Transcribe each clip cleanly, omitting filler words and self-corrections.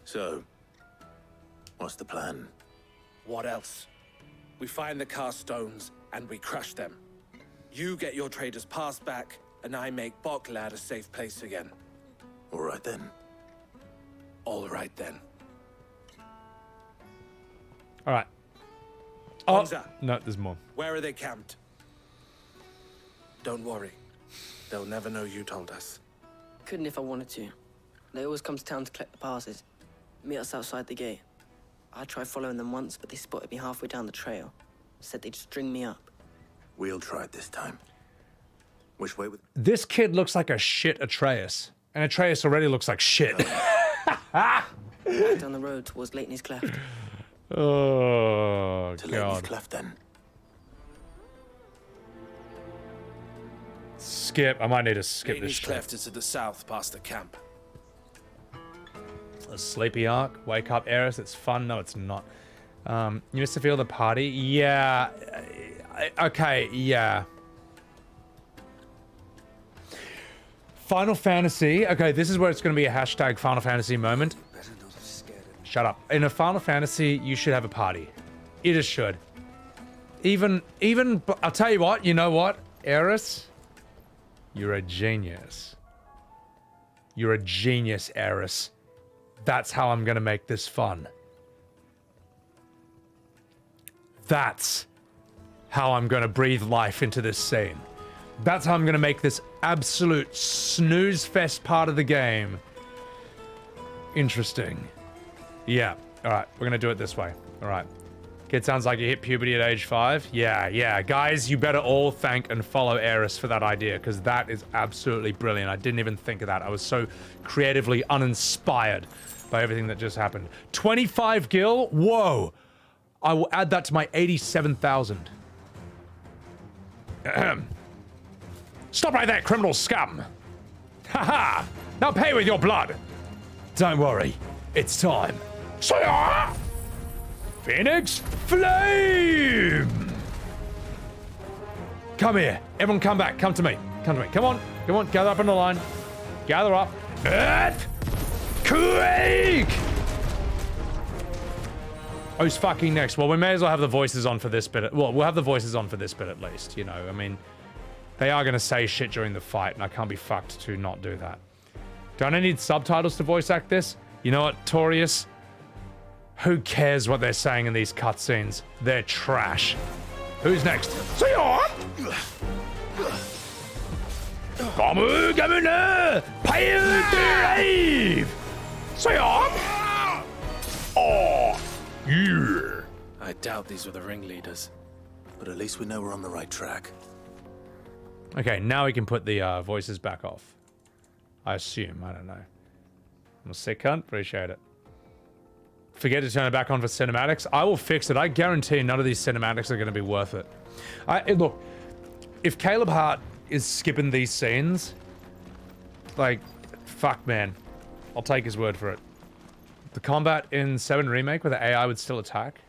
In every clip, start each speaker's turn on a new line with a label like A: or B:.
A: So, what's the plan?
B: What else? We find the cast stones and we crush them. You get your trader's pass back, and I make Boklad a safe place again.
A: All right then.
B: All right then.
C: All right. Oh,
B: Bonza,
C: no, there's more.
B: where are they camped? Don't worry. They'll never know you told us.
D: Couldn't if I wanted to. They always come to town to collect the passes. Meet us outside the gate. I tried following them once, but they spotted me halfway down the trail. Said they'd string me up.
A: We'll try it this time. Which way with...
C: This kid looks like a shit Atreus. And Atreus already looks like shit.
D: Back down the road towards Leighton's Cleft.
C: Oh,
A: To Leighton's
C: God.
A: Cleft then.
C: Skip. I might need to skip this
B: Leighton's
C: shit.
B: Cleft is to the south past the camp.
C: A sleepy arc. Wake up, Eris. It's fun. No, it's not. You used to feel the party? Yeah. Okay, yeah. Final Fantasy. Okay, this is where it's going to be a hashtag Final Fantasy moment. Shut up. In a Final Fantasy, you should have a party. You just should. Even, I'll tell you what, you know what, Eris? You're a genius. You're a genius, Eris. That's how I'm going to make this fun. That's how I'm going to breathe life into this scene. That's how I'm going to make this absolute snooze fest part of the game interesting. Yeah. All right. We're going to do it this way. All right. Kid sounds like you hit puberty at age 5. Yeah. Guys, you better all thank and follow Eris for that idea, because that is absolutely brilliant. I didn't even think of that. I was so creatively uninspired by everything that just happened. 25 gil? Whoa. I will add that to my 87,000. Stop right there, criminal scum! Haha! Now pay with your blood! Don't worry, it's time. Phoenix Flame! Come here. Everyone come back. Come to me. Come to me. Come on. Come on. Gather up in the line. Gather up. Earthquake! Who's fucking next? Well, we may as well have the voices on for this bit. Well, we'll have the voices on for this bit at least, you know. I mean, they are going to say shit during the fight, and I can't be fucked to not do that. Don't I need subtitles to voice act this? You know what, Torius? Who cares what they're saying in these cutscenes? They're trash. Who's next? Come Governor! Brave! Oh, yeah.
B: I doubt these were the ringleaders.
A: But at least we know we're on the right track.
C: Okay, now we can put the voices back off. I assume. I don't know. I'm a sick cunt. Appreciate it. Forget to turn it back on for cinematics. I will fix it. I guarantee none of these cinematics are going to be worth it. Look, if Caleb Hart is skipping these scenes, like, fuck, man. I'll take his word for it. The combat in 7 Remake where the AI would still attack.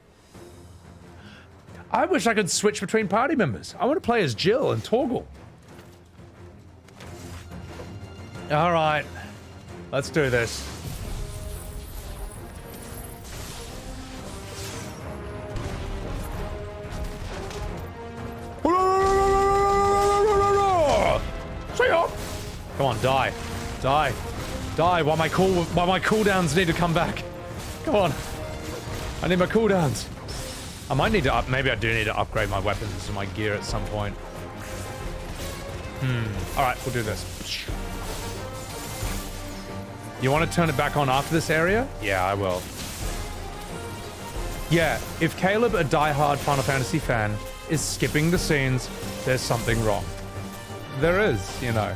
C: I wish I could switch between party members. I want to play as Jill and Torgal. All right, let's do this. Come on, die. Die. Die while my cooldowns need to come back. Come on. I need my cooldowns. I might need to maybe I do need to upgrade my weapons and my gear at some point. Alright, we'll do this. You want to turn it back on after this area? Yeah, I will. Yeah, if Caleb, a diehard Final Fantasy fan, is skipping the scenes, there's something wrong. There is, you know.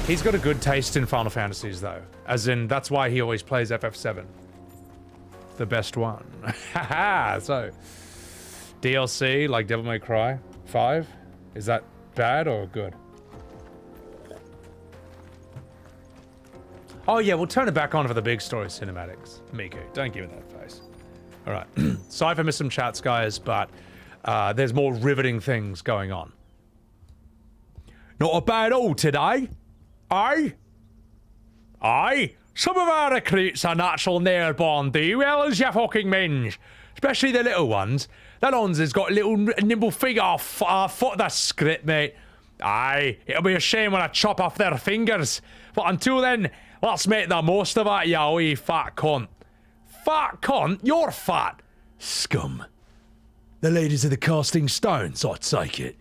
C: He's got a good taste in Final Fantasies, though. As in, that's why he always plays FF7. The best one. Haha! So, DLC, like Devil May Cry 5? Is that bad or good? Oh yeah, we'll turn it back on for the big story cinematics. Miku, don't give me that face. Alright. Sorry if I missed some chats, guys, but there's more riveting things going on. Not a bad all today. Aye? Some of our recruits are natural nair-born, do well as you fucking minge. Especially the little ones. That ones has got a little nimble figure foot the script, mate. Aye, it'll be a shame when I chop off their fingers. But until then, let's make the most of it, you wee fat cunt. Fat cunt? You're fat.
E: Scum. The ladies of the casting stones, I take it.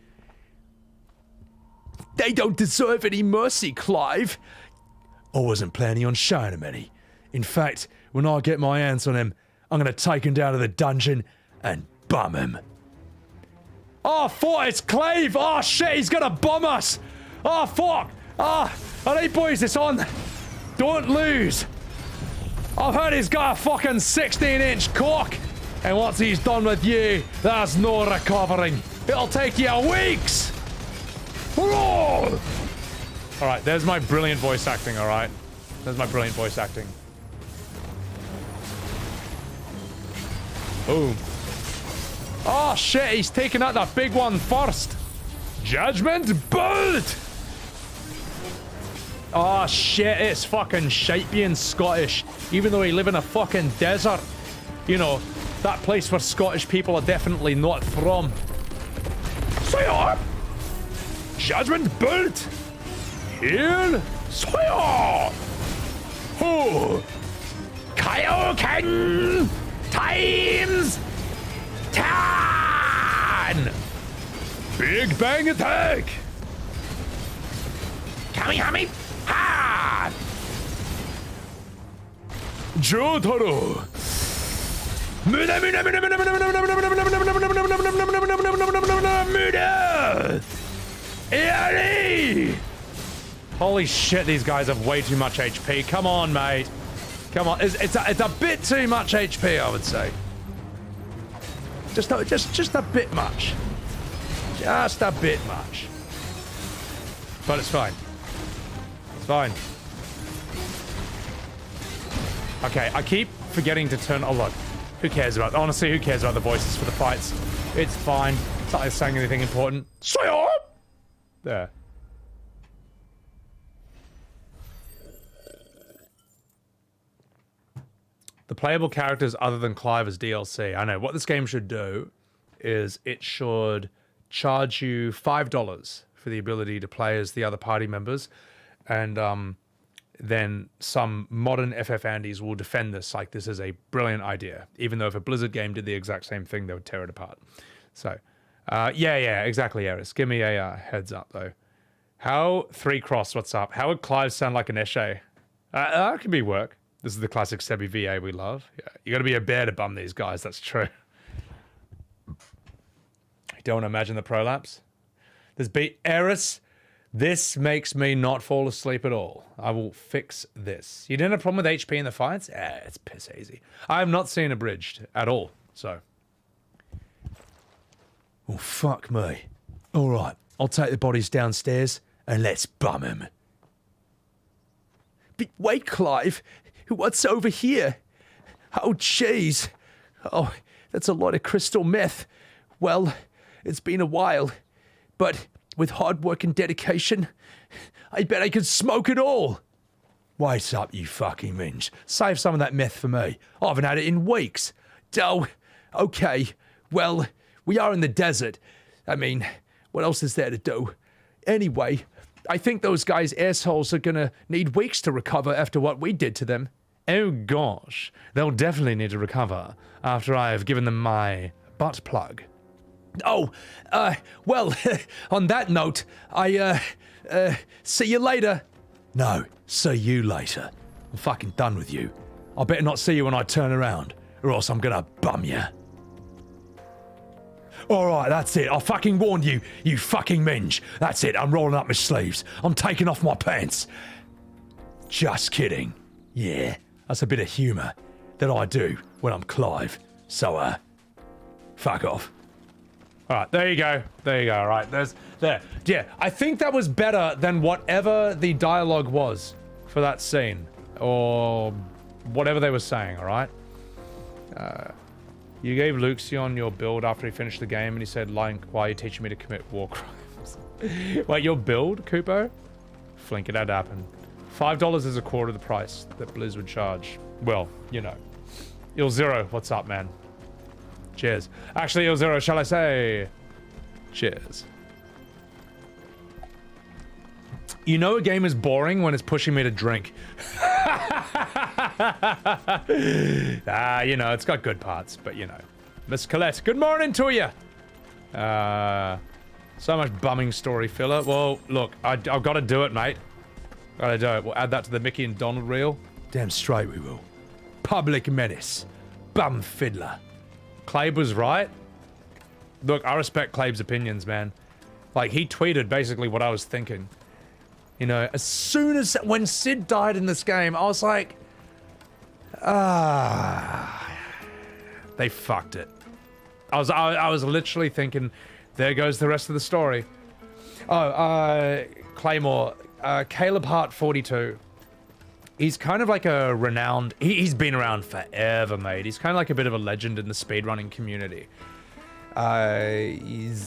E: They don't deserve any mercy, Clive. I wasn't planning on showing them any. In fact, when I get my hands on him, I'm gonna take him down to the dungeon and bum him.
C: Oh, fuck, it's Clive! Oh, shit, he's gonna bomb us! Oh, fuck! Ah, alright, boys, it's on! Don't lose! I've heard he's got a fucking 16-inch cock! And once he's done with you, there's no recovering. It'll take you weeks! Alright, there's my brilliant voice acting, alright? There's my brilliant voice acting. Boom. Oh shit, he's taking out that big one first. Judgment Bolt! Oh shit, it's fucking shite being Scottish. Even though he live in a fucking desert. You know, that place where Scottish people are definitely not from. Sire! Judgment Bolt! Heal! Sire! Ho! Kaioken! Times 10! Big Bang Attack! Kamihami! Ha! Jotaro! Muda! Eri! Holy shit, these guys have way too much HP. Come on, mate. Come on. It's a bit too much HP, I would say. Just a bit much. Just a bit much. But it's fine. It's fine. Okay, I keep forgetting to turn... Oh, look. Who cares about... Honestly, who cares about the voices for the fights? It's fine. It's not like saying anything important. There. The playable characters other than Clive as DLC. I know. What this game should do is it should charge you $5 for the ability to play as the other party members. And then some modern FF Andes will defend this like this is a brilliant idea. Even though if a Blizzard game did the exact same thing, they would tear it apart. So, yeah, exactly, Eris. Give me a heads up, though. How... 3 Cross, what's up? How would Clive sound like an Eshe? That could be work. This is the classic Sebbywebz we love. Yeah, you gotta be a bear to bum these guys, that's true. You don't want to imagine the prolapse? There's Eris, this makes me not fall asleep at all. I will fix this. You didn't have a problem with HP in the fights? It's piss easy. I have not seen abridged at all, so.
E: Oh, fuck me. Alright, I'll take the bodies downstairs and let's bum him. But wait, Clive. What's over here? Oh, jeez. Oh, that's a lot of crystal meth. Well, it's been a while. But with hard work and dedication, I bet I could smoke it all. Wait up, you fucking minge. Save some of that meth for me. I haven't had it in weeks. Oh, okay. Well, we are in the desert. I mean, what else is there to do? Anyway, I think those guys' assholes are gonna need weeks to recover after what we did to them.
C: Oh gosh, they'll definitely need to recover after I have given them my butt plug.
E: Oh, well, on that note, see you later. No, see you later. I'm fucking done with you. I better not see you when I turn around, or else I'm gonna bum you. Alright, that's it. I fucking warned you, you fucking minge. That's it, I'm rolling up my sleeves. I'm taking off my pants. Just kidding. Yeah, that's a bit of humour that I do when I'm Clive. So, fuck off.
C: Alright, there you go. There you go. Alright, there. Yeah, I think that was better than whatever the dialogue was for that scene. Or whatever they were saying, alright? You gave Luxion your build after he finished the game and he said, Link, why are you teaching me to commit war crimes? Wait, your build, Kupo? Flink, it had happened. $5 is a quarter of the price that Blizz would charge. Well, you know. Il0, what's up, man? Cheers. Actually, Il0, shall I say? Cheers. You know a game is boring when it's pushing me to drink. You know, it's got good parts, but you know. Miss Colette, good morning to you. So much bumming story filler. Well, look, I've got to do it, mate. Gotta do it. We'll add that to the Mickey and Donald reel.
E: Damn straight we will. Public menace. Bum fiddler.
C: Clive was right. Look, I respect Clive's opinions, man. Like, he tweeted basically what I was thinking. You know, as soon as... When Sid died in this game, I was like... They fucked it. I was literally thinking, there goes the rest of the story. Oh, Claymore. Caleb Hart 42. He's kind of like a renowned... He's been around forever, mate. He's kind of like a bit of a legend in the speedrunning community.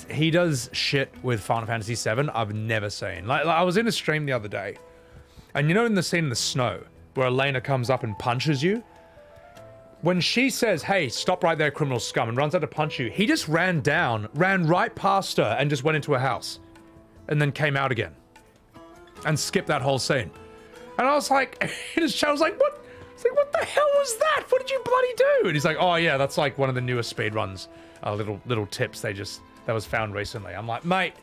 C: He does shit with Final Fantasy VII I've never seen. Like, I was in a stream the other day, and you know in the scene in the snow, where Elena comes up and punches you? When she says, hey, stop right there, criminal scum, and runs out to punch you, he just ran right past her, and just went into a house. And then came out again. And skipped that whole scene. And I was like, in his chat, I was like, what? It's like, what the hell was that? What did you bloody do? And he's like, oh yeah, that's like one of the newest speedruns. Little tips that was found recently. I'm like, mate,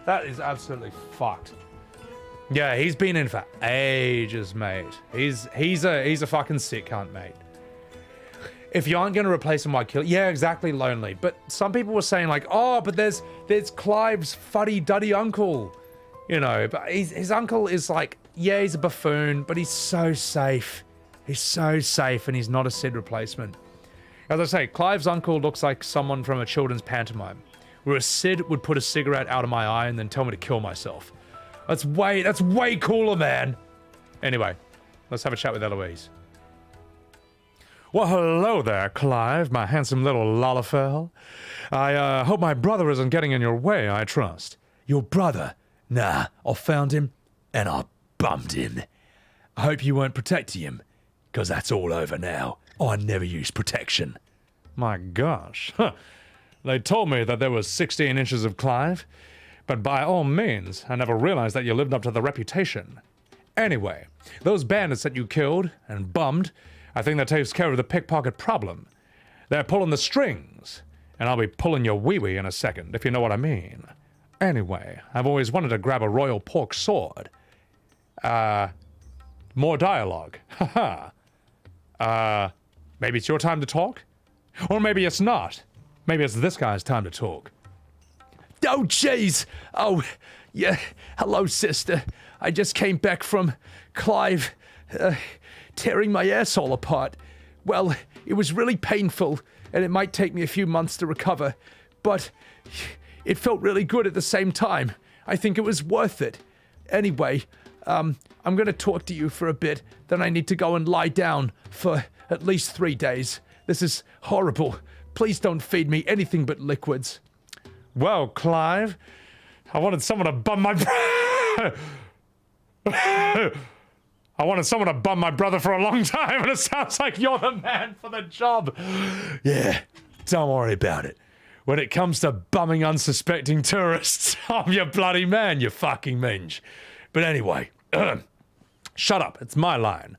C: that is absolutely fucked. Yeah, he's been in for ages, mate. He's a fucking sick cunt, mate. If you aren't gonna replace him, why kill? Yeah, exactly, Lonely. But some people were saying like, oh, but there's Clive's fuddy-duddy uncle. You know, but his uncle is like, yeah, he's a buffoon, but he's so safe. He's so safe, and he's not a Sid replacement. As I say, Clive's uncle looks like someone from a children's pantomime, where a Sid would put a cigarette out of my eye and then tell me to kill myself. That's way cooler, man. Anyway, let's have a chat with Eloise. Well, hello there, Clive, my handsome little lollifell. I hope my brother isn't getting in your way, I trust.
E: Your brother? Nah, I found him, and I bummed him. I hope you weren't protecting him, because that's all over now. I never use protection.
C: My gosh. Huh. They told me that there was 16 inches of Clive, but by all means, I never realized that you lived up to the reputation. Anyway, those bandits that you killed and bummed, I think that takes care of the pickpocket problem. They're pulling the strings, and I'll be pulling your wee-wee in a second, if you know what I mean. Anyway, I've always wanted to grab a royal pork sword. More dialogue. Haha. Maybe it's your time to talk? Or maybe it's not. Maybe it's this guy's time to talk.
E: Oh, jeez. Oh, yeah. Hello, sister. I just came back from Clive tearing my asshole apart. Well, it was really painful, and it might take me a few months to recover, but it felt really good at the same time. I think it was worth it. Anyway, I'm gonna talk to you for a bit, then I need to go and lie down for at least 3 days. This is horrible. Please don't feed me anything but liquids.
C: Well, Clive, I wanted someone to bum my I wanted someone to bum my brother for a long time, and it sounds like you're the man for the job.
E: Yeah, don't worry about it.
C: When it comes to bumming unsuspecting tourists, I'm your bloody man, you fucking minge. But anyway, shut up, it's my line.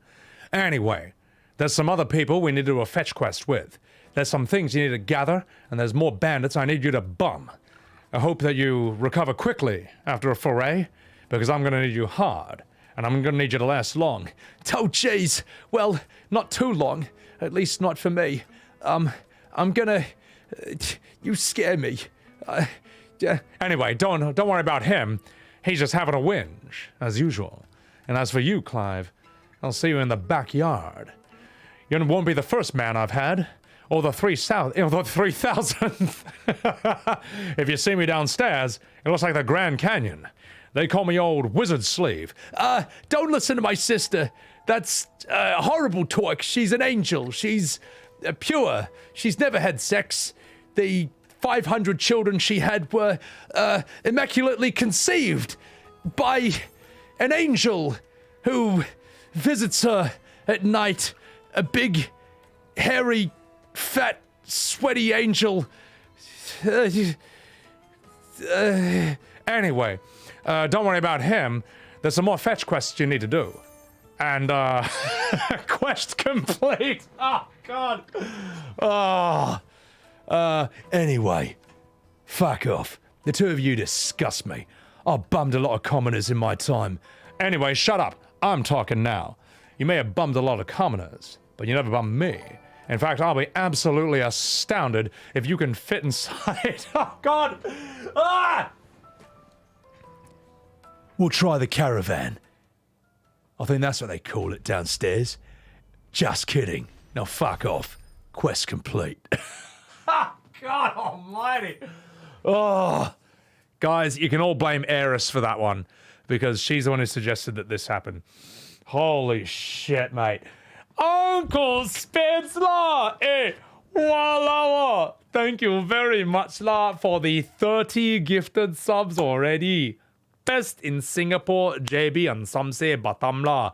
C: Anyway, there's some other people we need to do a fetch quest with. There's some things you need to gather, and there's more bandits I need you to bum. I hope that you recover quickly after a foray, because I'm gonna need you hard, and I'm gonna need you to last long.
E: Oh, jeez. Well, not too long. At least not for me. I'm gonna... you scare me.
C: Anyway, don't worry about him. He's just having a whinge, as usual. And as for you, Clive, I'll see you in the backyard. You won't be the first man I've had, or the 3,000th. If you see me downstairs, it looks like the Grand Canyon. They call me old Wizard Sleeve.
E: Don't listen to my sister. That's horrible talk. She's an angel. She's pure. She's never had sex. The 500 children she had were immaculately conceived by an angel. who visits her at night. A big, hairy, fat, sweaty angel.
C: Anyway, don't worry about him. There's some more fetch quests you need to do. And, quest complete. Oh, God.
E: Anyway, fuck off. The two of you disgust me. I've bummed a lot of commoners in my time.
C: Anyway, shut up. I'm talking now. You may have bummed a lot of commoners, but you never bummed me. In fact, I'll be absolutely astounded if you can fit inside. Oh, God. Ah!
E: We'll try the caravan. I think that's what they call it downstairs. Just kidding. Now fuck off. Quest complete.
C: God almighty. Oh, guys, you can all blame Eris for that one because she's the one who suggested that this happen. Holy shit, mate. Uncle Spence La, Walawa. Thank you very much, La, for the 30 gifted subs already. Best in Singapore, JB, and some say Batam La.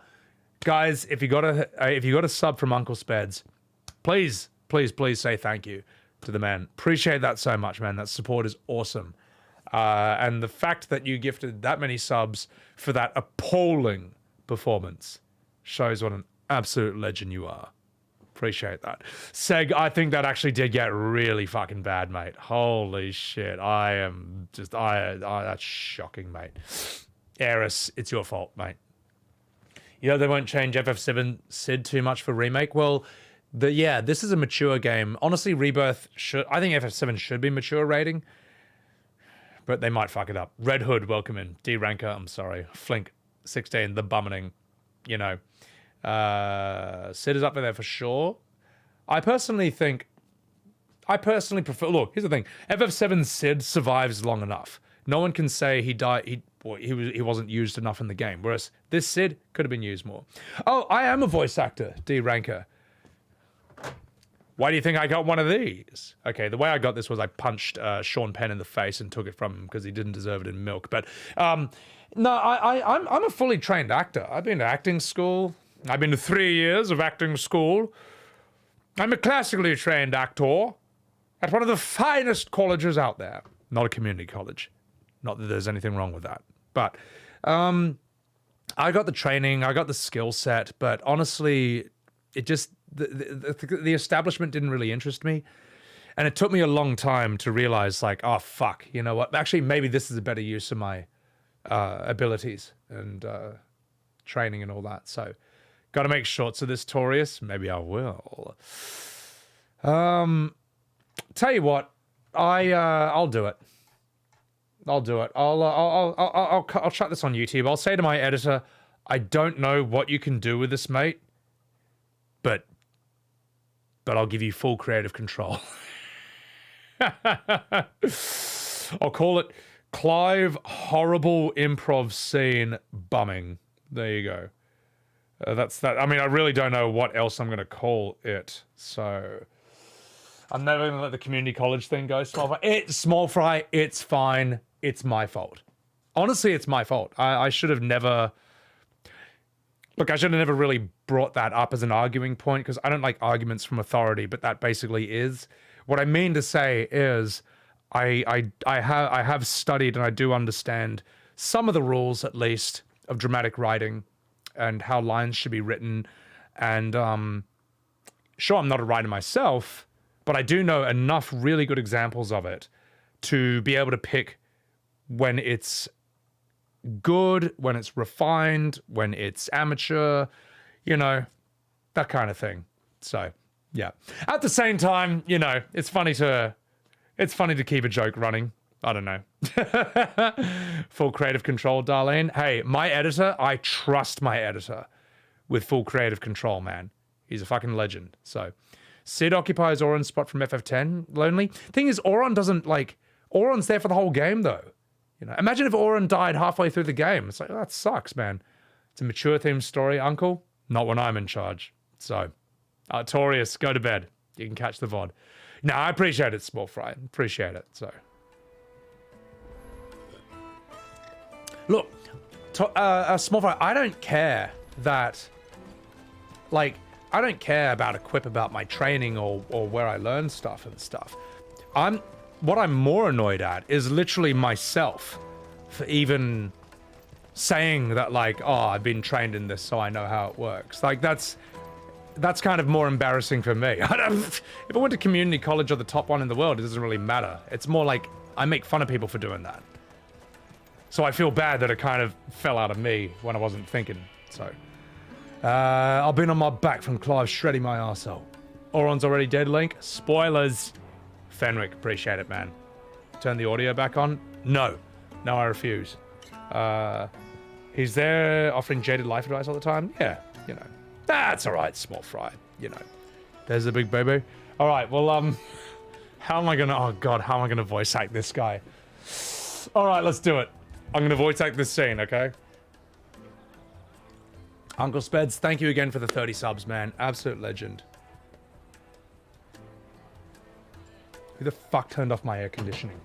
C: Guys, if you got a sub from Uncle Speds, please say thank you to the man. Appreciate that so much, man. That support is awesome. And the fact that you gifted that many subs for that appalling performance shows what an absolute legend you are. Appreciate that. Seg, I think that actually did get really fucking bad, mate. Holy shit. That's shocking, mate. Eris, it's your fault, mate. You know they won't change FF7 Sid too much for remake? Well, this is a mature game. Honestly, Rebirth I think FF7 should be mature rating, but they might fuck it up. Red Hood, welcome in. D Ranker, I'm sorry. Flink, 16, the bummening, you know. Sid is up there for sure. I personally prefer. Look, here's the thing: FF7 Sid survives long enough. No one can say he died. He wasn't used enough in the game. Whereas this Sid could have been used more. Oh, I am a voice actor, D Ranker. Why do you think I got one of these? Okay, the way I got this was I punched Sean Penn in the face and took it from him because he didn't deserve it in milk. But no, I'm a fully trained actor. I've been to acting school. I've been to 3 years of acting school. I'm a classically trained actor at one of the finest colleges out there. Not a community college. Not that there's anything wrong with that. But I got the training, I got the skill set, but honestly, it just, the establishment didn't really interest me. And it took me a long time to realize, like, oh, fuck, you know what? Actually, maybe this is a better use of my abilities and training and all that. So, got to make shorts of this, Torius. Maybe I will. Tell you what, I'll do it. I'll do it. I'll chuck this on YouTube. I'll say to my editor, I don't know what you can do with this, mate, but I'll give you full creative control. I'll call it Clive Horrible Improv Scene Bumming. There you go. That's that. I mean, I really don't know what else I'm going to call it. So I'm never going to let the community college thing go. Small fry. It's fine. It's my fault. Honestly, it's my fault. I should have never. Look, I should have never really brought that up as an arguing point because I don't like arguments from authority, but that basically is. What I mean to say is I have studied and I do understand some of the rules, at least, of dramatic writing and how lines should be written. And sure, I'm not a writer myself, but I do know enough really good examples of it to be able to pick when it's good, when it's refined, when it's amateur, you know, that kind of thing. So, yeah. At the same time, you know, it's funny to keep a joke running. I don't know. Full creative control, Darlene. Hey, my editor, I trust my editor with full creative control, man. He's a fucking legend. So, Sid occupies Auron's spot from FF10. Lonely. Thing is, Auron doesn't, like, Auron's there for the whole game, though. You know, imagine if Auron died halfway through the game. It's like, oh, that sucks, man. It's a mature themed story, uncle. Not when I'm in charge. So, Torius, go to bed. You can catch the VOD. No, I appreciate it, Small Fry. Appreciate it, so. Look, Small Fry, I don't care that, like, I don't care about a quip about my training or where I learn stuff and stuff. What I'm more annoyed at is literally myself for even saying that, like, oh, I've been trained in this so I know how it works. Like, that's kind of more embarrassing for me. If I went to community college or the top one in the world, it doesn't really matter. It's more like I make fun of people for doing that. So I feel bad that it kind of fell out of me when I wasn't thinking, so. I've been on my back from Clive shredding my arsehole. Oron's already dead, Link. Spoilers. Fenric, appreciate it, man. Turn the audio back on? No. No, I refuse. He's there offering jaded life advice all the time? Yeah, you know. That's alright, small fry. You know. There's a big baby. Alright, well, how am I gonna... Oh, God, how am I gonna voice act this guy? Alright, let's do it. I'm gonna voice act this scene, okay? Uncle Speds, thank you again for the 30 subs, man. Absolute legend. Who the fuck turned off my air conditioning?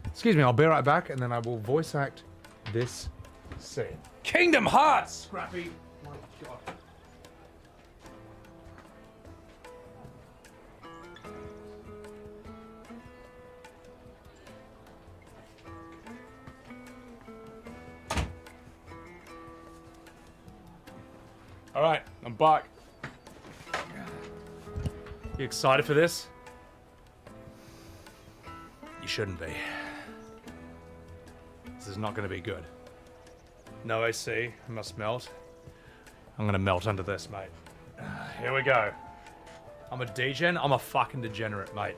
C: Excuse me, I'll be right back, and then I will voice act this scene. Kingdom Hearts! Scrappy. My God. Alright, I'm back. You excited for this? You shouldn't be. This is not going to be good. No AC, I must melt. I'm going to melt under this, mate. Here we go. I'm a degen? I'm a fucking degenerate, mate.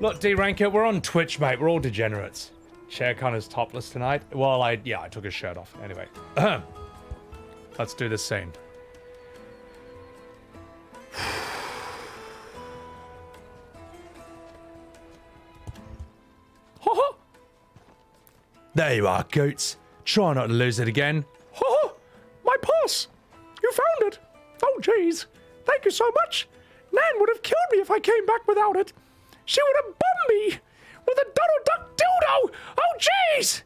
C: Look, D-Ranker, we're on Twitch, mate. We're all degenerates. Sharecon is topless tonight. Well, I took his shirt off. Anyway. Let's do this scene.
E: There you are, Goots. Try not to lose it again.
C: Ha! My pass! You found it! Oh, jeez. Thank you so much. Nan would have killed me if I came back without it. She would have bombed me with a duck dildo! Oh, jeez!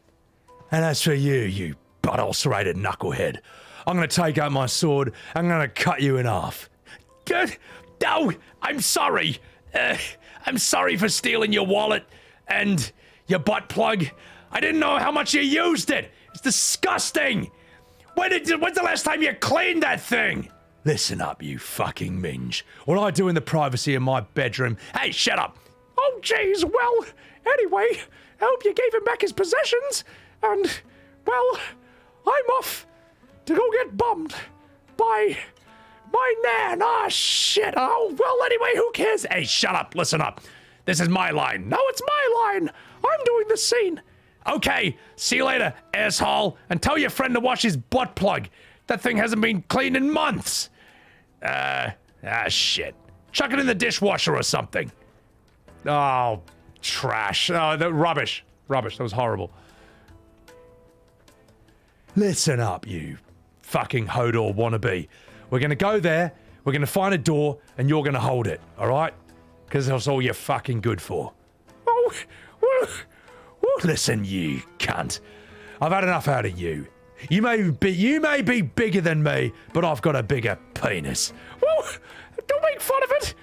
E: And as for you, you butt-ulcerated knucklehead, I'm gonna take out my sword, I'm gonna cut you in half. Good? No, I'm sorry. I'm sorry for stealing your wallet and your butt plug. I didn't know how much you used it. It's disgusting. When's the last time you cleaned that thing? Listen up, you fucking minge. What I do in the privacy of my bedroom. Hey, shut up.
C: Oh, jeez. Well, anyway, I hope you gave him back his possessions. And, well, I'm off to go get bummed by my Nan. Ah, shit. Oh, well, anyway, who cares? Hey, shut up. Listen up. This is my line. No, it's my line. I'm doing the scene. Okay, see you later, asshole. And tell your friend to wash his butt plug. That thing hasn't been cleaned in months. Shit. Chuck it in the dishwasher or something. Oh, trash. Oh, rubbish. Rubbish. That was horrible.
E: Listen up, you fucking Hodor wannabe. We're gonna go there, we're gonna find a door, and you're gonna hold it, alright? Because that's all you're fucking good for.
C: Oh, well...
E: Listen, you cunt. I've had enough out of you. You may be bigger than me, but I've got a bigger penis.
C: Well, don't make fun of it.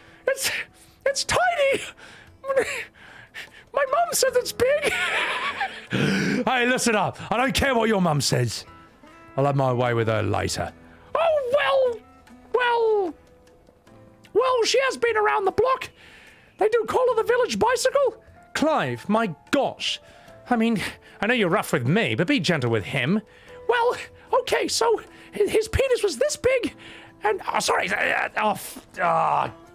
C: It's tiny. My mum says it's big.
E: Hey, listen up. I don't care what your mum says. I'll have my way with her later.
C: Oh, well, she has been around the block. They do call her the village bicycle. Clive, my gosh. I mean, I know you're rough with me, but be gentle with him. Well, okay, so his penis was this big, and... Oh, sorry.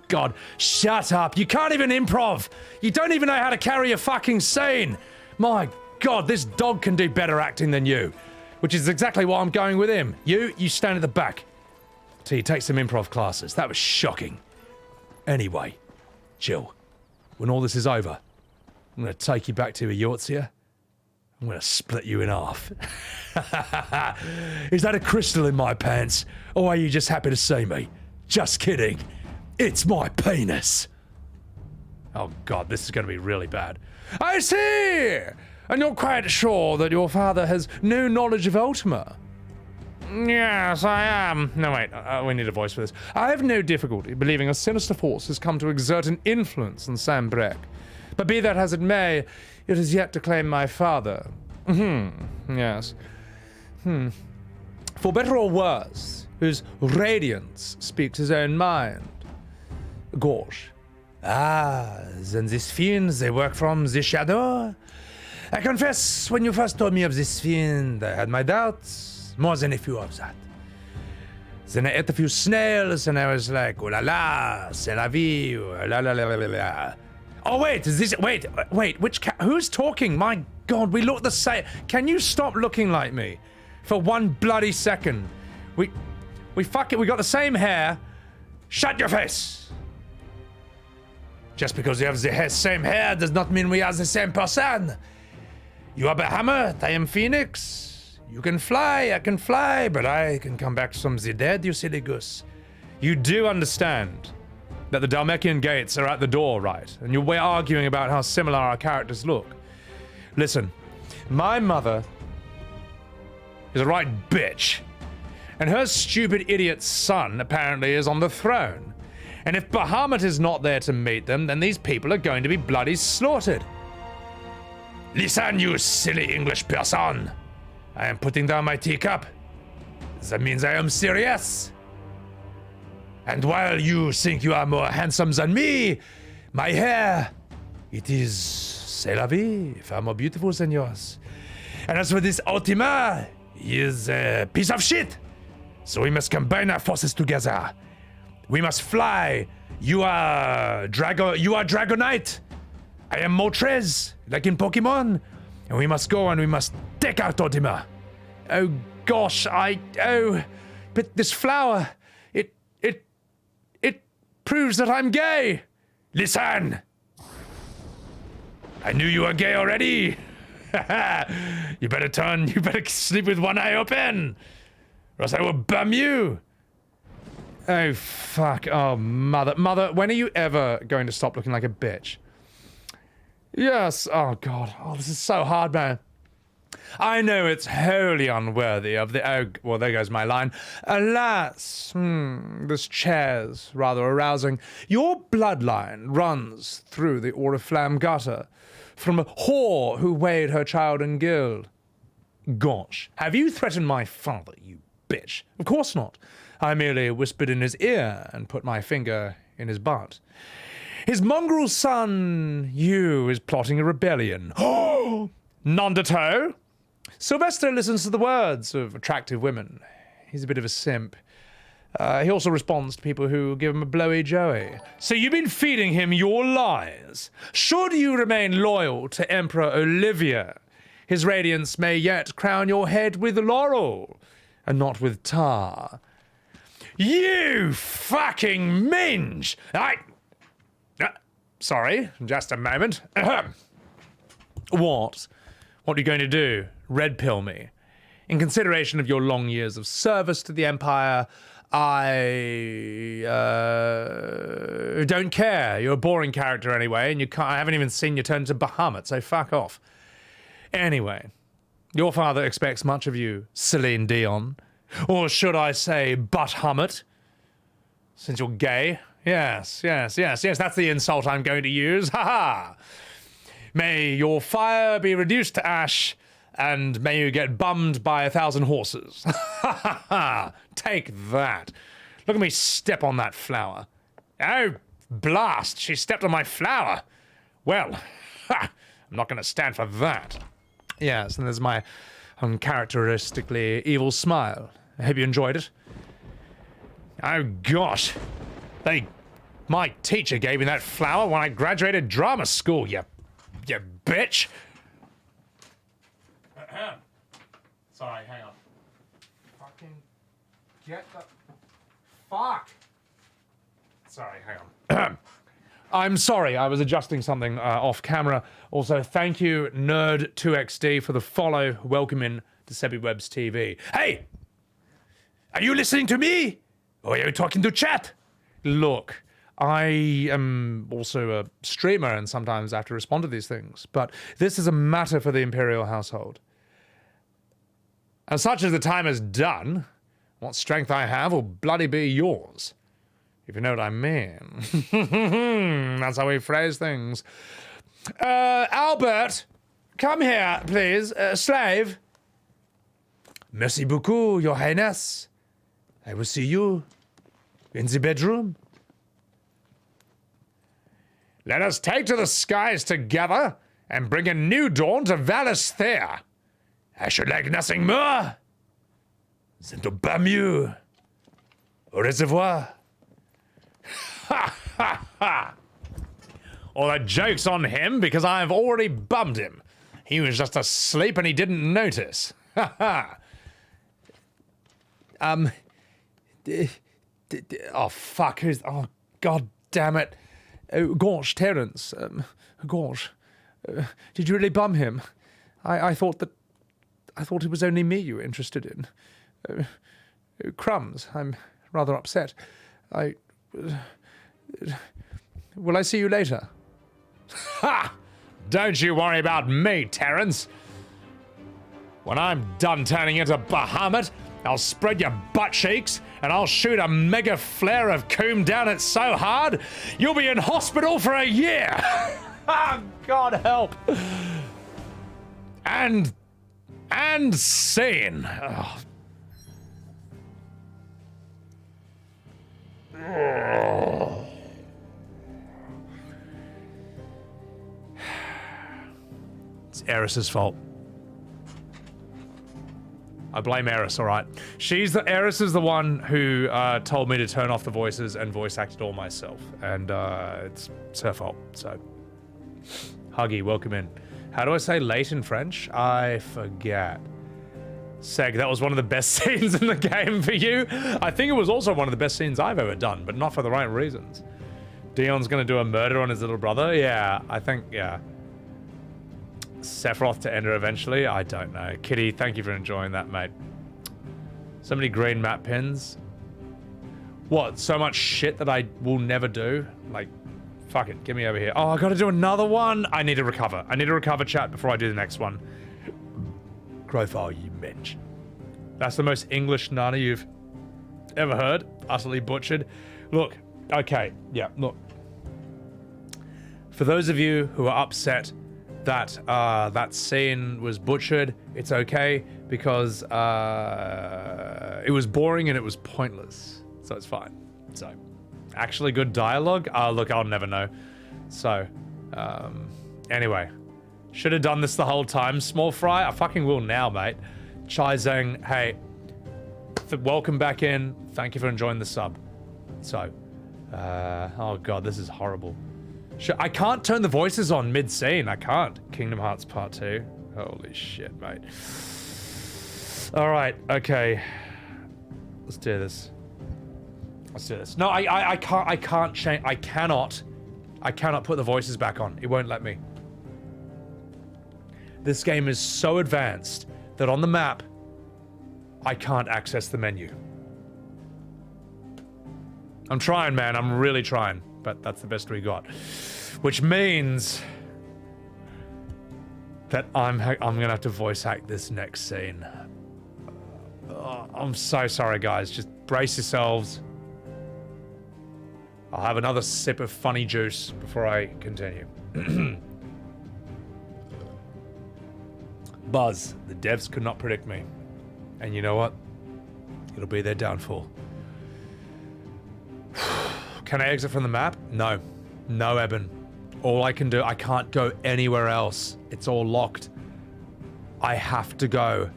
E: God. Shut up. You can't even improv. You don't even know how to carry a fucking scene. My God, this dog can do better acting than you. Which is exactly why I'm going with him. You stand at the back. Till you take some improv classes. That was shocking. Anyway, Jill, when all this is over, I'm going to take you back to a Yortzia. I'm going to split you in half. Is that a crystal in my pants? Or are you just happy to see me? Just kidding. It's my penis. Oh God, this is going to be really bad. I see! And you're quite sure that your father has no knowledge of Ultima?
C: Yes, I am. No, wait, we need a voice for this. I have no difficulty believing a sinister force has come to exert an influence on Sam Breck. But be that as it may, it is yet to claim my father. Yes. For better or worse, whose radiance speaks his own mind. Gosh. Ah, then these fiends, they work from the shadow? I confess, when you first told me of this fiend, I had my doubts, more than a few of that. Then I ate a few snails, and I was like, oh la la, c'est la vie, oh la la la la la. Oh wait, is this, wait, who's talking? My God, we look the same. Can you stop looking like me for one bloody second? We got the same hair. Shut your face. Just because you have the same hair does not mean we are the same person. You are Bahamut, I am Phoenix. You can fly, I can fly, but I can come back from the dead, you silly goose. You do understand that the Dhalmekian gates are at the door, right? And we're arguing about how similar our characters look. Listen, my mother is a right bitch, and her stupid idiot son apparently is on the throne. And if Bahamut is not there to meet them, then these people are going to be bloody slaughtered. Listen, you silly English person. I am putting down my teacup. That means I am serious. And while you think you are more handsome than me, my hair, it is, c'est la vie, far more beautiful than yours. And as for this Ultima, he is a piece of shit. So we must combine our forces together. We must fly. You are Dragonite. I am Moltres, like in Pokemon. And we must go and we must take out Ultima. Oh gosh, but this flower, it proves that I'm gay. Listen. I knew you were gay already. You better sleep with one eye open, or else I will bum you. Oh, fuck. Oh, mother, when are you ever going to stop looking like a bitch? Yes, oh god. Oh, this is so hard, man. I know it's wholly unworthy of the, oh, well, there goes my line. Alas, this chair's rather arousing. Your bloodline runs through the Oriflamme gutter, from a whore who weighed her child in gild. Gosh, have you threatened my father, you bitch? Of course not. I merely whispered in his ear and put my finger in his butt. His mongrel son, Hugh, is plotting a rebellion. Oh! None de toe. Sylvester listens to the words of attractive women. He's a bit of a simp. He also responds to people who give him a blowy joey. So you've been feeding him your lies. Should you remain loyal to Emperor Olivia, his radiance may yet crown your head with laurel, and not with tar. You fucking minge! Sorry, just a moment. What? What are you going to do? Red pill me? In consideration of your long years of service to the Empire, I don't care. You're a boring character anyway, and I haven't even seen you turn to Bahamut, so fuck off. Anyway, your father expects much of you, Celine Dion. Or should I say Butt-Hummet? Since you're gay. Yes, that's the insult I'm going to use. Ha ha! May your fire be reduced to ash, and may you get bummed by 1,000 horses. Ha ha ha! Take that. Look at me step on that flower. Oh, blast! She stepped on my flower. Well, ha! I'm not going to stand for that. Yes, and there's my uncharacteristically evil smile. I hope you enjoyed it. Oh gosh, my teacher gave me that flower when I graduated drama school, you bitch. Sorry, hang on. Fucking get the fuck. Sorry, hang on. I'm sorry, I was adjusting something off camera. Also, thank you, Nerd2XD, for the follow. Welcome in to Sebbywebz TV. Hey! Are you listening to me? Or are you talking to chat? Look, I am also a streamer and sometimes I have to respond to these things, but this is a matter for the Imperial household. As such as the time is done, What strength I have will bloody be yours. If you know what I mean. That's how we phrase things. Albert, come here, please. Slave. Merci beaucoup, Your Highness. I will see you in the bedroom. Let us take to the skies together and bring a new dawn to Valisthea. I should like nothing more than to bum you. Au reservoir. Ha ha ha! All the joke's on him because I've already bummed him. He was just asleep and he didn't notice. Ha ha! Oh fuck! Who's? Oh god damn it! Gosh, Terence. Gosh, did you really bum him? I thought it was only me you were interested in. Crumbs. I'm rather upset. Will I see you later? Ha! Don't you worry about me, Terence. When I'm done turning into Bahamut, I'll spread your butt cheeks and I'll shoot a mega flare of coom down it so hard, you'll be in hospital for a year. Oh, God help. And scene. Oh. Oh. It's Eris's fault. I blame Eris, alright. Eris is the one who told me to turn off the voices and voice acted all myself. And it's her fault, so. Huggy, welcome in. How do I say late in French? I forget. Seg, that was one of the best scenes in the game for you. I think it was also one of the best scenes I've ever done, but not for the right reasons. Dion's gonna do a murder on his little brother? Yeah, I think, yeah. Sephiroth to enter eventually? I don't know. Kitty, thank you for enjoying that, mate. So many green map pins. What, so much shit that I will never do? Like, fuck it, get me over here. Oh, I gotta do another one? I need to recover. I need to recover, chat, before I do the next one. Growthar, you mensch. That's the most English Nana you've ever heard. Utterly butchered. Look, okay, yeah, look. For those of you who are upset that that scene was butchered, it's okay, because it was boring and it was pointless. So it's fine. So, actually good dialogue? Look, I'll never know. So, anyway. Should have done this the whole time, Small Fry. I fucking will now, mate. Chai Zhang, hey, welcome back in. Thank you for enjoying the sub. So, oh god, this is horrible. I can't turn the voices on mid-scene. I can't. Kingdom Hearts Part 2. Holy shit, mate. All right, okay. Let's do this. Let's do this. No, I can't change. I cannot put the voices back on. It won't let me. This game is so advanced that on the map, I can't access the menu. I'm trying, man. I'm really trying. But that's the best we got. Which means that I'm gonna have to voice act this next scene. I'm so sorry, guys. Just brace yourselves. I'll have another sip of funny juice before I continue. Buzz, the devs could not predict me. And you know what? It'll be their downfall. Can I exit from the map? No. No, Eben. All I can do, I can't go anywhere else. It's all locked. I have to go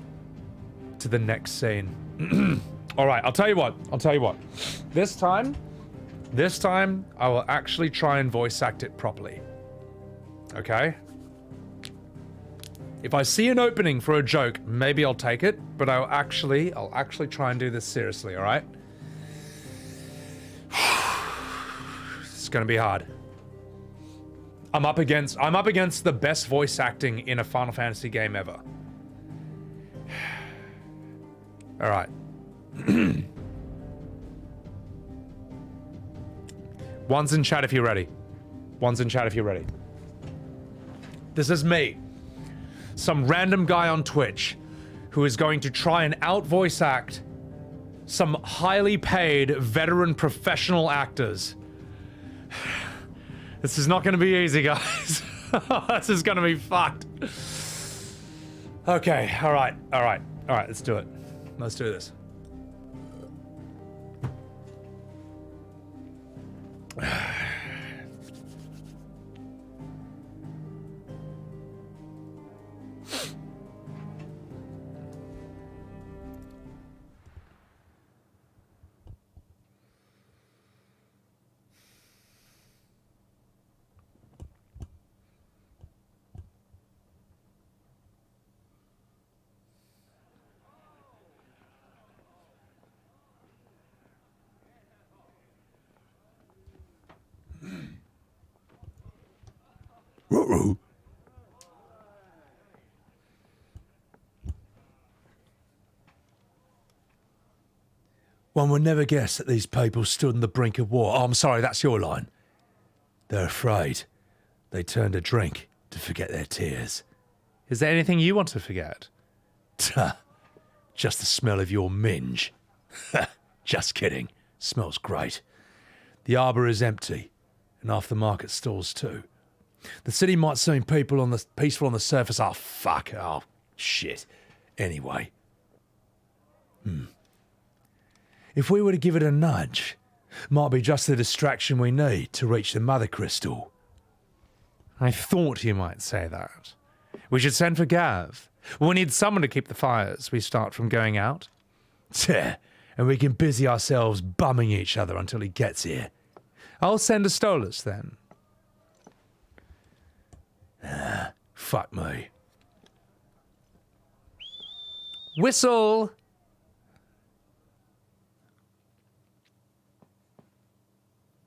C: to the next scene. All right, I'll tell you what. This time, I will actually try and voice act it properly. Okay? If I see an opening for a joke, maybe I'll take it, but I'll actually try and do this seriously, all right? It's gonna be hard. I'm up against the best voice acting in a Final Fantasy game ever. All right. One's in chat if you're ready. This is me. Some random guy on Twitch who is going to try and out voice act some highly paid veteran professional actors. This is not going to be easy, guys. This is going to be fucked. Okay, all right, let's do it. Let's do this.
E: One would never guess that these people stood on the brink of war. Oh, I'm sorry, that's your line. They're afraid. They turn to drink to forget their tears.
C: Is there anything you want to forget?
E: Just the smell of your minge. Just kidding. Smells great. The harbour is empty, and half the market stalls too. The city might seem peaceful on the surface. Oh, fuck. Oh, shit. Anyway. If we were to give it a nudge, might be just the distraction we need to reach the mother crystal.
C: I thought you might say that. We should send for Gav. We need someone to keep the fires we start from going out.
E: And we can busy ourselves bumming each other until he gets here.
C: I'll send a Stolas then.
E: Fuck me.
C: Whistle!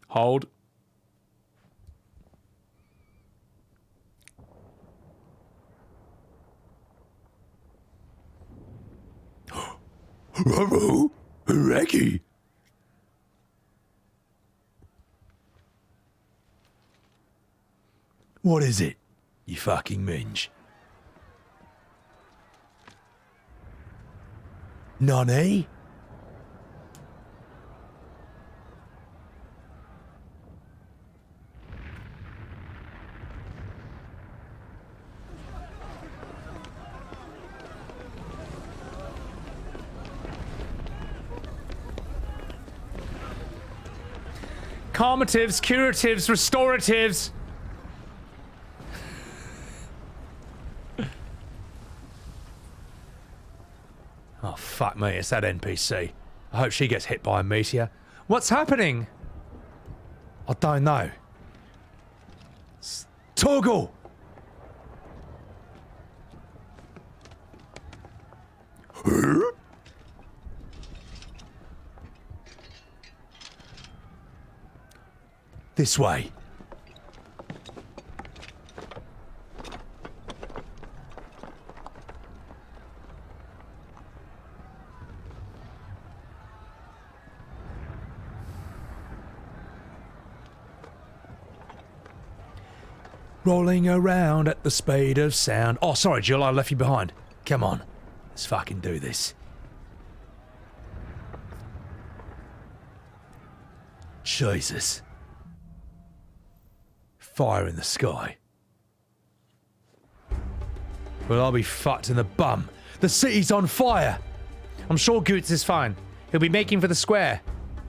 C: Hold.
E: Roro, Reggie. What is it, you fucking minge? Nani?
C: Calmatives, curatives, restoratives.
E: Oh, fuck me, it's that NPC. I hope she gets hit by a meteor.
C: What's happening?
E: I don't know. Toggle! This way. Rolling around at the speed of sound. Oh, sorry, Jill, I left you behind. Come on, let's fucking do this. Jesus. Fire in the sky. Well, I'll be fucked in the bum. The city's on fire.
C: I'm sure Goots is fine. He'll be making for the square.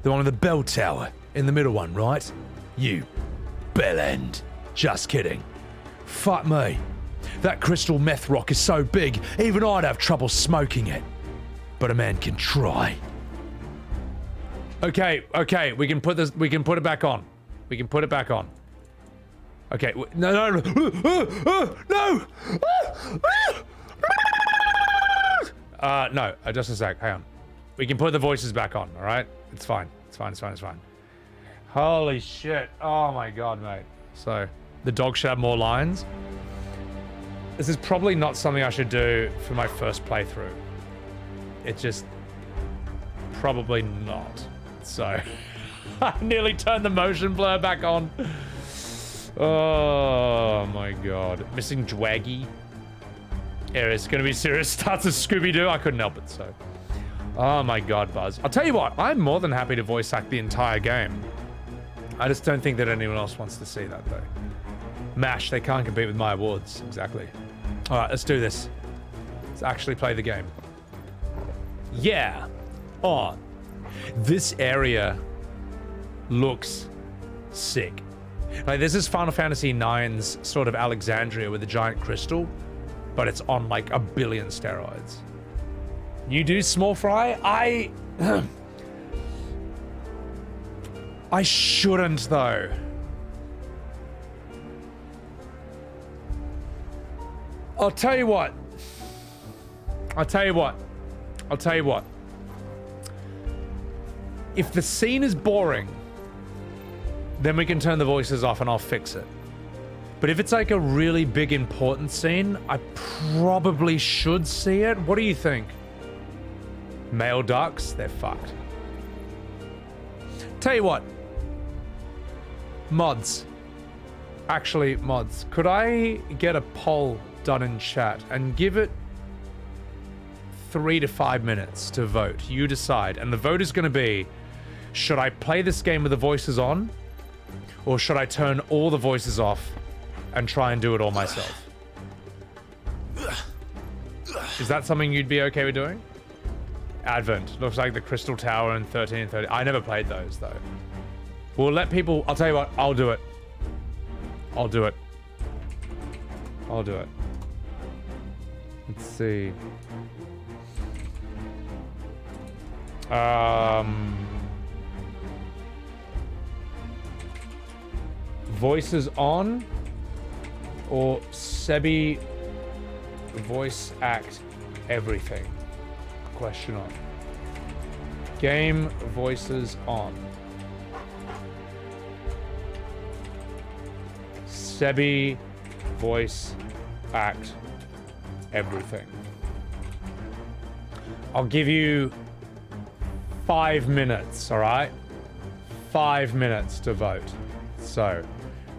E: The one with the bell tower. In the middle one, right? You bell end. Just kidding. Fuck me. That crystal meth rock is so big, even I'd have trouble smoking it. But a man can try.
C: Okay, we can put this. We can put it back on. We can put it back on. Okay, no. No, just a sec. Hang on. We can put the voices back on. All right, it's fine. It's fine. Holy shit! Oh my god, mate. So the dog should have more lines. This is probably not something I should do for my first playthrough. It just probably not. So I nearly turned the motion blur back on. Oh my god. Missing Dwaggy. Yeah, it's gonna be serious. Starts as Scooby-Doo. I couldn't help it, so. Oh my god, Buzz. I'll tell you what, I'm more than happy to voice act the entire game. I just don't think that anyone else wants to see that, though. MASH, they can't compete with my awards. Exactly. Alright, let's do this. Let's actually play the game. Yeah. Oh. This area looks sick. Like, this is Final Fantasy IX's sort of Alexandria with a giant crystal, but it's on like 1 billion steroids. You do small fry? I shouldn't, though. I'll tell you what. If the scene is boring, then we can turn the voices off and I'll fix it. But if it's like a really big important scene, I probably should see it. What do you think? Male ducks? They're fucked. Tell you what. Mods. Actually, mods. Could I get a poll done in chat and give it 3 to 5 minutes to vote? You decide. And the vote is going to be, should I play this game with the voices on? Or should I turn all the voices off and try and do it all myself? Is that something you'd be okay with doing? Advent. Looks like the Crystal Tower in 13 and 30. I never played those, though. We'll let people... I'll tell you what. I'll do it. I'll do it. I'll do it. Let's see. Voices on or Sebby voice act everything? Question on. Game voices on. Sebby voice act everything. I'll give you 5 minutes, all right? 5 minutes to vote. So,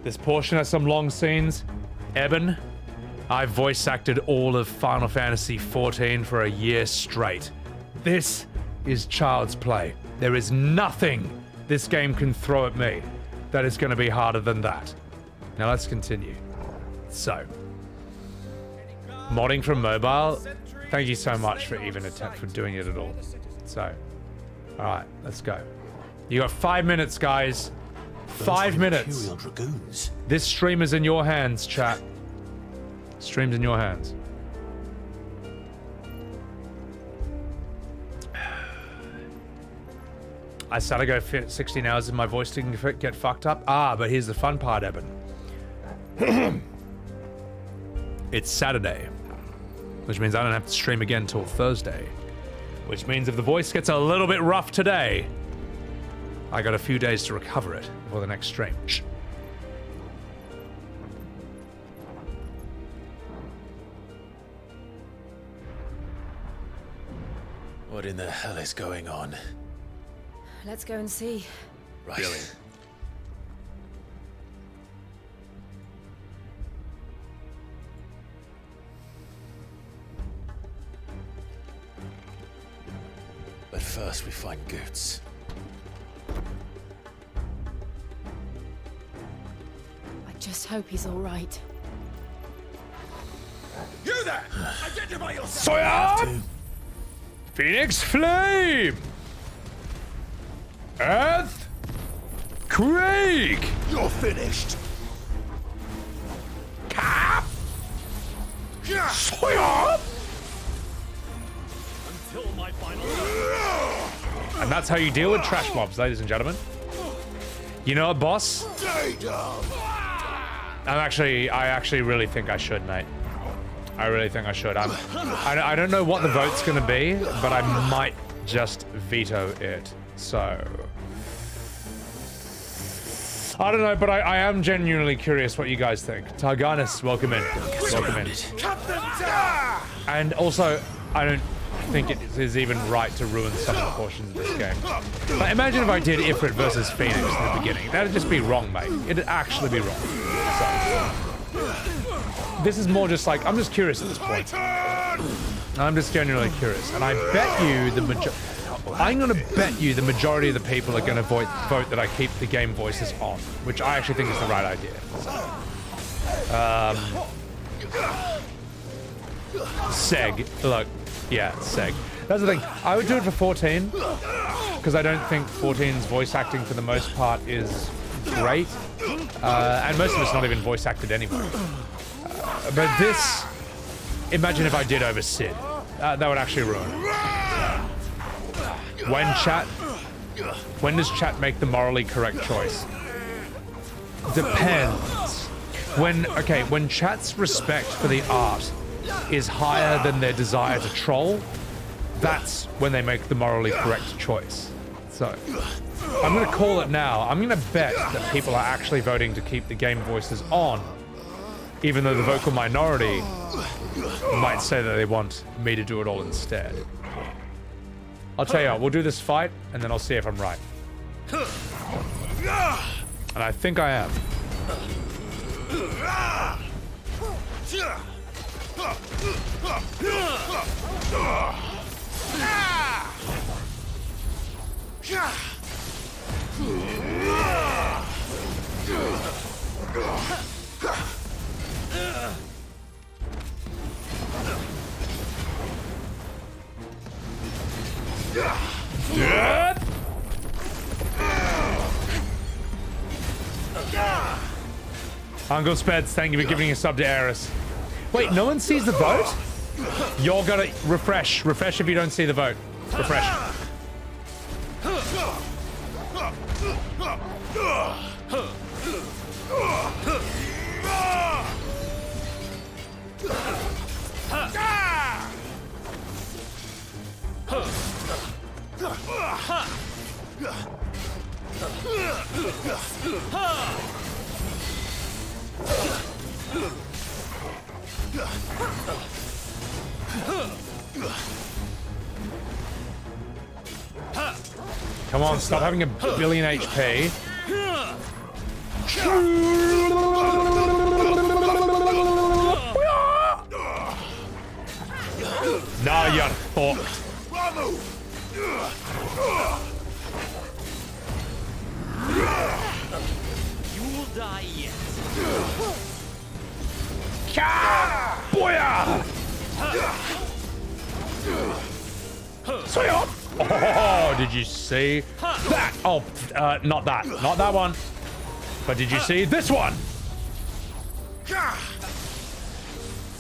C: this portion has some long scenes. Eben, I voice acted all of Final Fantasy XIV for a year straight. This is child's play. There is nothing this game can throw at me that is going to be harder than that. Now let's continue. So, modding from mobile. Thank you so much for even attempt for doing it at all. So, all right, let's go. You got 5 minutes, guys. 5 minutes. This stream is in your hands, chat. Stream's in your hands. I started to go 16 hours and my voice didn't get fucked up. Ah, but here's the fun part, Eben. It's Saturday, which means I don't have to stream again till Thursday. Which means if the voice gets a little bit rough today, I got a few days to recover it before the next stream. Shh.
A: What in the hell is going on?
F: Let's go and see.
A: Right. Really? But first we find Goots.
F: I just hope he's all right.
B: You there! Identify yourself!
C: Fire! Phoenix Flame! Earth! Craig!
A: You're finished!
C: Cap! Fire!
B: Until my final...
C: And that's how you deal with trash mobs, ladies and gentlemen. You know what, boss? I actually really think I should, mate. I really think I should. I don't know what the vote's gonna be, but I might just veto it. So... I don't know, but I am genuinely curious what you guys think. Targanis, welcome in. Welcome in. And also, I don't think it is even right to ruin some of the portions of this game. Like, imagine if I did Ifrit versus Phoenix in the beginning. That'd just be wrong, mate. It'd actually be wrong. So, this is more just like, I'm just curious at this point. I'm just genuinely curious, and I bet you I'm gonna bet you the majority of the people are gonna vote that I keep the game voices on, which I actually think is the right idea. Seg, look, yeah, Seg. That's the thing. I would do it for 14 because I don't think 14's voice acting for the most part is great, and most of it's not even voice acted anyway. But this, imagine if I did over Sid. That would actually ruin it. When does chat make the morally correct choice? Depends. When chat's respect for the art is higher than their desire to troll, that's when they make the morally correct choice. So, I'm gonna call it now. I'm gonna bet that people are actually voting to keep the game voices on, even though the vocal minority might say that they want me to do it all instead. I'll tell you what, we'll do this fight, and then I'll see if I'm right. And I think I am. Uncle Speds, thank you for giving a sub to Eris. Wait, no one sees the vote? You're gonna refresh. Refresh if you don't see the vote. Refresh. Come on, stop having a billion HP. Nah, you're fucked.
G: You will die yet.
C: Booyah! Oh, did you see that? Oh, not that. Not that one. But did you see this one?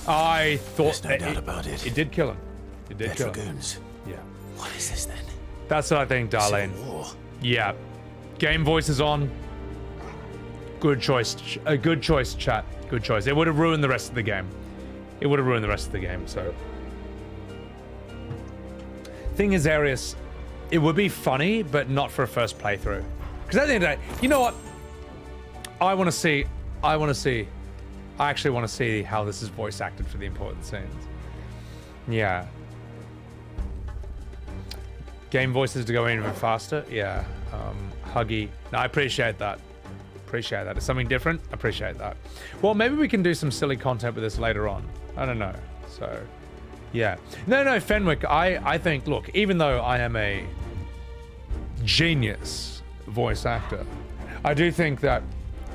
C: I thought
A: There's no doubt about it.
C: It did kill him. It did kill him.
A: Dragoons.
C: Yeah.
A: What is this then?
C: That's what I think, Darlene.
A: Civil War.
C: Yeah. Game voice is on. Good choice. A good choice, chat. Good choice. It would have ruined the rest of the game. It would have ruined the rest of the game, so. Thing is, Arius, it would be funny, but not for a first playthrough. Because at the end of the day, you know what? I actually want to see how this is voice acted for the important scenes. Yeah. Game voices to go in even faster? Yeah. Huggy. No, I appreciate that. Appreciate that. It's something different? Appreciate that. Well, maybe we can do some silly content with this later on. I don't know. So, yeah. No, Fenwick, I think, look, even though I am a genius voice actor, I do think that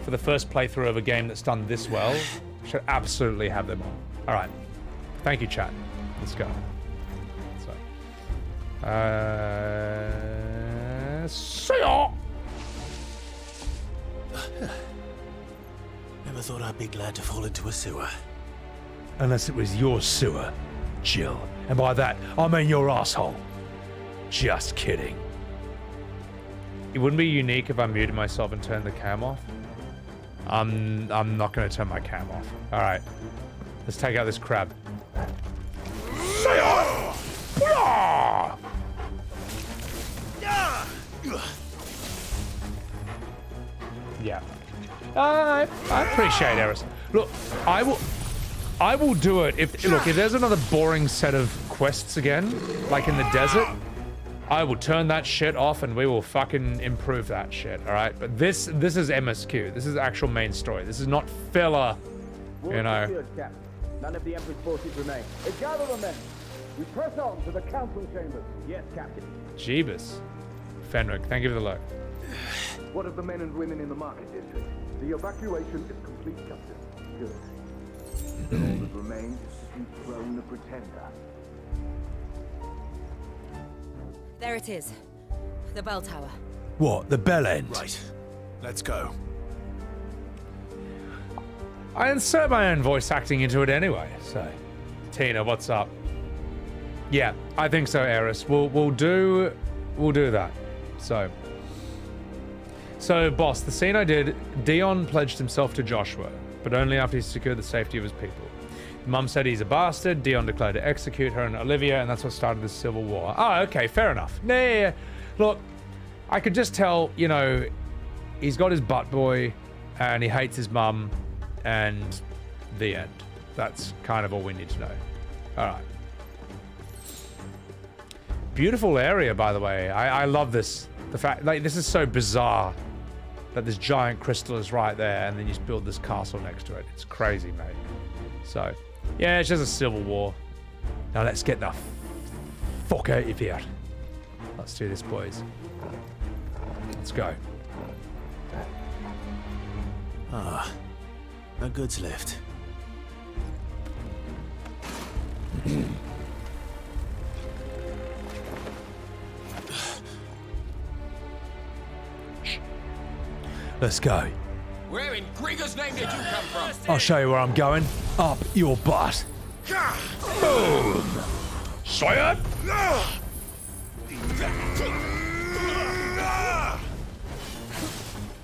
C: for the first playthrough of a game that's done this well, I should absolutely have them on. All right. Thank you, chat. Let's go. See ya!
A: Never thought I'd be glad to fall into a sewer.
E: Unless it was your sewer, Jill. And by that, I mean your asshole. Just kidding.
C: It wouldn't be unique if I muted myself and turned the cam off. I'm not going to turn my cam off. All right. Let's take out this crab. See ya! Yeah! Yeah. I appreciate Eris. Look, I will do it if there's another boring set of quests again, like in the desert, I will turn that shit off and we will fucking improve that shit, all right? But this is MSQ. This is actual main story. This is not filler, you know.
H: None of the Emperor's forces remain. Gather them then. We press on to the council chambers. Yes, Captain.
C: Jeebus. Fenric, thank you for the look.
H: What of the men and women in the market district? The evacuation is complete, Captain. Good. All that remains is to dethrone the pretender.
F: There it is. The bell tower.
E: What? The bell end?
A: Right. Let's go.
C: I insert my own voice acting into it anyway, so. Tina, what's up? Yeah, I think so, Eris. We'll do that. So, boss, the scene I did, Dion pledged himself to Joshua, but only after he secured the safety of his people. Mum said he's a bastard, Dion declared to execute her and Olivia, and that's what started the civil war. Oh, okay, fair enough. Nah, look, I could just tell, you know, he's got his butt boy, and he hates his mum, and the end. That's kind of all we need to know. Alright. Beautiful area, by the way. I love this. The fact, like, this is so bizarre that this giant crystal is right there, and then you just build this castle next to it. It's crazy, mate. So, yeah, it's just a civil war. Now let's get the fuck out of here. Let's do this, boys. Let's go.
A: Ah, a goods lift.
E: Let's go.
G: Where in Gregor's name did you come from?
E: I'll show you where I'm going. Up your butt. Boom! Say it!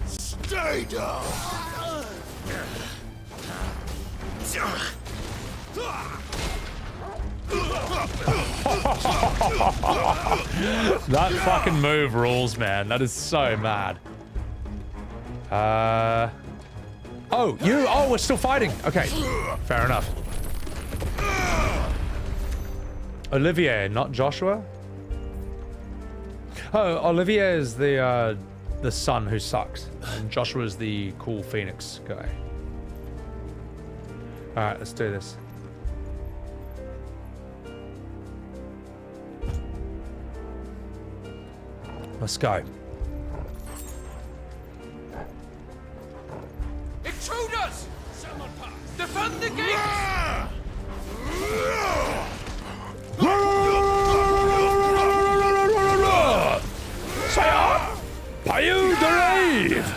A: Stay down.
C: That fucking move rules, man. That is so mad. Oh, you? Oh, we're still fighting. Okay, fair enough. Olivier, not Joshua? Oh, Olivier is the son who sucks. And Joshua is the cool Phoenix guy. Alright, let's do this. Let's go.
G: Intruders! Someone pass! Defend the gate!
E: Sire! Bayou de Rave!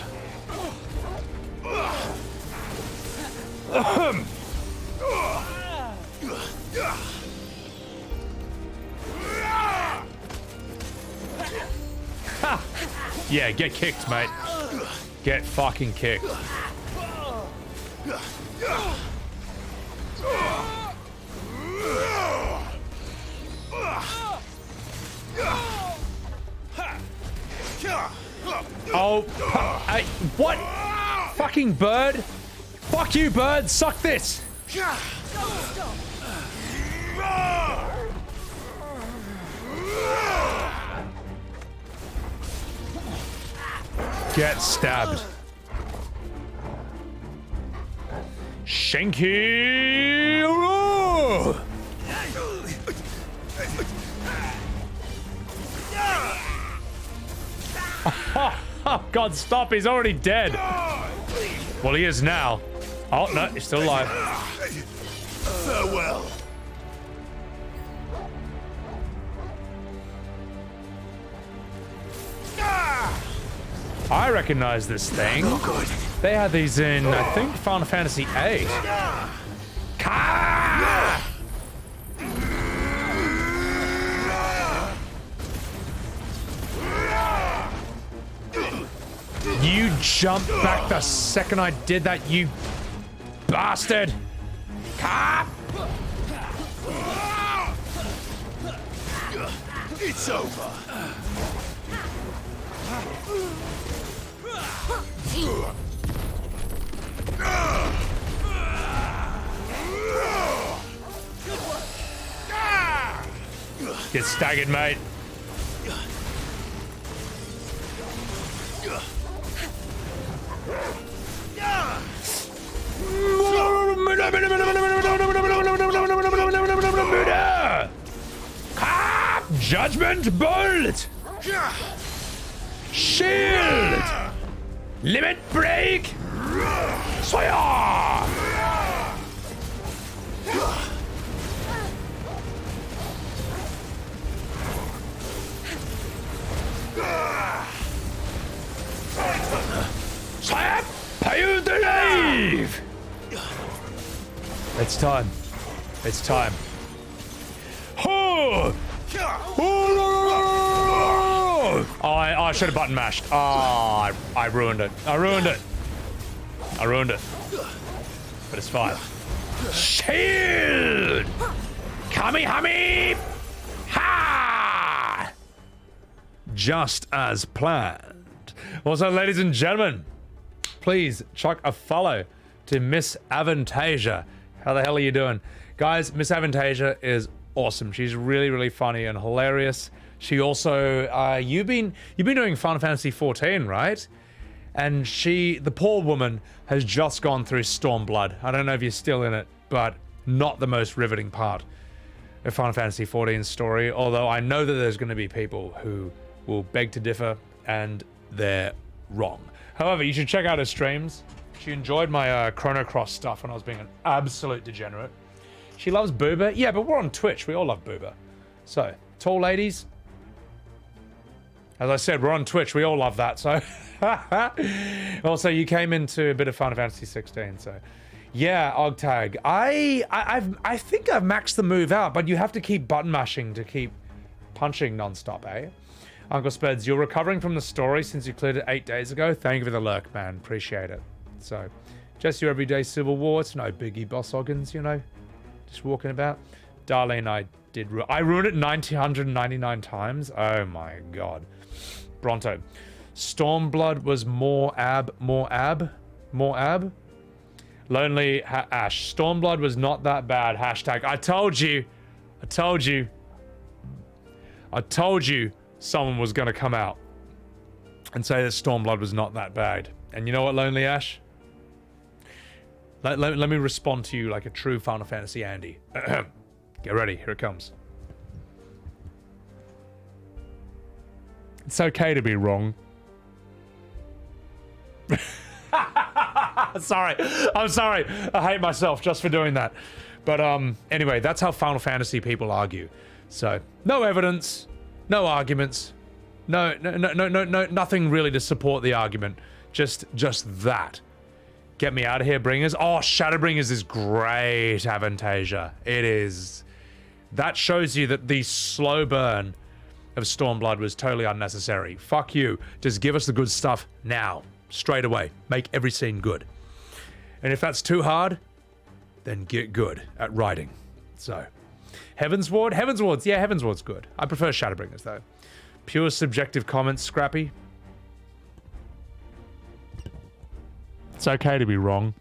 C: Yeah, get kicked, mate. Get fucking kicked. Oh, hey, what? Fucking bird? Fuck you, bird. Suck this. Get stabbed. Shanky. Oh, God, stop. He's already dead. Well, he is now. Oh, no, he's still alive.
A: Farewell.
C: I recognize this thing. They had these in, I think, Final Fantasy VIII. You jumped back the second I did that, you bastard!
A: It's over.
C: Get staggered, mate.
E: Judgment bolt! Shield! Limit break! Fire! Pile the live! It's time. It's time. Oh! I should have button mashed. I ruined it. I ruined it. But it's fine. Shield! Kamehame! Ha! Just as planned. Also, ladies and gentlemen, please chuck a follow to Miss Avantasia. How the hell are you doing? Guys, Miss Avantasia is awesome. She's really, really funny and hilarious. She also, you've been doing Final Fantasy XIV, right? And the poor woman, has just gone through Stormblood. I don't know if you're still in it, but not the most riveting part of Final Fantasy XIV's story. Although I know that there's going to be people who will beg to differ, and they're wrong. However, you should check out her streams. She enjoyed my Chrono Cross stuff when I was being an absolute degenerate. She loves booba. Yeah, but we're on Twitch. We all love booba. So, tall ladies. As I said, we're on Twitch. We all love that. So, also, you came into a bit of Final Fantasy XVI. So, yeah, Ogtag. I think I've maxed the move out, but you have to keep button mashing to keep punching nonstop, eh? Uncle Speds, you're recovering from the story since you cleared it 8 days ago. Thank you for the lurk, man. Appreciate it. So, just your everyday civil war. It's no biggie, boss Oggins, you know. Just walking about. Darlene, I ruined it 999 times. Oh my god. Bronto. Stormblood was more ab. Lonely Ash. Stormblood was not that bad. Hashtag. I told you someone was going to come out and say that Stormblood was not that bad. And you know what, Lonely Ash? Let me respond to you like a true Final Fantasy Andy. Get ready, here it comes. It's okay to be wrong. Sorry. I'm sorry. I hate myself just for doing that. But anyway, that's how Final Fantasy people argue. So, no evidence, no arguments, no, nothing really to support the argument. Just that. Get me out of here, Bringers. Oh, Shadowbringers is great, Avantasia. It is. That shows you that the slow burn of Stormblood was totally unnecessary. Fuck you. Just give us the good stuff now. Straight away. Make every scene good. And if that's too hard, then get good at writing. So, Heavensward? Heavensward's, yeah, Heavensward's good. I prefer Shadowbringers, though. Pure subjective comments, Scrappy. It's okay to be wrong.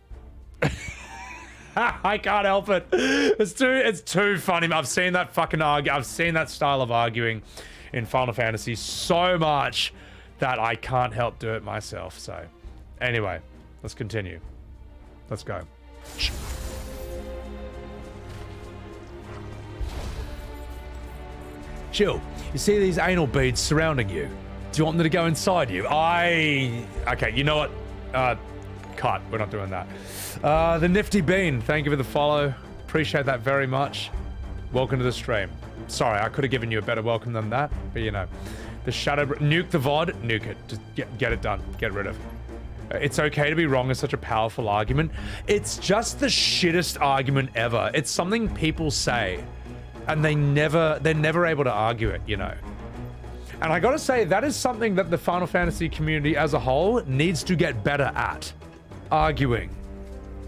E: I can't help it. It's too funny. I've seen that fucking I've seen that style of arguing in Final Fantasy so much that I can't help do it myself. So, anyway, let's continue. Let's go. Chill. You see these anal beads surrounding you? Do you want them to go inside you? Okay, you know what? Cut. We're not doing that. The Nifty Bean, thank you for the follow. Appreciate that very much. Welcome to the stream. Sorry, I could have given you a better welcome than that, but you know. The Shadow... Nuke the VOD? Nuke it. Just get it done. Get rid of. It's okay to be wrong is such a powerful argument. It's just the shittest argument ever. It's something people say, and they're never able to argue it, you know. And I gotta say, that is something that the Final Fantasy community as a whole needs to get better at. Arguing.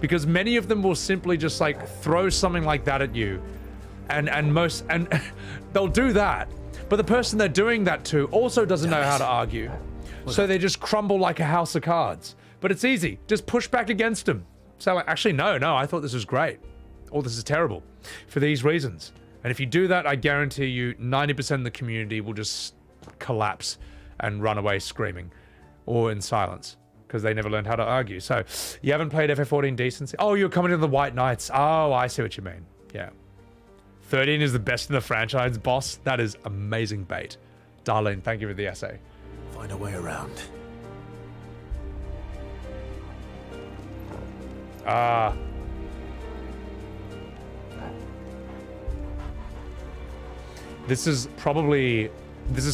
E: Because many of them will simply just like throw something like that at you. And they'll do that. But the person they're doing that to also doesn't know how to argue. So they just crumble like a house of cards. But it's easy. Just push back against them. So like, actually, no, I thought this was great. Or this is terrible. For these reasons. And if you do that, I guarantee you 90% of the community will just collapse and run away screaming. Or in silence. Because they never learned how to argue. So, you haven't played FF14 Decency? Oh, you're coming to the White Knights. Oh, I see what you mean. Yeah.
C: 13 is the best in the franchise, boss. That is amazing bait. Darlene, thank you for the essay.
A: Find a way around.
C: This is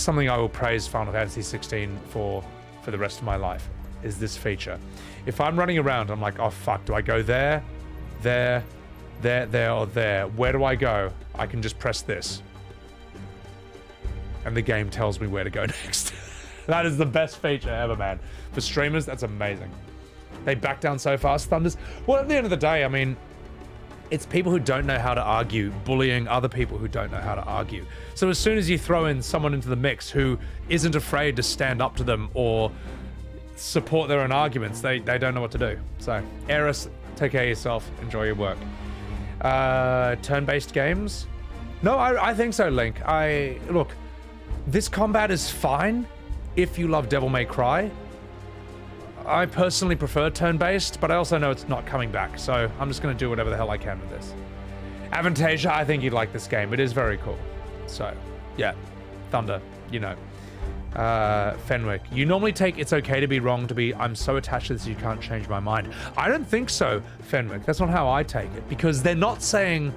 C: something I will praise Final Fantasy XVI for the rest of my life, is this feature. If I'm running around, I'm like, oh fuck, do I go there, there, or there? Where do I go? I can just press this. And the game tells me where to go next. That is the best feature ever, man. For streamers, that's amazing. They back down so fast, Thunders. Well, at the end of the day, I mean, it's people who don't know how to argue, bullying other people who don't know how to argue. So as soon as you throw in someone into the mix who isn't afraid to stand up to them or support their own arguments, they don't know what to do. So, Eris, take care of yourself. Enjoy your work. Turn-based games? No, I think so, Link. Look, this combat is fine if you love Devil May Cry. I personally prefer turn-based, but I also know it's not coming back, so I'm just going to do whatever the hell I can with this. Avantasia, I think you'd like this game. It is very cool. So, yeah. Thunder, you know. Fenwick, you normally take it's okay to be wrong to be I'm so attached to this you can't change my mind. I don't think so, Fenwick. That's not how I take it, because they're not saying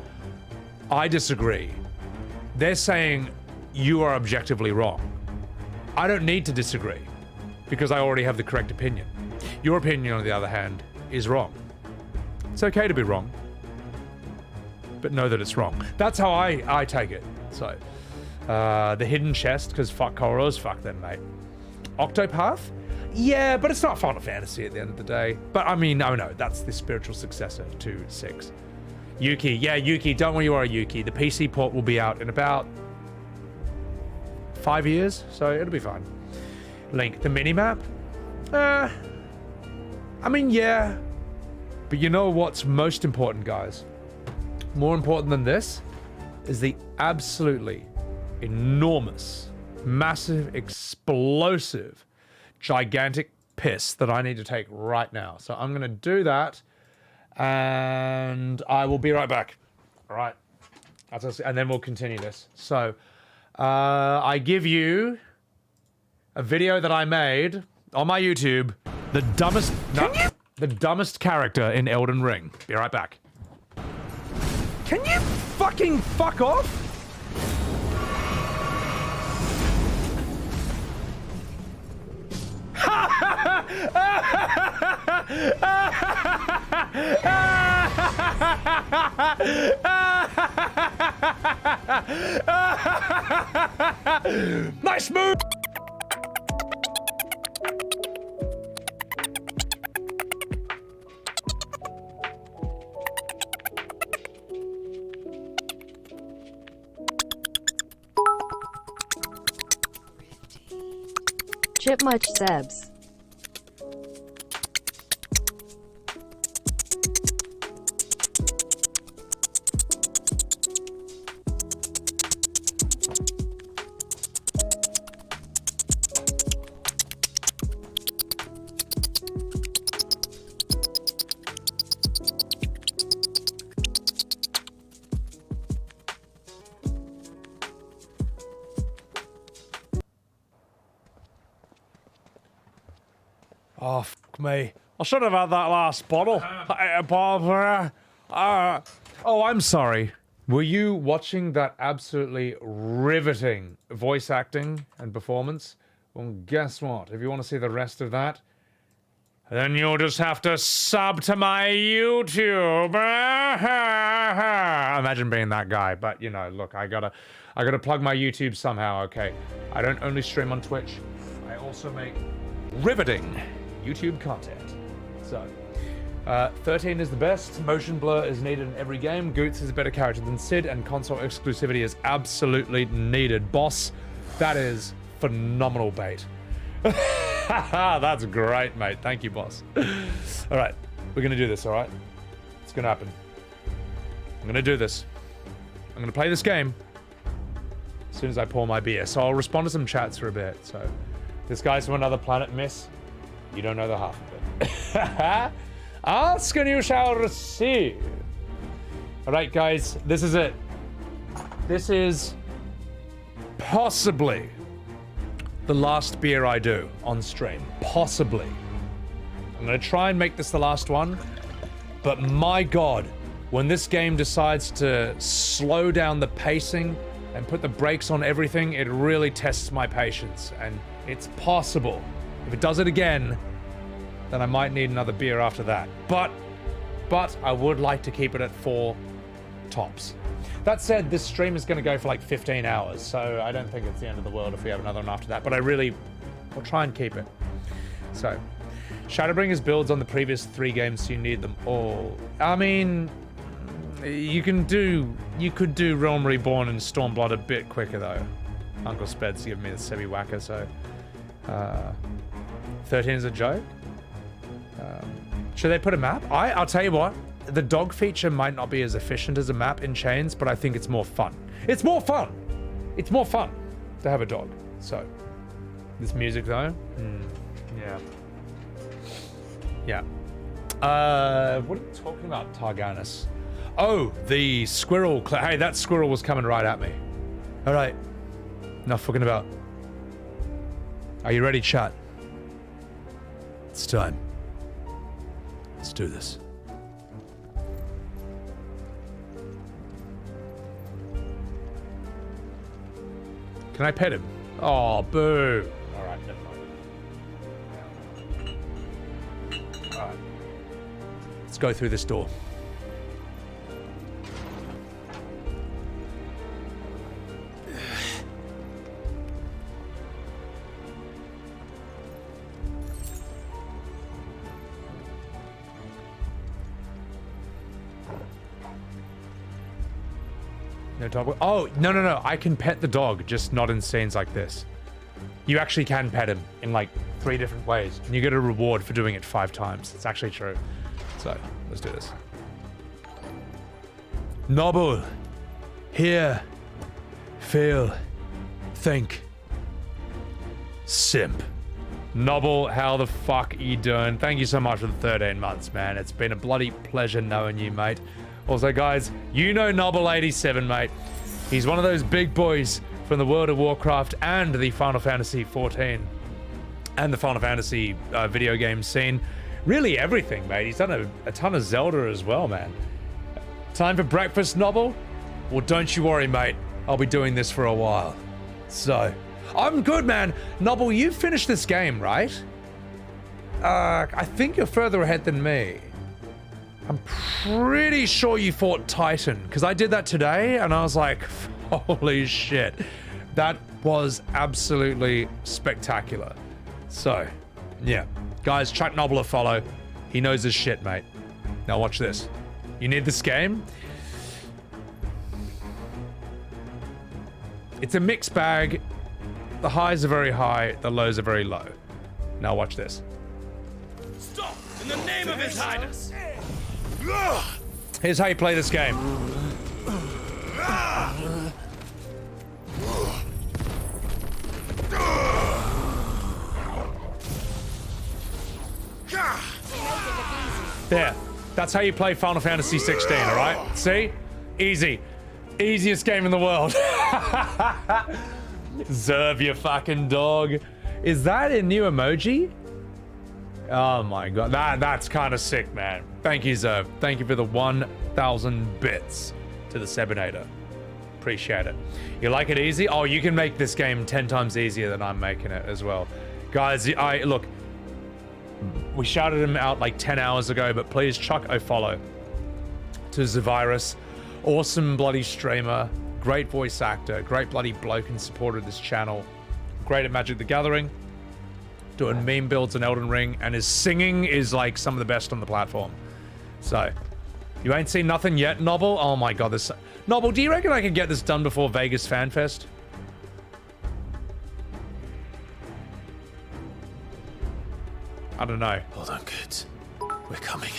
C: I disagree. They're saying you are objectively wrong. I don't need to disagree because I already have the correct opinion. Your opinion, on the other hand, is wrong. It's okay to be wrong, but know that it's wrong. That's how I take it. So, the hidden chest, because fuck corridors, fuck them, mate. Octopath? Yeah, but it's not Final Fantasy at the end of the day. But I mean, no, that's the spiritual successor to 6. Yuki, yeah, Yuki, don't worry, Yuki. The PC port will be out in about 5 years, so it'll be fine. Link, the minimap? I mean, yeah. But you know what's most important, guys? More important than this is the absolutely enormous, massive, explosive, gigantic piss that I need to take right now. So I'm going to do that, and I will be right back. All right. And then we'll continue this. So I give you a video that I made on my YouTube. The dumbest character in Elden Ring. Be right back.
E: Can you fucking fuck off?
C: Nice move!
I: Chip much Sebs.
C: Oh, fuck me. I should have had that last bottle. Oh, I'm sorry. Were you watching that absolutely riveting voice acting and performance? Well, guess what? If you want to see the rest of that, then you'll just have to sub to my YouTube. Imagine being that guy, but you know, look, I gotta plug my YouTube somehow, okay? I don't only stream on Twitch, I also make riveting YouTube content. So, 13 is the best. Motion blur is needed in every game. Goots is a better character than Sid, and console exclusivity is absolutely needed. Boss, that is phenomenal bait. That's great, mate. Thank you, boss. All right, we're gonna do this, all right? It's gonna happen. I'm gonna do this. I'm gonna play this game as soon as I pour my beer. So I'll respond to some chats for a bit. So, this guy's from another planet, miss. You don't know the half of it. Ask and you shall receive. All right, guys, this is it. This is possibly the last beer I do on stream. Possibly. I'm gonna try and make this the last one, but my God, when this game decides to slow down the pacing and put the brakes on everything, it really tests my patience, and it's possible. If it does it again, then I might need another beer after that. But I would like to keep it at 4 tops. That said, this stream is going to go for like 15 hours, so I don't think it's the end of the world if we have another one after that, but I'll try and keep it. So, Shadowbringers builds on the previous 3 games, so you need them all. I mean, you could do Realm Reborn and Stormblood a bit quicker though. Uncle Sped's giving me the Sebbywebz, so 13 is a joke. Should they put a map? I'll tell you what, the dog feature might not be as efficient as a map in Chains, but I think it's more fun. It's more fun! It's more fun to have a dog. So, this music though, yeah. Yeah. What are you talking about, Targanis? Oh, the squirrel. Hey, that squirrel was coming right at me. All right. Enough fucking about. Are you ready, chat? It's time. Let's do this. Can I pet him? Oh, boo. All right, never mind. All right. Let's go through this door. No dog. Oh, no. I can pet the dog, just not in scenes like this. You actually can pet him in like 3 different ways, and you get a reward for doing it 5 times. It's actually true. So, let's do this. Noble. Hear. Feel. Think. Simp. Noble, how the fuck are you doing? Thank you so much for the 13 months, man. It's been a bloody pleasure knowing you, mate. Also, guys, you know Noble87, mate. He's one of those big boys from the World of Warcraft and the Final Fantasy XIV and the Final Fantasy video game scene. Really everything, mate. He's done a ton of Zelda as well, man. Time for breakfast, Noble? Well, don't you worry, mate. I'll be doing this for a while. So, I'm good, man. Noble, you finished this game, right? I think you're further ahead than me. I'm pretty sure you fought Titan, because I did that today, and I was like, holy shit. That was absolutely spectacular. So, yeah. Guys, chuck Noble a follow. He knows his shit, mate. Now watch this. You need this game? It's a mixed bag. The highs are very high, the lows are very low. Now watch this.
G: Stop! In the name of His Highness!
C: Here's how you play this game. There. That's how you play Final Fantasy XVI, alright? See? Easy. Easiest game in the world. Zerv, you fucking dog. Is that a new emoji? Oh my god, that's kind of sick, man. Thank you, Zerv. Thank you for the 1,000 bits to the Sebinator. Appreciate it. You like it easy? Oh, you can make this game 10 times easier than I'm making it as well. Guys, look, we shouted him out like 10 hours ago, but please chuck a follow to Zavirus. Awesome bloody streamer, great voice actor, great bloody bloke and supporter of this channel. Great at Magic the Gathering. Doing meme builds in Elden Ring, and his singing is like some of the best on the platform. So, you ain't seen nothing yet, Noble? Oh my god, this... Noble, do you reckon I could get this done before Vegas Fan Fest? I don't know.
A: Hold on, kids. We're coming.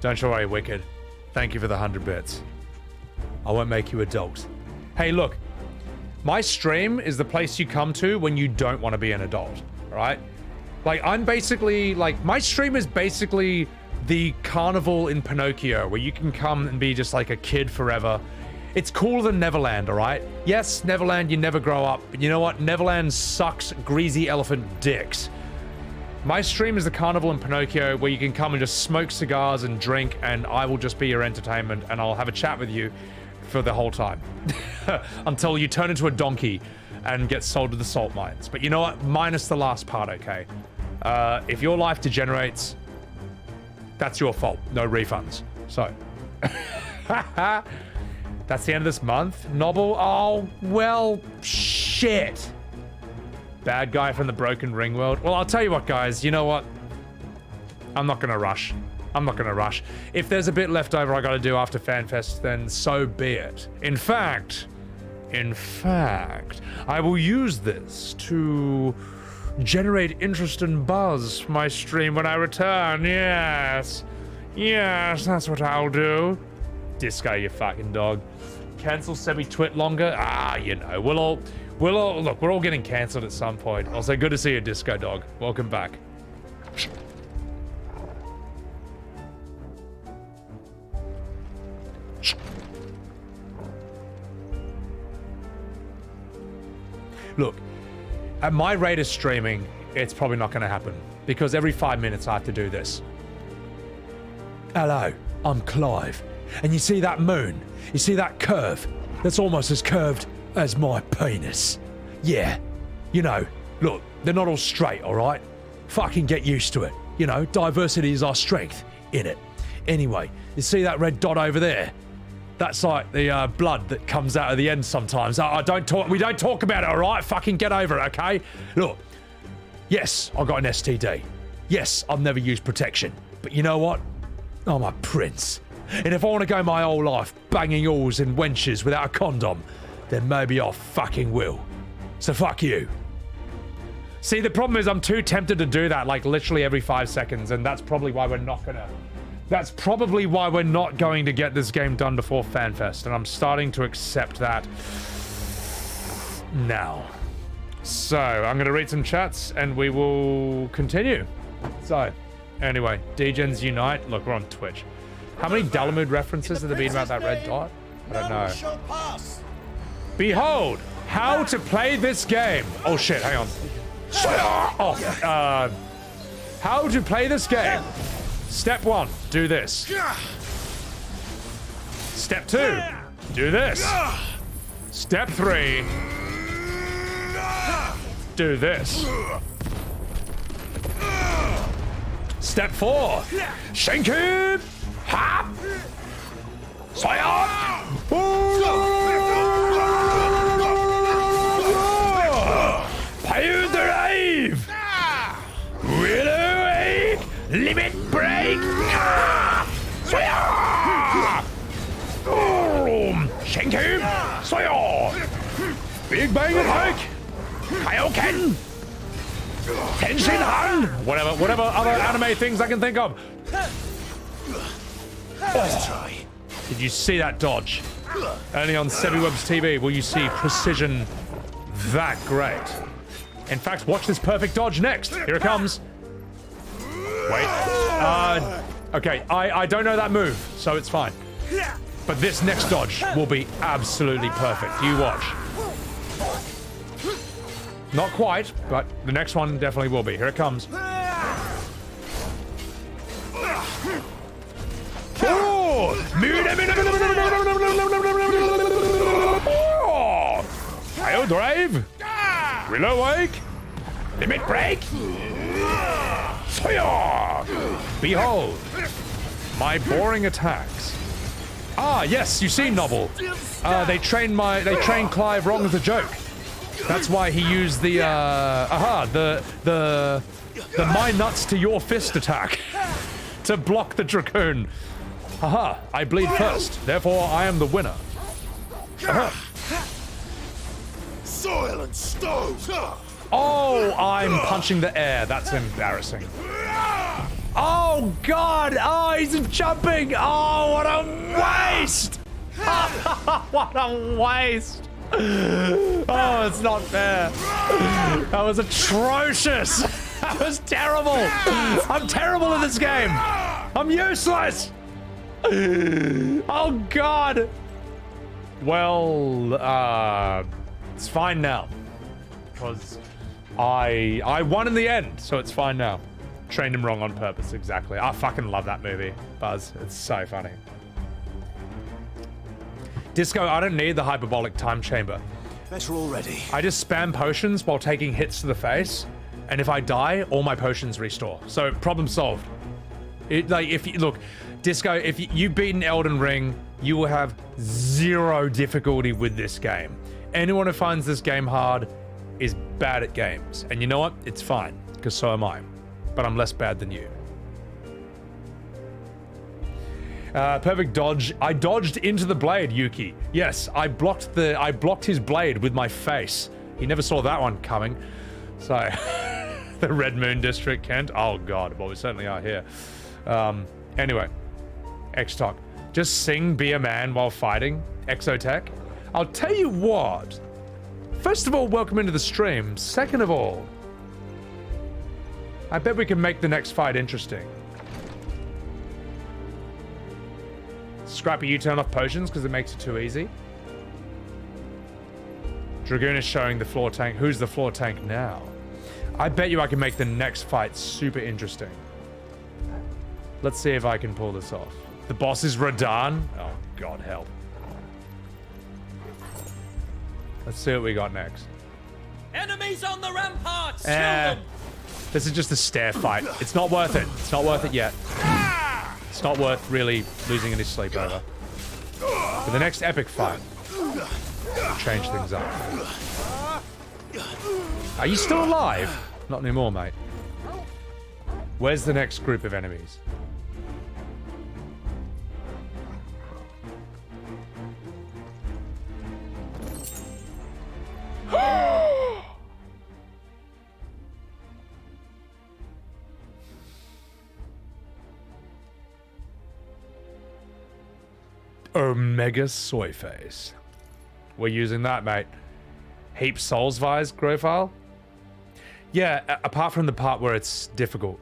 C: Don't you worry, Wicked. Thank you for the 100 bits. I won't make you adult. Hey, look. My stream is the place you come to when you don't want to be an adult, alright? Like, I'm basically, like, my stream is basically the carnival in Pinocchio, where you can come and be just like a kid forever, It's cooler than Neverland, all right? Yes, Neverland, you never grow up. But you know what? Neverland sucks greasy elephant dicks. My stream is the Carnival in Pinocchio, where you can come and just smoke cigars and drink, and I will just be your entertainment, and I'll have a chat with you for the whole time. Until you turn into a donkey and get sold to the salt mines. But you know what? Minus the last part, okay? If your life degenerates, that's your fault. No refunds. So... That's the end of this month. Novel? Oh, well, shit. Bad guy from the Broken Ring world. Well, I'll tell you what, guys. You know what? I'm not gonna rush. I'm not gonna rush. If there's a bit left over I gotta do after FanFest, then so be it. In fact, I will use this to generate interest and buzz for my stream when I return. Yes. Yes, that's what I'll do. Disco, you fucking dog. Cancel Sebby Twit longer? Ah, you know, we'll all look, we're all getting cancelled at some point. Also, good to see you, Disco Dog. Welcome back. Look, at my rate of streaming, it's probably not going to happen because every 5 minutes I have to do this. Hello, I'm Clive. And you see that moon? You see that curve? That's almost as curved as my penis. Yeah. You know, look, they're not all straight, alright? Fucking get used to it. You know, diversity is our strength, innit? Anyway, you see that red dot over there? That's like the blood that comes out of the end sometimes. We don't talk about it, alright? Fucking get over it, okay? Look, yes, I got an STD. Yes, I've never used protection. But you know what? I'm a prince. And if I want to go my whole life banging alls and wenches without a condom, then maybe I fucking will. So fuck you. See, the problem is I'm too tempted to do that like literally every 5 seconds, and that's probably why we're not going to get this game done before FanFest, and I'm starting to accept that now. So, I'm going to read some chats, and we will continue. So, anyway, Degens Unite. Look, we're on Twitch. How many Dalamud references have there been about that red dot? I don't know. Behold, how to play this game. Oh shit, hang on. How to play this game. Step 1, do this. Step 2, do this. Step 3, do this. Step 4, shank him. Hop! Soya! Power drive! Wheel away! Limit break! Soya! Shank him! Soya! Big bang attack! Kaioken! Tenshin Han! Whatever other anime things I can think of. Let's try. Did you see that dodge? Only on Sebbywebz TV will you see precision that great. In fact, watch this perfect dodge next. Here it comes. Wait. Okay, I don't know that move, so it's fine. But this next dodge will be absolutely perfect. You watch. Not quite, but the next one definitely will be. Here it comes. I'll drive. Willow wake. Limit break. Behold, my boring attacks. Ah, yes, you see, Novel. They trained Clive wrong as a joke. That's why he used the my nuts to your fist attack to block the Dracoon. Haha, I bleed first, therefore I am the winner.
G: Soil and stones.
C: Oh, I'm punching the air. That's embarrassing. Oh, God. Oh, he's jumping. Oh, what a waste. What a waste. Oh, it's not fair. That was atrocious. That was terrible. I'm terrible at this game. I'm useless. Oh, God. Well, it's fine now. Because I won in the end, so it's fine now. Trained him wrong on purpose, exactly. I fucking love that movie, Buzz. It's so funny. Disco, I don't need the hyperbolic time chamber.
A: Better already.
C: I just spam potions while taking hits to the face, and if I die, all my potions restore. So problem solved. If you look, Disco, if you've beaten Elden Ring, you will have zero difficulty with this game. Anyone who finds this game hard is bad at games, and you know what? It's fine, because so am I, but I'm less bad than you. Perfect dodge. I dodged into the blade, Yuki. Yes, I blocked his blade with my face. He never saw that one coming. So, the Red Moon District, Kent. Oh god, well we certainly are here. Anyway, X-Talk. Just sing Be a Man while fighting. Exotech. I'll tell you what. First of all, welcome into the stream. Second of all, I bet we can make the next fight interesting. Scrappy, you turn off potions because it makes it too easy. Dragoon is showing the floor tank. Who's the floor tank now? I bet you I can make the next fight super interesting. Let's see if I can pull this off. The boss is Radahn. Oh, God help. Let's see what we got next.
G: Enemies on the ramparts! Kill them!
C: This is just a stair fight. It's not worth it. It's not worth it yet. It's not worth really losing any sleep over. For the next epic fight, we'll change things up. Are you still alive? Not anymore, mate. Where's the next group of enemies? Omega Soy Face. We're using that, mate. Heap Souls Vise, Grofile? Yeah, apart from the part where it's difficult.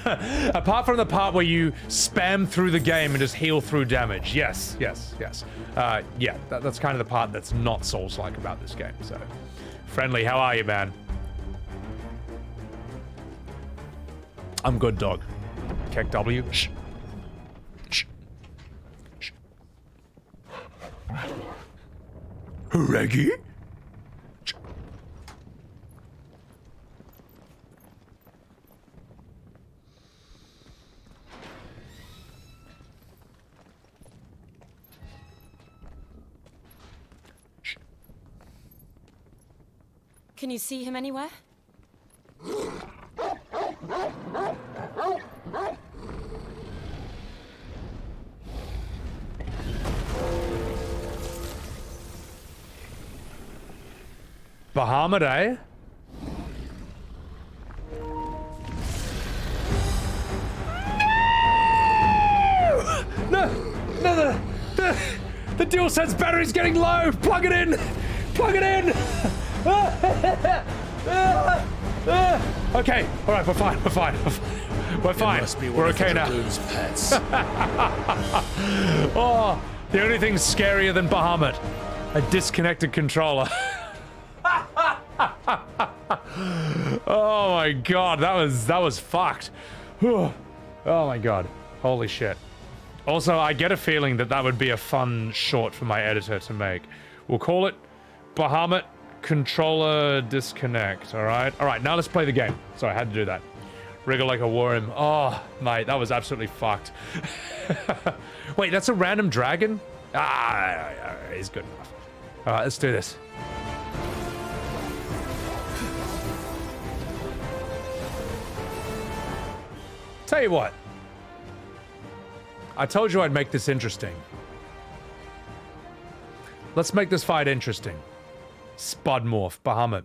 C: Apart from the part where you spam through the game and just heal through damage. Yes. Yeah, that's kind of the part that's not Souls-like about this game, so. Friendly, how are you, man? I'm good, dog. Keck W. Shh. Reggie?
F: Can you see him anywhere?
C: Bahamut, eh? No, the DualSense battery's getting low. Plug it in. Okay, all right, we're fine. We're fine. We're okay now.
A: Pets.
C: Oh, the only thing scarier than Bahamut, a disconnected controller. Oh my god, that was fucked. Oh my god, holy shit. Also, I get a feeling that would be a fun short for my editor to make. We'll call it Bahamut Controller Disconnect, alright? Alright, now let's play the game. Sorry, I had to do that. Wriggle like a worm. Oh, mate, that was absolutely fucked. Wait, that's a random dragon? He's good enough. Alright, let's do this. Tell you what. I told you I'd make this interesting. Let's make this fight interesting. Spud Morph, Bahamut.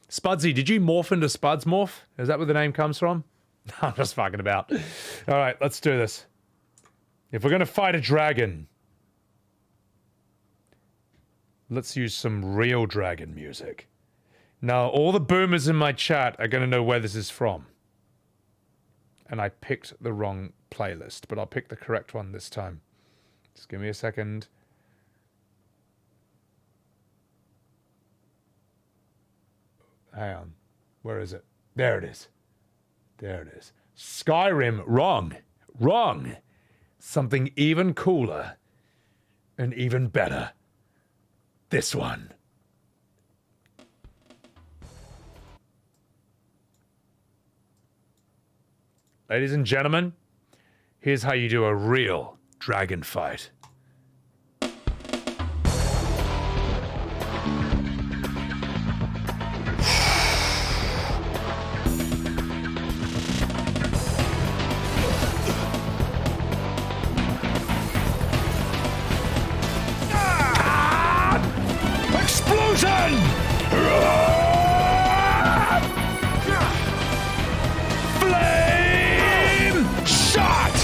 C: Spudsy, did you morph into Spuds Morph? Is that where the name comes from? I'm just fucking about. Alright, let's do this. If we're gonna fight a dragon, let's use some real dragon music. Now, all the boomers in my chat are gonna know where this is from. And I picked the wrong playlist, but I'll pick the correct one this time. Just give me a second. Hang on. Where is it? There it is. There it is. Skyrim. Wrong. Wrong. Something even cooler. And even better. This one. Ladies and gentlemen, here's how you do a real dragon fight. Explosion! Flame shot!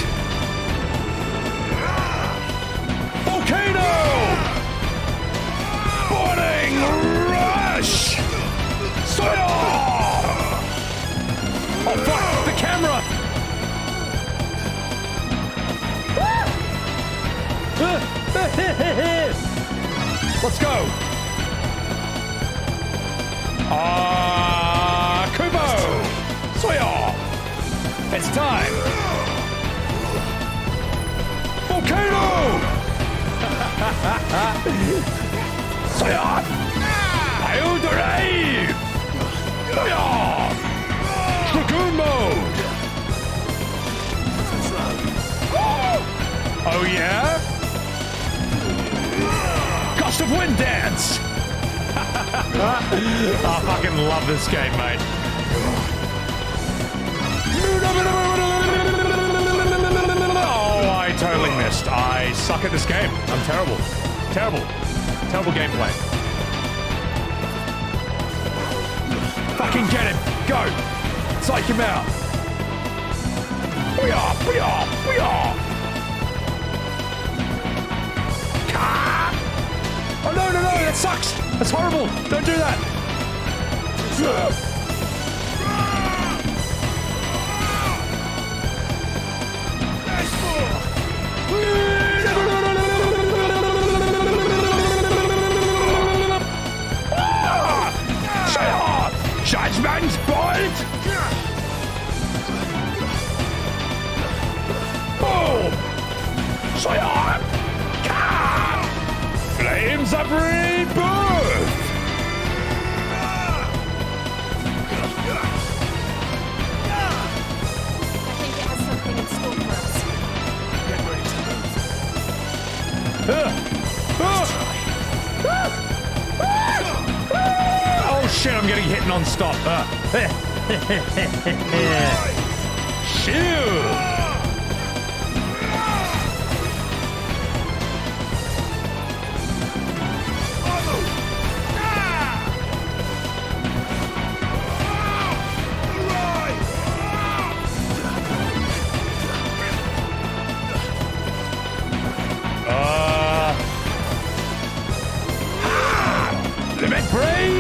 C: Volcano! Boarding rush! Soil! Oh fuck, the camera! Let's go! Kubo! Soya! It's time! Volcano! Soya! Ayudere! Soya! Dragoon mode! Oh yeah? Gust of wind dance! I fucking love this game, mate. Oh, I totally missed. I suck at this game. I'm terrible. Terrible. Terrible gameplay. Fucking get him. Go. Psych him out. Booyah, booyah, booyah. Oh, no, no, no, that sucks. That's horrible. Don't do that. Judgment bolt! Boom! Fire! Flames of rebirth!
F: I think it has something in store for us.
G: Get ready to move.
C: Oh shit, I'm getting hit non-stop. Shield! Limit break!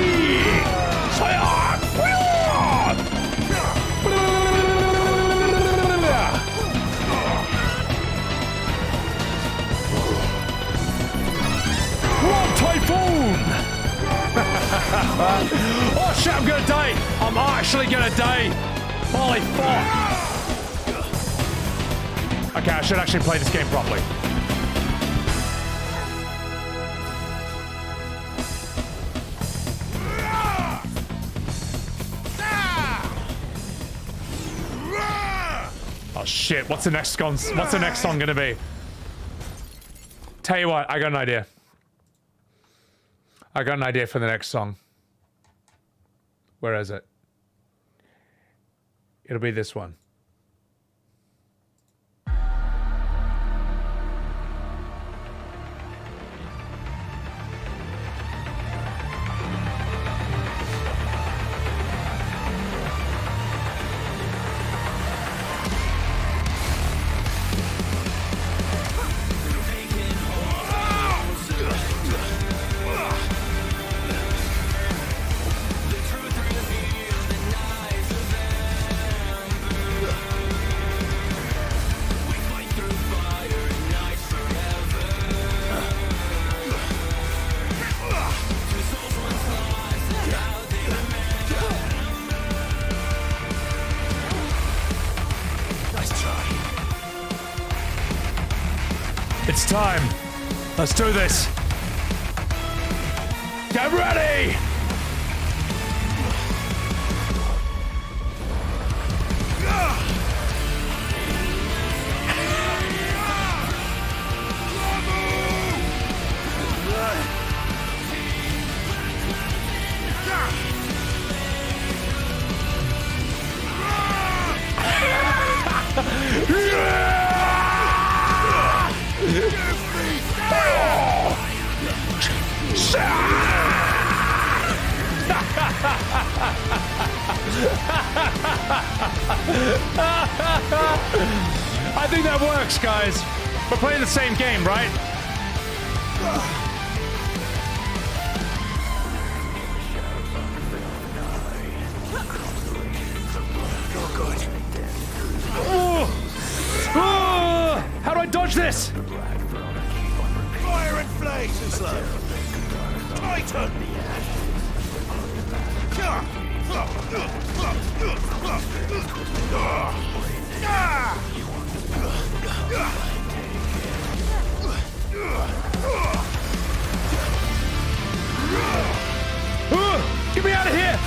C: Typhoon! Oh shit, I'm gonna die! I'm actually gonna die! Holy fuck! Okay, I should actually play this game properly. Oh shit, what's the next song gonna be? Tell you what, I got an idea. I got an idea for the next song. Where is it? It'll be this one.
E: It's time. Let's do this. Get ready! I think that works, guys. We're playing the same game, right? How do I dodge this?
G: Fire and flames and slow. Titan!
E: Get me out of here!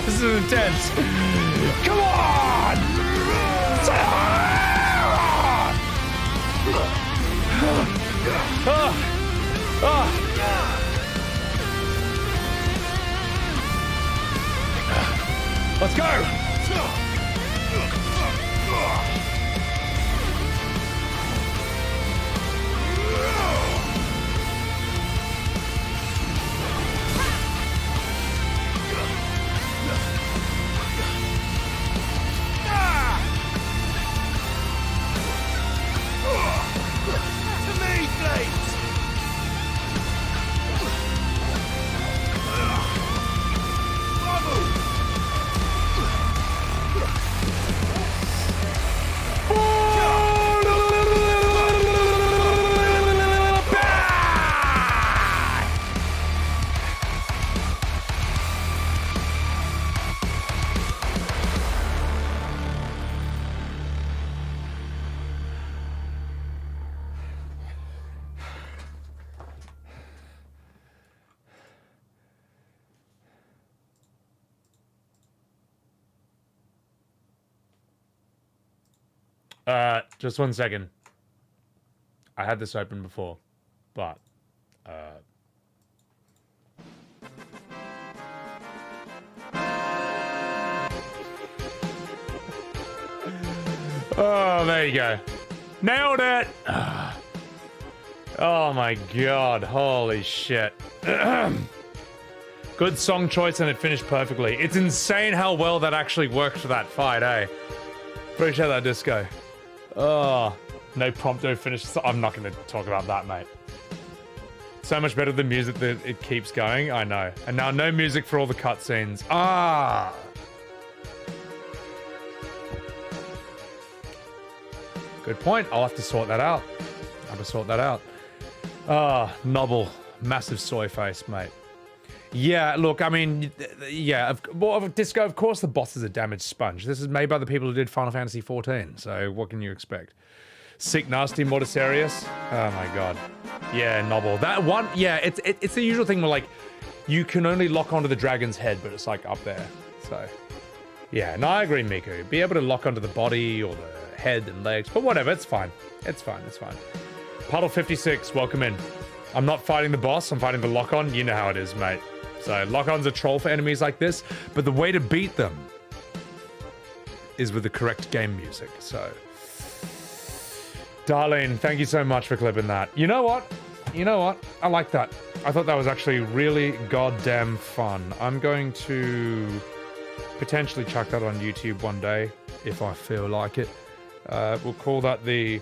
E: This is intense. Come on! Let's go! Just 1 second. I had this open before, but oh, there you go. Nailed it. Oh my god, holy shit. Good song choice and it finished perfectly. It's insane how well that actually worked for that fight, eh? Appreciate that, Disco. Oh, no prompto finish. I'm not going to talk about that, mate. So much better than music that it keeps going. I know. And now no music for all the cutscenes. Ah. Good point. I'll have to sort that out. Ah, Nobble. Massive soy face, mate. Yeah, look, I mean, yeah, Disco, of course the boss is a damaged sponge. This is made by the people who did Final Fantasy XIV, so what can you expect? Sick, nasty, Mortisarius. Oh my god. Yeah, Nobble. That one, yeah, it's the usual thing where, like, you can only lock onto the dragon's head, but it's, like, up there. So, yeah, no, I agree, Miku. Be able to lock onto the body or the head and legs, but whatever, it's fine. It's fine. Puddle56, welcome in.
C: I'm not fighting the boss, I'm fighting the lock-on. You know how it is, mate. So lock-on's a troll for enemies like this, but the way to beat them is with the correct game music, so. Darlene, thank you so much for clipping that. You know what? I like that. I thought that was actually really goddamn fun. I'm going to potentially chuck that on YouTube one day, if I feel like it. We'll call that the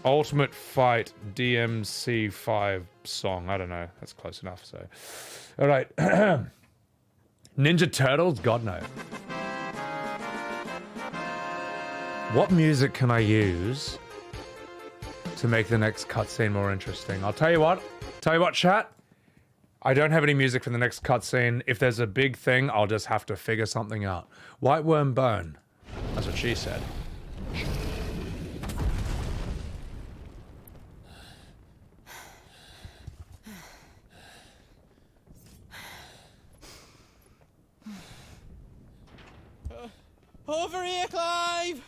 C: Ultimate Fight DMC5 song. I don't know. That's close enough, so. All right. Ninja Turtles? God, no. What music can I use to make the next cutscene more interesting? I'll tell you what. Chat. I don't have any music for the next cutscene. If there's a big thing, I'll just have to figure something out. White Worm Bone. That's what she said.
G: Over here, Clive!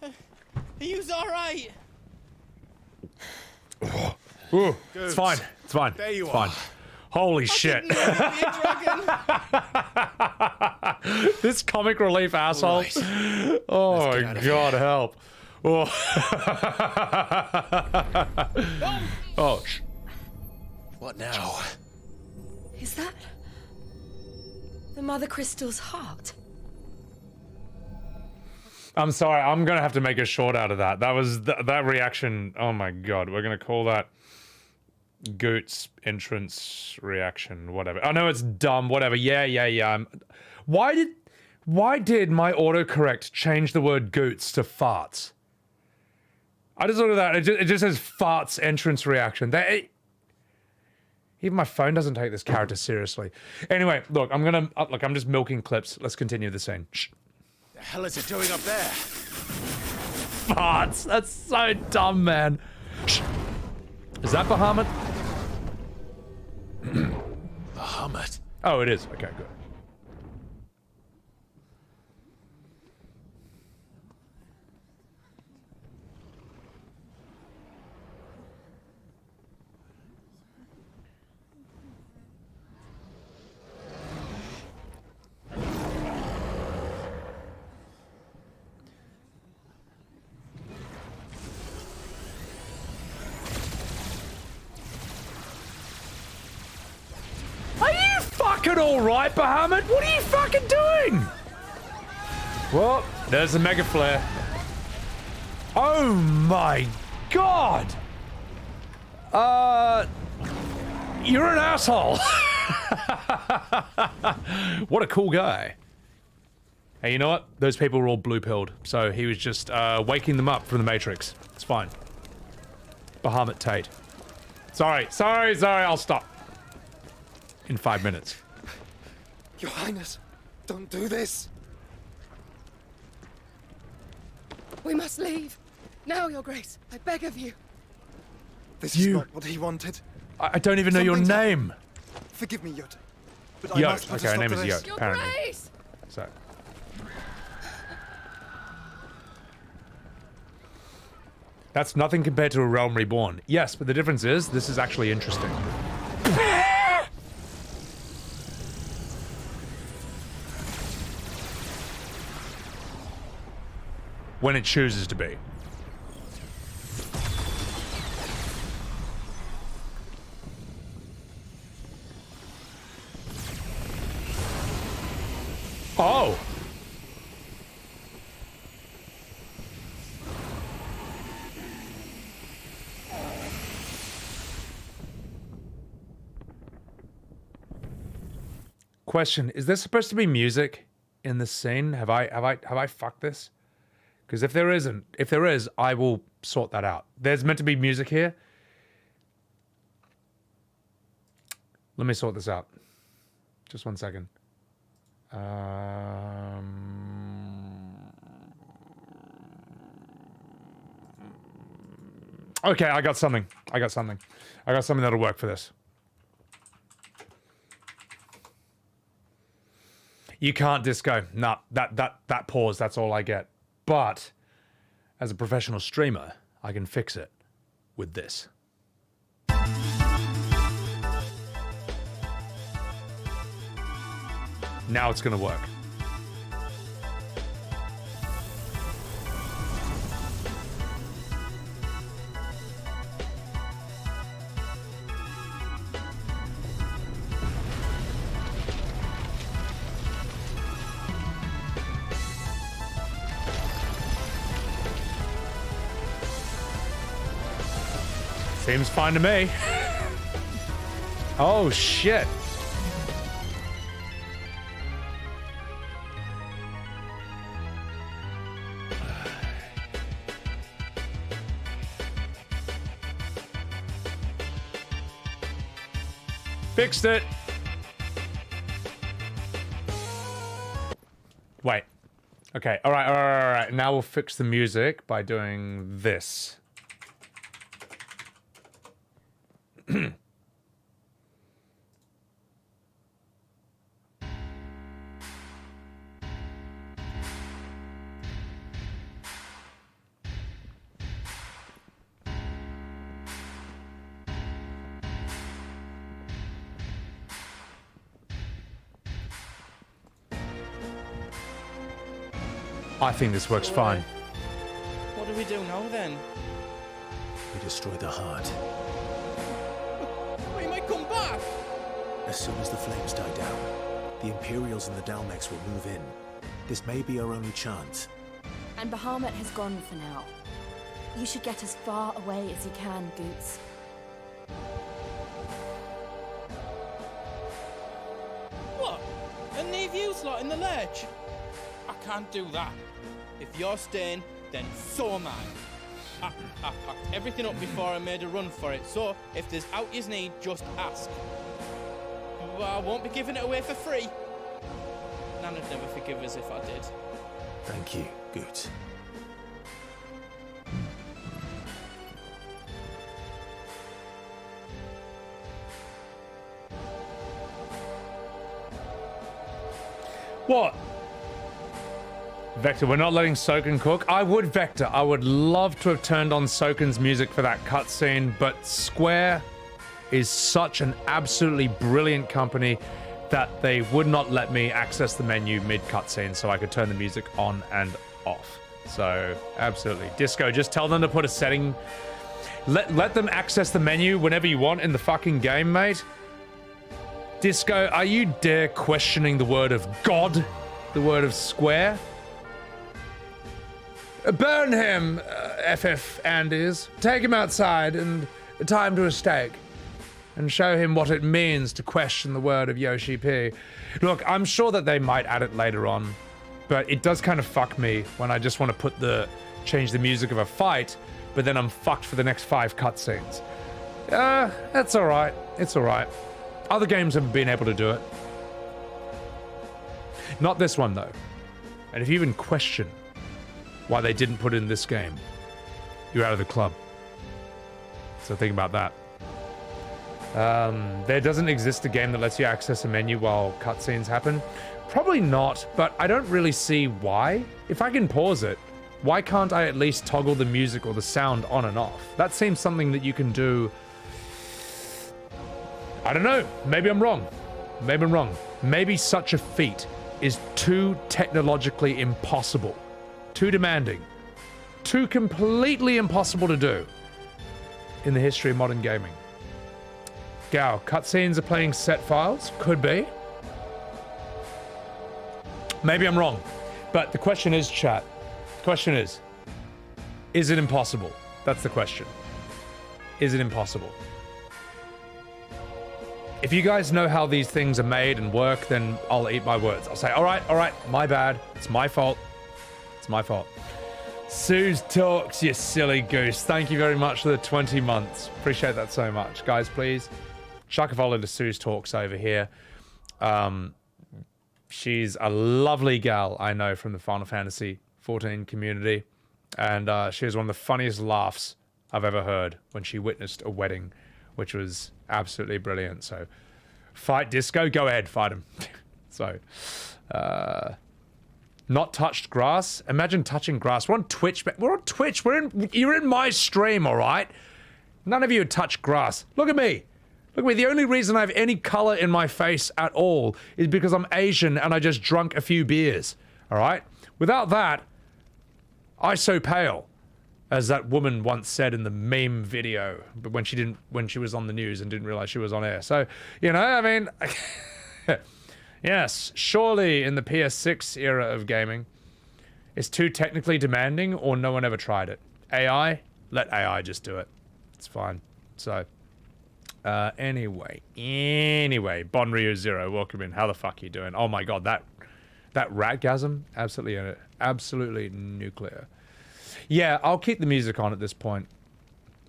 G: Are you alright?
C: Ooh, it's fine. It's fine.
G: There you
C: it's
G: are.
C: Fine. Holy shit. This comic relief asshole.
G: Right.
C: Oh my god, help. Oh. Oh.
G: What now?
F: Is that the Mother Crystal's heart?
C: I'm sorry, I'm gonna have to make a short out of that. That was that reaction. Oh my god, we're gonna call that Goot's entrance reaction, whatever. I know it's dumb, whatever. Yeah. Why did my autocorrect change the word Goots to farts? I just looked at that. It just says farts entrance reaction. Even my phone doesn't take this character seriously. Anyway, look, I'm just milking clips. Let's continue the scene. Shh.
G: The hell is it doing up there?
C: Farts. That's so dumb, man. Shh. Is that Bahamut?
G: Bahamut.
C: Oh, it is. Okay, good. Fucking alright, Bahamut? What are you fucking doing? Well, there's the Mega Flare. Oh my god! You're an asshole. What a cool guy. Hey, you know what? Those people were all blue-pilled, so he was just waking them up from the Matrix. It's fine. Bahamut Tate. Sorry, I'll stop. In 5 minutes.
G: Your Highness, don't do this.
J: We must leave. Now, Your Grace. I beg of you.
G: This is not what he wanted.
C: I don't even know your name.
G: Forgive me, Yod. But
C: Yod.
G: I must put a
C: Okay, her
G: stop
C: name
G: to
C: is
G: this.
C: Yod,
J: Your
C: apparently.
J: Grace!
C: So. That's nothing compared to a Realm Reborn. Yes, but the difference is, this is actually interesting. When it chooses to be. Oh! Question, is there supposed to be music in this scene? Have I fucked this? Because if there is, I will sort that out. There's meant to be music here. Let me sort this out. Just 1 second. Okay, I got something. I got something that'll work for this. You can't disco. Nah, that pause, that's all I get. But as a professional streamer, I can fix it with this. Now it's gonna work. Seems fine to me. Oh, shit. Fixed it. Wait. Okay, all right. Now we'll fix the music by doing this. I think this works fine.
K: What do we do now then?
A: We destroy the heart.
K: We might come back!
A: As soon as the flames die down, the Imperials and the Dalmex will move in. This may be our only chance.
F: And Bahamut has gone for now. You should get as far away as you can, Goots.
K: What? And leave you slot in the lurch? I can't do that. If you're staying, then so am I. I packed everything up before I made a run for it, so if there's out you need, just ask. But I won't be giving it away for free. Nana'd never forgive us if I did.
A: Thank you, Goots.
C: What? Vector, we're not letting Soken cook. I would, Vector. I would love to have turned on Soken's music for that cutscene, but Square is such an absolutely brilliant company that they would not let me access the menu mid-cutscene so I could turn the music on and off. So, absolutely. Disco, just tell them to put a setting. Let them access the menu whenever you want in the fucking game, mate. Disco, are you dare questioning the word of God? The word of Square? Burn him, FF Andes. Take him outside and tie him to a stake. And show him what it means to question the word of Yoshi P. Look, I'm sure that they might add it later on, but it does kind of fuck me when I just want to change the music of a fight, but then I'm fucked for the next 5 cutscenes. That's alright. It's alright. Other games have been able to do it. Not this one, though. And if you even question why they didn't put it in this game, you're out of the club. So think about that. There doesn't exist a game that lets you access a menu while cutscenes happen. Probably not, but I don't really see why. If I can pause it, why can't I at least toggle the music or the sound on and off? That seems something that you can do. I don't know. Maybe I'm wrong. Maybe I'm wrong. Maybe such a feat is too technologically impossible. Too demanding. Too completely impossible to do in the history of modern gaming. Gao, cutscenes are playing set files? Could be. Maybe I'm wrong. But the question is, chat. The question is it impossible? That's the question. Is it impossible? If you guys know how these things are made and work, then I'll eat my words. I'll say, all right, my bad. It's my fault. It's my fault. Sue's Talks, you silly goose. Thank you very much for the 20 months. Appreciate that so much. Guys, please chuck a follow to Sue's Talks over here. She's a lovely gal, I know, from the Final Fantasy XIV community. And she was one of the funniest laughs I've ever heard when she witnessed a wedding, which was absolutely brilliant. So, fight Disco. Go ahead, fight him. So, not touched grass. Imagine touching grass. We're on Twitch. We're on Twitch. You're in my stream, all right? None of you touch grass. Look at me. Look at me, the only reason I have any color in my face at all is because I'm Asian and I just drunk a few beers. All right? Without that, I so pale, as that woman once said in the meme video, but when she was on the news and didn't realize she was on air. So, you know, I mean, yes, surely in the PS6 era of gaming, it's too technically demanding or no one ever tried it. AI, let AI just do it. It's fine. So, anyway, Bonryu Zero, welcome in. How the fuck are you doing? Oh my god, that ratgasm, absolutely nuclear. Yeah, I'll keep the music on at this point.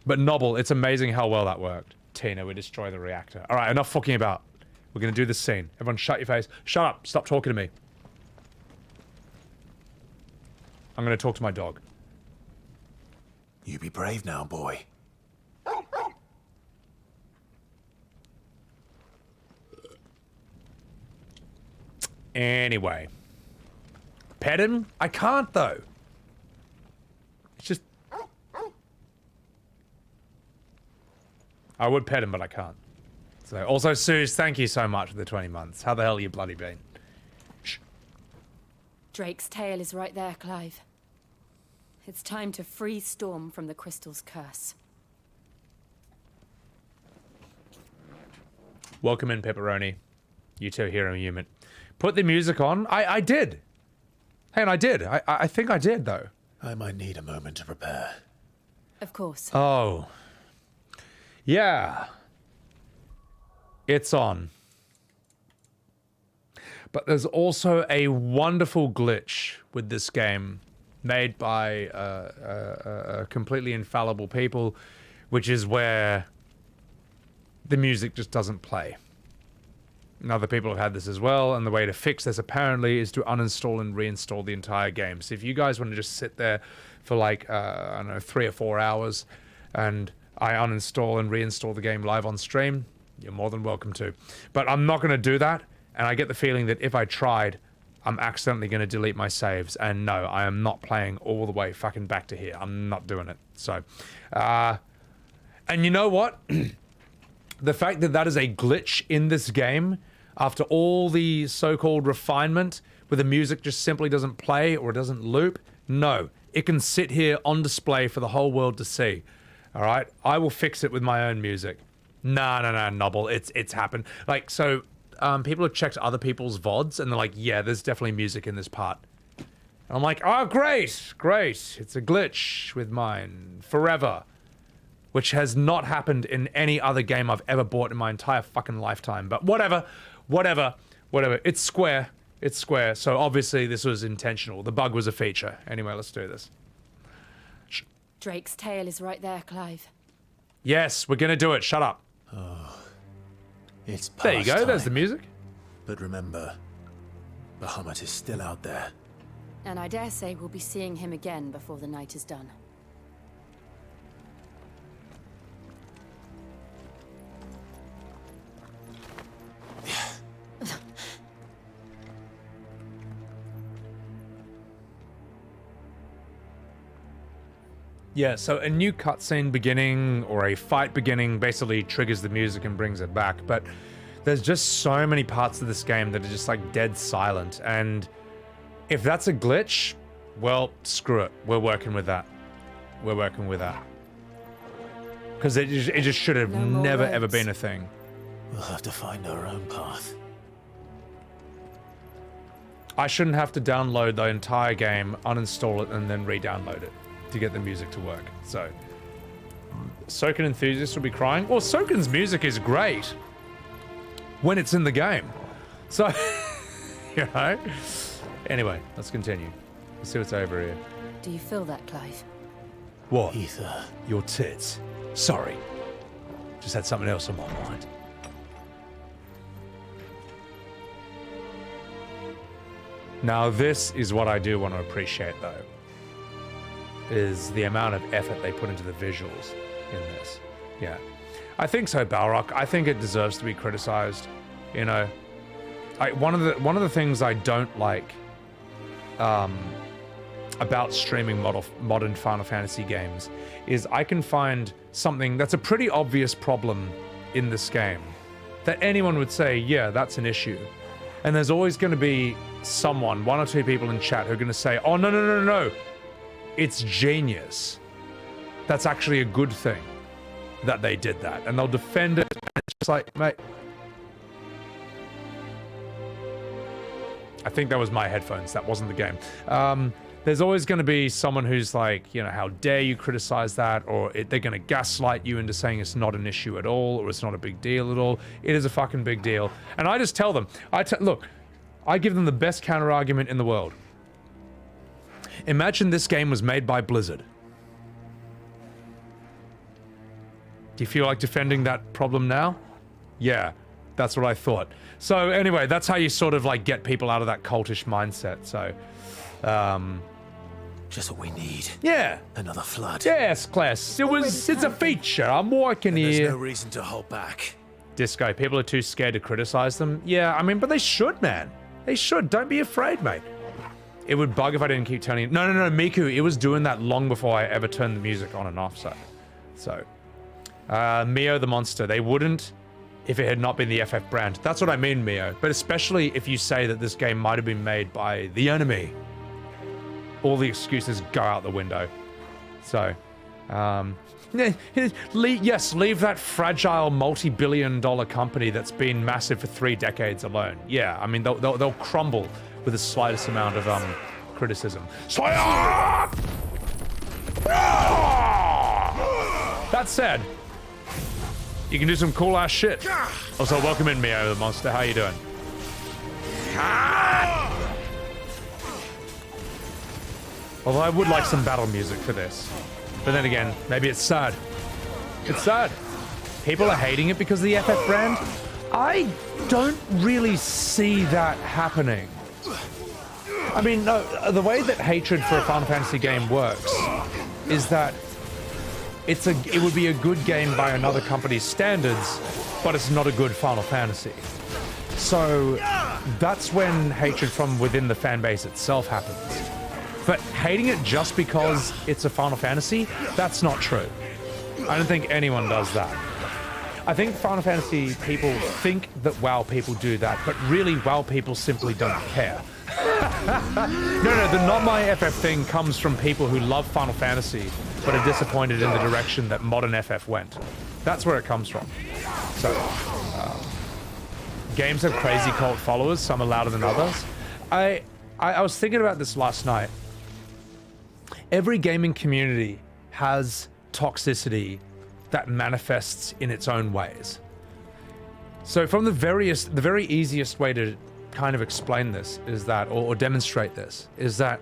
C: But Nobble, it's amazing how well that worked. Tina, we destroy the reactor. All right, enough fucking about. We're gonna do this scene. Everyone, shut your face. Shut up. Stop talking to me. I'm gonna talk to my dog.
A: You be brave now, boy.
C: Anyway. Pet him? I can't, though. It's just... I would pet him, but I can't. So, also, Suze, thank you so much for the 20 months. How the hell are you bloody been? Shh.
F: Drake's tail is right there, Clive. It's time to free Storm from the crystal's curse.
C: Welcome in, Pepperoni. You too, Hero Human. Put the music on. I did. Hey, and I did. I think I did, though.
A: I might need a moment to prepare.
F: Of course.
C: Oh. Yeah. It's on. But there's also a wonderful glitch with this game made by completely infallible people, which is where the music just doesn't play. And other people have had this as well, and the way to fix this apparently is to uninstall and reinstall the entire game. So if you guys want to just sit there for like, I don't know, 3 or 4 hours, and I uninstall and reinstall the game live on stream, you're more than welcome to. But I'm not going to do that, and I get the feeling that if I tried, I'm accidentally going to delete my saves, and no, I am not playing all the way fucking back to here. I'm not doing it. So, and you know what? The fact that that is a glitch in this game, after all the so-called refinement, where the music just simply doesn't play or it doesn't loop, no, it can sit here on display for the whole world to see. All right, I will fix it with my own music. No, Nobble, it's happened. Like, so, people have checked other people's VODs, and they're like, yeah, there's definitely music in this part. And I'm like, oh, great, it's a glitch with mine, forever. Which has not happened in any other game I've ever bought in my entire fucking lifetime. But whatever. It's Square. So obviously this was intentional. The bug was a feature. Anyway, let's do this.
F: Drake's tail is right there, Clive.
C: Yes, we're gonna do it. Shut up.
A: Oh, it's past
C: there you go.
A: time.
C: There's the music.
A: But remember, Bahamut is still out there.
F: And I dare say we'll be seeing him again before the night is done.
C: Yeah, so a new cutscene beginning or a fight beginning basically triggers the music and brings it back, but there's just so many parts of this game that are just like dead silent, and if that's a glitch, well, screw it. We're working with that. Because it just should have never ever been a thing.
A: We'll have to find our own path.
C: I shouldn't have to download the entire game, uninstall it, and then re-download it to get the music to work. So, Soken enthusiasts will be crying. Well, Soken's music is great when it's in the game. So, you know. Anyway, let's continue. Let's see what's over here.
F: Do you feel that, Clive?
C: What?
A: Ether.
C: Your tits. Sorry. Just had something else on my mind. Now, this is what I do want to appreciate, though, is the amount of effort they put into the visuals in this. Yeah. I think so, Balrog. I think it deserves to be criticized. You know, one of the things I don't like about streaming modern Final Fantasy games is I can find something that's a pretty obvious problem in this game that anyone would say, yeah, that's an issue. And there's always going to be someone, one or two people in chat who are going to say, oh, no. It's genius. That's actually a good thing that they did that. And they'll defend it. And it's just like, mate. I think that was my headphones. That wasn't the game. There's always going to be someone who's like, you know, how dare you criticize that? Or they're going to gaslight you into saying it's not an issue at all, or it's not a big deal at all. It is a fucking big deal. And I just tell them, look, I give them the best counter argument in the world. Imagine this game was made by Blizzard. Do you feel like defending that problem now? Yeah, that's what I thought. So anyway, that's how you sort of like get people out of that cultish mindset. So,
A: just what we need.
C: Yeah.
A: Another flood.
C: Yes, Class. It's a feature. I'm working here.
A: There's no reason to hold back.
C: Disco, people are too scared to criticize them. Yeah, I mean, but they should, man. They should. Don't be afraid, mate. It would bug if I didn't keep turning it. No, Miku, it was doing that long before I ever turned the music on and off, so. Mio the Monster, they wouldn't if it had not been the FF brand. That's what I mean, Mio. But especially if you say that this game might have been made by the enemy. All the excuses go out the window. So, yes, leave that fragile multi-billion-dollar company that's been massive for 3 decades alone. Yeah, I mean, they'll crumble with the slightest amount of criticism. That said, you can do some cool ass shit. Also, welcome in, Mio the Monster. How you doing? Although I would like some battle music for this. But then again, maybe it's sad. It's sad. People are hating it because of the FF brand. I don't really see that happening. I mean, no, the way that hatred for a Final Fantasy game works is that it would be a good game by another company's standards, but it's not a good Final Fantasy. So that's when hatred from within the fan base itself happens. But hating it just because it's a Final Fantasy, that's not true. I don't think anyone does that. I think Final Fantasy people think that WoW people do that, but really WoW people simply don't care. No, the Not My FF thing comes from people who love Final Fantasy, but are disappointed in the direction that modern FF went. That's where it comes from. So, games have crazy cult followers, some are louder than others. I was thinking about this last night. Every gaming community has toxicity that manifests in its own ways. So from the very easiest way to kind of explain this is that, or demonstrate this, is that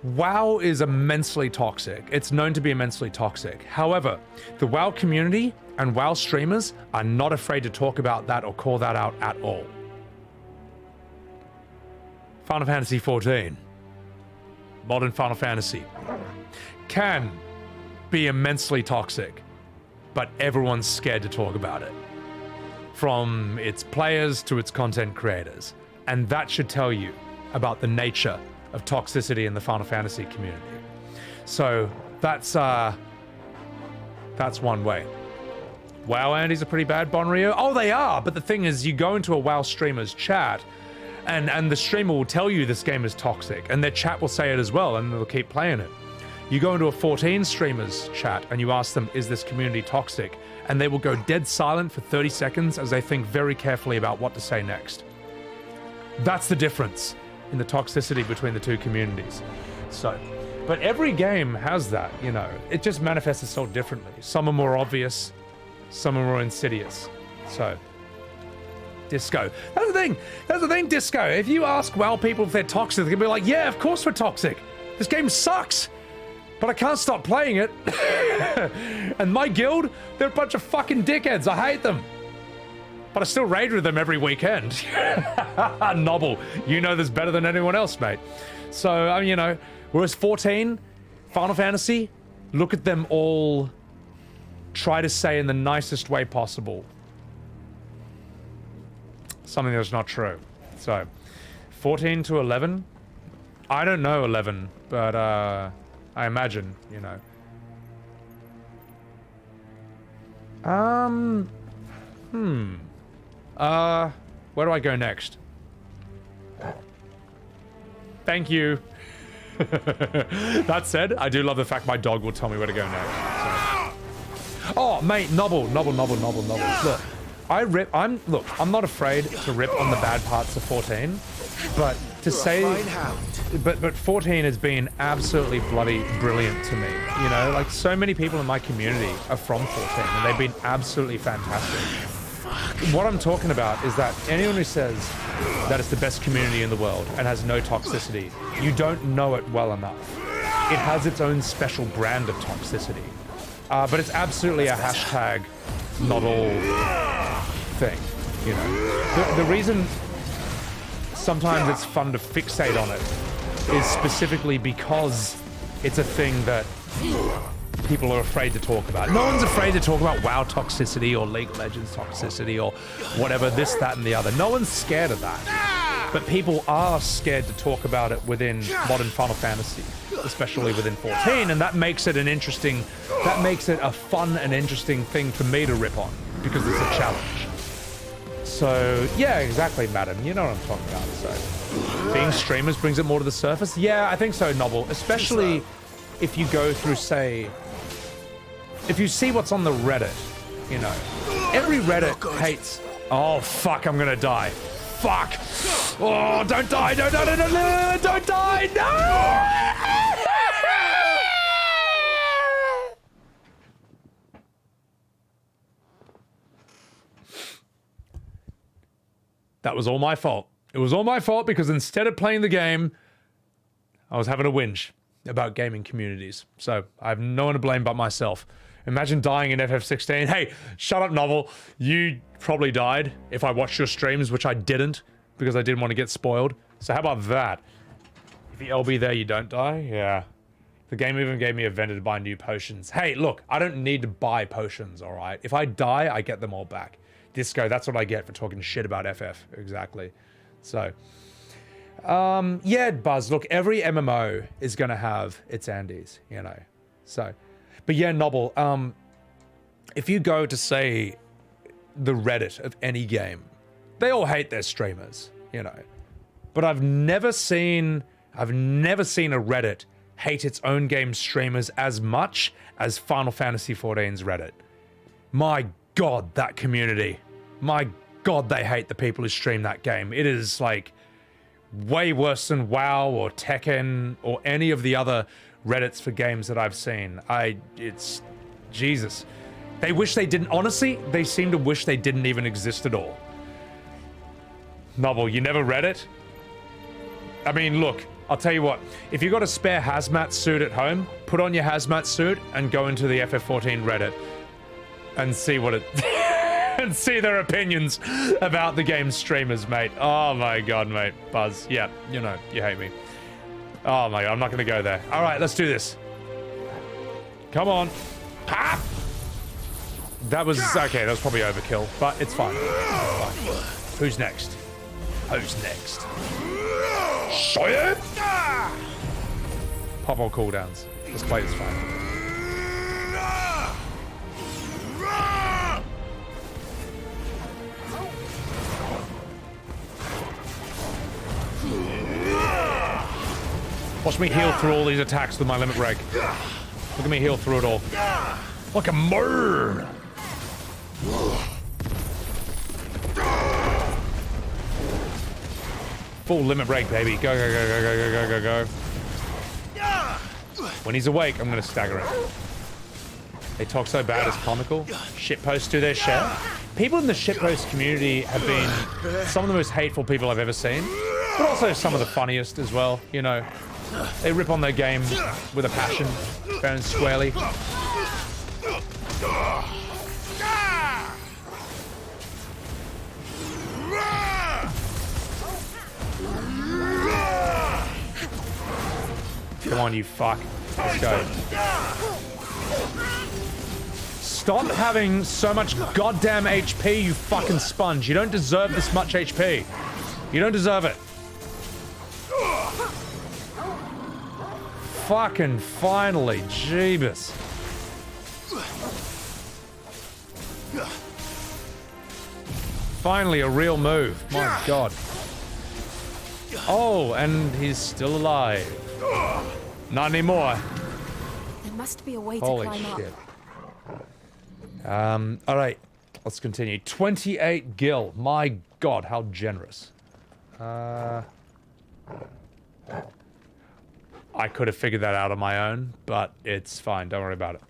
C: WoW is immensely toxic. It's known to be immensely toxic. However, the WoW community and WoW streamers are not afraid to talk about that or call that out at all. Final Fantasy XIV, modern Final Fantasy, can be immensely toxic, but everyone's scared to talk about it. From its players to its content creators. And that should tell you about the nature of toxicity in the Final Fantasy community. So that's one way. WoW Andy's a pretty bad Bonrio. Oh, they are, but the thing is, you go into a WoW streamer's chat, and the streamer will tell you this game is toxic, and their chat will say it as well, and they'll keep playing it. You go into a 14 streamer's chat and you ask them, is this community toxic? And they will go dead silent for 30 seconds as they think very carefully about what to say next. That's the difference in the toxicity between the two communities. So, but every game has that, you know. It just manifests itself differently. Some are more obvious, some are more insidious. So, Disco. That's the thing, Disco. If you ask WoW people if they're toxic, they'll be like, yeah, of course we're toxic. This game sucks. But I can't stop playing it. And my guild, they're a bunch of fucking dickheads. I hate them. But I still raid with them every weekend. Nobble, you know this better than anyone else, mate. So, I mean, you know, whereas 14, Final Fantasy, look at them all try to say in the nicest way possible something that's not true. So, 14 to 11, I don't know 11, but I imagine, you know. Where do I go next? Thank you. That said, I do love the fact my dog will tell me where to go next. So. Oh, mate, Nobble. Look, I'm not afraid to rip on the bad parts of 14, but to say, but 14 has been absolutely bloody brilliant to me. You know, like so many people in my community are from 14, and they've been absolutely fantastic. What I'm talking about is that anyone who says that it's the best community in the world and has no toxicity, you don't know it well enough. It has its own special brand of toxicity. But it's absolutely a hashtag not all thing, you know. The reason sometimes it's fun to fixate on it is specifically because it's a thing that people are afraid to talk about. No one's afraid to talk about WoW toxicity or League of Legends toxicity or whatever, this, that, and the other. No one's scared of that. But people are scared to talk about it within modern Final Fantasy, especially within 14, and that makes it a fun and interesting thing for me to rip on, because it's a challenge. So, yeah, exactly, madam. You know what I'm talking about. So, being streamers brings it more to the surface? Yeah, I think so, Novel. Especially if you go through, say, if you see what's on the Reddit, you know, every Reddit hates... Oh, fuck, I'm gonna die. Fuck! Oh, don't die! No, don't die! No! That was all my fault. It was all my fault because instead of playing the game, I was having a whinge about gaming communities. So I have no one to blame but myself. Imagine dying in FF16. Hey, shut up, Novel. You probably died if I watched your streams, which I didn't because I didn't want to get spoiled. So how about that? If you LB there, you don't die? Yeah. The game even gave me a vendor to buy new potions. Hey, look, I don't need to buy potions, all right? If I die, I get them all back. Disco, that's what I get for talking shit about FF. Exactly. So, yeah, Buzz, look, every MMO is going to have its Andes, you know. So, but yeah, Nobble, if you go to, say, the Reddit of any game, they all hate their streamers, you know. But I've never seen a Reddit hate its own game streamers as much as Final Fantasy XIV's Reddit. My God, that community. My God, they hate the people who stream that game. It is like way worse than WoW or Tekken or any of the other Reddits for games that I've seen. It's Jesus. They wish they didn't, honestly, they seem to wish they didn't even exist at all. Novel, you never read it? I mean, look, I'll tell you what, if you got a spare hazmat suit at home, put on your hazmat suit and go into the FF14 Reddit and see what it and see their opinions about the game streamers, mate. Oh my God, mate. Buzz, yeah, you know, you hate me. Oh my God, I'm not gonna go there. All right, let's do this. Come on. Ha! That was, okay, that was probably overkill, but it's fine. It's fine. Who's next? Who's next? Shit! Pop all cooldowns. This plate is fine. Watch me heal through all these attacks with my limit break. Look at me heal through it all. Like a bird. Full limit break, baby. Go, go, go, go, go, go, go, go, go. When he's awake, I'm gonna stagger him. They talk so bad, it's comical. Shitposts do their share. People in the shitpost community have been some of the most hateful people I've ever seen, but also some of the funniest as well, you know. They rip on their game with a passion, fair and squarely. Come on, you fuck. Let's go. Stop having so much goddamn HP, you fucking sponge. You don't deserve this much HP. You don't deserve it. Fucking finally, Jeebus. Finally, a real move. My God. Oh, and he's still alive. Not anymore.
F: There must be a way
C: Holy
F: to climb
C: shit.
F: up.
C: All right. Let's continue. 28 gil. My God, how generous. I could have figured that out on my own, but it's fine. Don't worry about it.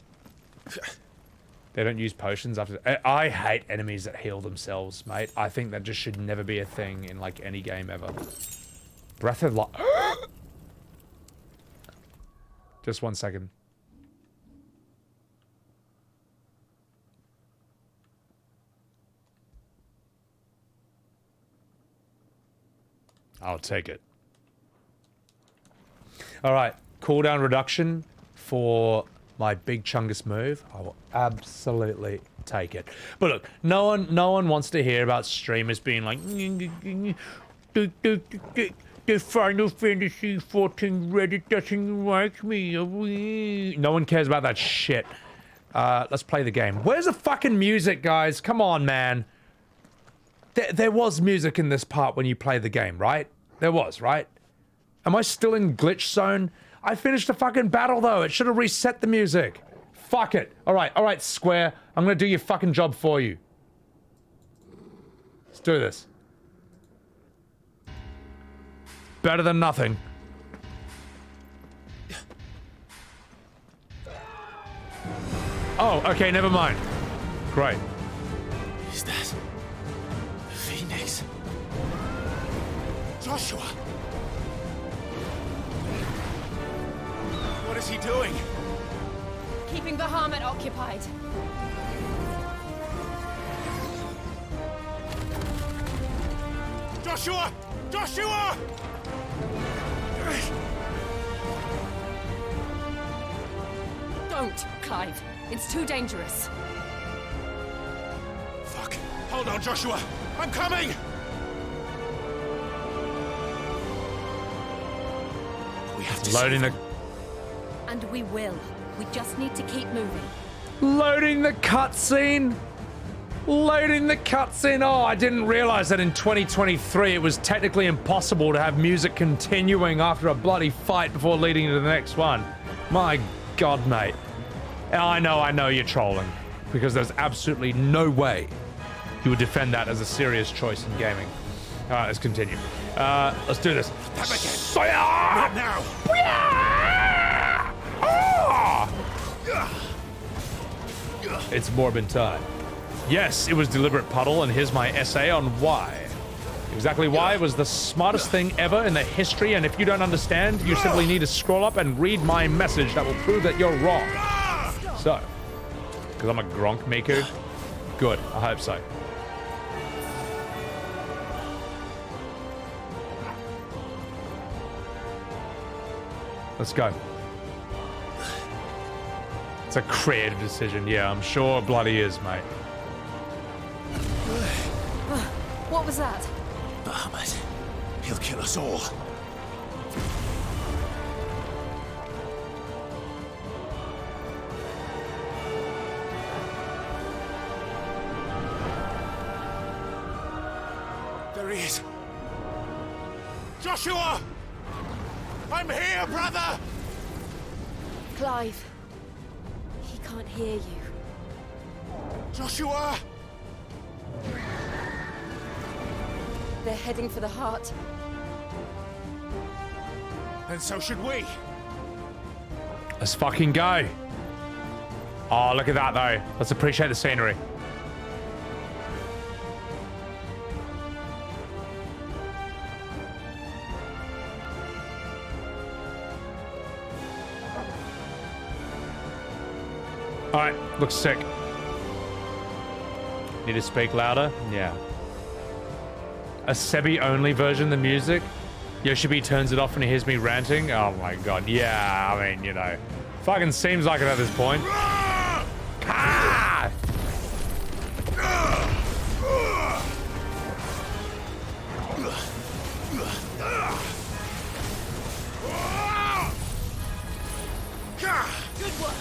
C: They don't use potions after... I hate enemies that heal themselves, mate. I think that just should never be a thing in, like, any game ever. Breath of Life... Just 1 second. I'll take it. Alright, cooldown reduction for my big chungus move. I will absolutely take it. But look, no one wants to hear about streamers being like the Final Fantasy XIV Reddit doesn't like me. No one cares about that shit. Let's play the game. Where's the fucking music, guys? Come on, man. There was music in this part when you play the game, right? There was, right? Am I still in glitch zone? I finished the fucking battle, though. It should have reset the music. Fuck it. All right, Square. I'm gonna do your fucking job for you. Let's do this. Better than nothing. Oh, okay, never mind. Great.
A: Is that the Phoenix? Joshua! What is he doing?
F: Keeping the Bahamut occupied.
A: Joshua! Joshua!
F: Don't, Clive. It's too dangerous.
A: Fuck. Hold on, Joshua. I'm coming! We have to
C: Loading the...
F: And we will. We just need to keep moving.
C: Loading the cutscene! Loading the cutscene! Oh, I didn't realize that in 2023 it was technically impossible to have music continuing after a bloody fight before leading to the next one. My God, mate. I know you're trolling. Because there's absolutely no way you would defend that as a serious choice in gaming. Alright, let's continue. Let's do this.
A: Not now!
C: It's Morbin time. Yes, it was deliberate puddle, and here's my essay on why. Exactly why was the smartest thing ever in the history, and if you don't understand, you simply need to scroll up and read my message that will prove that you're wrong. So, because I'm a Gronk Miku? Good, I hope so. Let's go. It's a creative decision, yeah, I'm sure bloody is, mate.
F: What was that?
A: Bahamut. He'll kill us all. There he is. Joshua! I'm here, brother!
F: Clive. He can't hear you.
A: Joshua!
F: They're heading for the heart.
A: And so should we.
C: Let's fucking go. Oh, look at that, though. Let's appreciate the scenery. Alright, looks sick. Need to speak louder? Yeah. A Sebby-only version of the music? Yoshibi turns it off when he hears me ranting? Oh my God, yeah, I mean, you know. Fucking seems like it at this point. Ah!
G: Good work.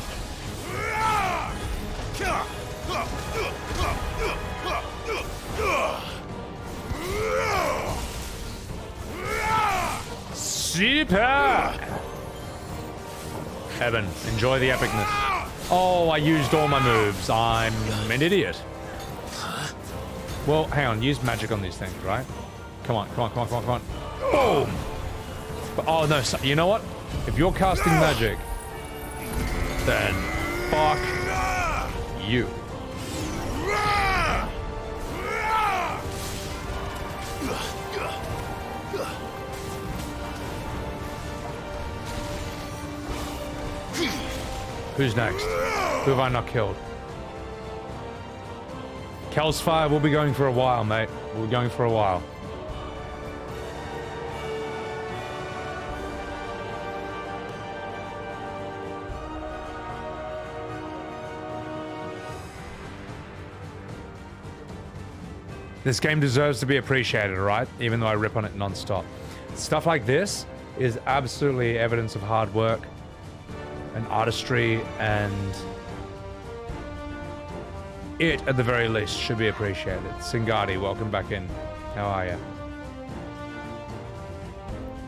C: Super! Evan, enjoy the epicness. Oh, I used all my moves. I'm an idiot. Well, hang on. Use magic on these things, right? Come on, come on, come on, come on, come on. Boom! But, oh, no. So, you know what? If you're casting magic, then fuck you. Who's next? Who have I not killed? Kel's Fire, we'll be going for a while, mate. We'll be going for a while. This game deserves to be appreciated, right? Even though I rip on it non-stop. Stuff like this is absolutely evidence of hard work and artistry, and it, at the very least, should be appreciated. Singadi, welcome back in. How are you?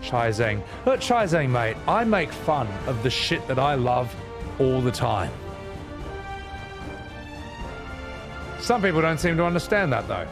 C: Chai Zhang. Look, Chai Zhang, mate, I make fun of the shit that I love all the time. Some people don't seem to understand that, though.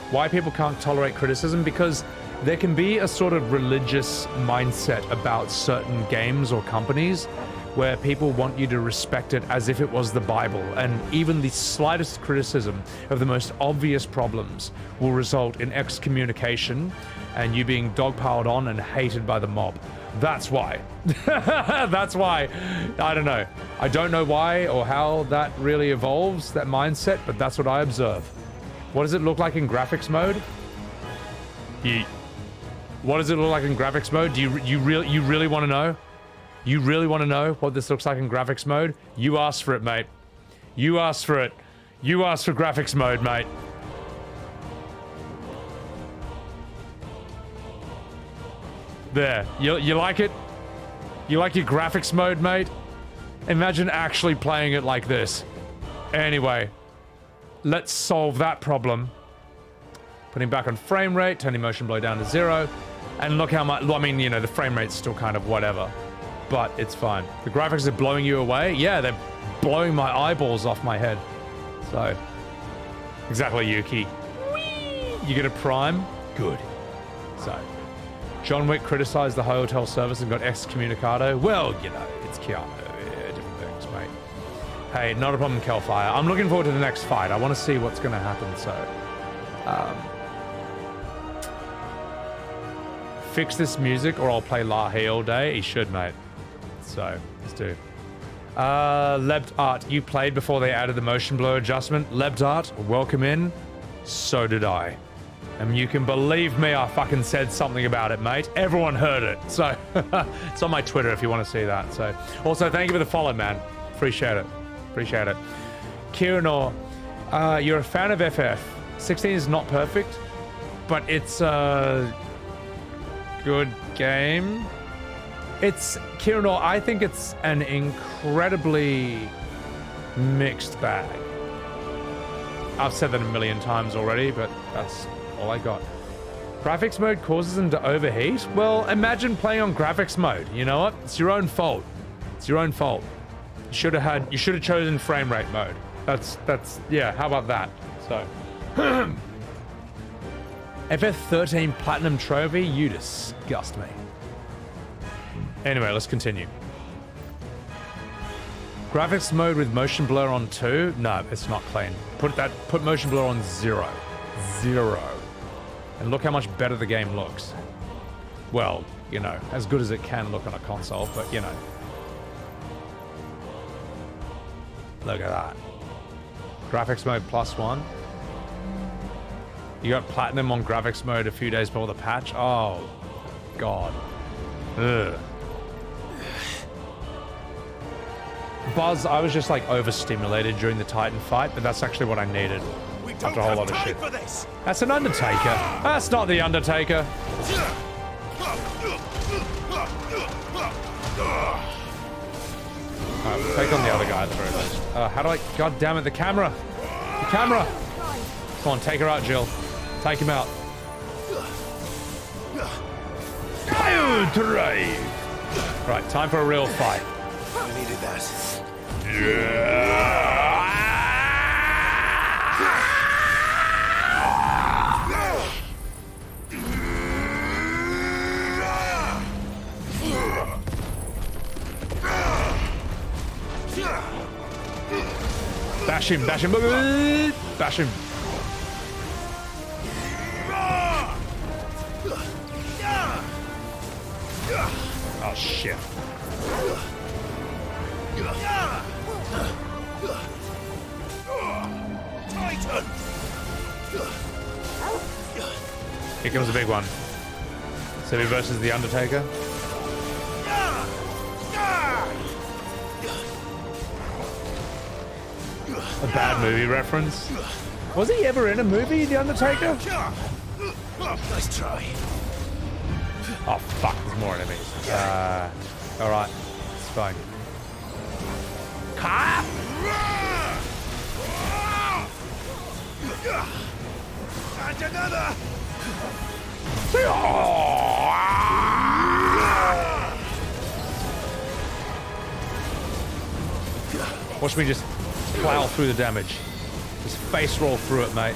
C: Why people can't tolerate criticism? Because there can be a sort of religious mindset about certain games or companies where people want you to respect it as if it was the Bible, and even the slightest criticism of the most obvious problems will result in excommunication and you being dogpiled on and hated by the mob. That's why. That's why. I don't know. I don't know why or how that really evolves, that mindset, but that's what I observe. What does it look like in graphics mode? What does it look like in graphics mode? Do you really want to know? You really want to know what this looks like in graphics mode? You asked for it, mate. You asked for it. You asked for graphics mode, mate. There. You like it? You like your graphics mode, mate? Imagine actually playing it like this. Anyway, let's solve that problem. Putting back on frame rate, turning motion blur down to 0. And look how much, I mean, you know, the frame rate's still kind of whatever. But it's fine. The graphics are blowing you away? Yeah, they're blowing my eyeballs off my head. So, exactly, Yuki. Whee! You get a prime? Good. So, John Wick criticized the hotel service and got excommunicado. Well, you know, it's Keanu. Yeah, different things, mate. Hey, not a problem, Kelfire. I'm looking forward to the next fight. I want to see what's going to happen, so... fix this music or I'll play Lahi all day. He should, mate. So, let's do. Lebt Art, you played before they added the motion blur adjustment. Lebt Art, welcome in. So did I. And you can believe me, I fucking said something about it, mate. Everyone heard it. So, it's on my Twitter if you want to see that. So, also, thank you for the follow, man. Appreciate it. Appreciate it. Kiranor, you're a fan of FF. 16 is not perfect, but it's a good game. It's, Kiranor, I think it's an incredibly mixed bag. I've said that a million times already, but that's all I got. Graphics mode causes them to overheat? Well, imagine playing on graphics mode. You know what? It's your own fault. It's your own fault. You should have chosen frame rate mode. That's, yeah, how about that? So, FF13 Platinum Trophy? You disgust me. Anyway, let's continue. Graphics mode with motion blur on 2? No, it's not clean. Put motion blur on 0. 0. And look how much better the game looks. Well, you know, as good as it can look on a console, but you know. Look at that. Graphics mode +1. You got platinum on graphics mode a few days before the patch? Oh, God. Ugh. Buzz, I was just like overstimulated during the Titan fight, but that's actually what I needed. After a whole lot of shit. That's an Undertaker. That's not the Undertaker. Alright, we'll take on the other guy at the very least. How do I... God damn it, the camera! The camera! Come on, take her out, Jill. Take him out. Pile drive! Right, time for a real fight.
A: I needed that.
C: Bash him, bash him, bash him. Oh shit.
A: Titan!
C: Here comes the big one. Sebby versus the Undertaker. A bad movie reference. Was he ever in a movie, The Undertaker?
A: Nice try.
C: Oh fuck, there's more enemies. Alright, it's fine.
A: And another!
C: Watch me just plow through the damage. Just face roll through it, mate.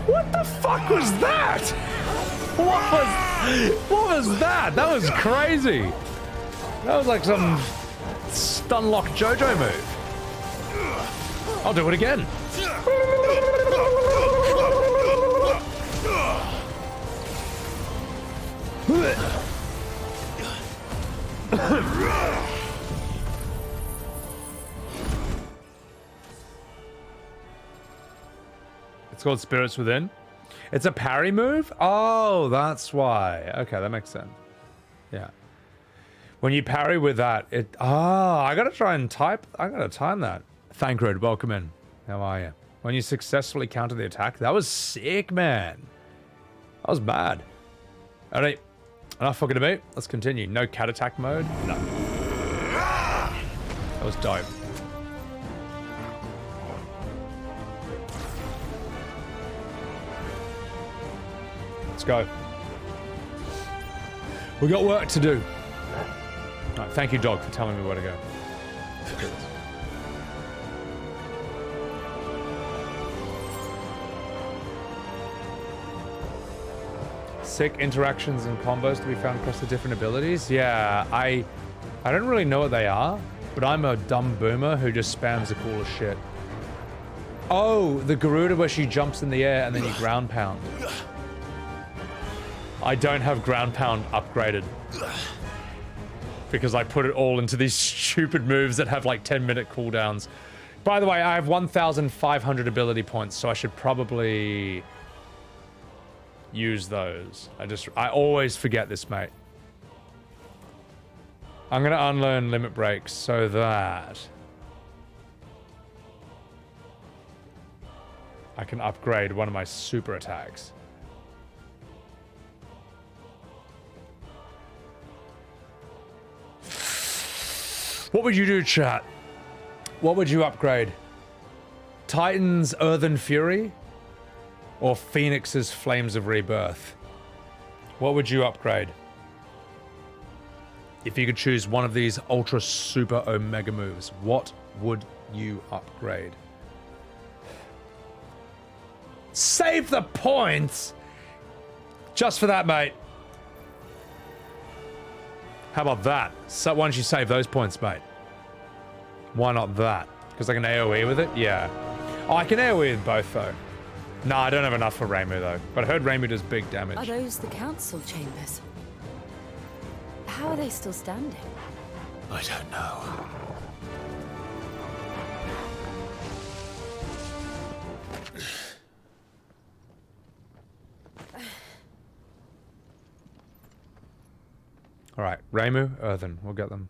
C: What the fuck was that? What was that? That was crazy. That was like some Stunlock JoJo move. I'll do it again. It's called Spirits Within. It's a parry move? Oh, that's why. Okay, that makes sense. Yeah. When you parry with that, I gotta try and I gotta time that. Thancred, welcome in. How are you? When you successfully counter the attack, that was sick, man. That was bad. Alright, enough fucking about. Let's continue. No cat attack mode? No. That was dope. Let's go. We got work to do. Right, thank you, dog, for telling me where to go. Sick interactions and combos to be found across the different abilities. Yeah, I don't really know what they are, but I'm a dumb boomer who just spams the coolest shit. Oh, the Garuda where she jumps in the air and then you ground pound. I don't have ground pound upgraded. Because I put it all into these stupid moves that have like 10-minute cooldowns. By the way, I have 1,500 ability points, so I should probably use those. I always forget this, mate. I'm gonna unlearn limit breaks so that I can upgrade one of my super attacks. What would you do, chat? What would you upgrade? Titan's Earthen Fury? Or Phoenix's Flames of Rebirth? What would you upgrade? If you could choose one of these ultra super omega moves, what would you upgrade? Save the points! Just for that, mate. How about that? So why don't you save those points, mate? Why not that? Because I can AoE with it? Yeah. Oh, I can AoE with both, though. No, I don't have enough for Reimu, though. But I heard Reimu does big damage.
F: Are those the council chambers? How are they still standing?
A: I don't know.
C: All right, Reimu, Earthen. We'll get them.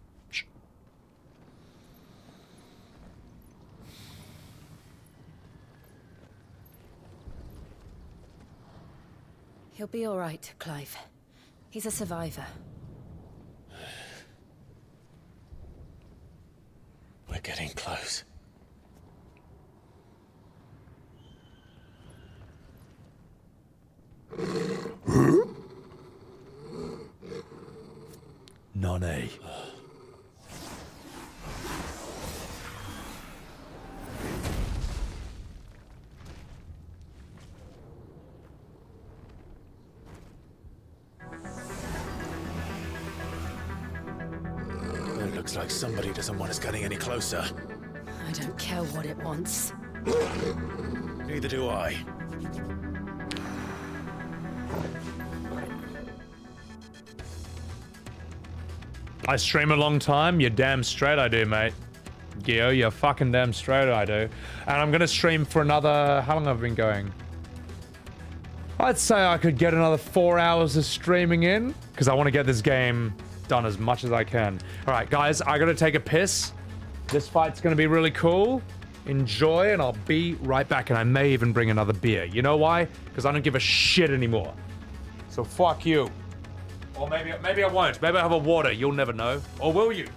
F: He'll be all right, Clive. He's a survivor.
A: We're getting close.
E: Nonny.
A: It looks like somebody doesn't want us getting any closer.
F: I don't care what it wants.
A: Neither do I.
C: I stream a long time. You're damn straight I do, mate. Gio, you're fucking damn straight I do. And I'm gonna stream for another... How long have I been going? I'd say I could get another 4 hours of streaming in, because I want to get this game done as much as I can. Alright, guys, I gotta take a piss. This fight's gonna be really cool. Enjoy, and I'll be right back, and I may even bring another beer. You know why? Because I don't give a shit anymore. So fuck you. Or maybe I won't. Maybe I'll have a water. You'll never know. Or will you?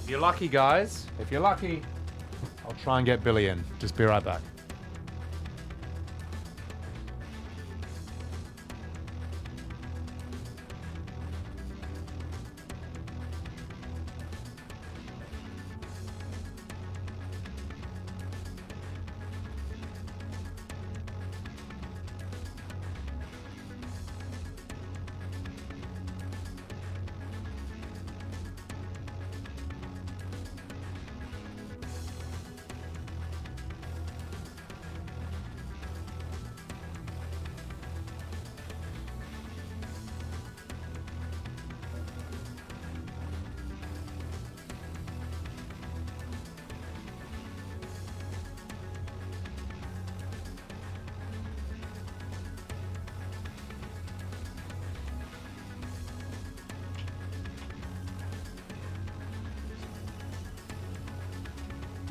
C: If you're lucky, guys, if you're lucky, I'll try and get Billy in. Just be right back.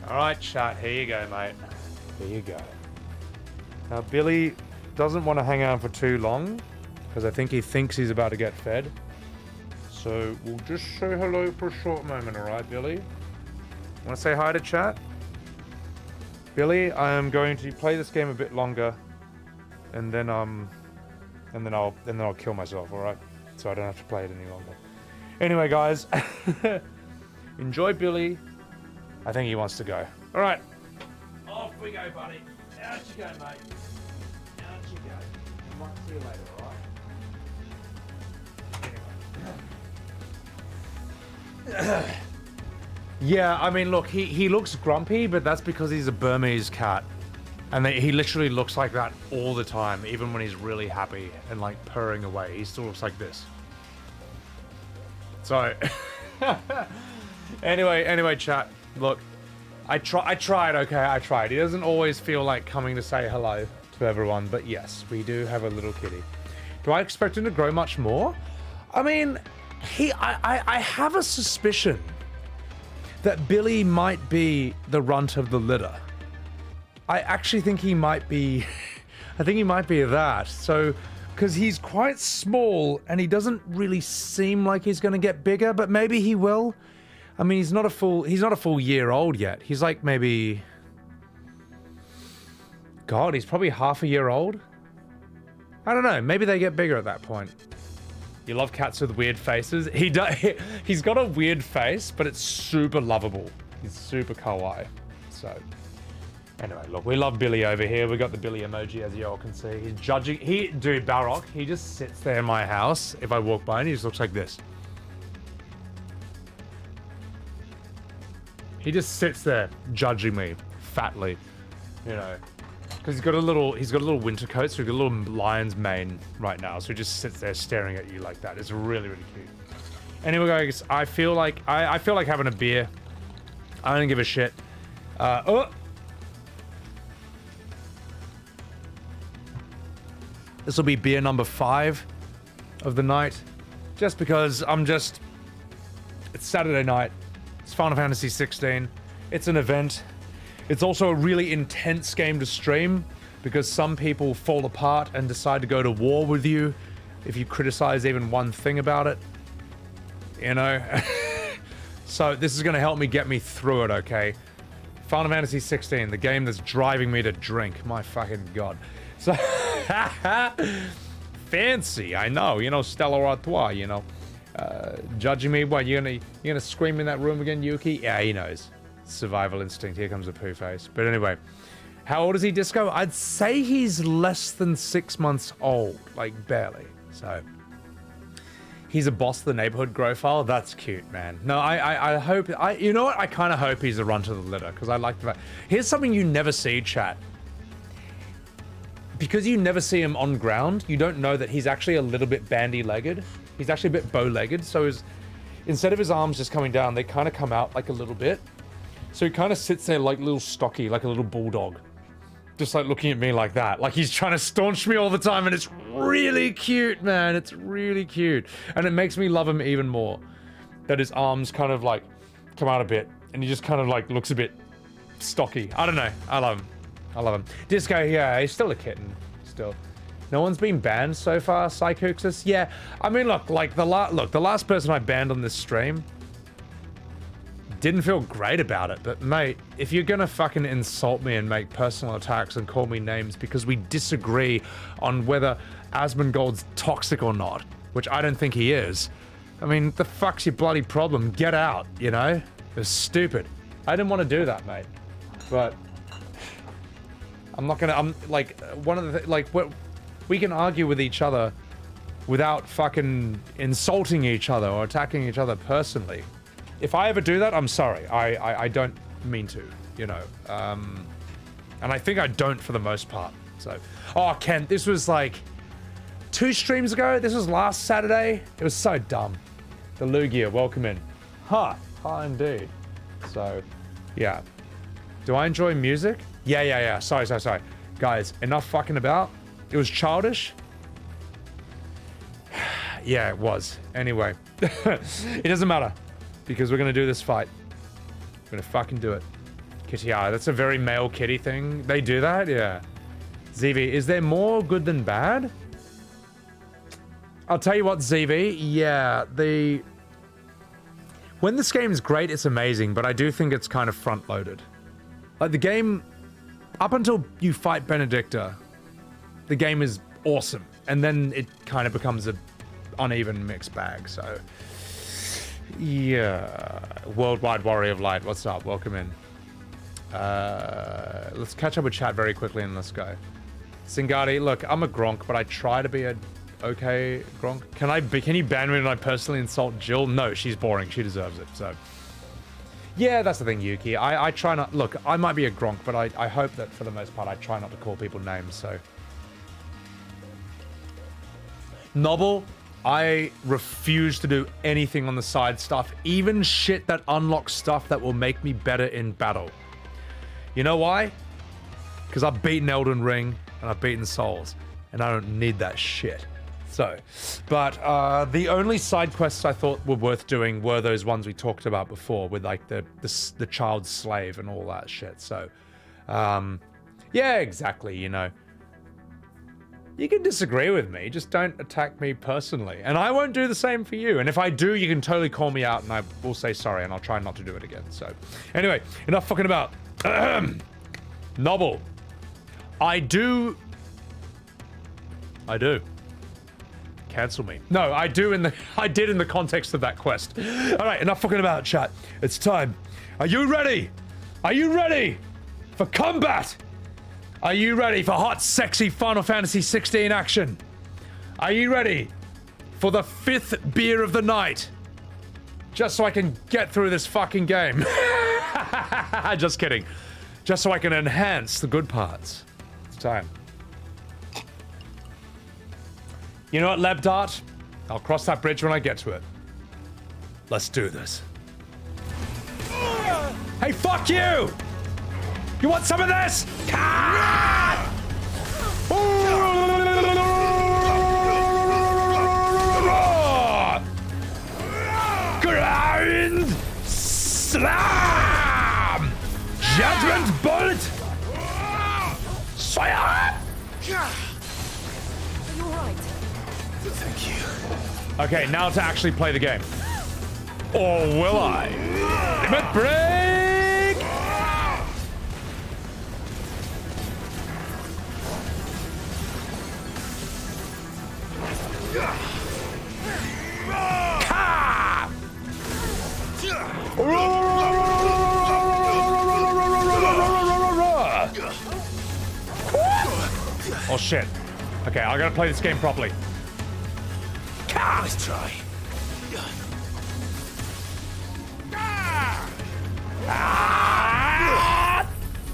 C: Alright, chat, here you go, mate. Here you go. Now, Billy doesn't want to hang out for too long, because I think he thinks he's about to get fed. So, we'll just say hello for a short moment, alright, Billy? Want to say hi to chat? Billy, I am going to play this game a bit longer, and then I'll kill myself, alright? So I don't have to play it any longer. Anyway, guys, enjoy Billy. I think he wants to go. All right. Off we go, buddy. Out you go, mate. Out you go. I might see you later, all right? Anyway. Yeah, I mean, look, he looks grumpy, but that's because he's a Burmese cat. And he literally looks like that all the time, even when he's really happy and, like, purring away. He still looks like this. So, anyway, chat. Look, I tried, okay, I tried. He doesn't always feel like coming to say hello to everyone, but yes, we do have a little kitty. Do I expect him to grow much more? I mean, I have a suspicion that Billy might be the runt of the litter. I actually think he might be, I think he might be that. So, because he's quite small and he doesn't really seem like he's going to get bigger, but maybe he will. I mean, he's not a full year old yet. He's like maybe, God, he's probably half a year old. I don't know. Maybe they get bigger at that point. You love cats with weird faces. He's got a weird face, but it's super lovable. He's super kawaii. So, anyway, look, we love Billy over here. We got the Billy emoji, as you all can see. He's judging. Dude, Balrog, he just sits there in my house. If I walk by and he just looks like this. He just sits there judging me fatly, you know, because he's got a little winter coat, so he's got a little lion's mane right now. So he just sits there staring at you like that. It's really, really cute. Anyway, guys, I feel like having a beer. I don't give a shit. This will be beer number 5 of the night, just because it's Saturday night. It's Final Fantasy XVI. It's an event. It's also a really intense game to stream because some people fall apart and decide to go to war with you if you criticize even one thing about it. You know? So this is going to help me get me through it, okay? Final Fantasy XVI, the game that's driving me to drink. My fucking god. So, fancy, I know. You know, Stella Artois, you know. Judging me, what, you gonna scream in that room again, Yuki? Yeah, he knows. Survival instinct. Here comes a poo face. But anyway, how old is he, Disco? I'd say he's less than 6 months old, like barely. So he's a boss of the neighborhood grow file. That's cute, man. No, I hope, you know what? I kind of hope he's a runt of the litter because I like the fact. Here's something you never see, chat. Because you never see him on ground, you don't know that he's actually a little bit bandy-legged. He's actually a bit bow-legged, so instead of his arms just coming down, they kind of come out like a little bit. So he kind of sits there like little stocky, like a little bulldog. Just like looking at me like that. Like he's trying to staunch me all the time, and it's really cute, man. It's really cute. And it makes me love him even more. That his arms kind of like come out a bit, and he just kind of like looks a bit stocky. I don't know. I love him. I love him. Disco, yeah, he's still a kitten. Still. No one's been banned so far, Psychoxis? Yeah, I mean, look, like the last person I banned on this stream didn't feel great about it, but mate, if you're gonna fucking insult me and make personal attacks and call me names because we disagree on whether Asmongold's toxic or not, which I don't think he is, I mean, the fuck's your bloody problem? Get out, you know? It's stupid. I didn't want to do that, mate, but I'm not gonna, I'm like, one of the, like, what, we can argue with each other without fucking insulting each other or attacking each other personally. If I ever do that, I'm sorry. I don't mean to, you know. And I think I don't for the most part. So, oh, Kent, this was like 2 streams ago. This was last Saturday. It was so dumb. The Lugia, welcome in. Huh, indeed. So, yeah. Do I enjoy music? Yeah. Sorry. Guys, enough fucking about. It was childish. Yeah, it was. Anyway, it doesn't matter because we're gonna do this fight. We're gonna fucking do it. Kitty, that's a very male kitty thing. They do that, yeah. ZV, is there more good than bad? I'll tell you what, ZV. Yeah, when this game's great, it's amazing, but I do think it's kind of front-loaded. Like the game, up until you fight Benedicta, the game is awesome, and then it kind of becomes a uneven mixed bag. So yeah, Worldwide Warrior of Light, what's up? Welcome in. Let's catch up with chat very quickly and let's go. Singati, look, I'm a Gronk, but I try to be a okay Gronk. Can you ban me when I personally insult Jill? No, she's boring. She deserves it. So yeah, that's the thing, Yuki. I try not, look, I might be a Gronk, but I hope that for the most part I try not to call people names. So Noble, I refuse to do anything on the side stuff, even shit that unlocks stuff that will make me better in battle. You know why? Because I've beaten Elden Ring and I've beaten Souls, and I don't need that shit. So, but the only side quests I thought were worth doing were those ones we talked about before, with like the child slave and all that shit. So, yeah, exactly. You know, you can disagree with me, just don't attack me personally, and I won't do the same for you. And if I do, you can totally call me out, and I will say sorry, and I'll try not to do it again. So, anyway, enough fucking about. Novel. I do. Cancel me. No, I did in the context of that quest. All right, enough fucking about, chat. It's time. Are you ready? Are you ready for combat? Are you ready for hot, sexy Final Fantasy XVI action? Are you ready for the 5th beer of the night? Just so I can get through this fucking game. Just kidding. Just so I can enhance the good parts. It's time. You know what, Lebdart? I'll cross that bridge when I get to it. Let's do this. Hey, fuck you! You want some of this? Grind! Slam! Judgment bolt! Fire!
F: Are you alright?
A: Thank you.
C: Okay, now to actually play the game. Or will I? Limit break! Ha! Oh shit. Okay, I gotta play this game properly.
A: Nice try.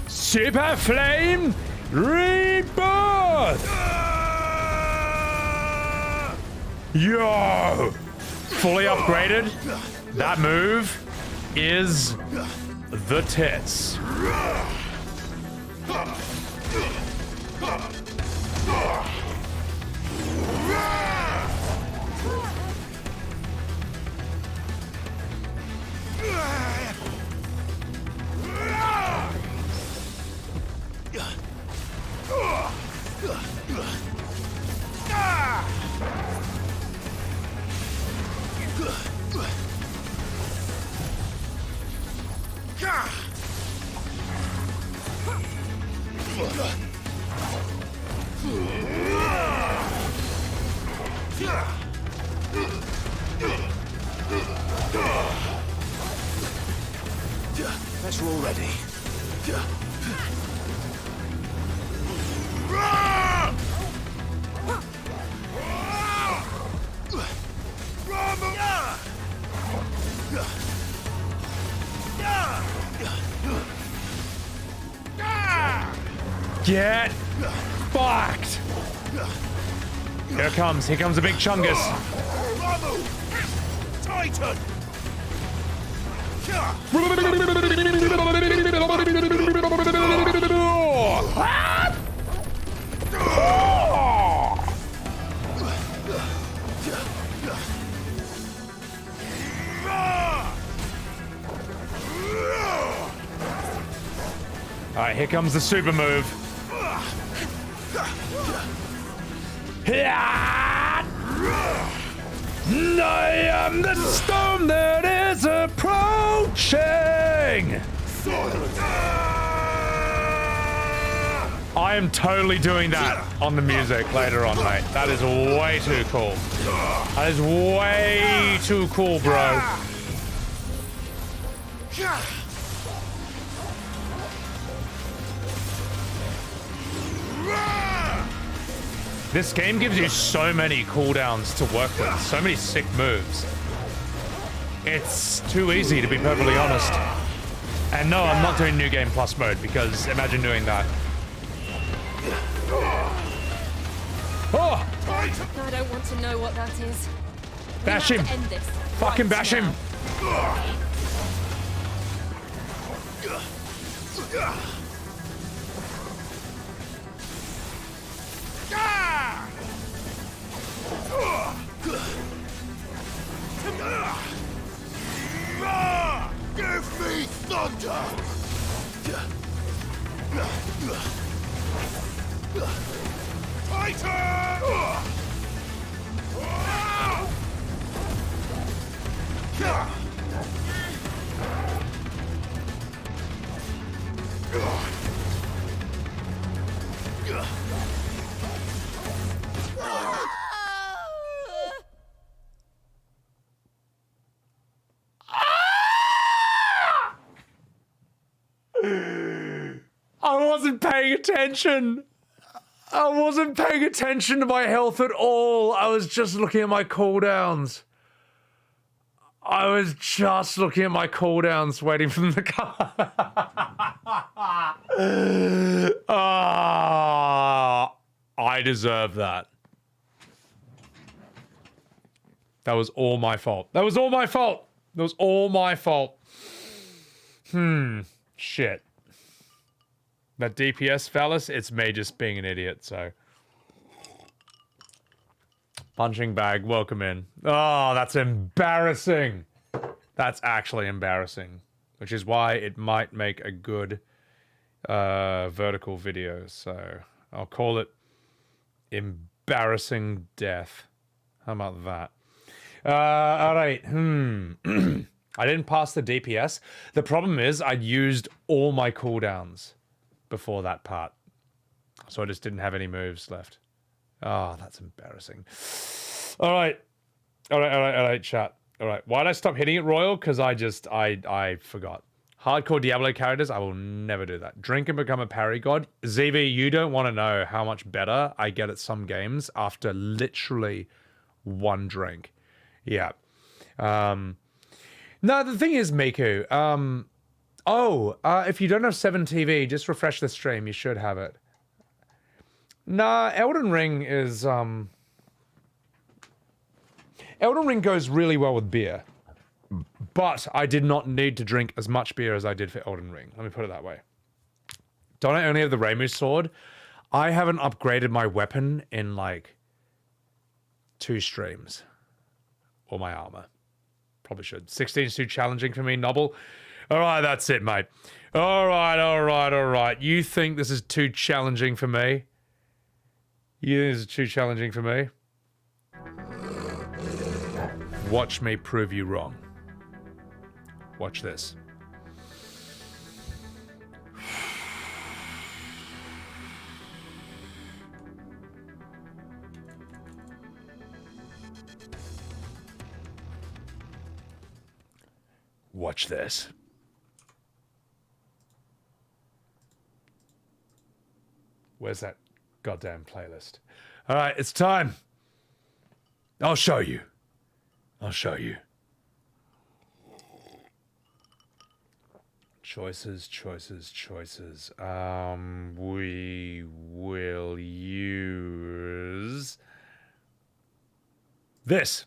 C: Super Flame Rebirth! Yo! Fully upgraded. That move is the tits.
A: That's all ready.
C: Get fucked! Here comes a big chungus.
A: Titan!
C: Alright, here comes the super move. I am the storm that is approaching! I am totally doing that on the music later on, mate. That is way too cool. That is way too cool, bro. This game gives you so many cooldowns to work with, so many sick moves. It's too easy, to be perfectly honest. And no, I'm not doing New Game Plus mode, because imagine doing that. Oh!
F: I don't want to know what that is.
C: Bash him!
F: End this
C: Fucking bash him! I wasn't paying attention. I wasn't paying attention to my health at all. I was just looking at my cooldowns. I was just looking at my cooldowns, waiting for them to come. I deserve that. That was all my fault. That was all my fault. That was all my fault. Shit. That DPS phallus, it's me just being an idiot, so. Punching bag, welcome in. Oh, that's embarrassing. That's actually embarrassing. Which is why it might make a good vertical video, so I'll call it embarrassing death. How about that? Alright, I didn't pass the DPS. The problem is I'd used all my cooldowns before that part. So I just didn't have any moves left. Oh, that's embarrassing. Alright, chat. Alright, why'd I stop hitting it, Royal? Because I forgot. Hardcore Diablo characters, I will never do that. Drink and become a parry god. ZV, you don't want to know how much better I get at some games after literally one drink. Yeah. No, the thing is, Miku, if you don't have 7 TV, just refresh the stream. You should have it. Nah, Elden Ring is, Elden Ring goes really well with beer. But I did not need to drink as much beer as I did for Elden Ring. Let me put it that way. Don't I only have the Reimu sword? I haven't upgraded my weapon in, like, 2 streams. Or my armor. Probably should. 16's too challenging for me, Nobble. Alright, that's it, mate. Alright. You think this is too challenging for me? You think this is too challenging for me? Watch me prove you wrong. Watch this. Watch this. Where's that goddamn playlist? All right, it's time. I'll show you. Choices. We will use this.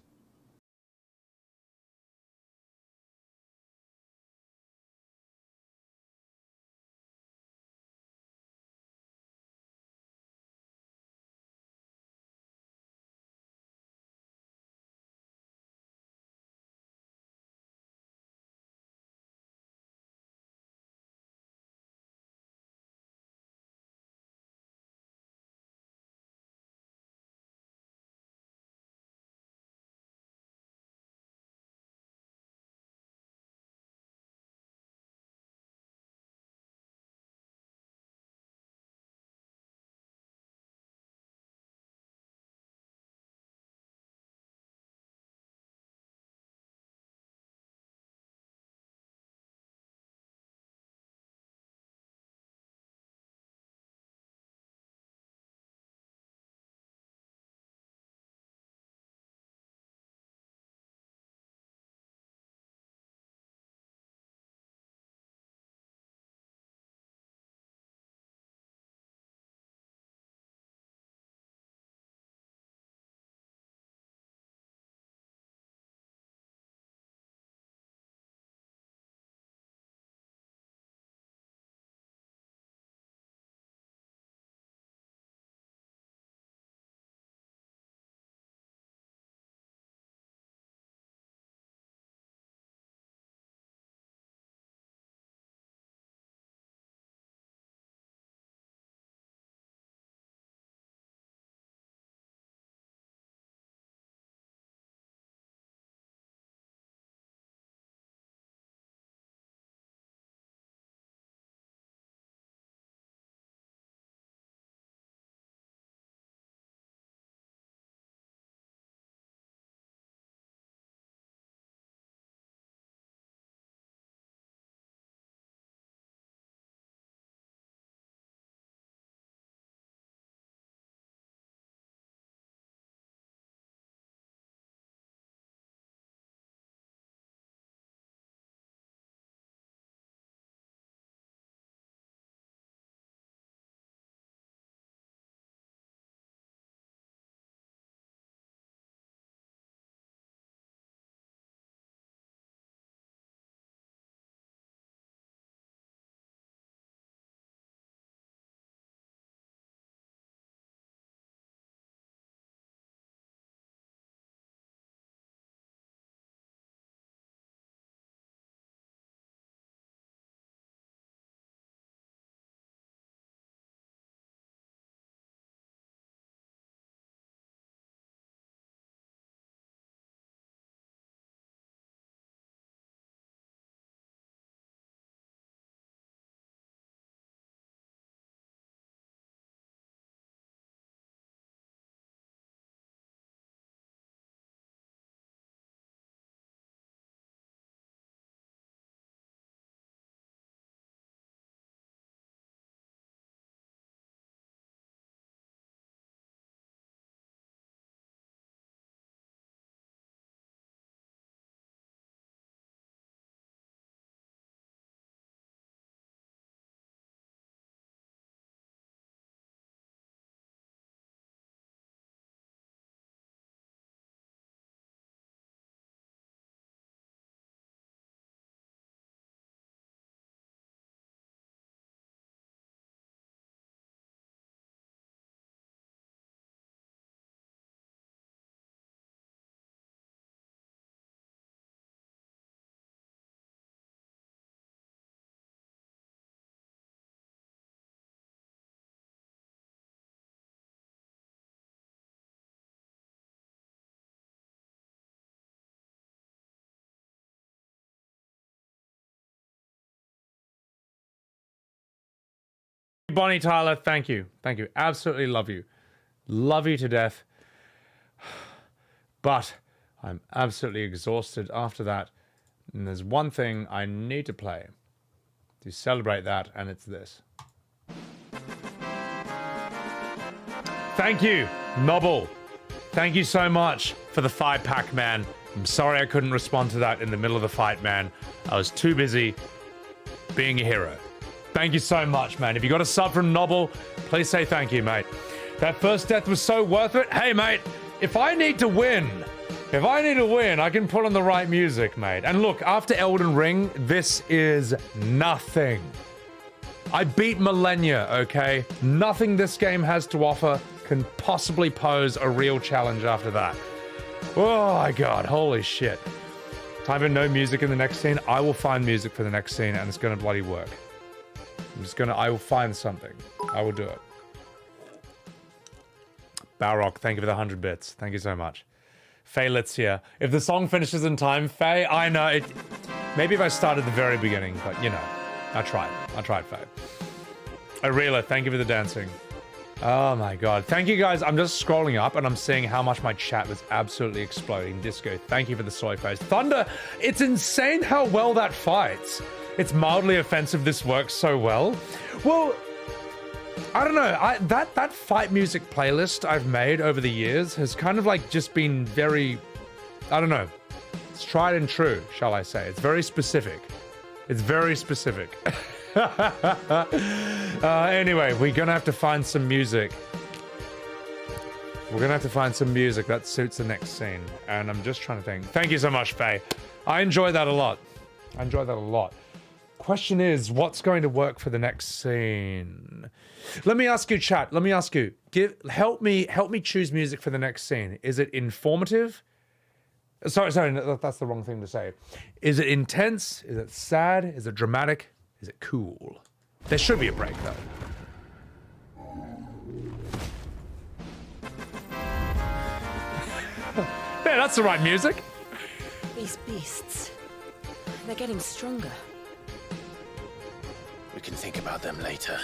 C: Bonnie Tyler, thank you. Thank you. Absolutely love you. Love you to death. But I'm absolutely exhausted after that. And there's one thing I need to play to celebrate that, and it's this. Thank you, Nobble. Thank you so much for the 5-pack, man. I'm sorry I couldn't respond to that in the middle of the fight, man. I was too busy being a hero. Thank you so much, man. If you got a sub from Nobble, please say thank you, mate. That first death was so worth it. Hey, mate, if I need to win, I can put on the right music, mate. And look, after Elden Ring, this is nothing. I beat Millennia, okay? Nothing this game has to offer can possibly pose a real challenge after that. Oh my god, holy shit. Type in no music in the next scene. I will find music for the next scene, and it's gonna bloody work. I will find something. I will do it. Balrog, thank you for the 100 bits. Thank you so much. Faye Litzia. If the song finishes in time, Faye, I know it. Maybe if I started at the very beginning, but you know, I tried, Faye. Arela, thank you for the dancing. Oh my god. Thank you guys. I'm just scrolling up and I'm seeing how much my chat was absolutely exploding. Disco, thank you for the soy face. Thunder, it's insane how well that fights. It's mildly offensive this works so well. Well, I don't know. That fight music playlist I've made over the years has kind of like just been very, I don't know. It's tried and true, shall I say. It's very specific. It's very specific. Anyway, we're gonna have to find some music. We're gonna have to find some music that suits the next scene. And I'm just trying to think. Thank you so much, Faye. I enjoy that a lot. Question is, what's going to work for the next scene? Let me ask you, chat. Let me ask you. Help me choose music for the next scene. Is it informative? Sorry, that's the wrong thing to say. Is it intense? Is it sad? Is it dramatic? Is it cool? There should be a break, though. Yeah, that's the right music.
F: These beasts, they're getting stronger.
A: We can think about them later.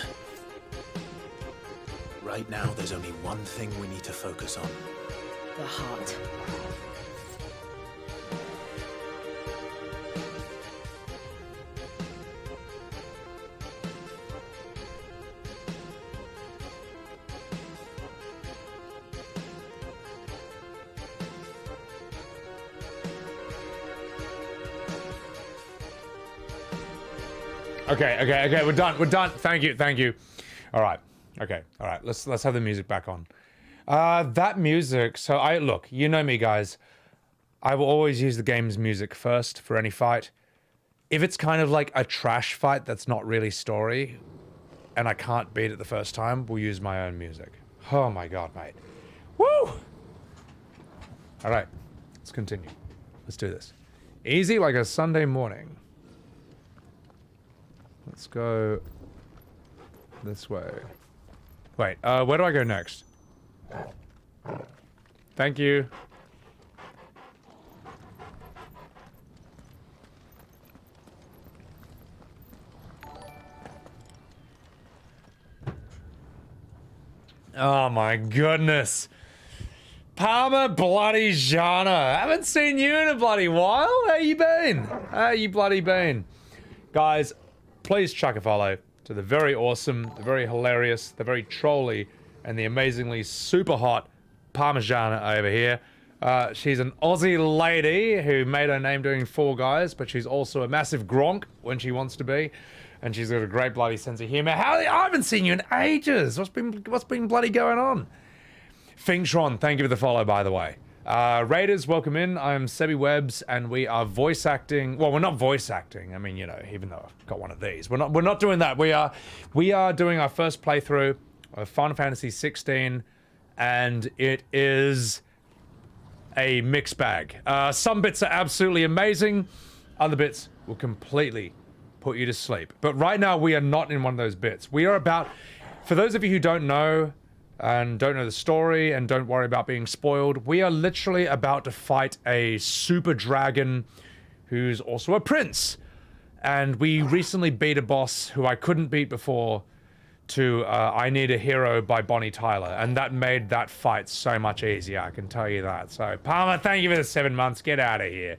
A: Right now, there's only one thing we need to focus on.
F: The heart.
C: Okay, we're done. Thank you. All right, let's have the music back on. That music, so look, you know me, guys. I will always use the game's music first for any fight. If it's kind of like a trash fight that's not really story, and I can't beat it the first time, we'll use my own music. Oh my god, mate. Woo! All right, let's continue. Let's do this. Easy like a Sunday morning. Let's go this way. Wait, where do I go next? Thank you. Oh my goodness. Palmer bloody Jana. I haven't seen you in a bloody while. How you been? How you bloody been? Guys, please chuck a follow to the very awesome, the very hilarious, the very trolly, and the amazingly super hot Parmigiana over here. She's an Aussie lady who made her name doing Fall Guys, but she's also a massive Gronk when she wants to be. And she's got a great bloody sense of humor. I haven't seen you in ages. What's been bloody going on? Fingtron, thank you for the follow, by the way. Raiders, welcome in. I'm Sebbywebz, and we are voice acting. Well, we're not voice acting. I mean, you know, even though I've got one of these, we're not doing that. We are doing our first playthrough of Final Fantasy XVI, and it is a mixed bag. Some bits are absolutely amazing. Other bits will completely put you to sleep. But right now, we are not in one of those bits. We are about, for those of you who don't know, and don't know the story, and don't worry about being spoiled, we are literally about to fight a super dragon who's also a prince. And we recently beat a boss who I couldn't beat before to I Need a Hero by Bonnie Tyler, and that made that fight so much easier, I can tell you that. So, Palmer, thank you for the 7 months. Get out of here.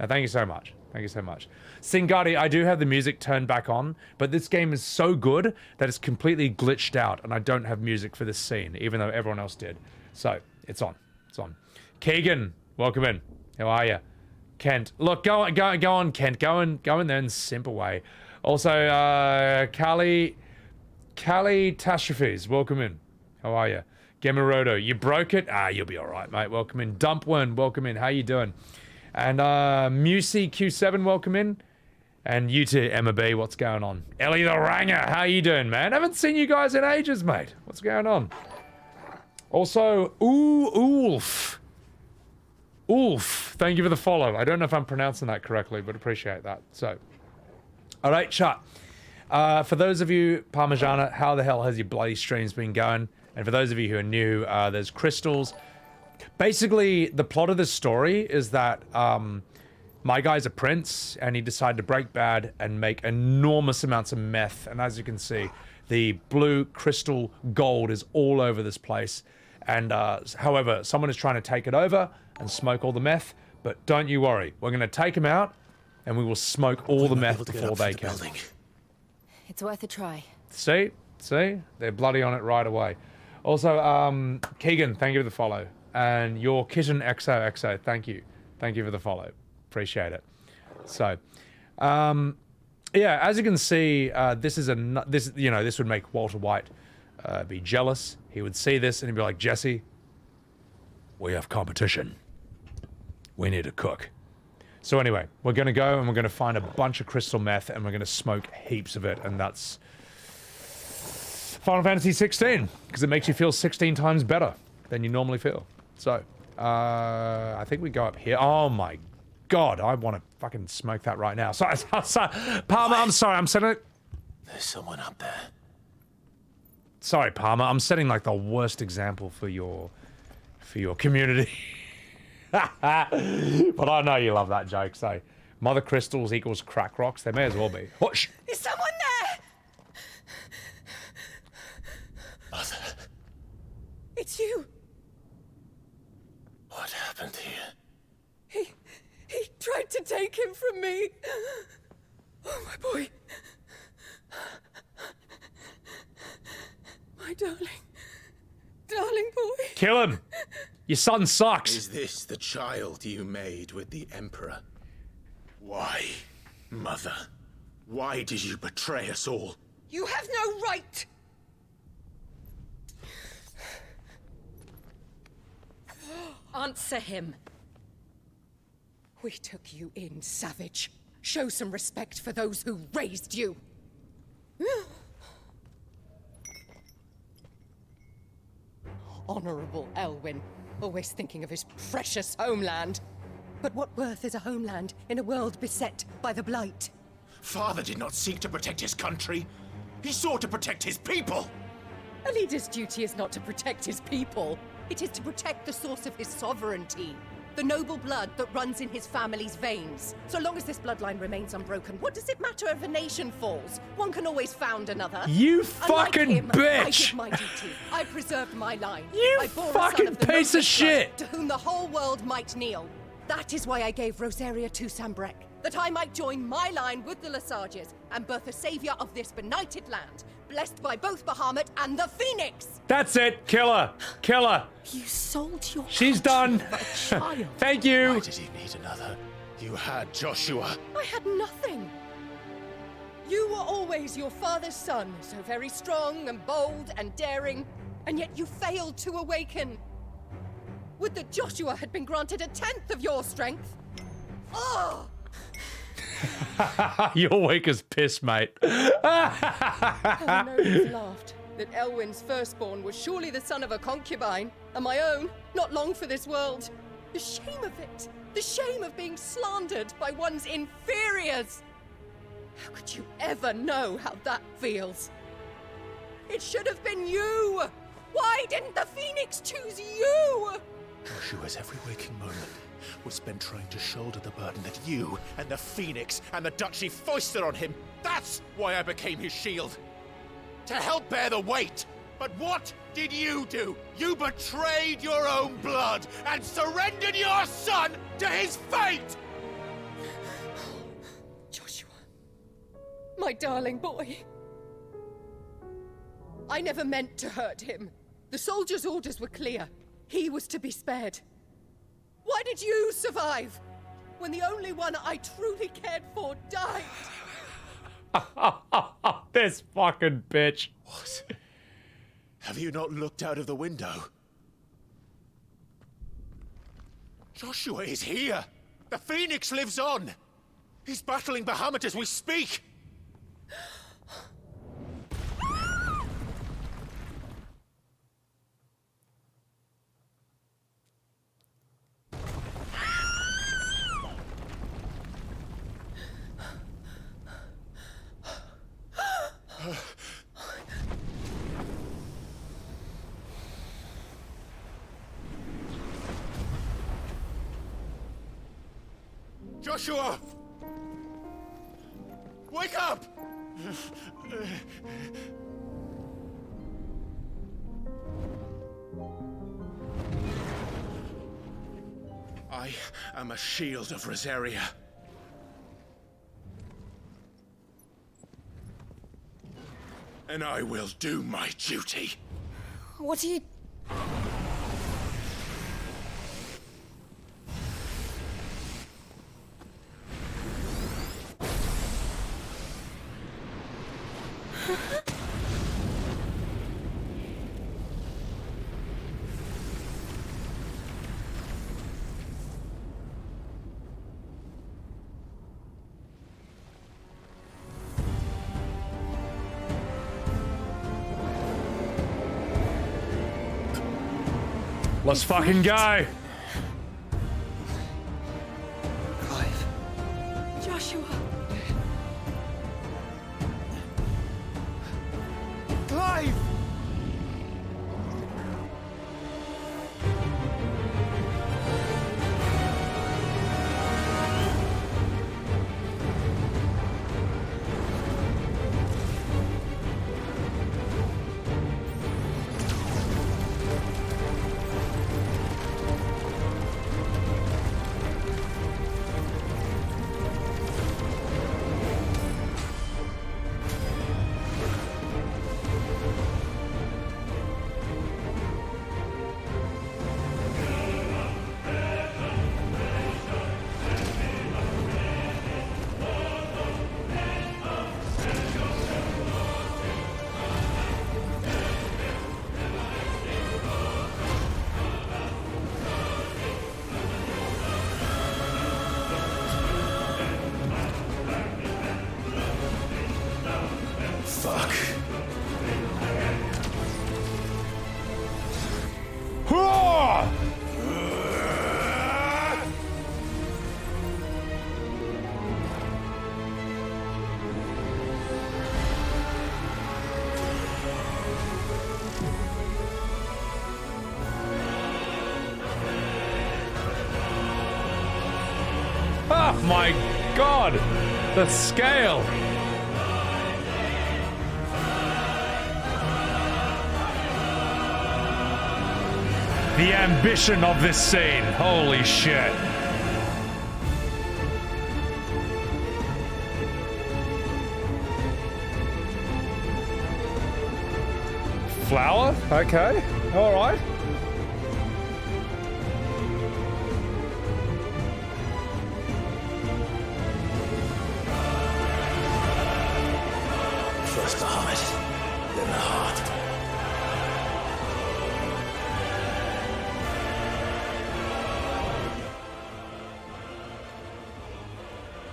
C: Thank you so much. Thank you so much. Singati, I do have the music turned back on, but this game is so good that it's completely glitched out, and I don't have music for this scene, even though everyone else did. So, it's on. It's on. Keegan, welcome in. How are you? Kent, look, go on, Kent. Go in there and simp away. Also, Kali Tastrophes, welcome in. How are you? Gemarodo, you broke it? You'll be all right, mate. Welcome in. Dumpworm, welcome in. How you doing? And Musey Q7, welcome in. And you too, Emma B, what's going on? Ellie the Ranger, how you doing, man? Haven't seen you guys in ages, mate. What's going on? Also, Ulf, thank you for the follow. I don't know if I'm pronouncing that correctly, but appreciate that. So, all right, chat. For those of you, Parmigiana, how the hell has your bloody streams been going? And for those of you who are new, there's crystals. Basically, the plot of this story is that my guy's a prince, and he decided to break bad and make enormous amounts of meth. And as you can see, the blue crystal gold is all over this place. And however, someone is trying to take it over and smoke all the meth. But don't you worry, we're going to take him out, and we will smoke all the meth before they can.
F: It's worth a try.
C: See? They're bloody on it right away. Also, Keegan, thank you for the follow. And your kitten XOXO, thank you. Thank you for the follow. Appreciate it. So, yeah, as you can see, this would make Walter White be jealous. He would see this and he'd be like, Jesse, we have competition. We need a cook. So anyway, we're going to go and we're going to find a bunch of crystal meth and we're going to smoke heaps of it, and that's Final Fantasy XVI, because it makes you feel 16 times better than you normally feel. So, I think we go up here. Oh my God, I want to fucking smoke that right now. Sorry, Palmer, I'm sorry, I'm setting it.
A: There's someone up there.
C: Sorry, Palmer, I'm setting like the worst example for your community. But I know you love that joke, so Mother Crystals equals crack rocks. They may as well be. Whoosh!
J: Is someone there?
A: Mother.
J: It's you.
A: What happened here?
J: He tried to take him from me. Oh, my boy. My darling boy.
C: Kill him! Your son sucks!
A: Is this the child you made with the Emperor? Why, Mother? Why did you betray us all?
J: You have no right!
F: Answer him.
J: We took you in, savage. Show some respect for those who raised you. Honorable Elwyn, always thinking of his precious homeland. But what worth is a homeland in a world beset by the Blight?
A: Father did not seek to protect his country. He sought to protect his people.
J: A leader's duty is not to protect his people. It is to protect the source of his sovereignty. The noble blood that runs in his family's veins. So long as this bloodline remains unbroken, what does it matter if a nation falls? One can always found another.
C: You fucking
J: him,
C: bitch!
J: I did my duty. I preserved my line.
C: You
J: I bore
C: fucking
J: a son of the
C: piece of
J: noblest
C: shit!
J: blood, to whom the whole world might kneel. That is why I gave Rosaria to Sambrek, that I might join my line with the Lesages and birth a savior of this benighted land, blessed by both Bahamut and the Phoenix.
C: That's it. Kill her. Kill her.
J: You sold your
C: She's done.
J: child.
C: Thank you.
A: Why did he need another? You had Joshua.
J: I had nothing. You were always your father's son, so very strong and bold and daring, and yet you failed to awaken. Would that Joshua had been granted 1/10 of your strength? Oh!
C: You're weak as piss, mate.
J: How the nobles laughed that Elwyn's firstborn was surely the son of a concubine, and my own, not long for this world. The shame of it! The shame of being slandered by one's inferiors! How could you ever know how that feels? It should have been you! Why didn't the Phoenix choose you?
A: Joshua's every waking moment was spent trying to shoulder the burden that you and the Phoenix and the Duchy foisted on him. That's why I became his shield. to help bear the weight. But what did you do? You betrayed your own blood and surrendered your son to his fate!
J: Joshua, my darling boy. I never meant to hurt him. The soldiers' orders were clear. He was to be spared. Why did you survive when the only one I truly cared for died?
C: This fucking bitch.
A: What? Have you not looked out of the window? Joshua is here! The Phoenix lives on! He's battling Bahamut as we speak! Joshua! Wake up! I am a shield of Rosaria. And I will do my duty.
F: What are you...
C: Let's fucking go.
D: Clive.
J: Joshua.
A: Clive!
C: Oh my god! The scale! The ambition of this scene. Holy shit. Flower? Okay. Alright.
A: First the heart, then the heart.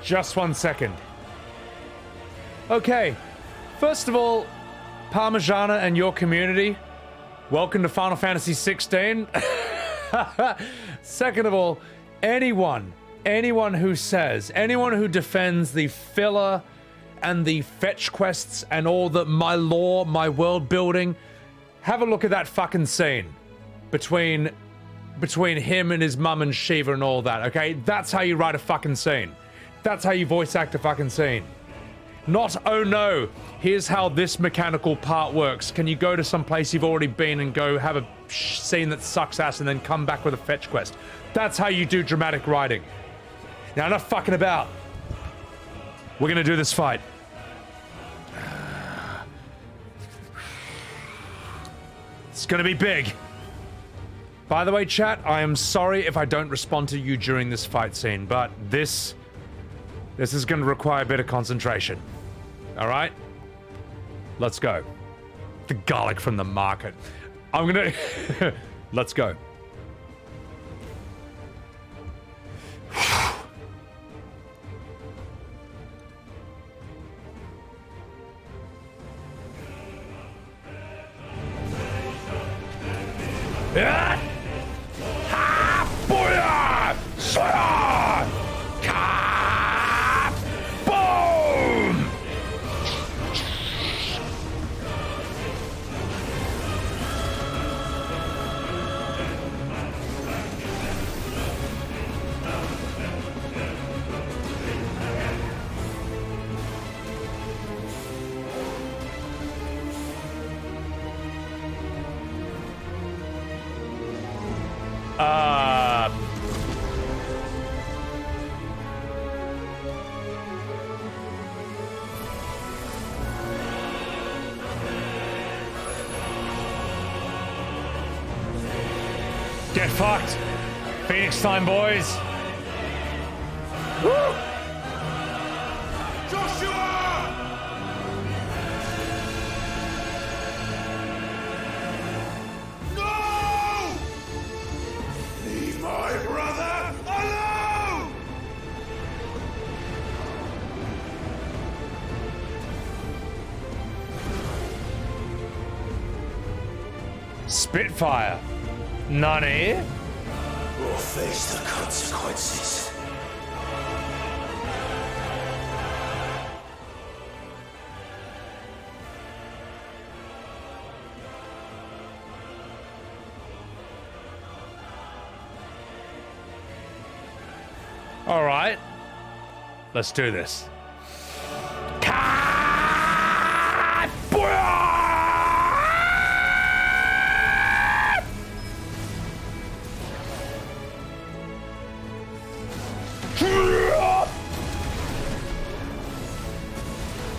C: Just 1 second. Okay. First of all, Parmigiana and your community, welcome to Final Fantasy XVI. Second of all, anyone who defends the filler and the fetch quests and all the my lore, my world building, have a look at that fucking scene between him and his mum and Shiva and all that, okay? That's how you write a fucking scene. That's how you voice act a fucking scene. Not, oh no, here's how this mechanical part works. Can you go to some place you've already been and go have a scene that sucks ass and then come back with a fetch quest? That's how you do dramatic writing. Now, enough fucking about. We're gonna do this fight. It's gonna be big. By the way, chat, I am sorry if I don't respond to you during this fight scene, but this is gonna require a bit of concentration. All right? Let's go. The garlic from the market. I'm gonna... Let's go. Boom! Get fucked. Phoenix time, boys. Woo!
A: Joshua! No! Leave my brother alone!
C: Spitfire. Nani?
A: We'll face the consequences.
C: All right. Let's do this.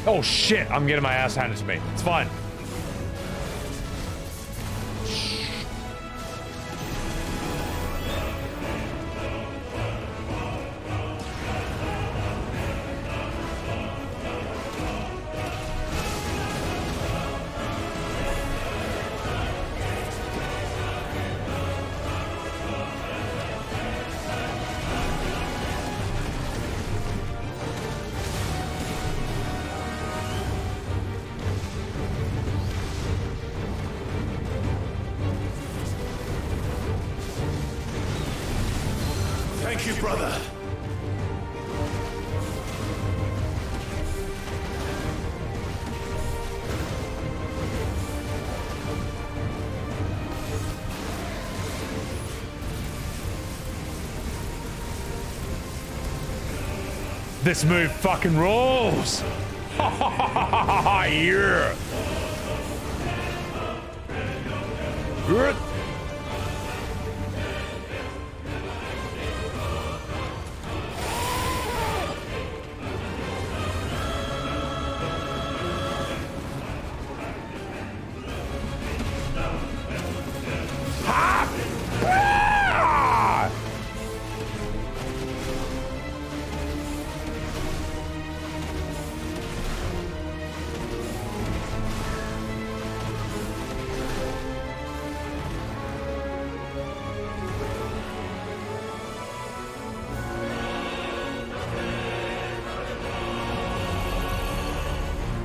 C: Oh shit, I'm getting my ass handed to me. It's fine.
A: Thank you, brother.
C: This move fucking rules. Yeah. Good.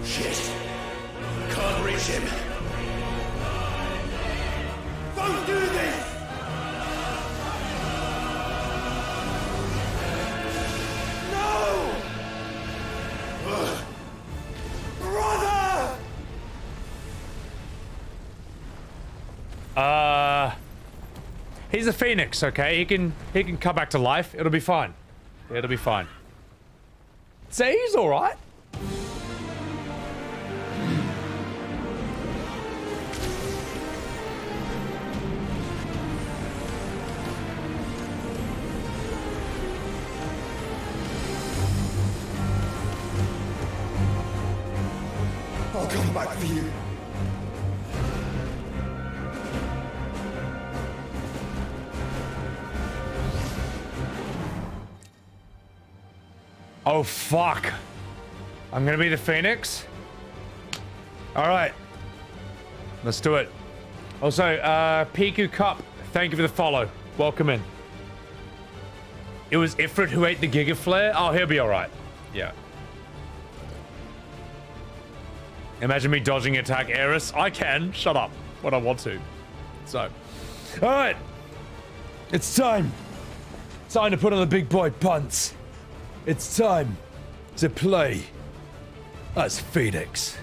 A: Shit. Can't reach him. Don't do this! No! Brother!
C: He's a phoenix, okay? He can come back to life. It'll be fine. It'll be fine. See, he's all right.
L: come back for you.
C: Oh, fuck. I'm gonna be the Phoenix? Alright. Let's do it. Also, Piku Cup, thank you for the follow. Welcome in. It was Ifrit who ate the Giga Flare? Oh, he'll be alright. Yeah. Imagine me dodging attack Eris. I can. Shut up. When I want to. So. Alright.
E: It's time. Time to put on the big boy pants. It's time to play as Phoenix.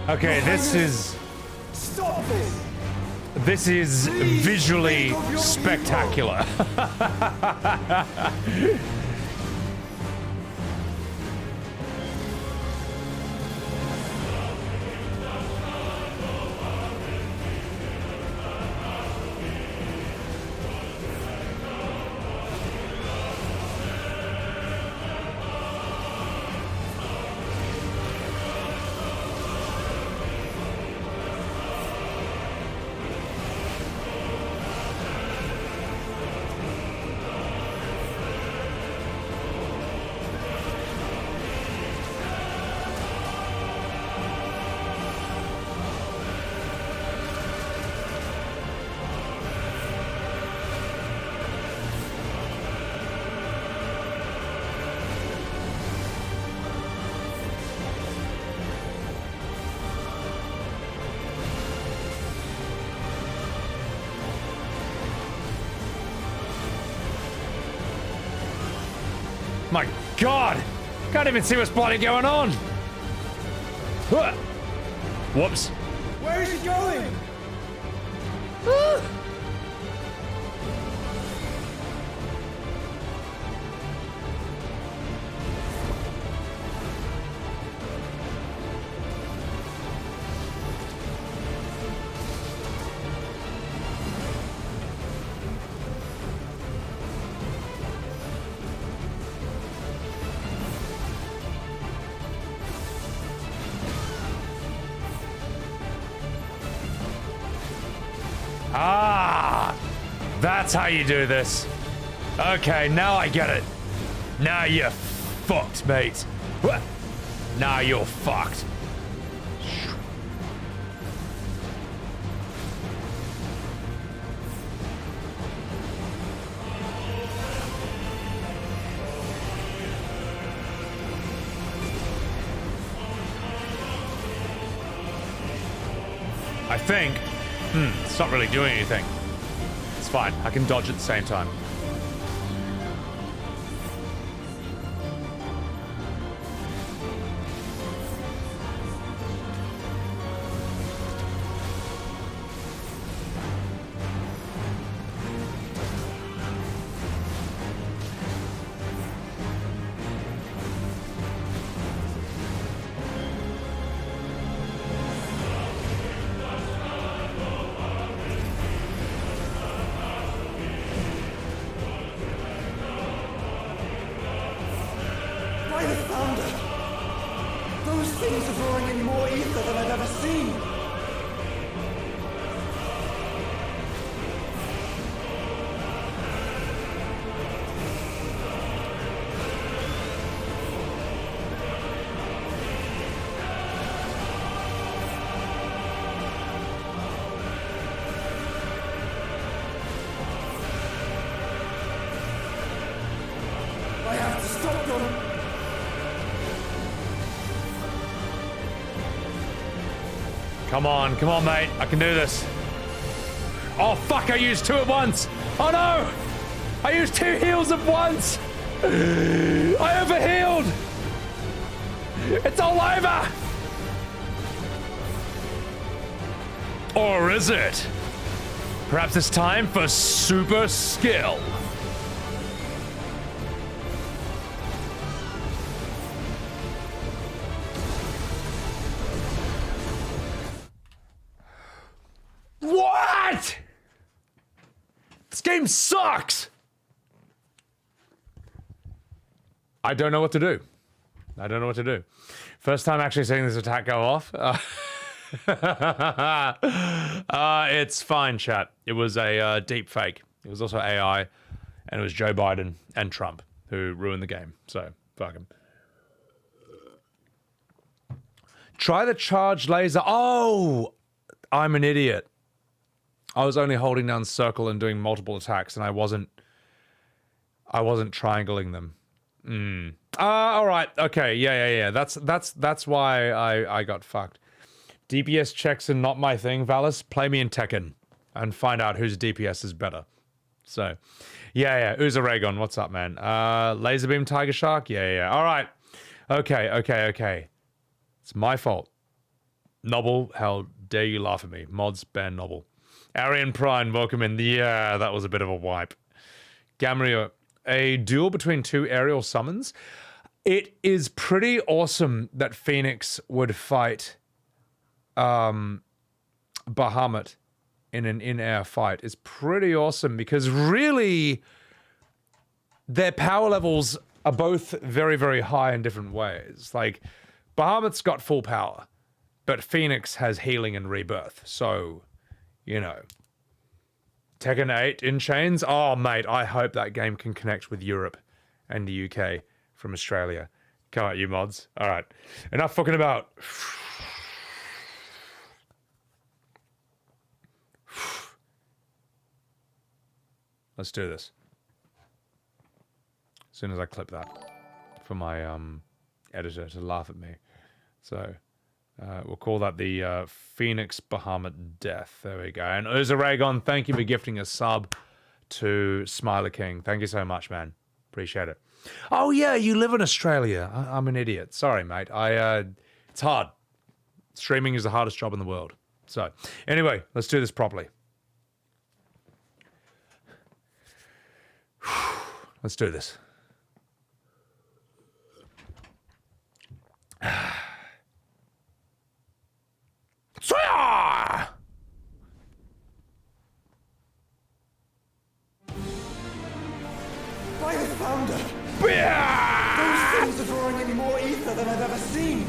C: Okay, this is...
L: Stop this!
C: This is visually spectacular. My God! Can't even see what's bloody going on! Whoops.
L: Where is he going?
C: Ah! That's how you do this. Okay, now I get it. Now you're fucked, mate. Now you're fucked. I think. It's not really doing anything. It's fine. I can dodge at the same time.
L: By the founder! Those things are drawing in more ether than I've ever seen! I have to stop them!
C: Come on, mate. I can do this. Oh, fuck, I used two at once. Oh, no. I used two heals at once. I overhealed. It's all over. Or is it? Perhaps it's time for super skill. What? This game sucks. I don't know what to do. First time actually seeing this attack go off. It's fine, chat. It was a deep fake. It was also AI, and it was Joe Biden and Trump who ruined the game. So, fuck him. Try the charge laser. Oh, I'm an idiot. I was only holding down circle and doing multiple attacks, and I wasn't triangling them. All right. Okay. Yeah. That's why I got fucked. DPS checks are not my thing, Valis. Play me in Tekken and find out whose DPS is better. So, yeah. Uzaragon, what's up, man? Laser beam tiger shark. Yeah. All right. Okay. It's my fault. Noble, how dare you laugh at me? Mods ban Noble. Arian Prime, welcome in. Yeah, that was a bit of a wipe. Gamrio, a duel between two aerial summons. It is pretty awesome that Phoenix would fight Bahamut in an in-air fight. It's pretty awesome because really their power levels are both very, very high in different ways. Like, Bahamut's got full power, but Phoenix has healing and rebirth. So, you know. Tekken 8 in chains? Oh, mate, I hope that game can connect with Europe and the UK from Australia. Come on, you mods. All right. Enough fucking about. Let's do this. As soon as I clip that for my editor to laugh at me. So we'll call that the Phoenix Bahamut Death. There we go. And Uzaragon, thank you for gifting a sub to Smiler King. Thank you so much, man. Appreciate it. Oh yeah, you live in Australia. I'm an idiot. Sorry, mate. It's hard. Streaming is the hardest job in the world. So anyway, let's do this properly. Let's do this.
L: By the founder! Those things are drawing in more ether than I've ever seen!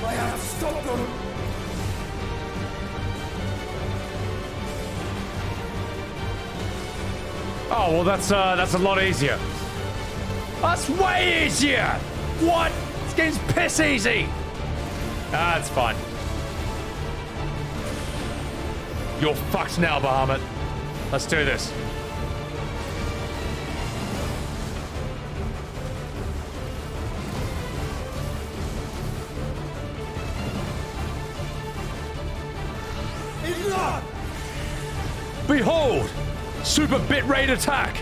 L: I have to stop them!
C: Oh, well, that's a lot easier. That's way easier! What? This game's piss easy! It's fine. You're fucked now, Bahamut. Let's do this.
L: Enough!
C: Behold! Super bitrate attack!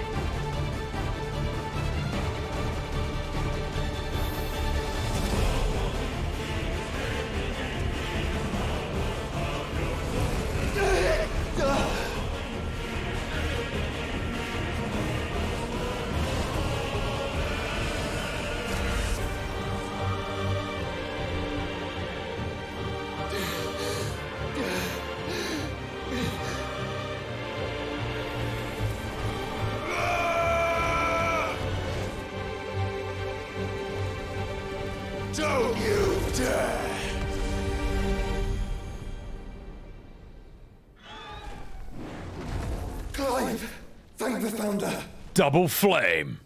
L: Clive, thank the Founder.
C: Double flame.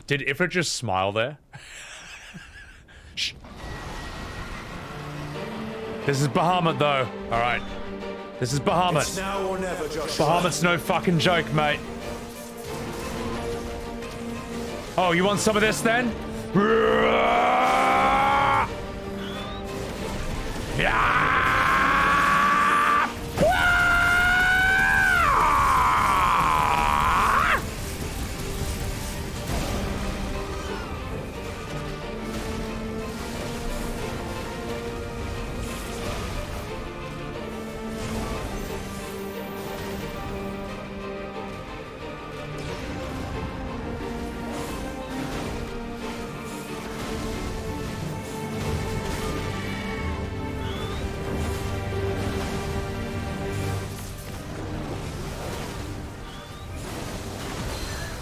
C: Did Ifrit just smile there? Shh. This is Bahamut, though. All right. This is Bahamut.
L: It's now or never, Joshua.
C: Bahamut's no fucking joke, mate. Oh, you want some of this then? Yeah!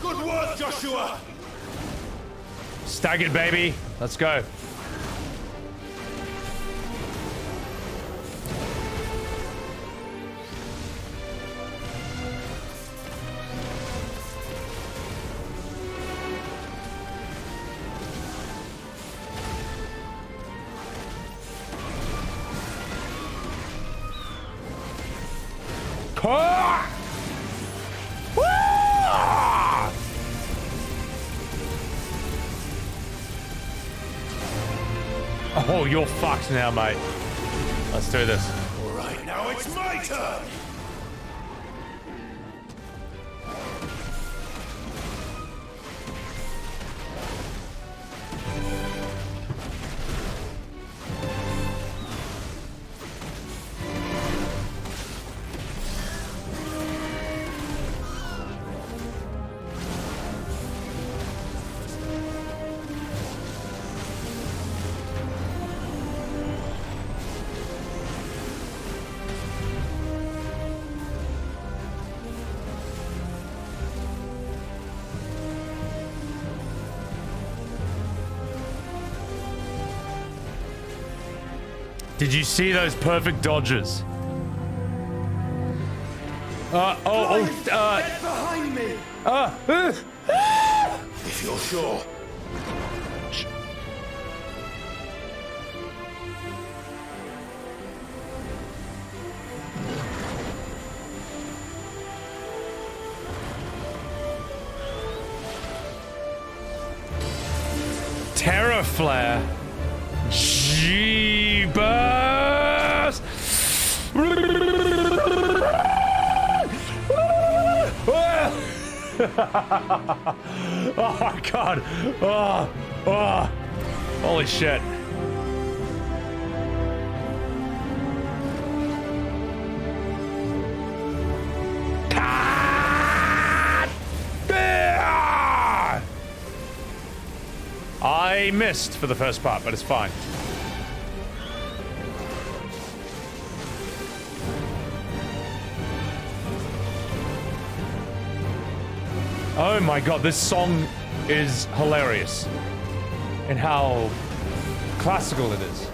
A: Good work, Joshua!
C: Staggered, baby. Let's go. Oh, you're fucked now, mate. Let's do this.
A: All right, now it's my turn!
C: Did you see those perfect dodges?
L: Get behind me!
A: If you're sure.
C: Terror flare. Jeebus! Oh my god! Oh! Holy shit! I missed for the first part, but it's fine. Oh my god, this song is hilarious in how classical it is.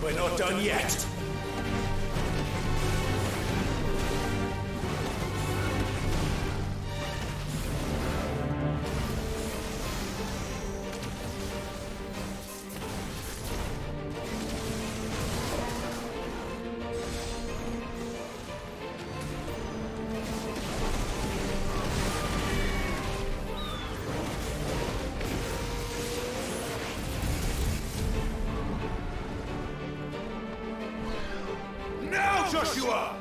A: We're not done yet. Now, Joshua!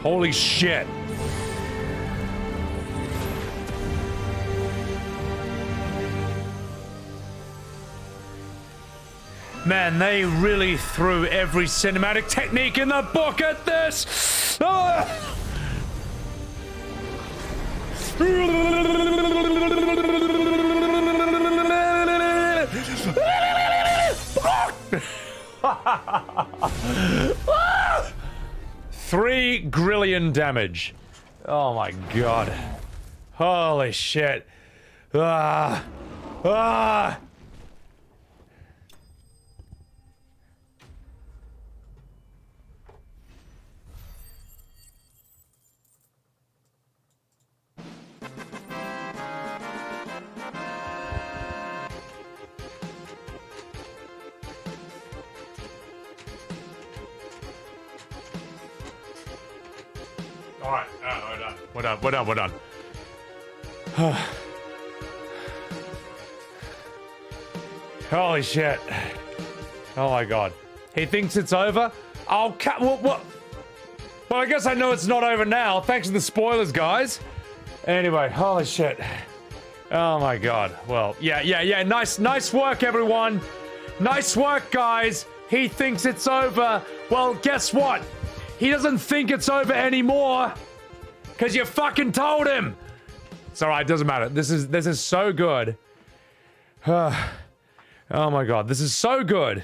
C: Holy shit. Man, they really threw every cinematic technique in the book at this! Ah! $3 grillion damage. Oh my god. Holy shit. Ah. Ah. Alright, we're done. Holy shit. Oh my god. He thinks it's over? I'll cut. What? Well, I guess I know it's not over now. Thanks for the spoilers, guys. Anyway, holy shit. Oh my god. Well, yeah. Nice work, everyone. Nice work, guys. He thinks it's over. Well, guess what? He doesn't think it's over anymore. Because you fucking told him. It's alright, doesn't matter. This is so good. Oh my god, this is so good.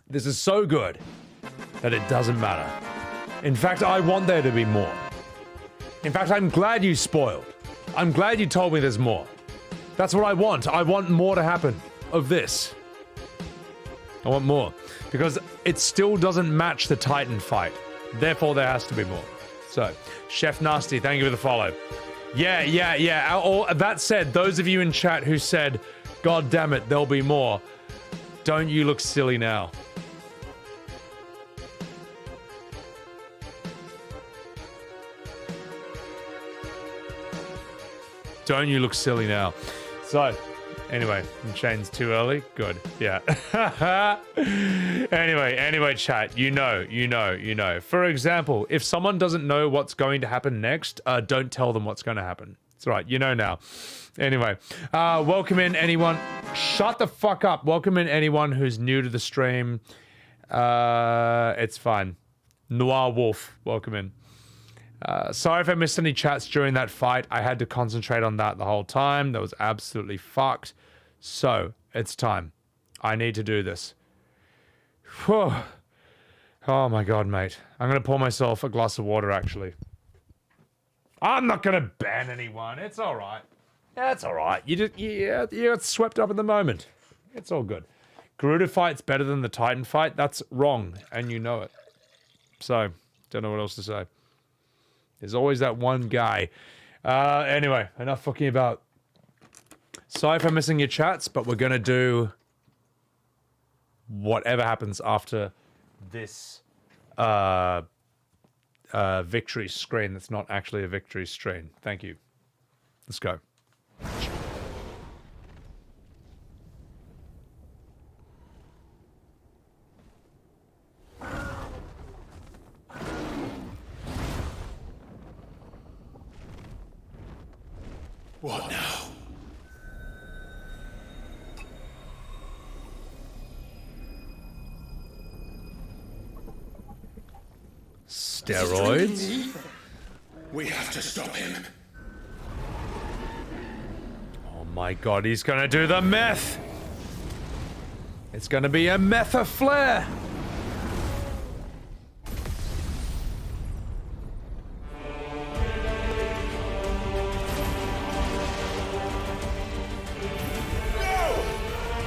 C: This is so good that it doesn't matter. In fact, I want there to be more. In fact, I'm glad you spoiled. I'm glad you told me there's more. That's what I want. I want more to happen of this. I want more. Because it still doesn't match the Titan fight. Therefore, there has to be more. So, Chef Nasty, thank you for the follow. Yeah. That said, those of you in chat who said, God damn it, there'll be more. Don't you look silly now. Don't you look silly now. So, anyway, chain's too early? Good, yeah. Anyway, chat, you know. For example, if someone doesn't know what's going to happen next, don't tell them what's going to happen. It's right, you know now. Anyway, welcome in anyone. Shut the fuck up. Welcome in anyone who's new to the stream. It's fine. Noir Wolf, welcome in. Sorry if I missed any chats during that fight. I had to concentrate on that the whole time. That was absolutely fucked. So, it's time. I need to do this. Whew. Oh my god, mate. I'm gonna pour myself a glass of water, actually. I'm not gonna ban anyone. It's alright. That's alright. You got swept up in the moment. It's all good. Garuda fight's better than the Titan fight. That's wrong, and you know it. So, don't know what else to say. There's always that one guy. Anyway, enough fucking about. Sorry for missing your chats, but we're gonna do whatever happens after this victory screen that's not actually a victory screen. Thank you. Let's go.
A: What now?
C: Steroids?
A: We have to stop him.
C: Oh my god, he's gonna do the meth! It's gonna be a meth-a-flare!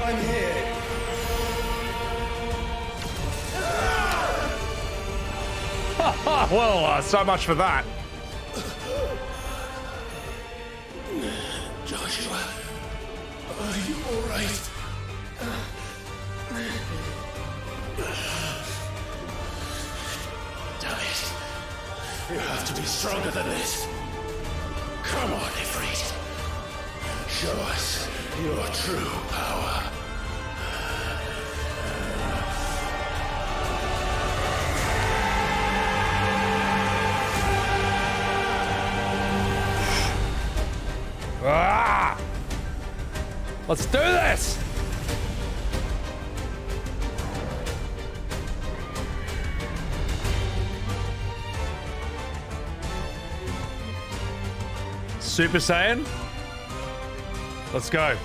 L: I'm here.
C: Well, so much for that.
A: Joshua, are you all right? Damn it. You have to be stronger than this. Come on, Ifrit. Show us your true power.
C: Ah! Let's do this! Super Saiyan. Let's go.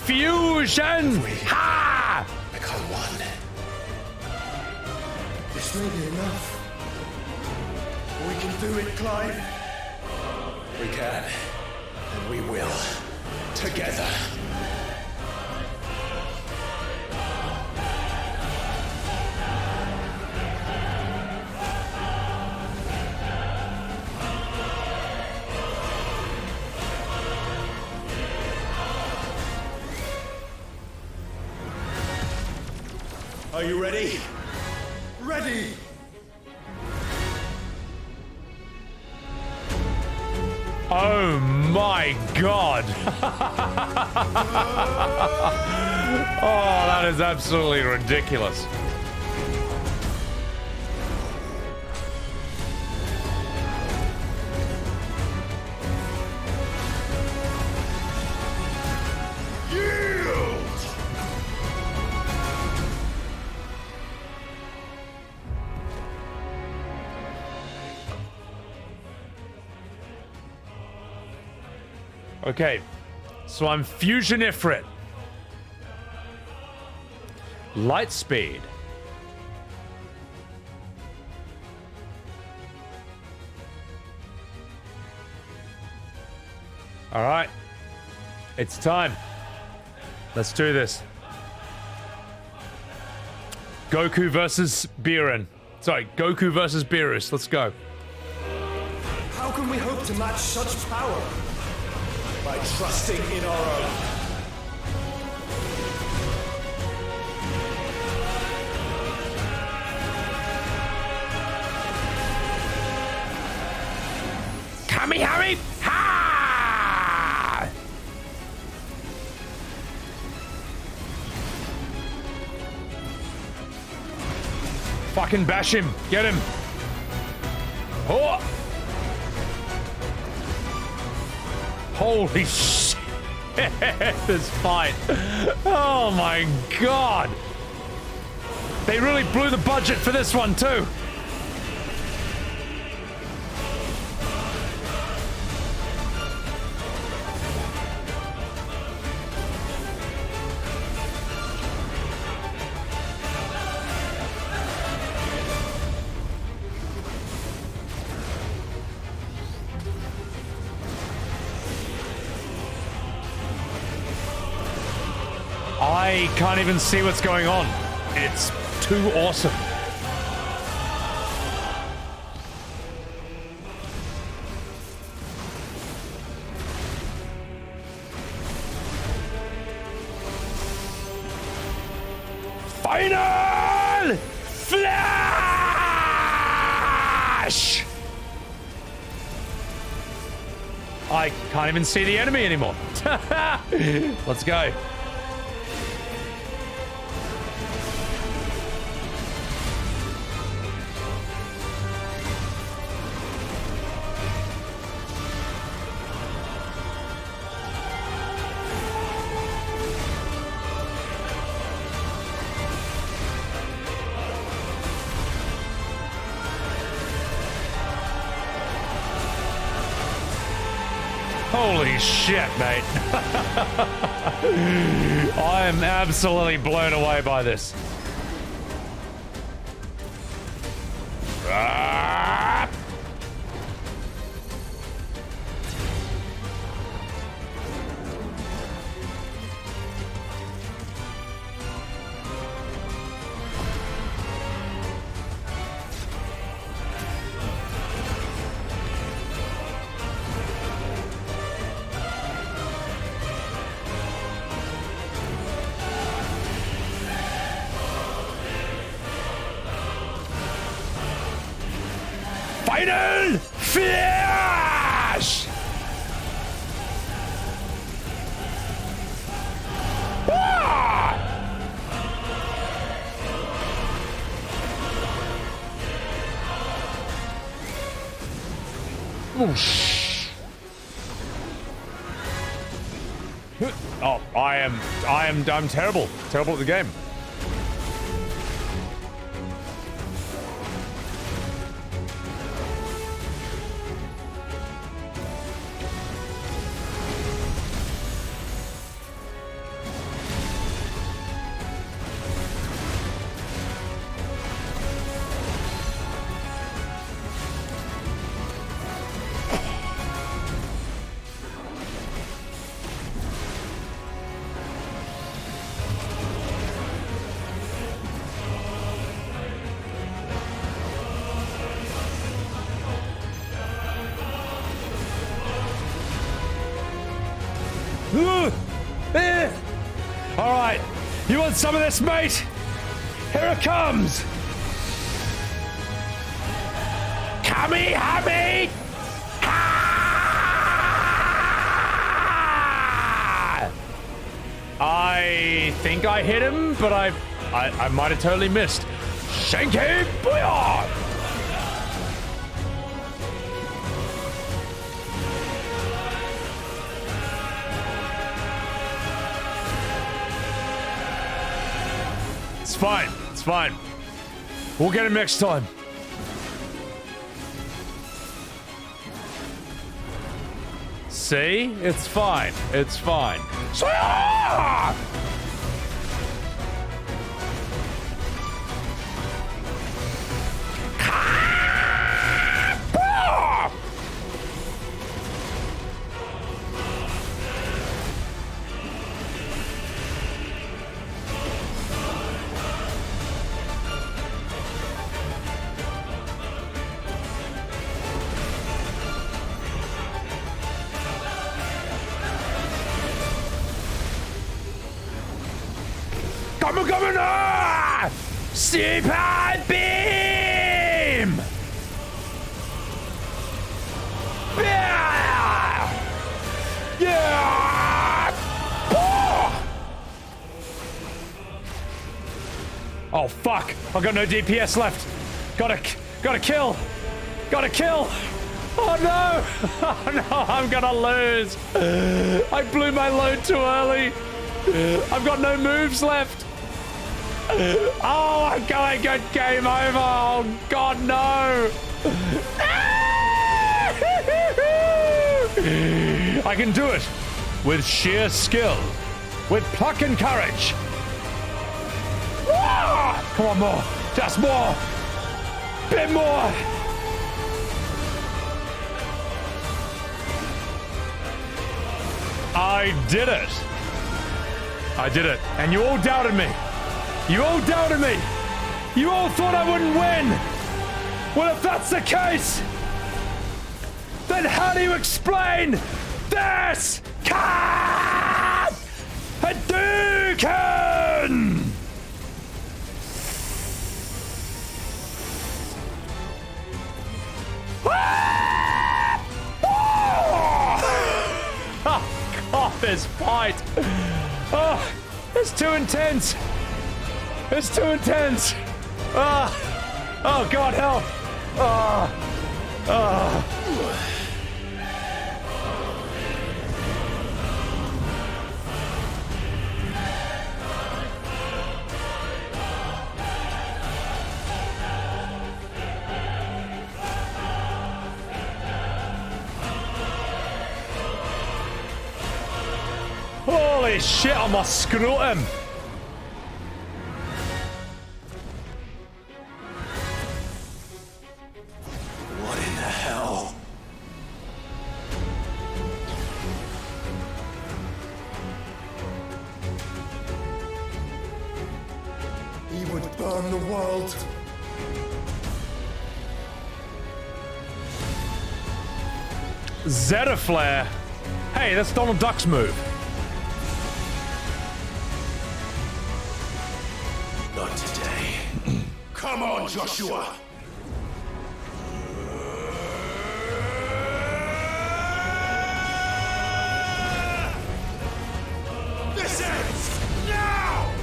C: Fusion! Ha!
A: Become one. This may be enough. We can do it, Clive. We can. And we will. Together. Are you ready? Ready!
C: Oh my god! Oh, that is absolutely ridiculous. Okay, so I'm Fusion Ifrit. Light speed. All right, it's time. Let's do this. Goku versus Biren. Sorry, Goku versus Beerus. Let's go.
L: How can we hope to match such power?
A: By trusting in our own.
C: Kamihari! Ha! Fucking bash him. Get him. Oh! Holy shit, this fight. Oh my god. They really blew the budget for this one too. I can't even see what's going on. It's too awesome. Final Flash! I can't even see the enemy anymore. Let's go. Holy shit, mate. I am absolutely blown away by this. Ah! Final Flash! Ah! Whoosh. Oh, I'm terrible. Terrible at the game.
E: All right. You want some of this, mate? Here it comes. Kami-hami! Ha! I think I hit him, but I might have totally missed. Shanky booyah! It's fine. It's fine. We'll get him next time. See? It's fine. It's fine. Coming on! Super beam! Yeah! Yeah! Oh fuck! I've got no DPS left. Gotta kill. Gotta kill. Oh no! Oh no! I'm gonna lose. I blew my load too early. I've got no moves left. Oh, I'm going good. Game over. Oh, God, no. I can do it with sheer skill, with pluck and courage. Come on, more. Just more. Bit more. I did it. I did it. And you all doubted me. You all doubted me. You all thought I wouldn't win. Well, if that's the case, then how do you explain this? Hadouken! Oh, God, this fight. Oh, it's too intense. It's too intense. Oh, God, help. Holy shit, I'm a scrotum.
A: What in the hell?
L: He would burn the world.
E: Zeta Flare. Hey, that's Donald Duck's move.
A: Not today. Come on, Joshua! This ends now!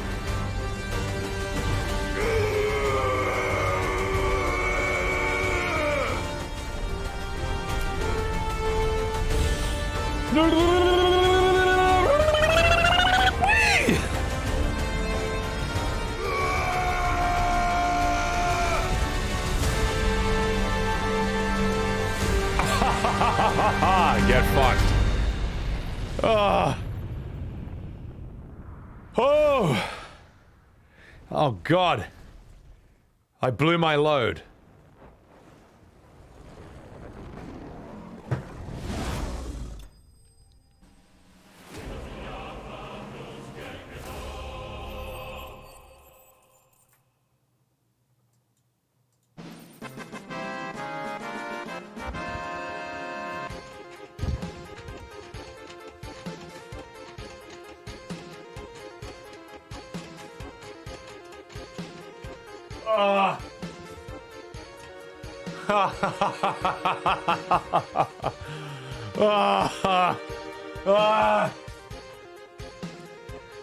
E: Get fucked. Oh. Oh, God. I blew my load.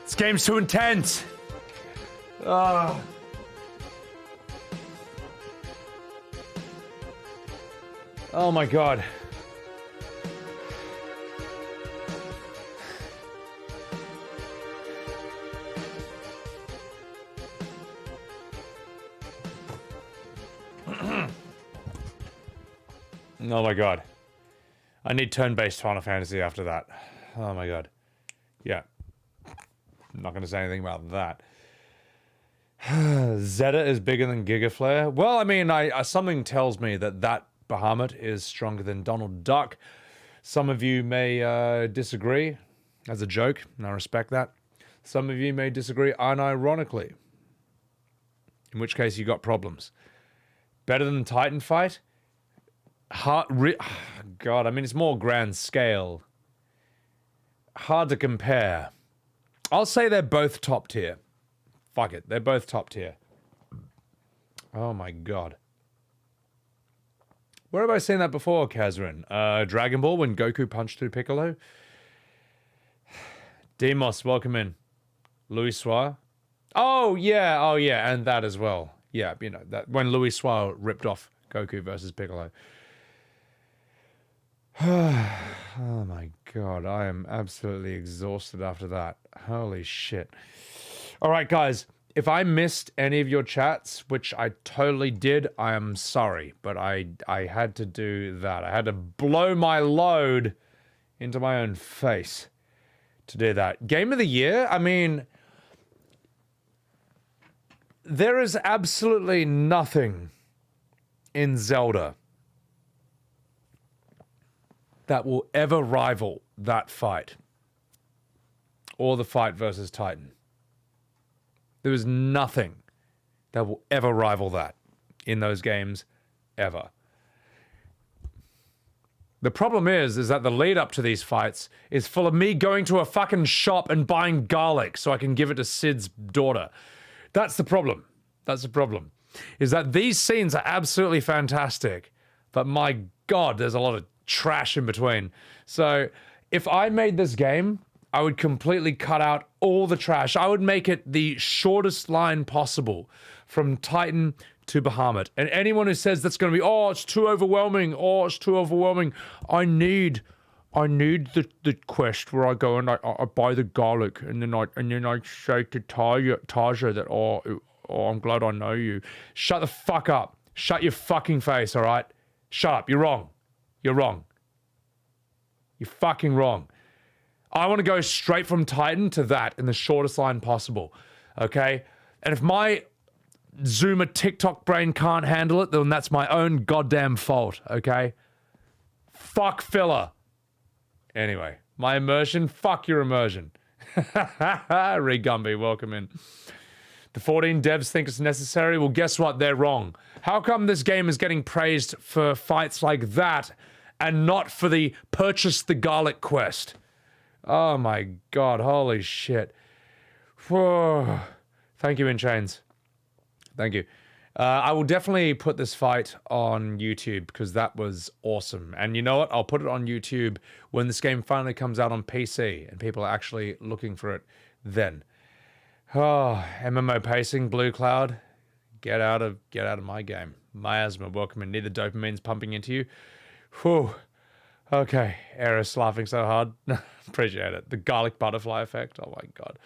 C: This game's too intense. Oh my god. Oh my god. I need turn-based Final Fantasy after that. Oh my god. Yeah. I'm not going to say anything about that. Zeta is bigger than Gigaflare. Well, I mean, something tells me that Bahamut is stronger than Donald Duck. Some of you may disagree as a joke, and I respect that. Some of you may disagree unironically. In which case, you got problems. Better than Titan fight? God, I mean, it's more grand scale. Hard to compare. I'll say they're both top tier. Fuck it, they're both top tier. Oh my god. Where have I seen that before, Kazrin? Dragon Ball, when Goku punched through Piccolo? Demos, welcome in. Louis Suarez? Oh yeah, and that as well. Yeah, you know, that when Louis Suarez ripped off Goku versus Piccolo. Oh my god, I am absolutely exhausted after that. Holy shit. Alright guys, if I missed any of your chats, which I totally did, I am sorry. But I had to do that. I had to blow my load into my own face to do that. Game of the year? I mean, there is absolutely nothing in Zelda that will ever rival that fight. Or the fight versus Titan. There is nothing that will ever rival that in those games, ever. The problem is that the lead up to these fights is full of me going to a fucking shop and buying garlic so I can give it to Sid's daughter. That's the problem. That's the problem. Is that these scenes are absolutely fantastic, but my god, there's a lot of trash in between. So if I made this game, I would completely cut out all the trash. I would make it the shortest line possible from Titan to Bahamut. And anyone who says that's going to be, oh, it's too overwhelming, I need the quest where I go and I buy the garlic and then I say to Taja that, oh, I'm glad I know you. Shut the fuck up. Shut your fucking face, all right? Shut up. You're wrong. You're wrong. You're fucking wrong. I want to go straight from Titan to that in the shortest line possible, okay? And if my Zoomer TikTok brain can't handle it, then that's my own goddamn fault, okay? Fuck filler. Anyway, my immersion, fuck your immersion. Regumby, welcome in. The 14 devs think it's necessary. Well, guess what? They're wrong. How come this game is getting praised for fights like that and not for the purchase the garlic quest? Oh my god, holy shit. Whoa. Thank you, In Chains. Thank you. I will definitely put this fight on YouTube because that was awesome. And you know what? I'll put it on YouTube when this game finally comes out on PC and people are actually looking for it then. Oh, MMO pacing, Blue Cloud. Get out of my game. Miasma, welcome in. Neither dopamine's pumping into you. Whew. Okay, Eris laughing so hard. Appreciate it. The garlic butterfly effect. Oh my god.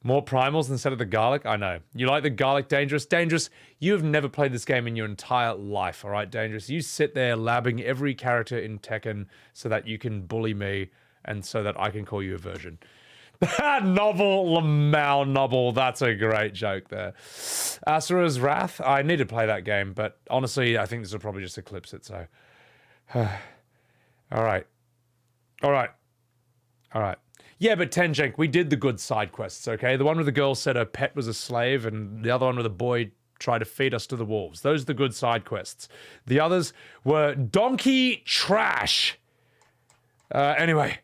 C: More primals instead of the garlic? I know. You like the garlic, Dangerous? Dangerous, you have never played this game in your entire life, all right, Dangerous? You sit there labbing every character in Tekken so that you can bully me and so that I can call you a virgin. Novel, Lamau Novel. That's a great joke there. Asura's Wrath. I need to play that game, but honestly, I think this will probably just eclipse it, so... Alright. Yeah, but Tenjek, we did the good side quests, okay? The one where the girl said her pet was a slave and the other one where the boy tried to feed us to the wolves. Those are the good side quests. The others were donkey trash. Anyway.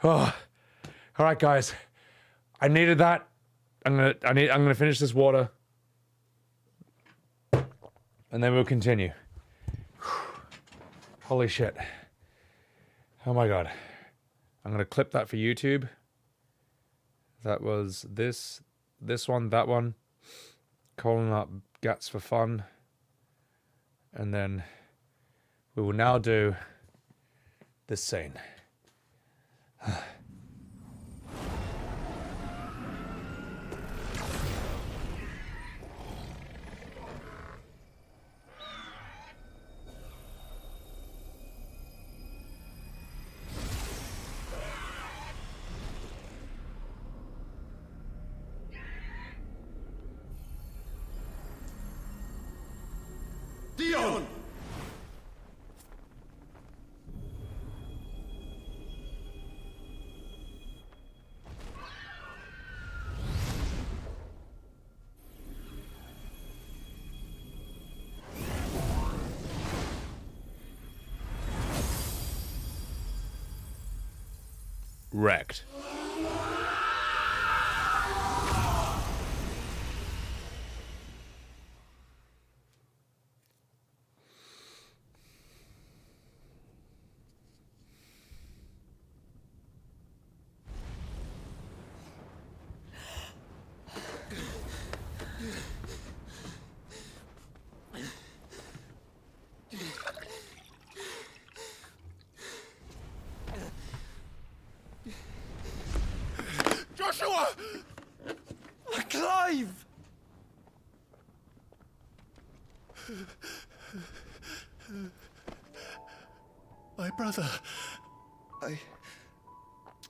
C: Oh. Alright, guys. I needed that. I'm gonna finish this water. and then we'll continue. Holy shit. Oh my god. I'm going to clip that for YouTube. That was this one, that one. Calling up Gats for fun. And then we will now do this scene.
A: Dion!
C: Wrecked.
A: Joshua!
L: Clive!
A: My brother.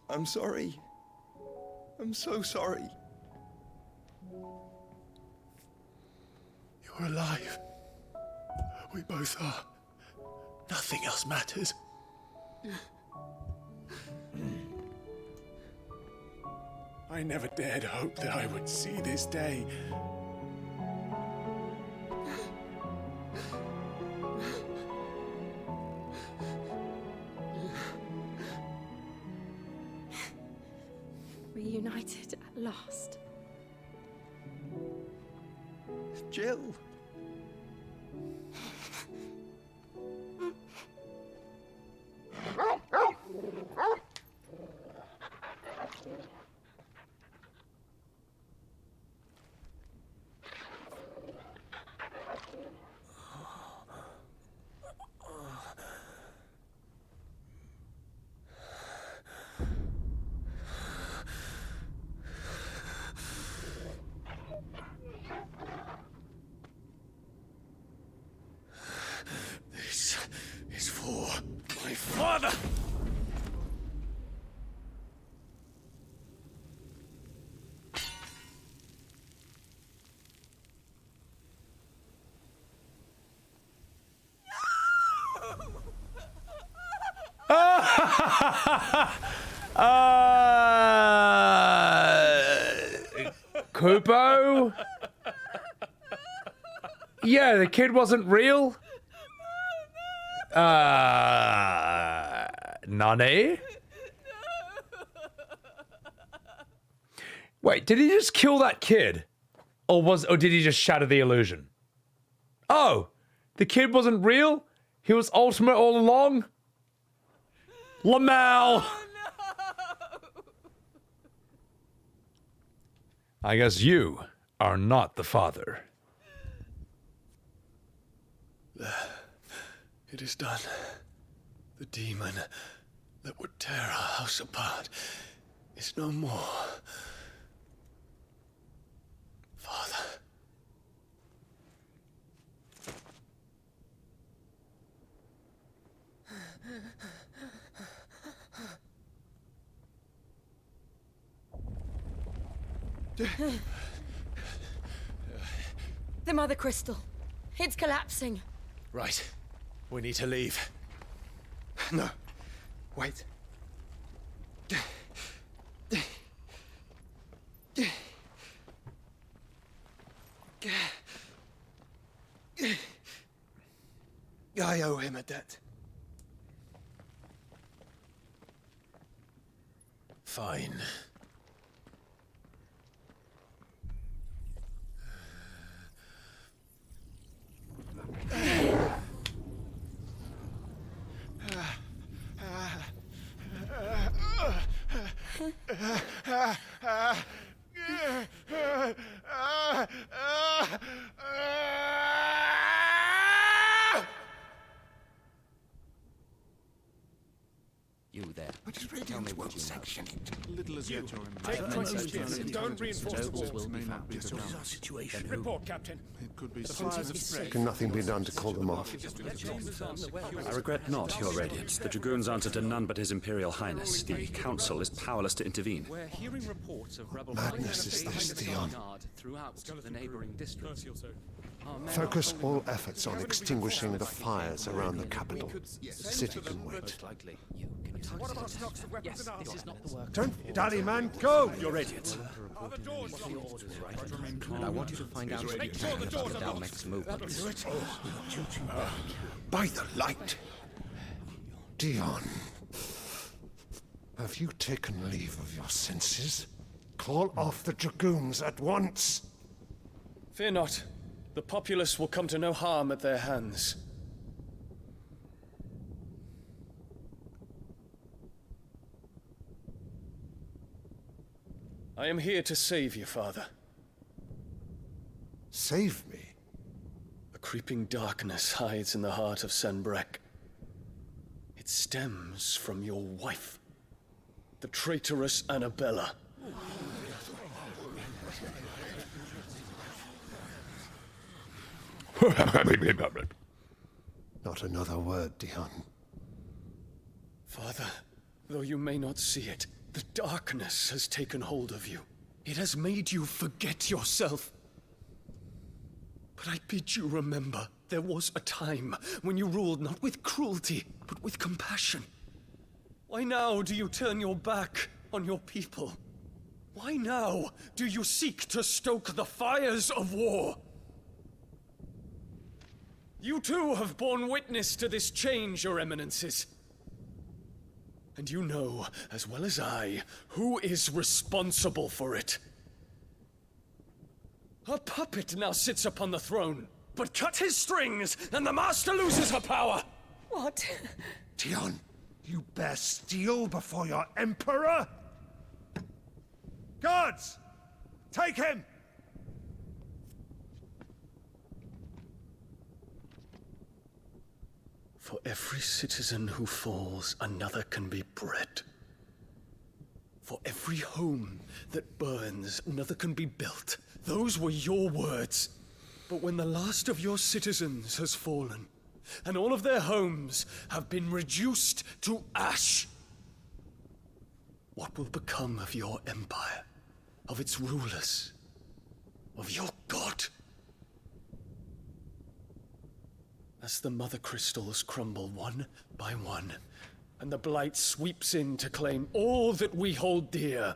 L: I'm sorry. I'm so sorry.
A: You're alive. We both are. Nothing else matters. I never dared hope that I would see this day.
F: Reunited at last.
L: Jill.
A: This is for my father!
C: Kupo? Yeah, the kid wasn't real? Nani? Wait, did he just kill that kid? Or did he just shatter the illusion? Oh, the kid wasn't real? He was ultimate all along? Lamal! I guess you are not the father.
A: It is done. The demon that would tear our house apart is no more. Father.
F: The Mother Crystal. It's collapsing.
A: Right. We need to leave.
L: No. Wait. I owe him a debt.
A: Fine.
M: You there. Tell me what you section it.
G: Little as yet,
B: Don't reinforce the walls.
G: May not be the
B: Our situation. Report, Captain.
G: It could be
B: The fires have spread.
H: Can nothing be done to call them off?
N: I regret not, Your Radiance. The Dragoons answer to none but His Imperial Highness. The Council is powerless to intervene.
M: We're hearing reports of rebel
H: Madness is this, Dion.
M: throughout the neighboring districts.
H: Focus all efforts on extinguishing the fires around the capital. The city can wait. Don't dally, man. Go!
N: Your Radiance.
M: And I want you to find out about the Dalmec's movements.
H: By the light. Dion. Have you taken leave of your senses? Call off the Dragoons at once.
O: Fear not. The populace will come to no harm at their hands. I am here to save you, Father.
H: Save me?
O: A creeping darkness hides in the heart of Sanbreque. It stems from your wife, the traitorous Annabella.
H: Not another word, Dion.
O: Father, though you may not see it, the darkness has taken hold of you. It has made you forget yourself. But I bid you remember, there was a time when you ruled not with cruelty, but with compassion. Why now do you turn your back on your people? Why now do you seek to stoke the fires of war? You too have borne witness to this change, Your Eminences. And you know, as well as I, who is responsible for it. A puppet now sits upon the throne, but cut his strings, and the master loses her power!
J: What?
H: Dion, you bear steel before your emperor? Guards! Take him!
O: For every citizen who falls, another can be bred. For every home that burns, another can be built. Those were your words. But when the last of your citizens has fallen, and all of their homes have been reduced to ash, what will become of your empire, of its rulers, of your god? As the mother crystals crumble one by one, and the blight sweeps in to claim all that we hold dear,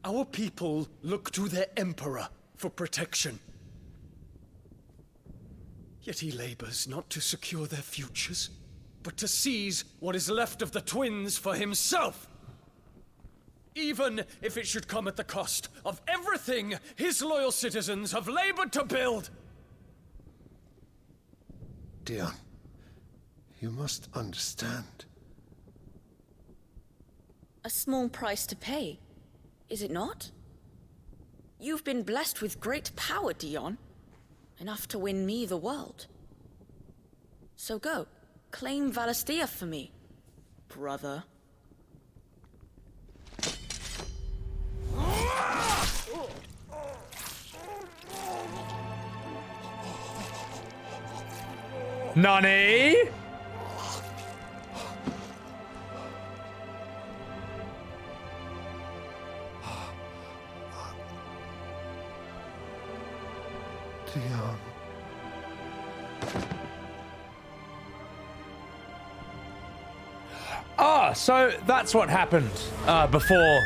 O: our people look to their emperor for protection. Yet he labors not to secure their futures, but to seize what is left of the twins for himself. Even if it should come at the cost of everything his loyal citizens have labored to build.
H: Dion, you must understand.
P: A small price to pay, is it not? You've been blessed with great power, Dion. Enough to win me the world. So go, claim Valisthea for me, brother.
C: Nani?
H: Dion.
C: Ah, so that's what happened before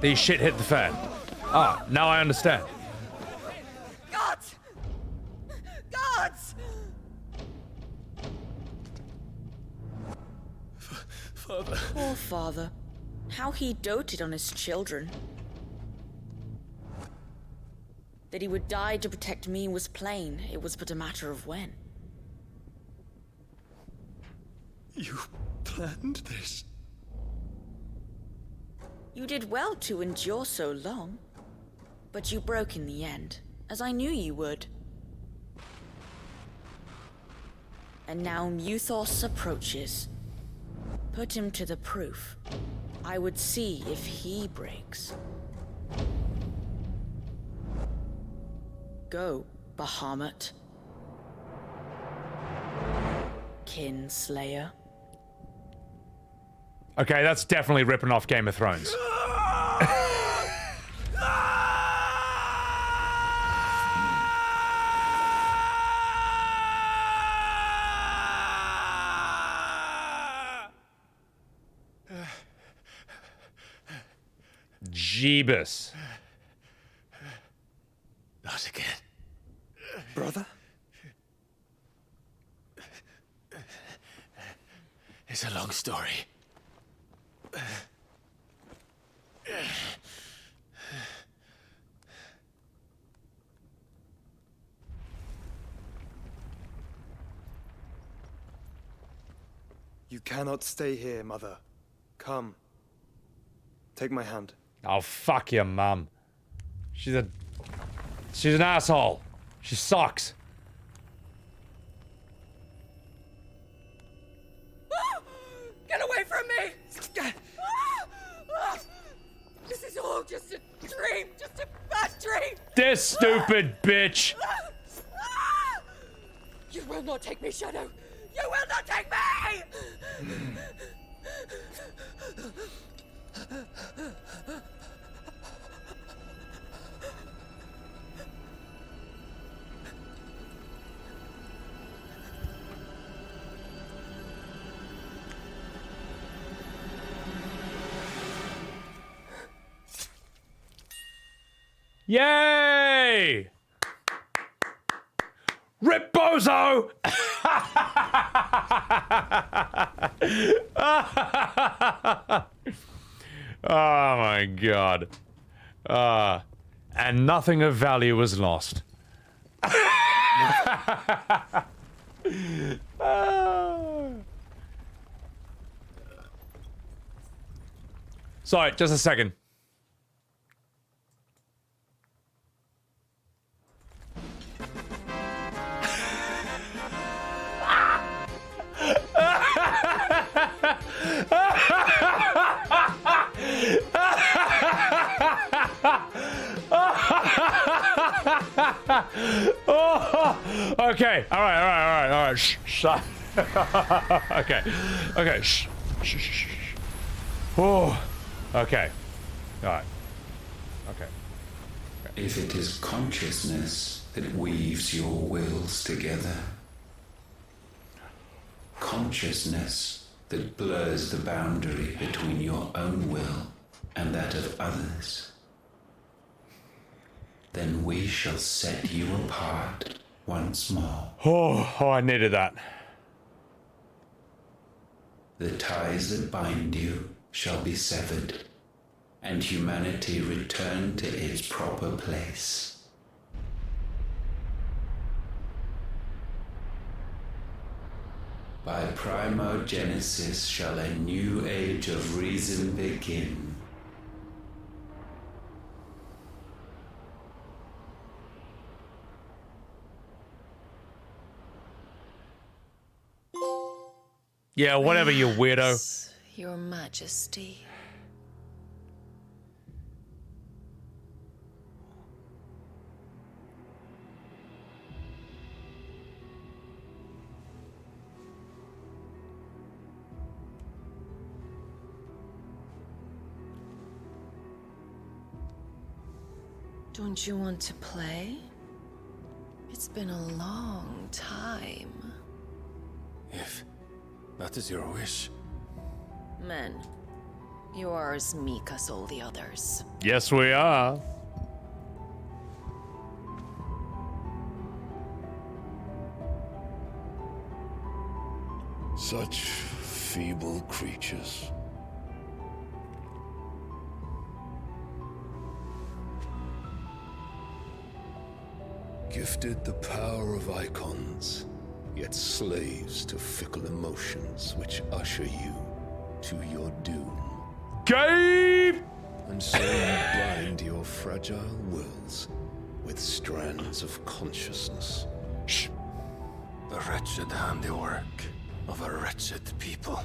C: the shit hit the fan. Ah, now I understand.
J: Gods! Gods!
O: Father.
P: Poor father. How he doted on his children. That he would die to protect me was plain. It was but a matter of when.
O: You planned this?
P: You did well to endure so long. But you broke in the end, as I knew you would. And now Muthos approaches. Put him to the proof. I would see if he breaks. Go, Bahamut. Kinslayer.
C: Okay, that's definitely ripping off Game of Thrones. Jeebus.
A: Not again.
L: Brother?
A: It's a long story.
L: You cannot stay here, Mother. Come. Take my hand.
C: Oh, fuck your mum. She's an asshole. She sucks.
J: Get away from me! This is all just a dream, just a bad dream!
C: This stupid bitch!
J: You will not take me, Shadow! You will not take me!
C: Yay! Rip Bozo! Oh my god. And nothing of value was lost. Sorry, just a second. Oh, okay, all right. Shh. Okay. Shh. Oh, okay. All right. Okay.
Q: If it is consciousness that weaves your wills together, consciousness that blurs the boundary between your own will and that of others, then we shall set you apart once more.
C: Oh, I needed that.
Q: The ties that bind you shall be severed, and humanity return to its proper place. By primogenesis shall a new age of reason begin.
C: Yeah, whatever, you weirdo.
R: Your Majesty. Don't you want to play? It's been a long time.
A: If that is your wish.
R: Men, you are as meek as all the others.
C: Yes, we are.
A: Such feeble creatures. Gifted the power of icons, yet slaves to fickle emotions which usher you to your doom.
C: Gabe!
A: And so you bind your fragile wills with strands of consciousness.
O: Shh. The wretched handiwork of a wretched people.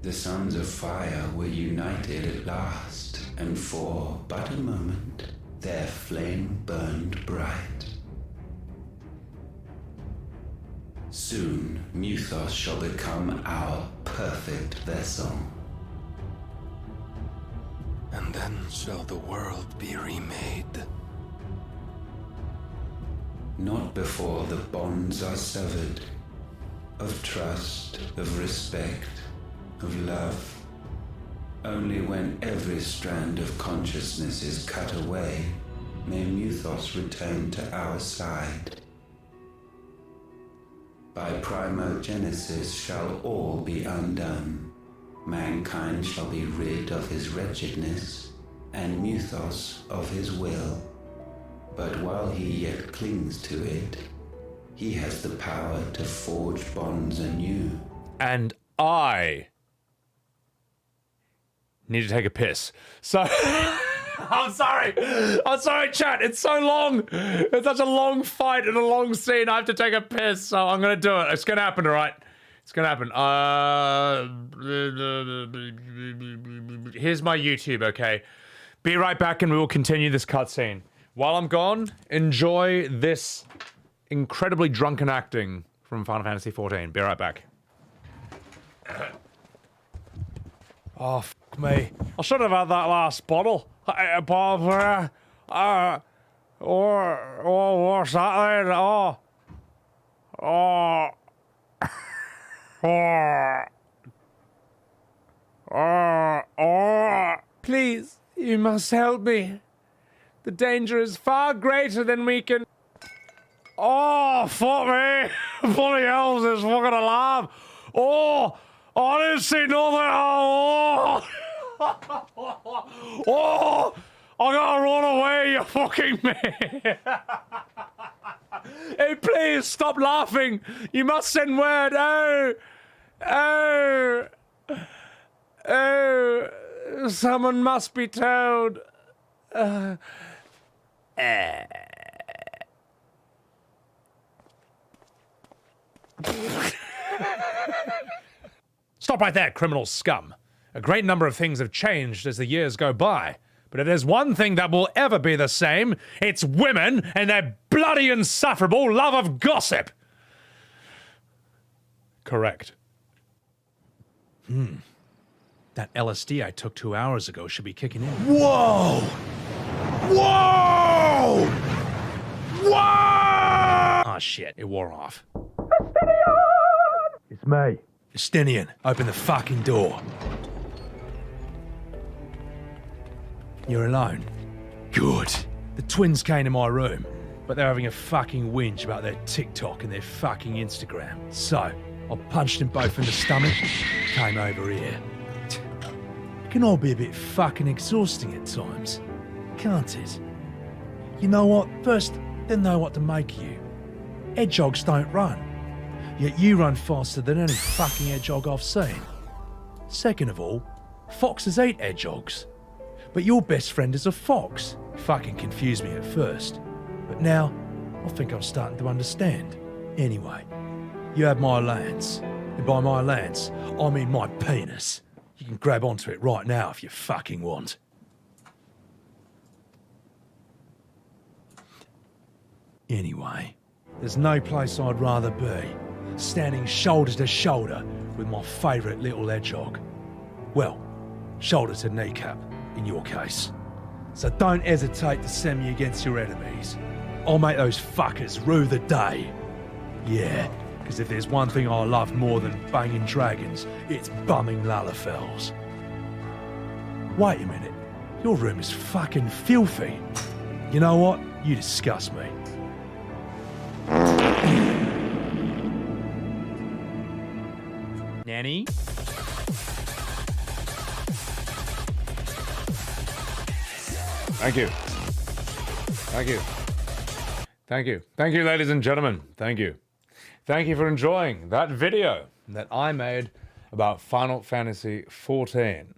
Q: The sons of fire were united at last, and for but a moment, their flame burned bright. Soon, Muthos shall become our perfect vessel.
O: And then shall the world be remade.
Q: Not before the bonds are severed, of trust, of respect, of love. Only when every strand of consciousness is cut away, may Muthos return to our side. By primogenesis shall all be undone. Mankind shall be rid of his wretchedness, and Muthos of his will. But while he yet clings to it, he has the power to forge bonds anew.
C: And I need to take a piss. So, I'm sorry, chat. It's so long. It's such a long fight and a long scene. I have to take a piss, so I'm gonna do it. It's gonna happen, all right? It's gonna happen. Here's my YouTube, okay? Be right back and we will continue this cutscene. While I'm gone, enjoy this incredibly drunken acting from Final Fantasy XIV. Be right back. Oh, f me. I should have had that last bottle. What's that then? Please, you must help me. The danger is far greater than we can... Oh, fuck me. Bloody hell, this is fucking alarm. Oh, I didn't see nothing. Oh, I gotta run away, you fucking man. Hey, please, stop laughing. You must send word. Oh, someone must be told. Stop right there, criminal scum. A great number of things have changed as the years go by. But if there's one thing that will ever be the same, it's women and their bloody insufferable love of gossip. Correct. That LSD I took 2 hours ago should be kicking in. Whoa! Whoa! Whoa! Oh shit, it wore off. It's me. Justinian, open the fucking door. You're alone. Good. The twins came to my room, but they're having a fucking whinge about their TikTok and their fucking Instagram. So, I punched them both in the stomach, came over here. It can all be a bit fucking exhausting at times, can't it? You know what? First, they know what to make of you. Hedgehogs don't run. Yet you run faster than any fucking hedgehog I've seen. Second of all, foxes eat hedgehogs. But your best friend is a fox. Fucking confused me at first. But now, I think I'm starting to understand. Anyway, you have my lance. And by my lance, I mean my penis. You can grab onto it right now if you fucking want. Anyway, there's no place I'd rather be. Standing shoulder to shoulder with my favourite little hedgehog. Well, shoulder to kneecap, in your case. So don't hesitate to send me against your enemies. I'll make those fuckers rue the day. Yeah, because if there's one thing I love more than banging dragons, it's bumming Lalafels. Wait a minute, your room is fucking filthy. You know what? You disgust me. Nanny? Thank you. Thank you. Thank you. Thank you, ladies and gentlemen. Thank you. Thank you for enjoying that video that I made about Final Fantasy XIV.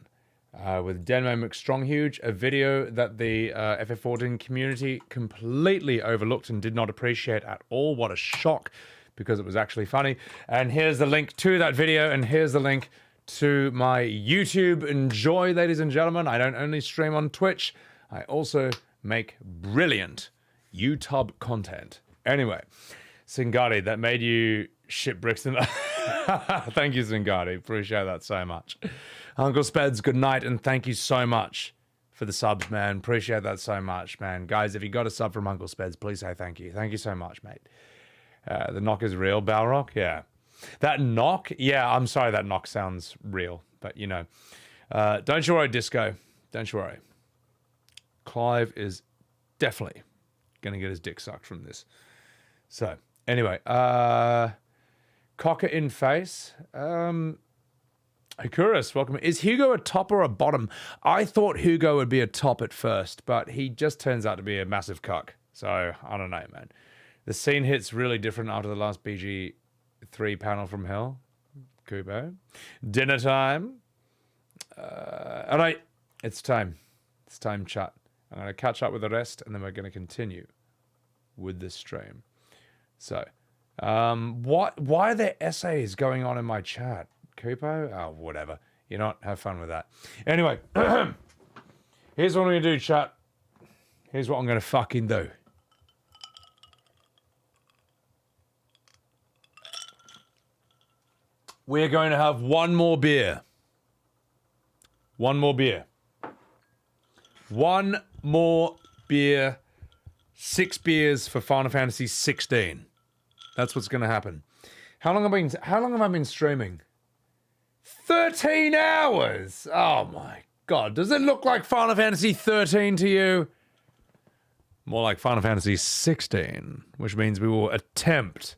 C: with Denmo McStronghuge, a video that the FF14 community completely overlooked and did not appreciate at all. What a shock, because it was actually funny. And here's the link to that video, and here's the link to my YouTube. Enjoy, ladies and gentlemen. I don't only stream on Twitch, I also make brilliant YouTube content. Anyway, Singati, that made you shit bricks in the... Thank you, Zingati. Appreciate that so much. Uncle Speds, good night, and thank you so much for the subs, man. Appreciate that so much, man. Guys, if you got a sub from Uncle Speds, please say thank you. Thank you so much, mate. The knock is real, Balrog? Yeah. That knock? Yeah, I'm sorry that knock sounds real, but you know. Don't you worry, Disco. Don't you worry. Clive is definitely going to get his dick sucked from this. So, anyway, Cocker in face. Humorous, welcome. Is Hugo a top or a bottom? I thought Hugo would be a top at first, but he just turns out to be a massive cuck. So, I don't know, man. The scene hits really different after the last BG3 panel from Hell. Kubo. Dinner time. All right, it's time. It's time, chat. I'm going to catch up with the rest, and then we're going to continue with the stream. So, why are there essays going on in my chat? Kupo? Oh, whatever. You know what? Have fun with that. Anyway, here's what I'm going to do, chat. Here's what I'm going to fucking do. We're going to have one more beer. One more beer. One more beer. 6 beers for Final Fantasy XVI. That's what's going to happen. How long have I been streaming? 13 hours! Oh my god. Does it look like Final Fantasy 13 to you? More like Final Fantasy 16, which means we will attempt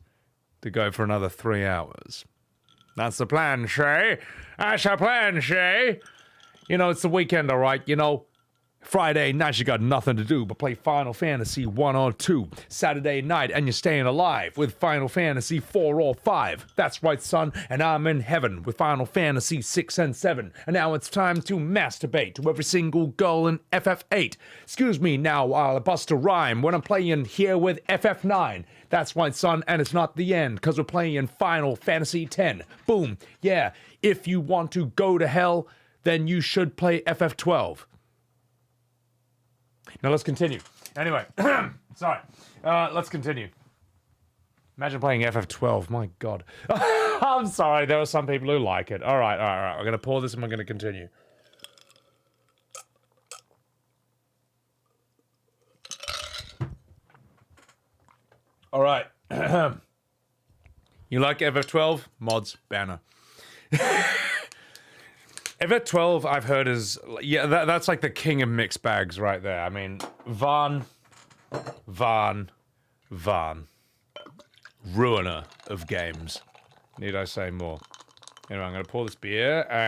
C: to go for another 3 hours. That's the plan, Shay. That's the plan, Shay. You know, it's the weekend, all right? You know, Friday night, you got nothing to do but play Final Fantasy 1 or 2. Saturday night, and you're staying alive with Final Fantasy 4 or 5. That's right, son, and I'm in heaven with Final Fantasy 6 and 7. And now it's time to masturbate to every single girl in FF8. Excuse me now while I bust a rhyme when I'm playing here with FF9. That's right, son, and it's not the end, because we're playing Final Fantasy X. Boom. Yeah, if you want to go to hell, then you should play FF12. Now let's continue. Anyway, sorry. Let's continue. Imagine playing FF12. My God. I'm sorry. There are some people who like it. All right. I'm going to pause this and we're going to continue. All right. You like FF12? Mods, banner. FF12, I've heard is, yeah, that's like the king of mixed bags right there. I mean, Van. Ruiner of games. Need I say more? Anyway, I'm going to pour this beer, and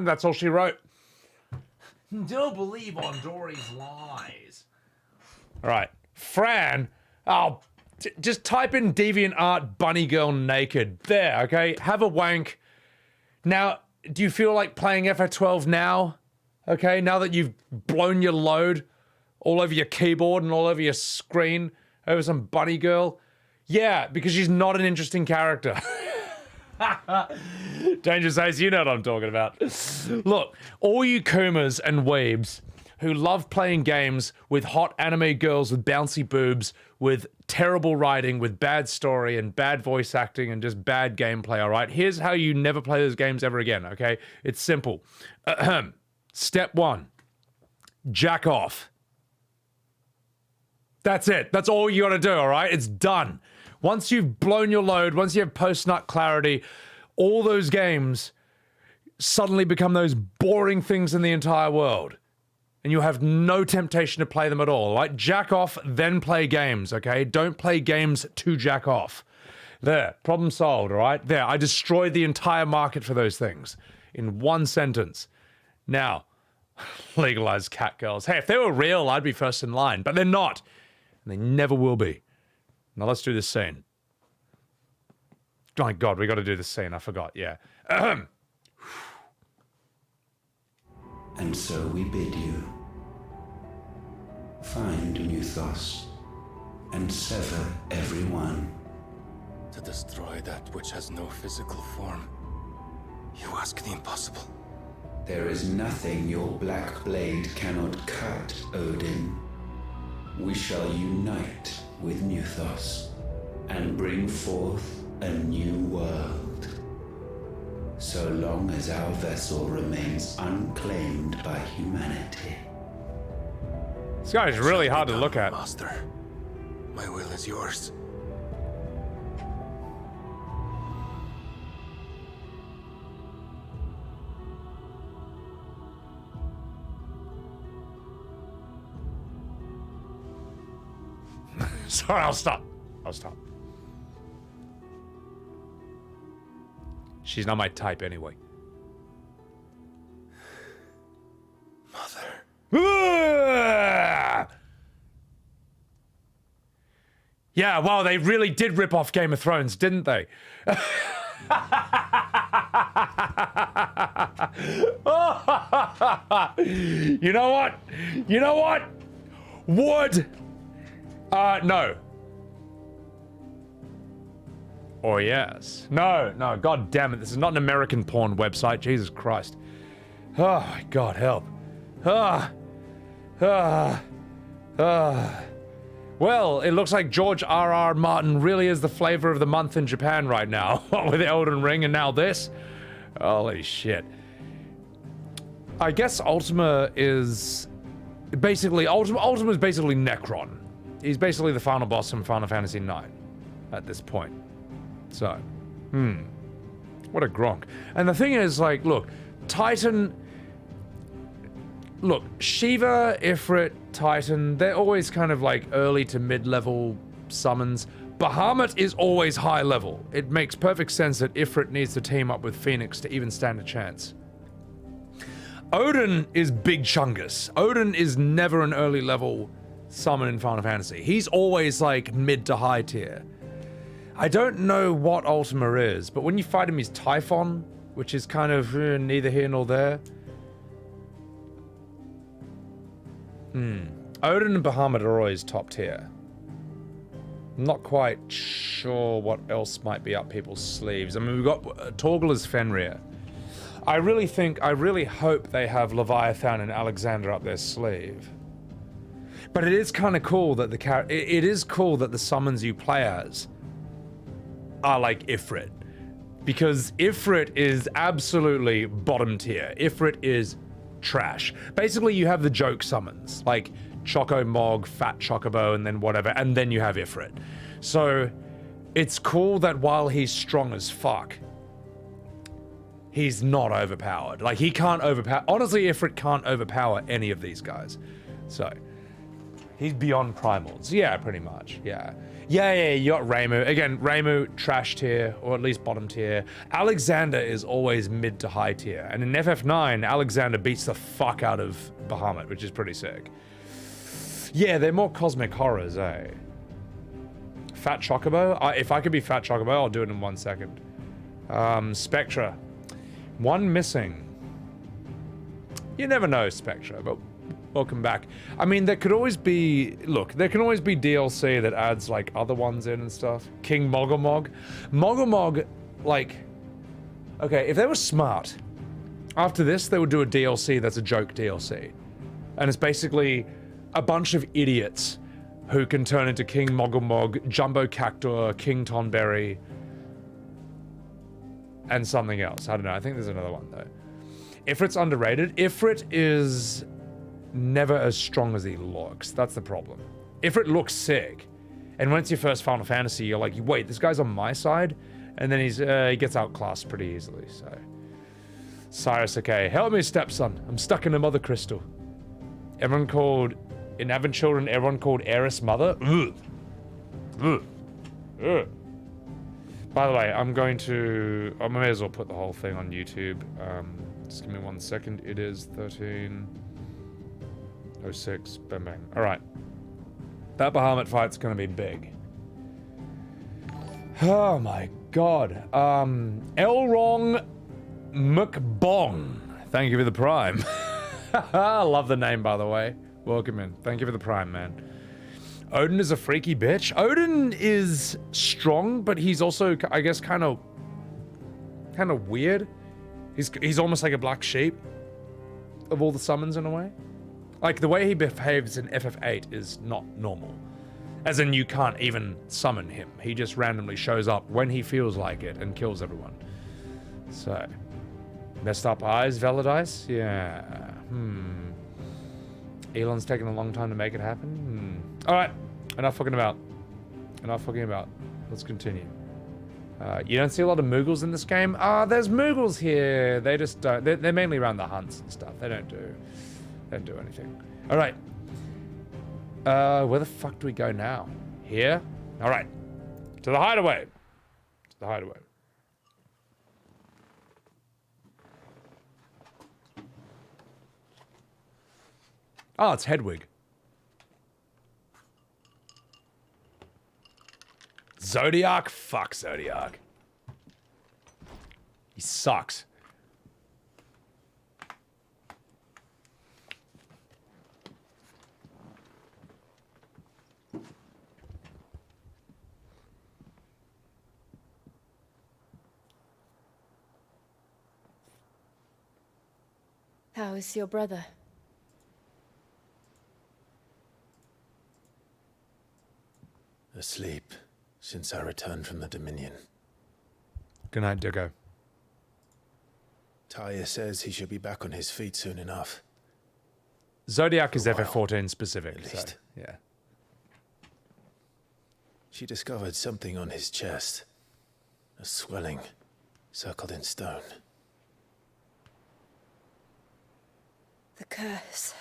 C: that's all she wrote. Don't believe on Dory's lies. All right. Fran, just type in DeviantArt bunny girl naked. There, okay? Have a wank. Now, do you feel like playing FF12 now? Okay, now that you've blown your load all over your keyboard and all over your screen over some bunny girl? Yeah, because she's not an interesting character. Danger says, you know what I'm talking about. Look, all you Kumas and weebs who love playing games with hot anime girls with bouncy boobs, with terrible writing, with bad story and bad voice acting and just bad gameplay, all right? Here's how you never play those games ever again, okay? It's simple. Step 1, jack off. That's it. That's all you gotta do, all right? It's done. Once you've blown your load, once you have post-nut clarity, all those games suddenly become those boring things in the entire world. And you have no temptation to play them at all, right? Jack off, then play games, okay? Don't play games to jack off. There, problem solved, all right? There, I destroyed the entire market for those things in one sentence. Now, legalize cat girls. Hey, if they were real, I'd be first in line, but they're not. And they never will be. Now let's do this scene. my God, we got to do this scene. I forgot. Yeah.
Q: And so we bid you. Find Mythos and sever everyone.
O: To destroy that which has no physical form, you ask the impossible.
Q: There is nothing your black blade cannot cut, Odin. We shall unite with Mythos and bring forth a new world. So long as our vessel remains unclaimed by humanity.
C: This guy is really hard to look at.
O: Master, my will is yours.
C: Sorry, I'll stop. I'll stop. She's not my type anyway.
O: Mother.
C: Yeah, wow, they really did rip off Game of Thrones, didn't they? You know what? You know what? Would. No. Or yes. No, no, god damn it. This is not an American porn website. Jesus Christ. Oh my god, help. Well, it looks like George R.R. Martin really is the flavor of the month in Japan right now. With Elden Ring and now this. Holy shit. I guess Ultima is basically Ultima is basically Necron. He's basically the final boss from Final Fantasy IX at this point. So, what a Gronk. And the thing is, like, look, Titan. Look, Shiva, Ifrit, Titan, they're always kind of like early to mid-level summons. Bahamut is always high level. It makes perfect sense that Ifrit needs to team up with Phoenix to even stand a chance. Odin is Big Chungus. Odin is never an early level summon in Final Fantasy. He's always like mid to high tier. I don't know what Ultima is, but when you fight him, he's Typhon, which is kind of neither here nor there. Odin and Bahamut are always top tier. I'm not quite sure what else might be up people's sleeves. I mean, we've got Torgal as Fenrir. I really hope they have Leviathan and Alexander up their sleeve. But it is kind of cool that it is cool that the summons you play as are like Ifrit. Because Ifrit is absolutely bottom tier. Ifrit is trash. Basically, you have the joke summons, like Choco Mog, Fat Chocobo, and then whatever, and then you have Ifrit. So, it's cool that while he's strong as fuck, he's not overpowered. Like, he can't overpower... Honestly, Ifrit can't overpower any of these guys. So, he's beyond primals. Yeah, pretty much, yeah. Yeah, you got Reimu. Again, Reimu, trash tier, or at least bottom tier. Alexander is always mid to high tier. And in FF9, Alexander beats the fuck out of Bahamut, which is pretty sick. Yeah, they're more cosmic horrors, eh? Fat Chocobo? If I could be Fat Chocobo, I'll do it in 1 second. Spectra. One missing. You never know, Spectra, but... Welcome back. I mean, there could always be... Look, there can always be DLC that adds, like, other ones in and stuff. King Mogomog. Mogomog, like... Okay, if they were smart, after this, they would do a DLC that's a joke DLC. And it's basically a bunch of idiots who can turn into King Mogomog, Jumbo Cactor, King Tonberry, and something else. I don't know. I think there's another one, though. Ifrit's underrated. Ifrit is... never as strong as he looks. That's the problem. Ifrit looks sick, and when it's your first Final Fantasy, you're like, wait, this guy's on my side? And then he gets outclassed pretty easily, so... Cyrus, okay. Help me, stepson. I'm stuck in a mother crystal. Everyone called... In Advent Children, everyone called Eris mother? Ugh. Ugh. Ugh. By the way, I'm going to... I may as well put the whole thing on YouTube. Just give me 1 second. It is 13:06. Bang, bang. Alright. That Bahamut fight's gonna be big. Oh my God. Elrong McBong. Thank you for the prime. I love the name, by the way. Welcome in. Thank you for the prime, man. Odin is a freaky bitch. Odin is strong, but he's also, I guess, kind of weird. He's almost like a black sheep of all the summons in a way. Like, the way he behaves in FF8 is not normal. As in, you can't even summon him. He just randomly shows up when he feels like it and kills everyone. So, messed up eyes, Valadice? Yeah. Elon's taking a long time to make it happen. Alright, enough fucking about. Let's continue. You don't see a lot of Moogles in this game? There's Moogles here. They just don't. They're mainly around the hunts and stuff. They don't do anything. Alright. Where the fuck do we go now? Here? Alright. To the hideaway. Oh, it's Hedwig. Zodiac? Fuck Zodiac. He sucks.
F: How is your brother?
A: Asleep since I returned from the Dominion.
C: Good night, Diggo.
A: Talia says he should be back on his feet soon enough.
C: Zodiac is FF14 specific,
A: at least.
C: So, yeah.
A: She discovered something on his chest. A swelling, circled in stone.
F: The curse.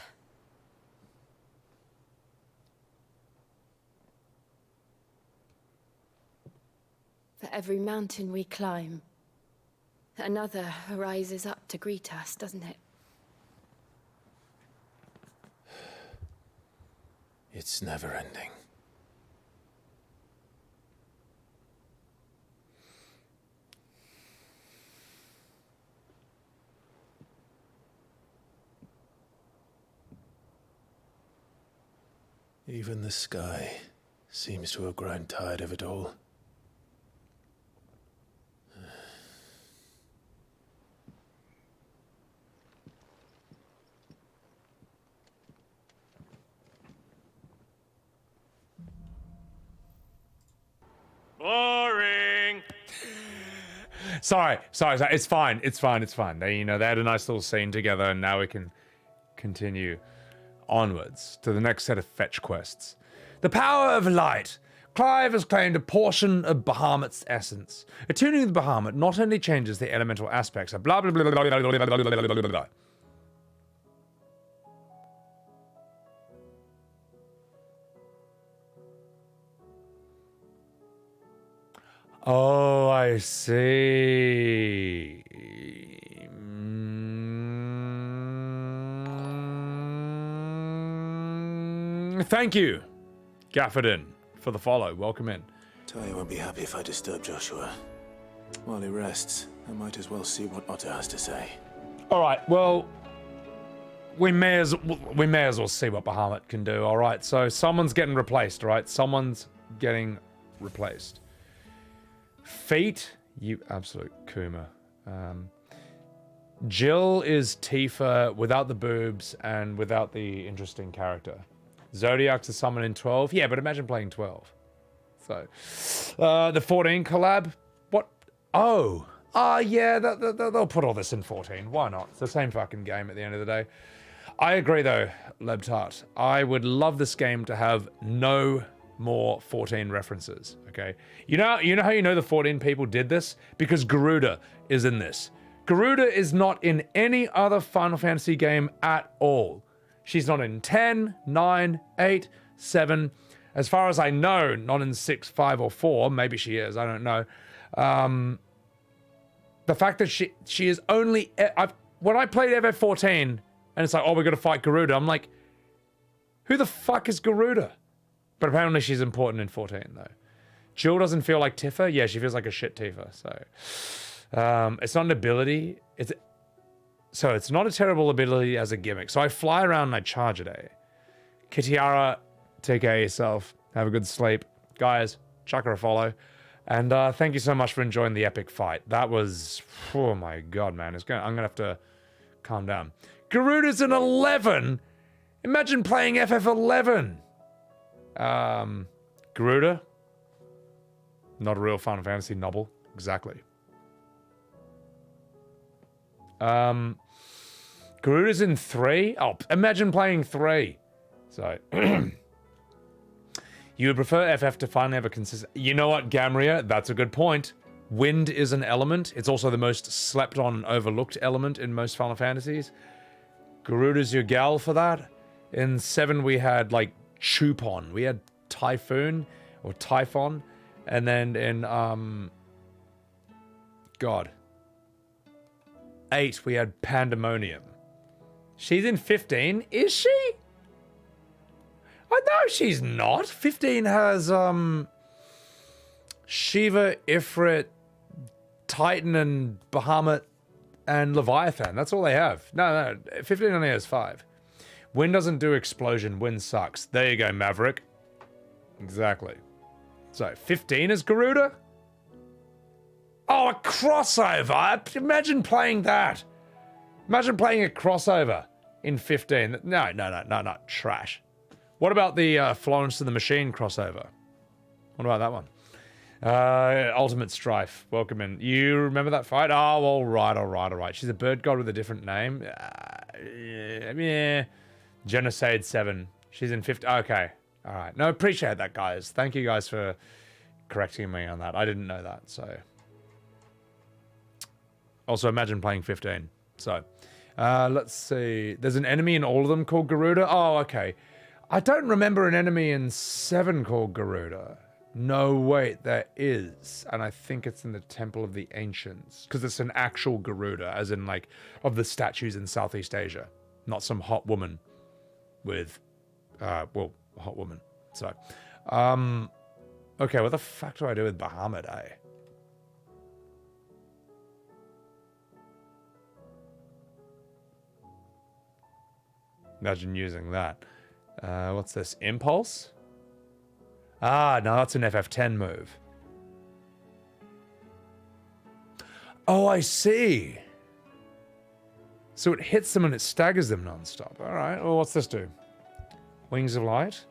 F: For every mountain we climb, another rises up to greet us, doesn't it?
A: It's never ending. Even the sky seems to have grown tired of it all.
G: Boring.
C: Sorry. It's fine. They, they had a nice little scene together, and now we can continue onwards to the next set of fetch quests. The power of light. Clive has claimed a portion of Bahamut's essence. Attuning the Bahamut not only changes the elemental aspects of blah blah blah blah blah blah blah blah blah blah blah. Oh, I see. Thank you, Gaffordin, for the follow. Welcome in.
A: Talia won't be happy if I disturb Joshua. While he rests, I might as well see what Otter has to say.
C: All right. Well, we may as well see what Bahamut can do. All right. So someone's getting replaced. Right. Someone's getting replaced. Feet, you absolute Kuma. Jill is Tifa without the boobs and without the interesting character. Zodiac's a summon in 12. Yeah, but imagine playing 12. So, the 14 collab. What? Oh. Yeah, they'll put all this in 14. Why not? It's the same fucking game at the end of the day. I agree, though, Lebtart. I would love this game to have no more 14 references, okay? You know how you know the 14 people did this? Because Garuda is in this. Garuda is not in any other Final Fantasy game at all. She's not in 10, 9, 8, 7. As far as I know, not in 6, 5, or 4. Maybe she is, I don't know. The fact that she is only... when I played FF14, and it's like, oh, we're going to fight Garuda, I'm like, who the fuck is Garuda? But apparently she's important in 14, though. Jill doesn't feel like Tifa. Yeah, she feels like a shit Tifa. So it's not an ability. It's not a terrible ability as a gimmick. So I fly around and I charge a day. Kitiara, take care of yourself. Have a good sleep. Guys, chuck her a follow. And thank you so much for enjoying the epic fight. That was... Oh my god, man. I'm going to have to calm down. Garuda's an 11? Imagine playing FF11. Garuda? Not a real Final Fantasy novel. Exactly. Garuda's in 3? Oh, imagine playing 3. So... You would prefer FF to finally have a consistent... You know what, Gamria? That's a good point. Wind is an element. It's also the most slept on and overlooked element in most Final Fantasies. Garuda's your gal for that. In 7, we had, like, Chupon. We had Typhoon, or Typhon. And then in, God. 8, we had Pandemonium. She's in 15? Is she? Oh, no, she's not. 15 has, Shiva, Ifrit, Titan, and Bahamut, and Leviathan. That's all they have. No, 15 only has 5. Wind doesn't do explosion. Wind sucks. There you go, Maverick. Exactly. So, 15 is Garuda? Oh, a crossover. Imagine playing that. Imagine playing a crossover in 15. No. Trash. What about the Florence and the Machine crossover? What about that one? Ultimate Strife. Welcome in. You remember that fight? Oh, all right. She's a bird god with a different name. Yeah. Genocide 7. She's in 50. Okay. All right. No, appreciate that, guys. Thank you guys for correcting me on that. I didn't know that, so. Also, imagine playing 15. So, let's see. There's an enemy in all of them called Garuda. Oh, okay. I don't remember an enemy in 7 called Garuda. No, wait, there is. And I think it's in the Temple of the Ancients. Because it's an actual Garuda, as in, like, of the statues in Southeast Asia. Not some hot woman with, well, a hot woman. So, okay, what the fuck do I do with Bahamut, eh? Imagine using that. What's this? Impulse? Ah, no, that's an FF10 move. Oh, I see. So it hits them and it staggers them non-stop. All right, well, what's this do? Wings of Light?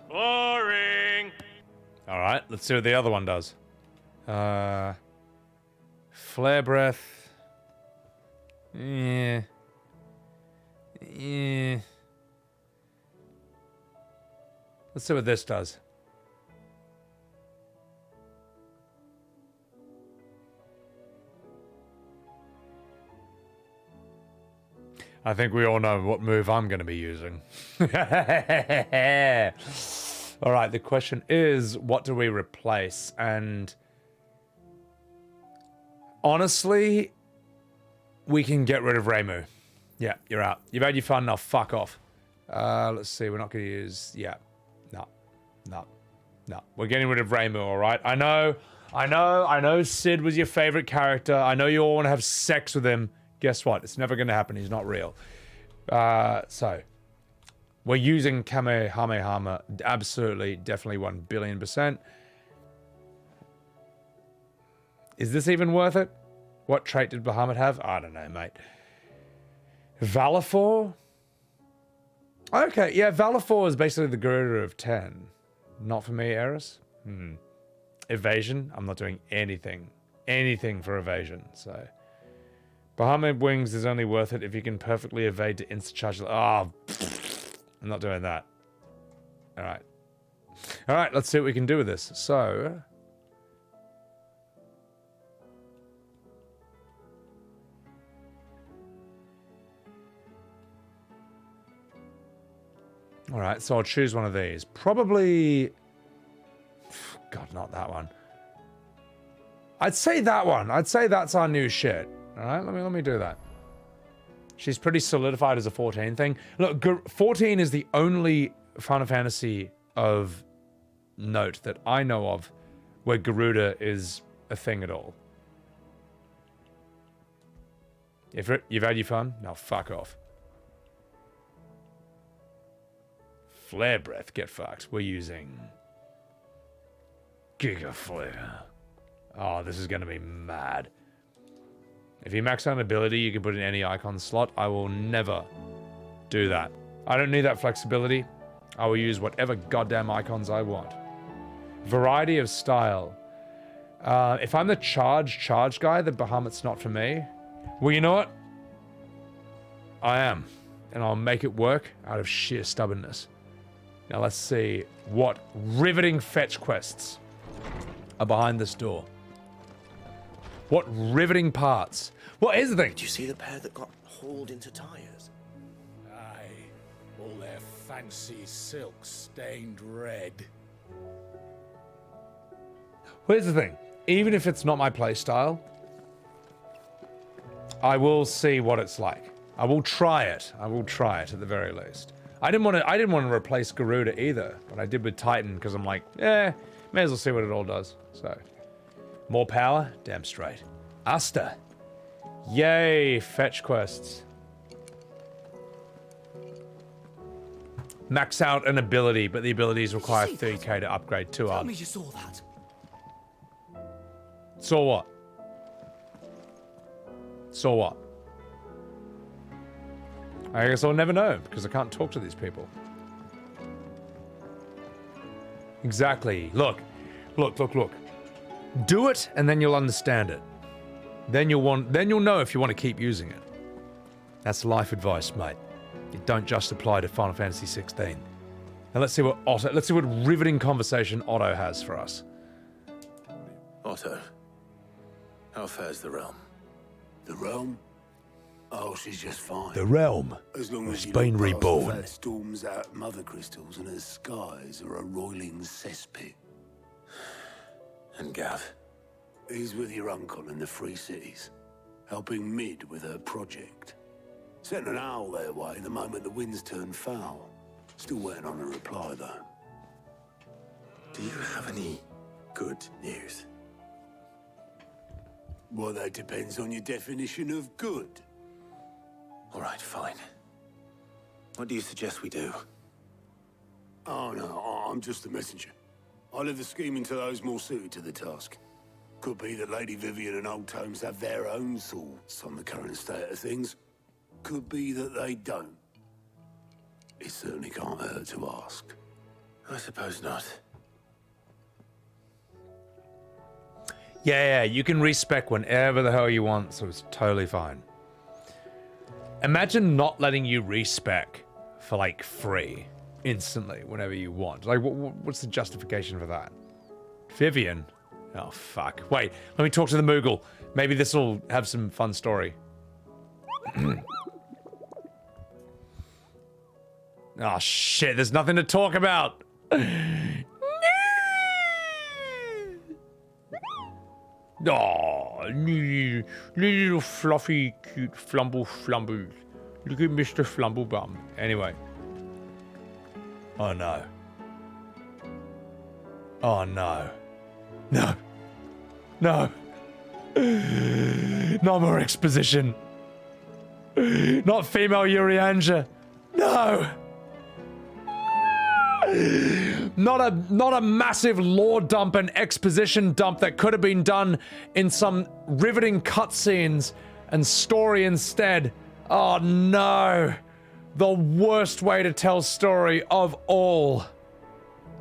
G: Boring.
C: All right, let's see what the other one does. Flare breath. Yeah. Let's see what this does. I think we all know what move I'm going to be using. All right, the question is, what do we replace? And honestly, we can get rid of Reimu. Yeah, you're out. You've had your fun, now fuck off. Let's see, we're not going to use... Yeah, no. We're getting rid of Reimu, all right? I know Sid was your favorite character. I know you all want to have sex with him. Guess what? It's never going to happen. He's not real. So... We're using Kamehameha, absolutely, definitely 1 billion%. Is this even worth it? What trait did Bahamut have? I don't know, mate. Valifor? Okay, yeah, Valifor is basically the Garuda of 10. Not for me, Eris. Evasion? I'm not doing anything. Anything for evasion, so... Bahamut Wings is only worth it if you can perfectly evade to insta-charge... Oh, I'm not doing that. Alright. Alright, let's see what we can do with this. So... Alright, so I'll choose one of these. Probably... God, not that one. I'd say that one. I'd say that's our new shit. All right, let me do that. She's pretty solidified as a 14 thing. Look, 14 is the only Final Fantasy of note that I know of where Garuda is a thing at all. Ifrit, you've had your fun? Now fuck off. Flare breath, get fucked. We're using Giga Flare. Oh, this is gonna be mad. If you max out an ability, you can put in any icon slot. I will never do that. I don't need that flexibility. I will use whatever goddamn icons I want. Variety of style. If I'm the charge guy, the Bahamut's not for me. Well, you know what? I am. And I'll make it work out of sheer stubbornness. Now let's see what riveting fetch quests are behind this door. What riveting parts? Well, here's the thing.
A: Did you see the pair that got hauled into tires?
G: Aye. All their fancy silks stained red.
C: Well, here's the thing. Even if it's not my playstyle, I will see what it's like. I will try it. I will try it at the very least. I didn't want to replace Garuda either, but I did with Titan because I'm like, may as well see what it all does. So, more power? Damn straight. Asta. Yay, fetch quests. Max out an ability, but the abilities require 30k to upgrade too hard.
L: Tell me you saw that.
C: Saw what? Saw what? I guess I'll never know, because I can't talk to these people. Exactly. Look. Do it, and then you'll understand it. Then you'll know if you want to keep using it. That's life advice, mate. It don't just apply to Final Fantasy XVI. Now let's see what riveting conversation Otto has for us.
A: Otto, how fares the realm?
S: The realm? Oh, she's just fine.
E: The realm
S: as long as
E: has been reborn.
S: That storms out mother crystals and her skies are a roiling cesspit.
A: And Gav?
S: He's with your uncle in the Free Cities, helping Mid with her project. Sent an owl their way the moment the winds turned foul. Still waiting on a reply, though.
A: Do you have any good news?
S: Well, that depends on your definition of good.
A: All right, fine. What do you suggest we do?
S: Oh, no, I'm just a messenger. I leave the scheming to those more suited to the task. Could be that Lady Vivian and Old Tomes have their own thoughts on the current state of things. Could be that they don't. It certainly can't hurt to ask.
A: I suppose not.
C: Yeah, you can respec whenever the hell you want, so it's totally fine. Imagine not letting you respec for, like, free instantly whenever you want. Like, what's the justification for that? Vivian? Oh, fuck. Wait, let me talk to the Moogle. Maybe this will have some fun story. Oh, shit, there's nothing to talk about. Oh, little fluffy, cute flumble. Look at Mr. Flumblebum. Anyway. Oh, no. Oh, no. No. No. No more exposition. Not female Urianger. No. Not a massive lore dump and exposition dump that could have been done in some riveting cutscenes and story instead. Oh no. The worst way to tell story of all.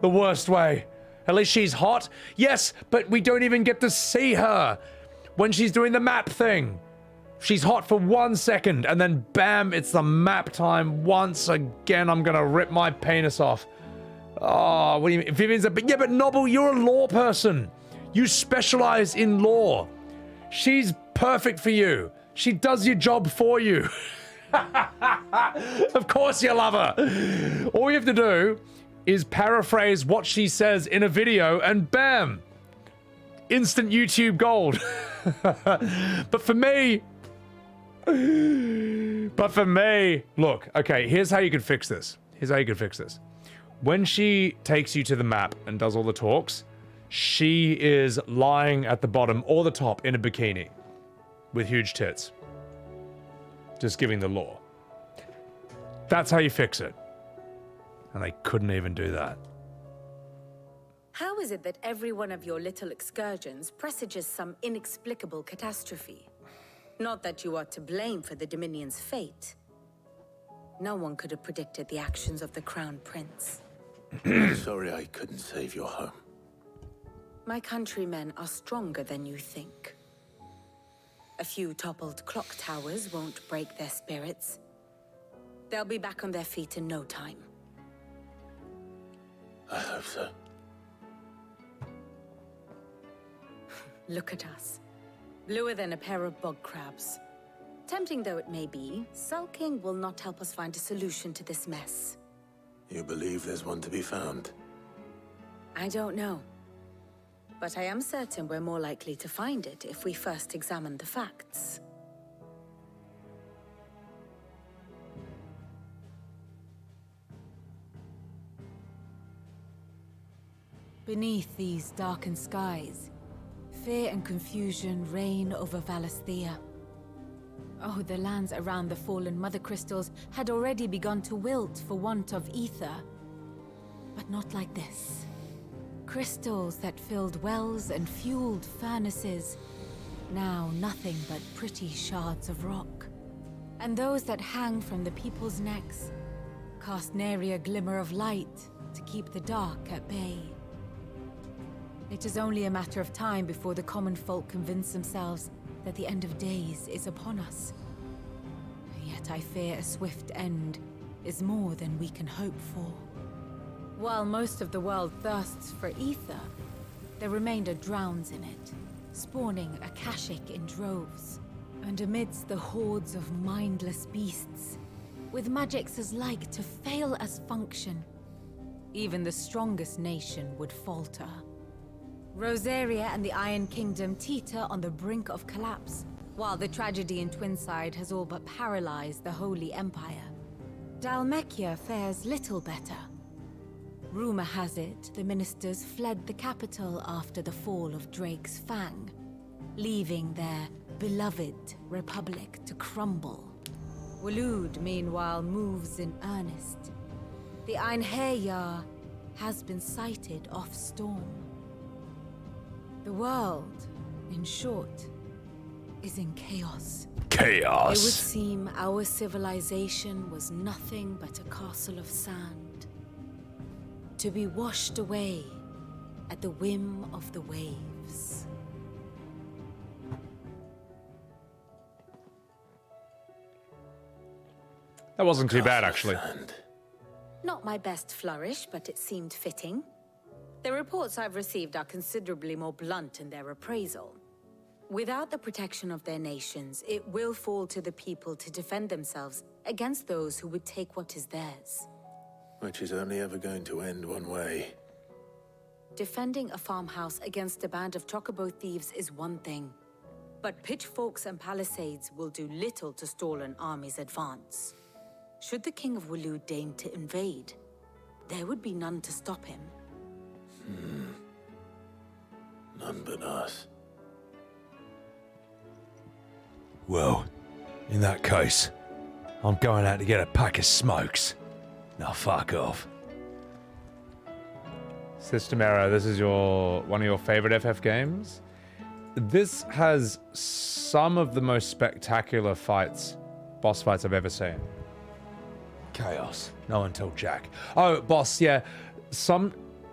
C: The worst way. At least she's hot. Yes, but we don't even get to see her when she's doing the map thing. She's hot for 1 second and then bam, it's the map time. Once again, I'm gonna rip my penis off. Oh, what do you mean? Vivian's yeah, but Nobble, you're a lore person. You specialize in lore. She's perfect for you. She does your job for you. Of course you love her. All you have to do is paraphrase what she says in a video and bam. instant YouTube gold. But for me, look, okay, here's how you could fix this. When she takes you to the map and does all the talks, she is lying at the bottom or the top in a bikini with huge tits. Just giving the lore. That's how you fix it. And they couldn't even do that.
F: How is it that every one of your little excursions presages some inexplicable catastrophe? Not that you are to blame for the Dominion's fate. No one could have predicted the actions of the Crown Prince.
A: I'm sorry I couldn't save your home.
F: My countrymen are stronger than you think. A few toppled clock towers won't break their spirits. They'll be back on their feet in no time.
A: I hope so.
F: Look at us. Bluer than a pair of bog crabs. Tempting though it may be, sulking will not help us find a solution to this mess.
A: You believe there's one to be found?
F: I don't know. But I am certain we're more likely to find it if we first examine the facts. Beneath these darkened skies, fear and confusion reign over Valisthea. Oh, the lands around the fallen Mother Crystals had already begun to wilt for want of ether. But not like this. Crystals that filled wells and fueled furnaces, now nothing but pretty shards of rock. And those that hang from the people's necks cast nary a glimmer of light to keep the dark at bay. It is only a matter of time before the common folk convince themselves that the end of days is upon us. Yet I fear a swift end is more than we can hope for. While most of the world thirsts for ether, the remainder drowns in it, spawning Akashic in droves. And amidst the hordes of mindless beasts, with magics as like to fail as function, even the strongest nation would falter. Rosaria and the Iron Kingdom teeter on the brink of collapse, while the tragedy in Twinside has all but paralyzed the Holy Empire. Dalmekia fares little better. Rumor has it the ministers fled the capital after the fall of Drake's Fang, leaving their beloved republic to crumble. Waloed, meanwhile, moves in earnest. The Einherjar has been sighted off-storm. The world, in short, is in chaos.
C: Chaos.
F: It would seem our civilization was nothing but a castle of sand, to be washed away at the whim of the waves.
C: That wasn't too bad, actually.
F: Not my best flourish, but it seemed fitting. The reports I've received are considerably more blunt in their appraisal. Without the protection of their nations, it will fall to the people to defend themselves against those who would take what is theirs.
A: Which is only ever going to end one way.
F: Defending a farmhouse against a band of chocobo thieves is one thing, but pitchforks and palisades will do little to stall an army's advance. Should the King of Waloed deign to invade, there would be none to stop him.
A: None but us.
E: Well, in that case, I'm going out to get a pack of smokes. Now fuck off.
C: System Error, this is one of your favorite FF games? This has some of the most spectacular boss fights I've ever seen.
E: Chaos. No one told Jack.
C: Oh, boss, yeah.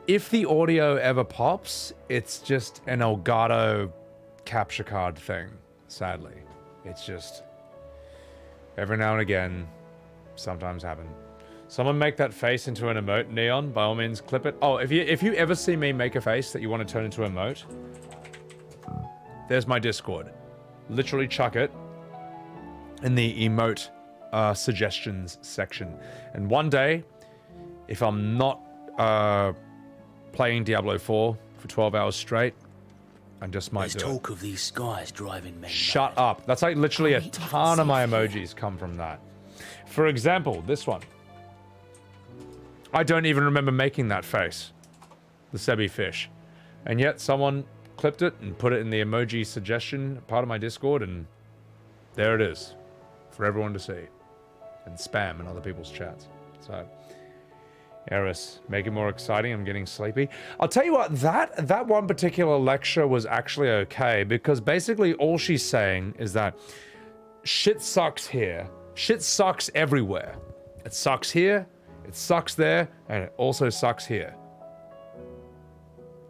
C: If the audio ever pops, it's just an Elgato capture card thing, sadly. It's just every now and again, sometimes happen. Someone make that face into an emote, Neon. By all means, clip it. Oh, if you ever see me make a face that you want to turn into an emote, there's my Discord. Literally chuck it in the emote suggestions section. And one day, if I'm not playing Diablo 4 for 12 hours straight, and just might
A: There's
C: do it.
A: talk of these skies driving men.
C: Shut up. That's like literally a ton of my emojis come from that. For example, this one. I don't even remember making that face. The Sebby fish. And yet someone clipped it and put it in the emoji suggestion part of my Discord, and there it is. For everyone to see. And spam in other people's chats. So, Eris, make it more exciting. I'm getting sleepy. I'll tell you what, that one particular lecture was actually okay, because basically all she's saying is that shit sucks here. Shit sucks everywhere. It sucks here, it sucks there, and it also sucks here.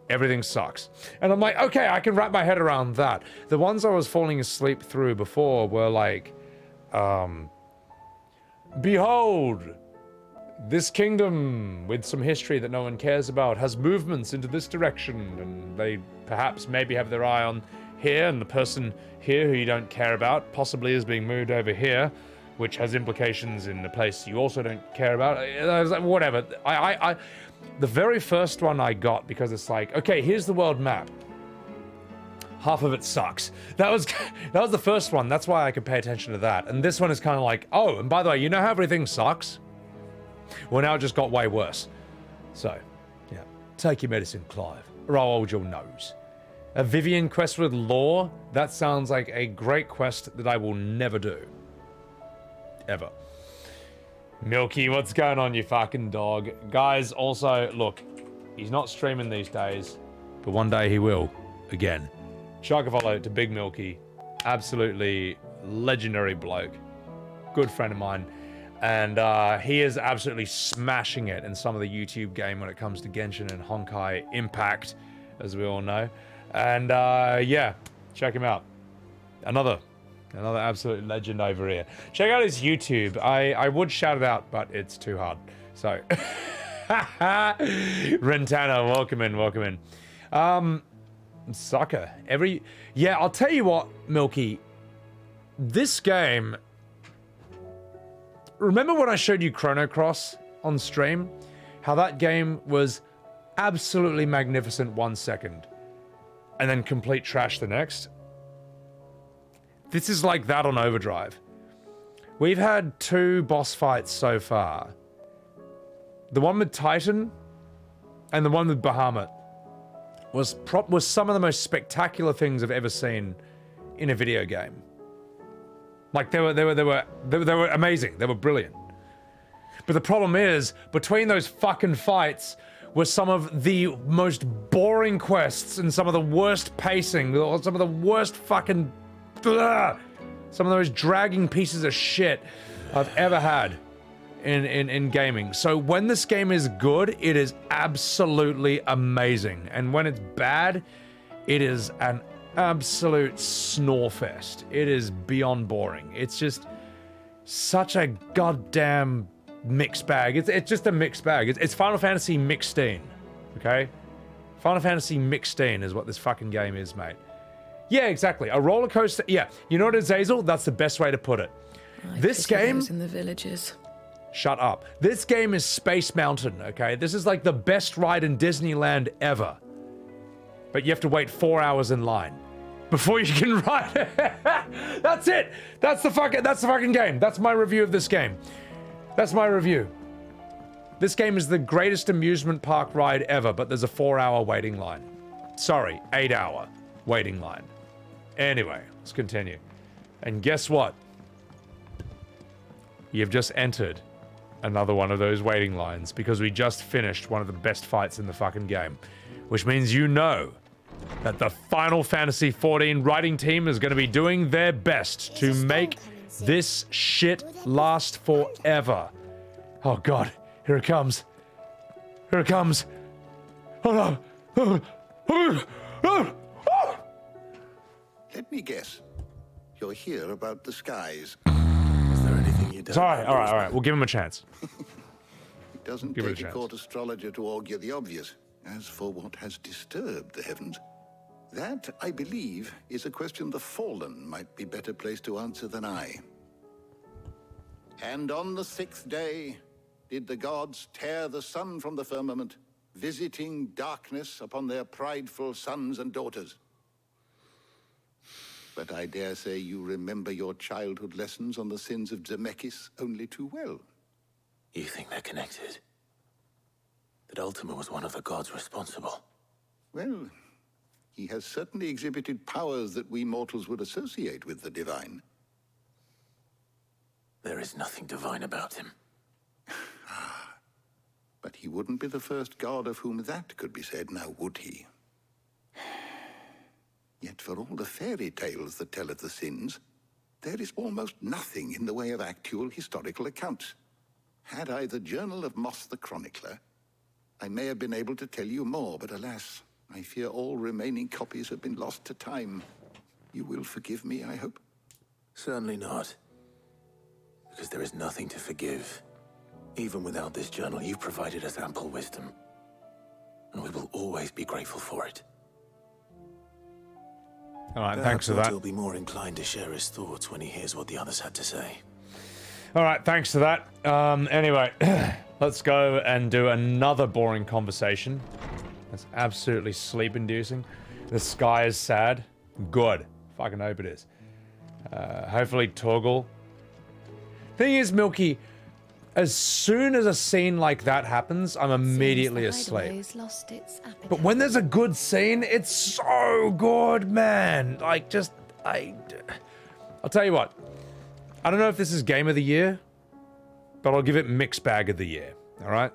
C: Everything sucks. And I'm like, okay, I can wrap my head around that. The ones I was falling asleep through before were like, behold, this kingdom with some history that no one cares about has movements into this direction, and they perhaps maybe have their eye on here, and the person here who you don't care about possibly is being moved over here, which has implications in the place you also don't care about. I was like, whatever. The very first one I got, because it's like, okay, here's the world map. Half of it sucks. That was the first one. That's why I could pay attention to that. And this one is kind of like, oh, and by the way, you know how everything sucks? Well, now it just got way worse. So, yeah. Take your medicine, Clive, or I'll hold your nose. A Vivian quest with lore? That sounds like a great quest that I will never do. Ever. Milky, what's going on, you fucking dog? Guys, also, look, he's not streaming these days, but one day he will. Again. Shark a follow to Big Milky. Absolutely legendary bloke. Good friend of mine. And he is absolutely smashing it in some of the YouTube game when it comes to Genshin and Honkai Impact, as we all know. And yeah, check him out. Another absolute legend over here. Check out his YouTube. I would shout it out, but it's too hard. So, Rentana, welcome in. Sucker. Yeah, I'll tell you what, Milky. This game. Remember when I showed you Chrono Cross on stream? How that game was absolutely magnificent 1 second, and then complete trash the next? This is like that on Overdrive. We've had 2 boss fights so far. The one with Titan and the one with Bahamut was some of the most spectacular things I've ever seen in a video game. Like they were amazing. They were brilliant. But the problem is, between those fucking fights were some of the most boring quests and some of the worst pacing, or some of the worst fucking some of those dragging pieces of shit I've ever had in gaming. So when this game is good, it is absolutely amazing. And when it's bad, it is an absolute snorefest. It is beyond boring. It's just such a goddamn mixed bag. It's just a mixed bag. It's Final Fantasy mixed-in, okay? Final Fantasy mixed-in is what this fucking game is, mate. Yeah, exactly. A roller coaster. Yeah, you know what, Azazel? That's the best way to put it. This game
R: in the villages.
C: Shut up. This game is Space Mountain, okay? This is like the best ride in Disneyland ever. But you have to wait 4 hours in line before you can ride it. That's it. That's the fucking game. That's my review of this game. That's my review. This game is the greatest amusement park ride ever, but there's a 4-hour waiting line. Sorry, 8-hour waiting line. Anyway, let's continue. And guess what? You've just entered another one of those waiting lines, because we just finished one of the best fights in the fucking game. Which means you know that the Final Fantasy XIV writing team is going to be doing their best to make this shit last forever. Oh god, here it comes. Here it comes. Oh no.
S: Let me guess. You're here about the skies.
H: Is there anything you don't
C: Sorry, alright. We'll give him a chance.
S: It doesn't take a court astrologer to augur the obvious. As for what has disturbed the heavens, that, I believe, is a question the Fallen might be better placed to answer than I. And on the 6th day did the gods tear the sun from the firmament, visiting darkness upon their prideful sons and daughters. but I dare say you remember your childhood lessons on the sins of Zemeckis only too well.
A: You think they're connected? That Ultima was one of the gods responsible?
S: Well, he has certainly exhibited powers that we mortals would associate with the divine.
A: There is nothing divine about him.
S: But he wouldn't be the first god of whom that could be said, now would he? Yet for all the fairy tales that tell of the sins, there is almost nothing in the way of actual historical accounts. Had I the Journal of Moss the Chronicler, I may have been able to tell you more, but alas, I fear all remaining copies have been lost to time. You will forgive me, I hope?
A: Certainly not. Because there is nothing to forgive. Even without this journal, you've provided us ample wisdom. And we will always be grateful for it.
C: All right, thanks for that.
A: He'll be more inclined to share his thoughts when he hears what the others had to say.
C: All right, thanks for that. Anyway, let's go and do another boring conversation. That's absolutely sleep-inducing. The sky is sad. Good. Fucking hope it is. Hopefully Torgal. Thing is, Milky, as soon as a scene like that happens, I'm immediately asleep.
R: Lost its appetite.
C: But when there's a good scene, it's so good, man. Like, just, I'll tell you what. I don't know if this is Game of the Year, but I'll give it Mixed Bag of the Year. All right?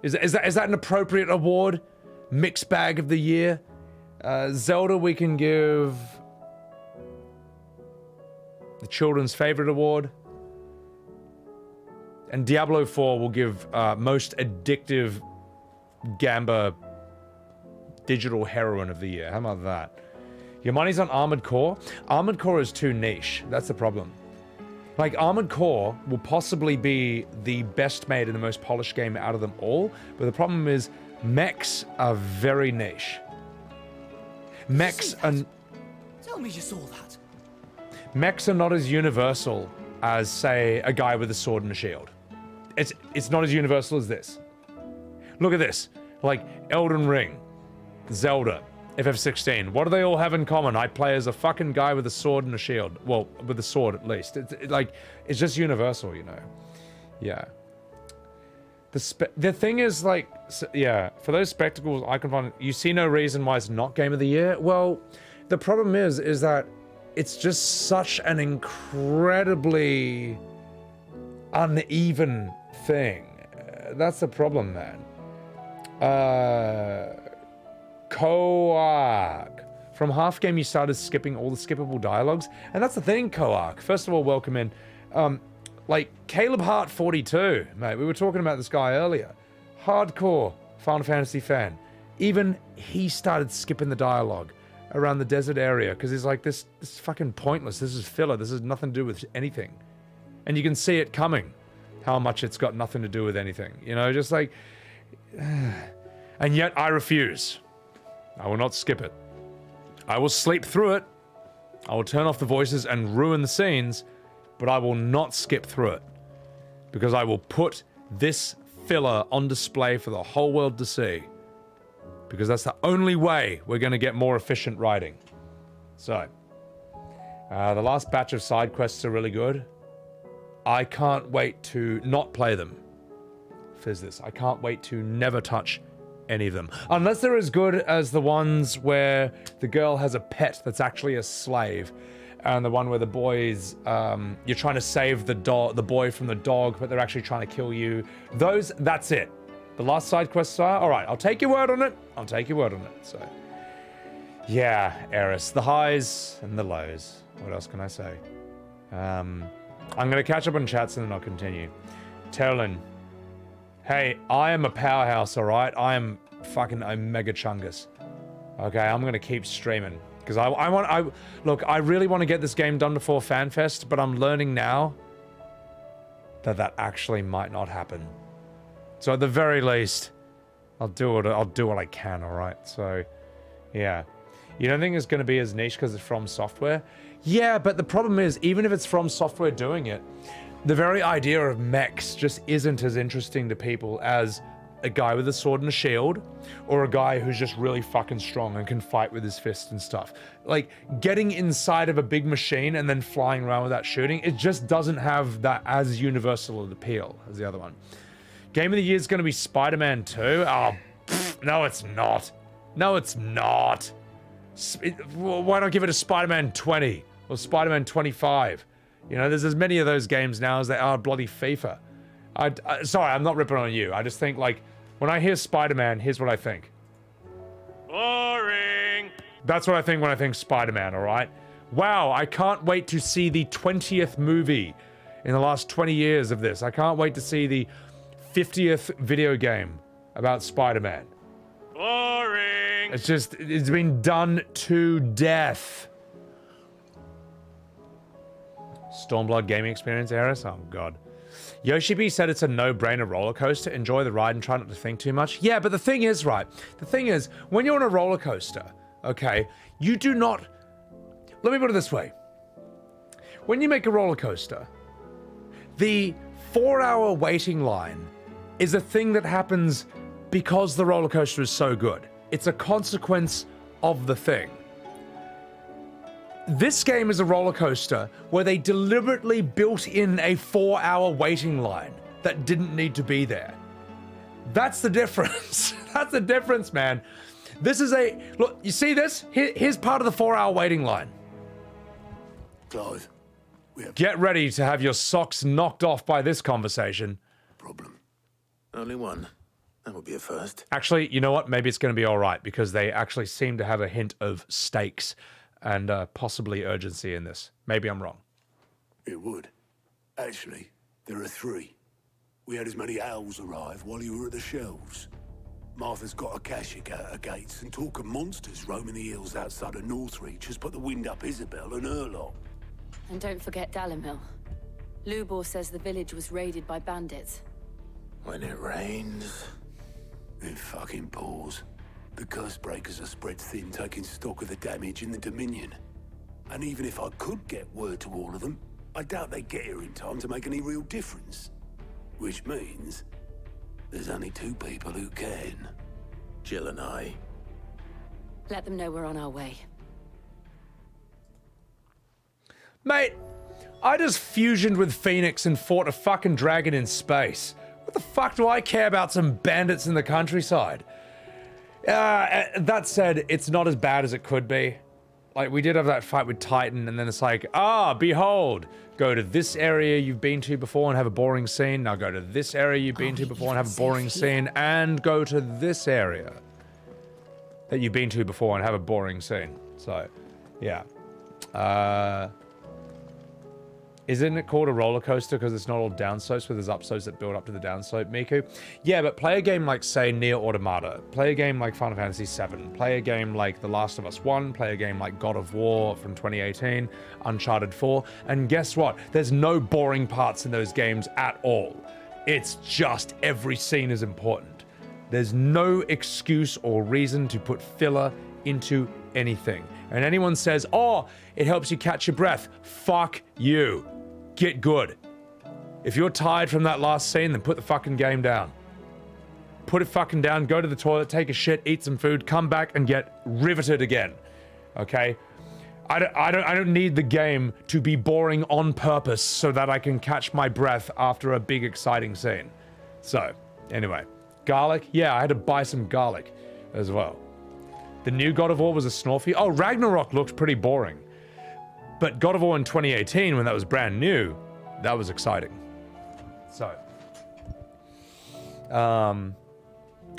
C: Is that an appropriate award? Mixed Bag of the Year? Zelda, we can give the Children's Favorite Award. And Diablo 4 will give Most Addictive Gamba Digital Heroine of the Year. How about that? Your money's on Armored Core? Armored Core is too niche. That's the problem. Like, Armored Core will possibly be the best made and the most polished game out of them all, but the problem is mechs are very niche. Mechs are...
L: Tell me you saw that.
C: Mechs are not as universal as, say, a guy with a sword and a shield. It's not as universal as this. Look at this. Like, Elden Ring, Zelda, FF16. What do they all have in common? I play as a fucking guy with a sword and a shield. Well, with a sword at least. It's just universal, you know. Yeah. The thing is, like, yeah, for those spectacles, I can find... You see no reason why it's not Game of the Year? Well, the problem is that it's just such an incredibly uneven thing. That's the problem, man. Koark. From half game, you started skipping all the skippable dialogues. And that's the thing, Koark. First of all, welcome in. Like, Caleb Hart 42, mate. We were talking about this guy earlier. Hardcore Final Fantasy fan. Even he started skipping the dialogue around the desert area because he's like, this is fucking pointless. This is filler. This has nothing to do with anything. And you can see it coming, how much it's got nothing to do with anything. You know, just like... And yet I refuse. I will not skip it. I will sleep through it. I will turn off the voices and ruin the scenes, but I will not skip through it. Because I will put this filler on display for the whole world to see. Because that's the only way we're going to get more efficient writing. So, the last batch of side quests are really good. I can't wait to not play them. Fizz this. I can't wait to never touch any of them. Unless they're as good as the ones where the girl has a pet that's actually a slave. And the one where the boys, you're trying to save the boy from the dog, but they're actually trying to kill you. Those, that's it. The last side quests are, all right, I'll take your word on it. I'll take your word on it. So, yeah, Eris, the highs and the lows. What else can I say? I'm going to catch up on chats and then I'll continue. Terlin, hey, I am a powerhouse, all right? I am fucking Omega Chungus. Okay, I'm going to keep streaming. Because look, I really want to get this game done before FanFest, but I'm learning now that actually might not happen. So at the very least, I'll do what I can, all right? So, yeah. You don't think it's going to be as niche because it's From Software? Yeah, but the problem is, even if it's From Software doing it, the very idea of mechs just isn't as interesting to people as a guy with a sword and a shield, or a guy who's just really fucking strong and can fight with his fists and stuff. Like, getting inside of a big machine and then flying around without shooting, it just doesn't have that as universal an appeal as the other one. Game of the year is going to be Spider-Man 2. Oh, pfft, no, it's not. No, it's not. Why not give it a Spider-Man 20 or Spider-Man 25? You know, there's as many of those games now as there are bloody FIFA. Sorry, I'm not ripping on you. I just think, like, when I hear Spider-Man, here's what I think. Boring. That's what I think when I think Spider-Man, all right? Wow, I can't wait to see the 20th movie in the last 20 years of this. I can't wait to see the 50th video game about Spider-Man. Boring. It's just, it's been done to death. Stormblood gaming experience, Eris? Oh, God. Yoshi B said it's a no-brainer roller coaster. Enjoy the ride and try not to think too much. Yeah, but the thing is, right? The thing is, when you're on a roller coaster, okay, you do not... Let me put it this way. When you make a roller coaster, the 4-hour waiting line is a thing that happens because the roller coaster is so good. It's a consequence of the thing. This game is a roller coaster where they deliberately built in a 4-hour waiting line that didn't need to be there. That's the difference. That's the difference, man. This is a... Look, you see this? Here's part of the 4-hour waiting line.
S: Clive,
C: get ready to have your socks knocked off by this conversation.
A: Problem. Only one. That would be a first.
C: Actually, you know what? Maybe it's going to be all right because they actually seem to have a hint of stakes and possibly urgency in this. Maybe I'm wrong.
S: It would. Actually, there are 3. We had as many owls arrive while you were at the shelves. Martha's got a Kashyyyk out her gates, and talk of monsters roaming the hills outside of Northreach has put the wind up Isabel and her lot.
T: And don't forget Dalimil. Lubor says the village was raided by bandits.
A: When it rains...
S: It fucking pours. The curse breakers are spread thin, taking stock of the damage in the Dominion. And even if I could get word to all of them, I doubt they'd get here in time to make any real difference. Which means there's only 2 people who can.
A: Jill and I.
T: Let them know we're on our way.
C: Mate, I just fusioned with Phoenix and fought a fucking dragon in space. What the fuck do I care about some bandits in the countryside? That said, it's not as bad as it could be. Like, we did have that fight with Titan, and then it's like, behold, go to this area you've been to before and have a boring scene. Now go to this area you've been to before and have a boring scene, and go to this area that you've been to before and have a boring scene. So, yeah. Isn't it called a roller coaster because it's not all downslopes, but there's upslopes that build up to the downslope, Miku? Yeah, but play a game like, say, Nier Automata. Play a game like Final Fantasy VII. Play a game like The Last of Us 1. Play a game like God of War from 2018. Uncharted 4. And guess what? There's no boring parts in those games at all. It's just every scene is important. There's no excuse or reason to put filler into anything. And anyone says, oh, it helps you catch your breath. Fuck you. Get good. If you're tired from that last scene, then put the fucking game down. Put it fucking down, go to the toilet, take a shit, eat some food, come back and get riveted again. Okay? I don't need the game to be boring on purpose so that I can catch my breath after a big exciting scene. So, anyway. Garlic? Yeah, I had to buy some garlic as well. The new God of War was a snorfy. Oh, Ragnarok looked pretty boring. But God of War in 2018, when that was brand new, that was exciting. So.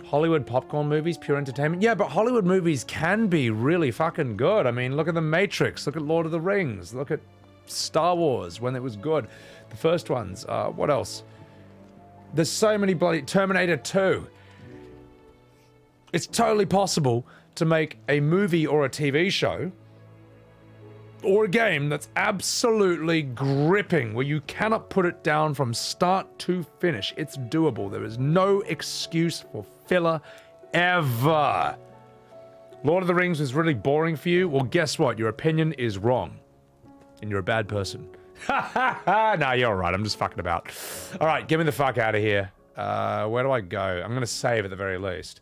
C: Hollywood popcorn movies, pure entertainment. Yeah, but Hollywood movies can be really fucking good. I mean, look at The Matrix, look at Lord of the Rings, look at Star Wars when it was good. The first ones. What else? There's so many bloody... Terminator 2. It's totally possible to make a movie or a TV show or a game that's absolutely gripping, where you cannot put it down from start to finish. It's doable. There is no excuse for filler ever. Lord of the Rings was really boring for you? Well, guess what? Your opinion is wrong. And you're a bad person. Ha ha ha! Nah, you're alright. I'm just fucking about. Alright, get me the fuck out of here. Where do I go? I'm going to save at the very least.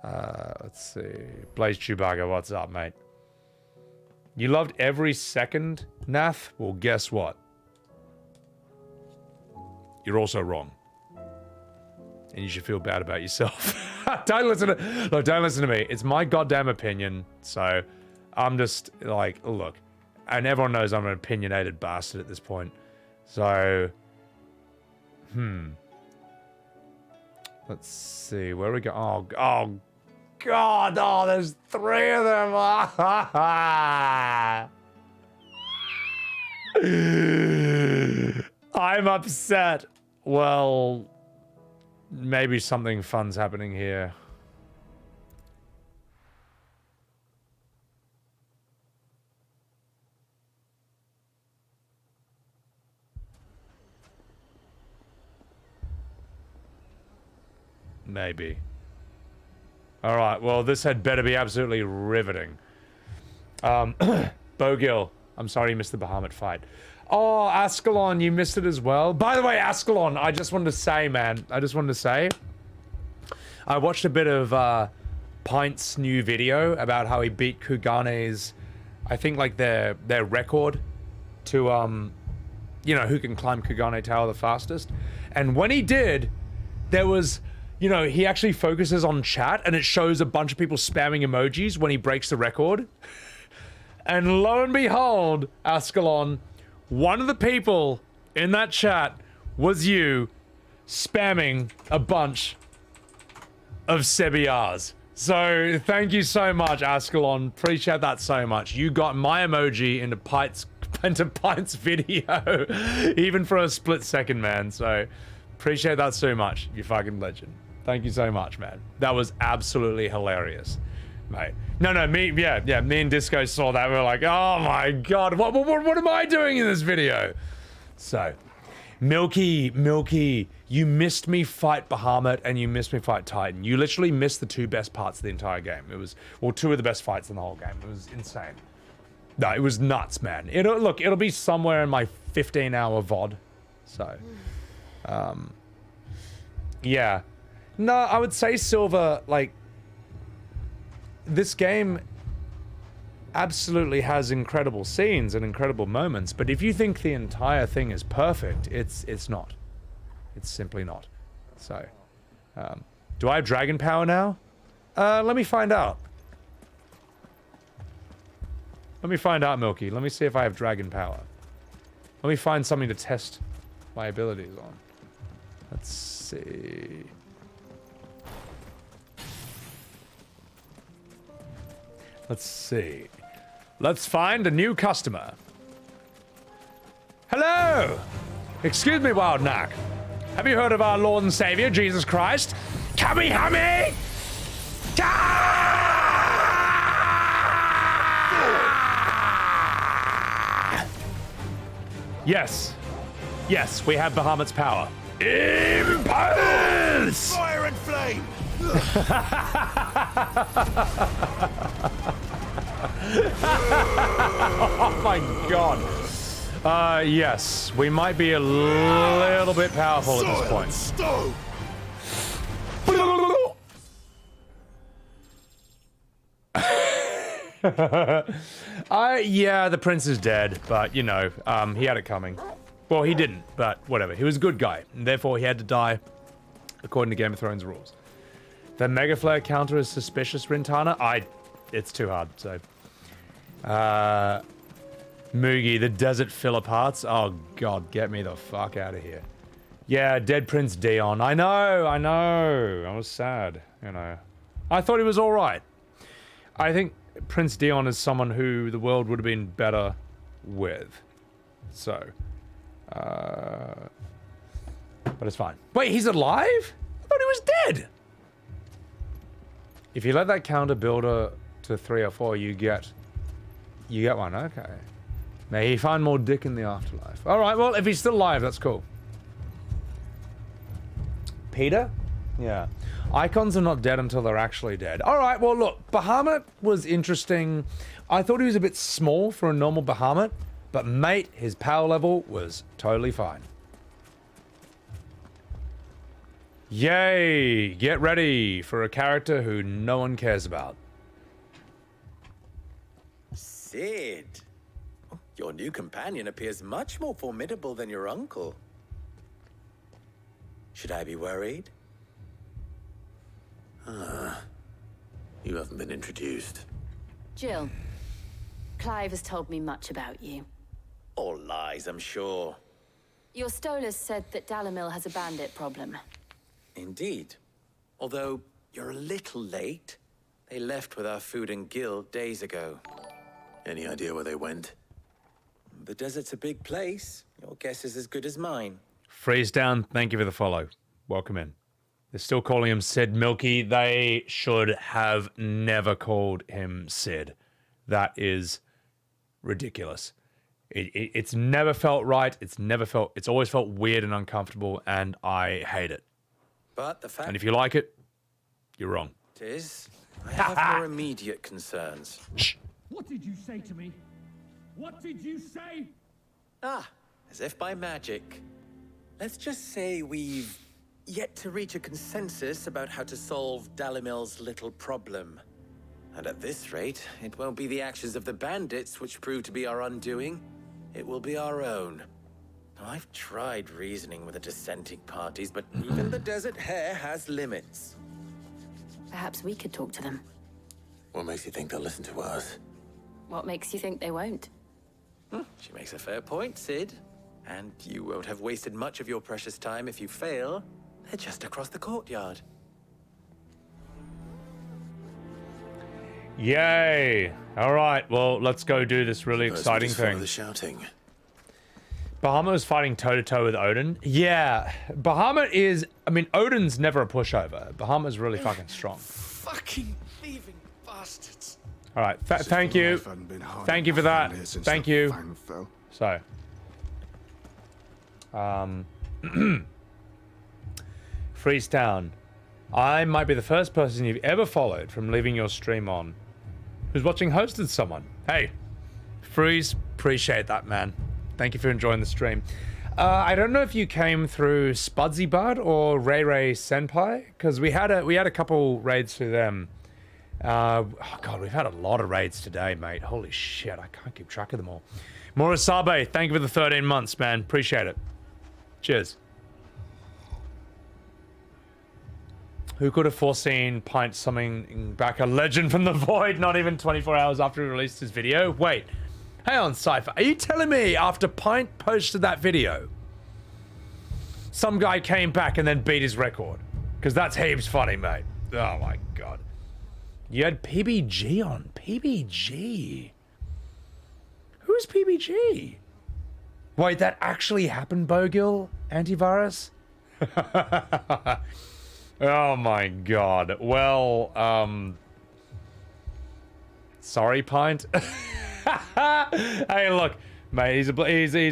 C: Let's see. Blaze Chewbacca, what's up, mate? You loved every second, Nath? Well, guess what? You're also wrong. And you should feel bad about yourself. Don't listen to me. It's my goddamn opinion. So I'm just like, look. And everyone knows I'm an opinionated bastard at this point. So, let's see. Where we go? Oh, God. Oh, there's 3 of them. I'm upset. Well, maybe something fun's happening here. Maybe. Alright, well, this had better be absolutely riveting. Bogil, I'm sorry you missed the Bahamut fight. Oh, Ascalon, you missed it as well. By the way, Ascalon, I just wanted to say, man, I watched a bit of Pint's new video about how he beat Kugane's, I think, like, their record to, you know, who can climb Kugane Tower the fastest. And when he did, there was... You know, he actually focuses on chat and it shows a bunch of people spamming emojis when he breaks the record. And lo and behold, Ascalon, one of the people in that chat was you spamming a bunch of Sebbywebz. So thank you so much, Ascalon. Appreciate that so much. You got my emoji into Pint's video, even for a split second, man. So appreciate that so much. You fucking legend. Thank you so much, man. That was absolutely hilarious, mate. No, me and Disco saw that. We were like, oh my God, what am I doing in this video? So, Milky, you missed me fight Bahamut and you missed me fight Titan. You literally missed the 2 best parts of the entire game. It was, well, 2 of the best fights in the whole game. It was insane. No, it was nuts, man. It'll be somewhere in my 15-hour VOD. So, yeah. No, I would say, Silver, like, this game absolutely has incredible scenes and incredible moments, but if you think the entire thing is perfect, it's not. It's simply not. So, do I have dragon power now? Let me find out. Let me find out, Milky. Let me see if I have dragon power. Let me find something to test my abilities on. Let's see... Let's see. Let's find a new customer. Hello! Excuse me, Wild Knack. Have you heard of our Lord and Savior, Jesus Christ? Kamihame! Yes. Yes, we have Bahamut's power. Impulse!
S: Fire and flame!
C: Oh my God. Yes, we might be a little bit powerful at this point.
S: Stone.
C: Yeah, the prince is dead, but you know, he had it coming. Well, he didn't, but whatever. He was a good guy, and therefore he had to die, according to Game of Thrones rules. The Mega Flare counter is suspicious, Rintana? It's too hard, so. Moogie, the desert filler parts? Oh God, get me the fuck out of here. Yeah, dead Prince Dion. I know. I was sad, you know. I thought he was alright. I think Prince Dion is someone who the world would have been better with. So. But it's fine. Wait, he's alive? I thought he was dead. If you let that counter builder to 3 or 4, you get one. Okay. May he find more dick in the afterlife. All right. Well, if he's still alive, that's cool. Peter? Yeah. Icons are not dead until they're actually dead. All right. Well, look, Bahamut was interesting. I thought he was a bit small for a normal Bahamut, but mate, his power level was totally fine. Yay! Get ready for a character who no one cares about.
U: Sid. Your new companion appears much more formidable than your uncle. Should I be worried?
A: You haven't been introduced.
T: Jill, Clive has told me much about you.
U: All lies, I'm sure.
T: Your Stolas said that Dalimil has a bandit problem.
U: Indeed. Although, you're a little late. They left with our food and guild days ago.
A: Any idea where they went?
U: The desert's a big place. Your guess is as good as mine.
C: Freeze down, thank you for the follow. Welcome in. They're still calling him Sid Milky. They should have never called him Sid. That is ridiculous. It's never felt right. It's always felt weird and uncomfortable, and I hate it.
U: But the fact
C: And if you like it, you're wrong.
U: is, I have more immediate concerns.
C: Shh.
G: What did you say to me? What did you say?
U: As if by magic. Let's just say we've yet to reach a consensus about how to solve Dalimil's little problem. And at this rate, it won't be the actions of the bandits which prove to be our undoing. It will be our own. Now, I've tried reasoning with the dissenting parties, but even the Desert Hare has limits.
T: Perhaps we could talk to them.
A: What makes you think they'll listen to us?
T: What makes you think they won't?
U: She makes a fair point, Sid. And you won't have wasted much of your precious time if you fail. They're just across the courtyard.
C: Yay! All right, well, let's go do this really exciting thing.
A: The shouting.
C: Bahamut is fighting toe-to-toe with Odin. Yeah, Bahamut is... I mean, Odin's never a pushover. Bahamut's really fucking strong.
G: Fucking thieving bastards.
C: All right, thank you. Thank you for that. Thank you. So. Freeze down. I might be the first person you've ever followed from leaving your stream on who's watching hosted someone. Hey, Freeze, appreciate that, man. Thank you for enjoying the stream. I don't know if you came through Spudsy Bud or Ray Ray Senpai, because we had a couple raids through them. Oh god, we've had a lot of raids today, mate. Holy shit, I can't keep track of them all. Murasabe, thank you for the 13 months, man. Appreciate it. Cheers. Who could have foreseen Pint summoning back a legend from the void not even 24 hours after he released his video? Wait, hang on, Cypher. Are you telling me after Pint posted that video, some guy came back and then beat his record? Because that's heaps funny, mate. Oh my god. You had PBG on. PBG? Who's PBG? Wait, that actually happened, Bogil? Antivirus? Oh my god. Well, sorry, Pint. Hey, look, mate, he's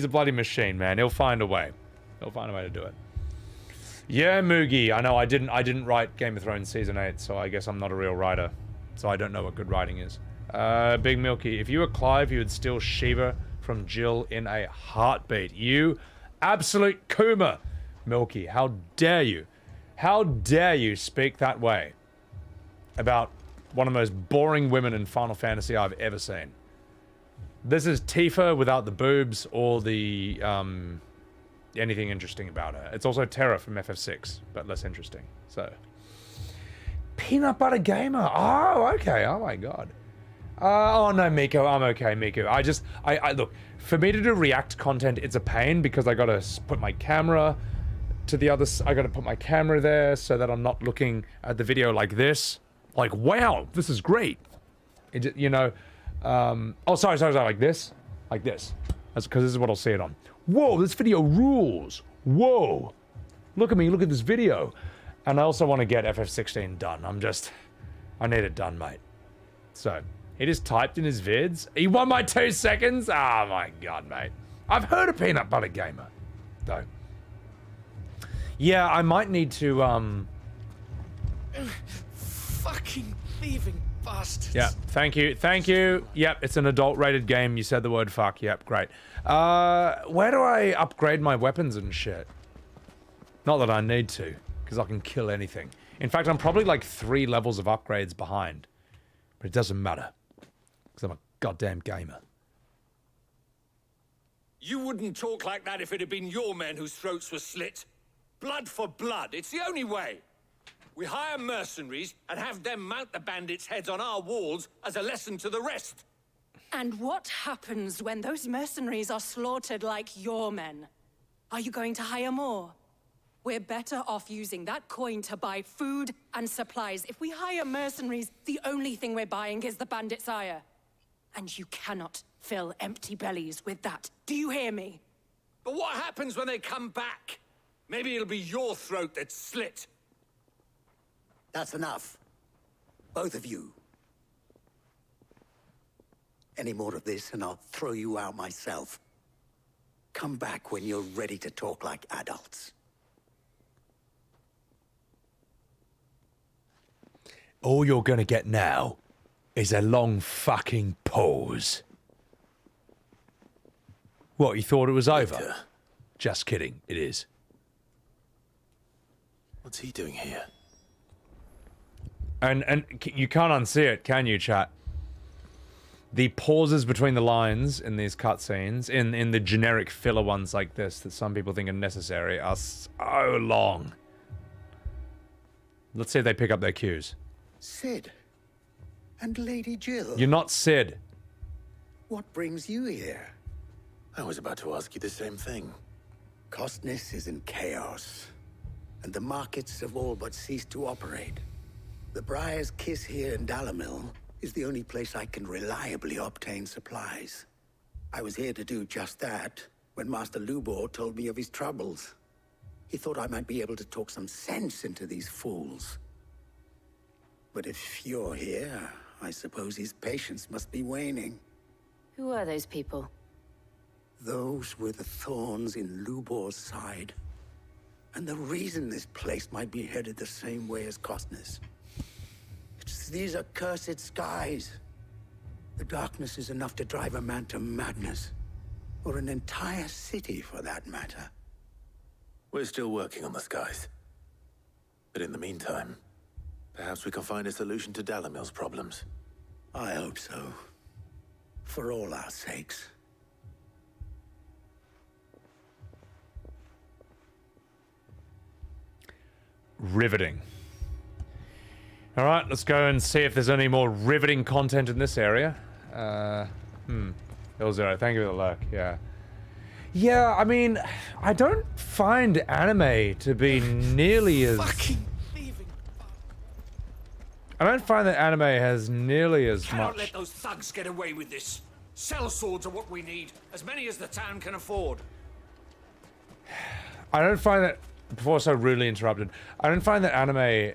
C: a bloody machine, man. He'll find a way. He'll find a way to do it. Yeah, Moogie. I know I didn't write Game of Thrones Season 8, so I guess I'm not a real writer. So I don't know what good writing is. Big Milky, if you were Clive, you would steal Shiva from Jill in a heartbeat. You absolute Kuma. Milky, how dare you? How dare you speak that way about one of the most boring women in Final Fantasy I've ever seen? This is Tifa without the boobs or the anything interesting about her. It's also Terra from FF6, but less interesting. So, Peanut Butter Gamer. Oh, okay. Oh my god. Oh no, Miko. I'm okay, Miko. I look, for me to do React content, it's a pain because I gotta put my camera to the other. I gotta put my camera there so that I'm not looking at the video like this. Like, wow, this is great. It, you know. Oh, sorry. Like this. That's because this is what I'll see it on. Whoa, this video rules. Whoa, look at me. Look at this video. And I also want to get FF16 done. I need it done, mate. So, he just typed in his vids. He won by 2 seconds? Oh my god, mate. I've heard of Peanut Butter Gamer, though. Yeah, I might need to,
G: Fucking thieving bastards.
C: Yeah, thank you. Yep, it's an adult-rated game. You said the word fuck. Yep, great. Where do I upgrade my weapons and shit? Not that I need to, because I can kill anything. In fact, I'm probably like 3 levels of upgrades behind. But it doesn't matter, because I'm a goddamn gamer.
G: You wouldn't talk like that if it had been your men whose throats were slit. Blood for blood, it's the only way. We hire mercenaries and have them mount the bandits' heads on our walls as a lesson to the rest.
I: And what happens when those mercenaries are slaughtered like your men? Are you going to hire more? We're better off using that coin to buy food and supplies. If we hire mercenaries, the only thing we're buying is the bandit's ire. And you cannot fill empty bellies with that. Do you hear me?
G: But what happens when they come back? Maybe it'll be your throat that's slit.
V: That's enough. Both of you. Any more of this and I'll throw you out myself. Come back when you're ready to talk like adults.
E: All you're gonna get now is a long fucking pause. What, you thought it was over? Just kidding, it is.
A: What's he doing here?
C: And you can't unsee it, can you, chat? The pauses between the lines in these cutscenes, in the generic filler ones like this that some people think are necessary, are so long. Let's see if they pick up their cues.
V: Sid. And Lady Jill.
C: You're not Sid.
V: What brings you here?
A: I was about to ask you the same thing.
V: Costness is in chaos, and the markets have all but ceased to operate. The Briar's Kiss here in Dalimil is the only place I can reliably obtain supplies. I was here to do just that when Master Lubor told me of his troubles. He thought I might be able to talk some sense into these fools. But if you're here, I suppose his patience must be waning.
T: Who are those people?
V: Those were the thorns in Lubor's side. And the reason this place might be headed the same way as Costness. It's these accursed skies. The darkness is enough to drive a man to madness. Or an entire city, for that matter.
A: We're still working on the skies. But in the meantime, perhaps we can find a solution to Dalimil's problems.
V: I hope so. For all our sakes.
C: Riveting. All right, let's go and see if there's any more riveting content in this area. L0, thank you for the lurk, yeah. Yeah, I mean, I don't find anime to be nearly as... I don't find that anime has nearly as
G: Cannot
C: much...
G: let those thugs get away with this. Cell swords are what we need, as many as the town can afford.
C: I don't find that... Before so rudely interrupted, I don't find that anime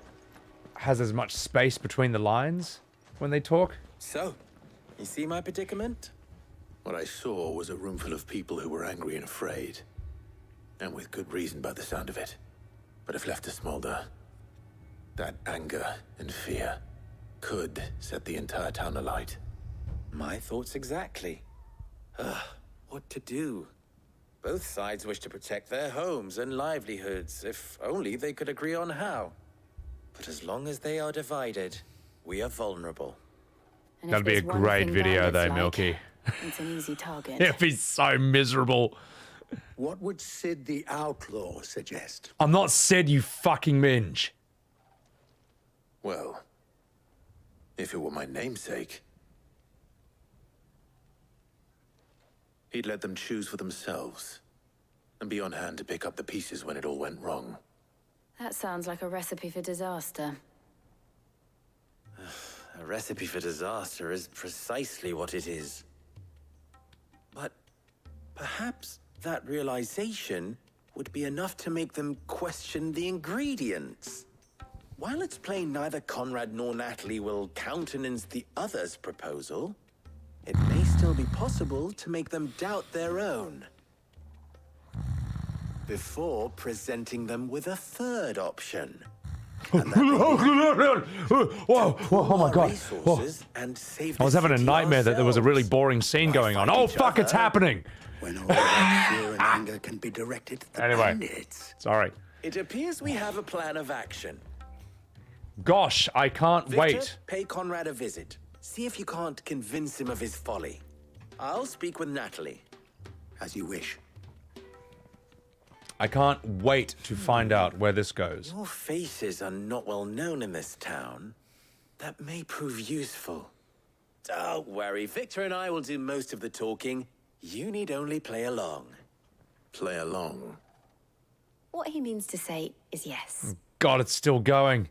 C: has as much space between the lines when they talk.
U: So, you see my predicament?
A: What I saw was a room full of people who were angry and afraid. And with good reason by the sound of it. But if left to smolder, that anger and fear could set the entire town alight.
U: My thoughts exactly. What to do? Both sides wish to protect their homes and livelihoods, if only they could agree on how. But as long as they are divided, we are vulnerable.
C: That'd be a great video though, Milky.
T: It's an easy target.
C: It'd be so miserable.
V: What would Sid the Outlaw suggest?
C: I'm not Sid, you fucking minge.
A: Well, if it were my namesake, he'd let them choose for themselves and be on hand to pick up the pieces when it all went wrong.
T: That sounds like a recipe for disaster.
U: A recipe for disaster is precisely what it is. But perhaps that realization would be enough to make them question the ingredients. While it's plain neither Conrad nor Natalie will countenance the other's proposal, it may still be possible to make them doubt their own. Before presenting them with a third option.
C: Whoa, oh my god. Whoa. I was having a nightmare that there was a really boring scene going on. Oh fuck, it's happening!
V: When all that fear and anger can be directed at the
C: Anyway,
V: bandits.
C: sorry.
U: It appears we have a plan of action.
C: Gosh, I can't
U: Victor,
C: wait.
U: pay Conrad a visit. See if you can't convince him of his folly. I'll speak with Natalie.
V: As you wish.
C: I can't wait to find out where this goes.
U: Your faces are not well known in this town. That may prove useful. Don't worry, Victor and I will do most of the talking. You need only play along.
A: Play along?
D: What he means to say is yes.
C: God, it's still going.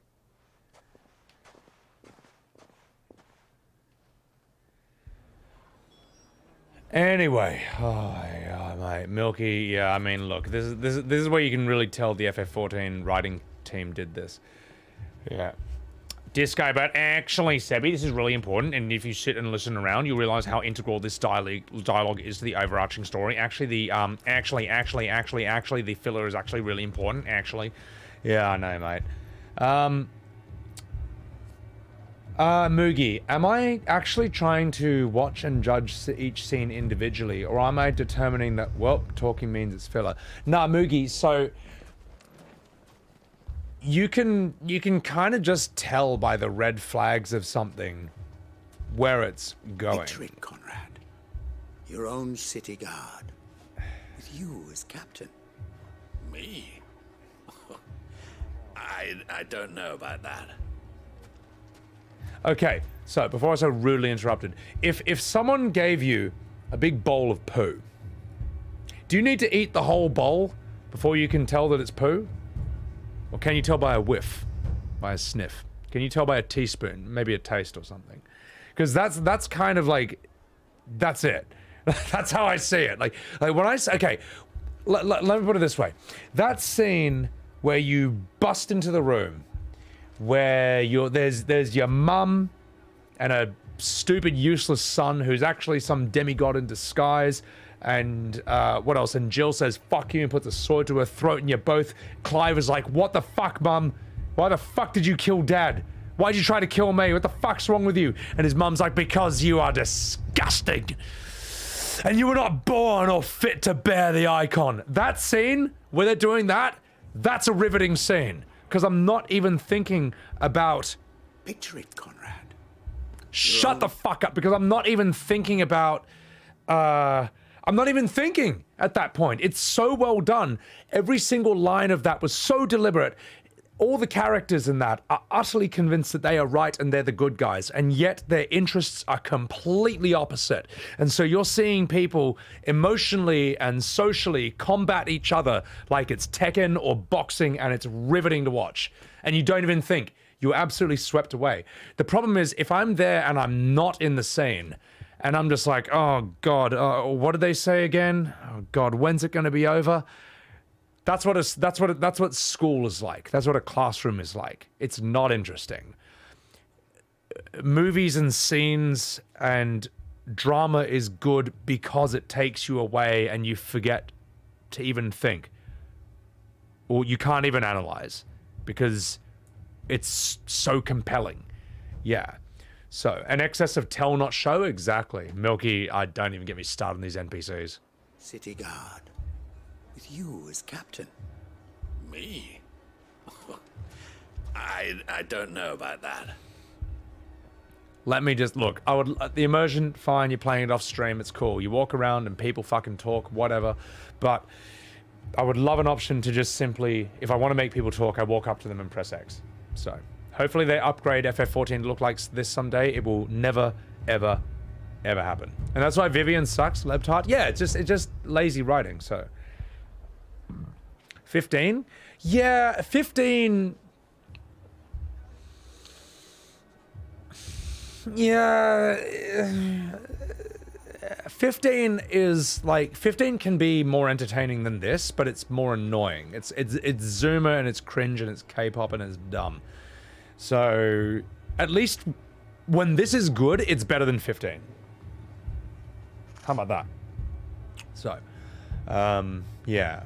C: Anyway, oh yeah, mate, Milky. Yeah, I mean, look, this is where you can really tell the FF14 writing team did this. Yeah, Disco, but actually, Sebby, this is really important. And if you sit and listen around, you'll realize how integral this dialogue is to the overarching story. Actually, the actually, the filler is actually really important. Actually, yeah, I know, mate. Moogie, am I actually trying to watch and judge each scene individually, or am I determining that, well, talking means it's filler? Nah, Moogie, so you can kind of just tell by the red flags of something where it's going.
V: Picture it, Conrad. Your own city guard, with you as captain.
U: Me? I don't know about that.
C: Okay, so before I was so rudely interrupted, if someone gave you a big bowl of poo, do you need to eat the whole bowl before you can tell that it's poo? Or can you tell by a whiff, by a sniff? Can you tell by a teaspoon, maybe a taste or something? Because that's kind of like, that's it. That's how I see it. Like when I say, okay, let me put it this way. That scene where you bust into the room, where there's your mum and a stupid useless son who's actually some demigod in disguise, and what else? And Jill says fuck you and puts a sword to her throat, and you're both, Clive is like, what the fuck, mum? Why the fuck did you kill dad? Why'd you try to kill me? What the fuck's wrong with you? And his mum's like, because you are disgusting and you were not born or fit to bear the icon. That scene where they're doing that, that's a riveting scene. Because I'm not even thinking about...
V: Picture it, Conrad.
C: Shut the fuck up, because I'm not even thinking about... I'm not even thinking at that point. It's so well done. Every single line of that was so deliberate. All the characters in that are utterly convinced that they are right and they're the good guys, and yet their interests are completely opposite. And so you're seeing people emotionally and socially combat each other like it's Tekken or boxing, and it's riveting to watch. And you don't even think. You're absolutely swept away. The problem is, if I'm there and I'm not in the scene, and I'm just like, oh God, what did they say again? Oh God, when's it going to be over? That's what school is like. That's what a classroom is like. It's not interesting. Movies and scenes and drama is good because it takes you away and you forget to even think. Or you can't even analyze because it's so compelling. Yeah. So, an excess of tell not show? Exactly. Milky, don't even get me started on these NPCs.
V: City guard. With you as captain.
U: Me? I don't know about that.
C: Let me just look. The immersion, fine. You're playing it off stream. It's cool. You walk around and people fucking talk, whatever. But I would love an option to just simply, if I want to make people talk, I walk up to them and press X. So hopefully they upgrade FF14 to look like this someday. It will never, ever, ever happen. And that's why Vivian sucks. Lebtard. Yeah, it's just lazy writing. So. 15? Yeah, 15... Yeah... 15 is, like... 15 can be more entertaining than this, but it's more annoying. It's Zoomer, and it's cringe, and it's K-pop, and it's dumb. So, at least when this is good, it's better than 15. How about that? So, yeah.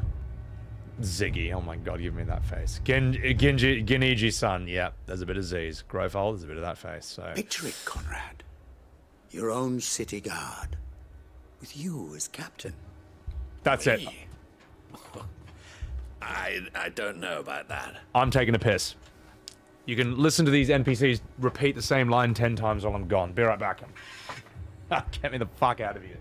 C: Ziggy, oh my God, give me that face. Geniji-san, yeah, there's a bit of Z's. Grofol, there's a bit of that face, so...
V: Picture it, Conrad. Your own city guard. With you as captain.
C: That's it.
U: I don't know about that.
C: I'm taking a piss. You can listen to these NPCs repeat the same line 10 times while I'm gone. Be right back. Get me the fuck out of here.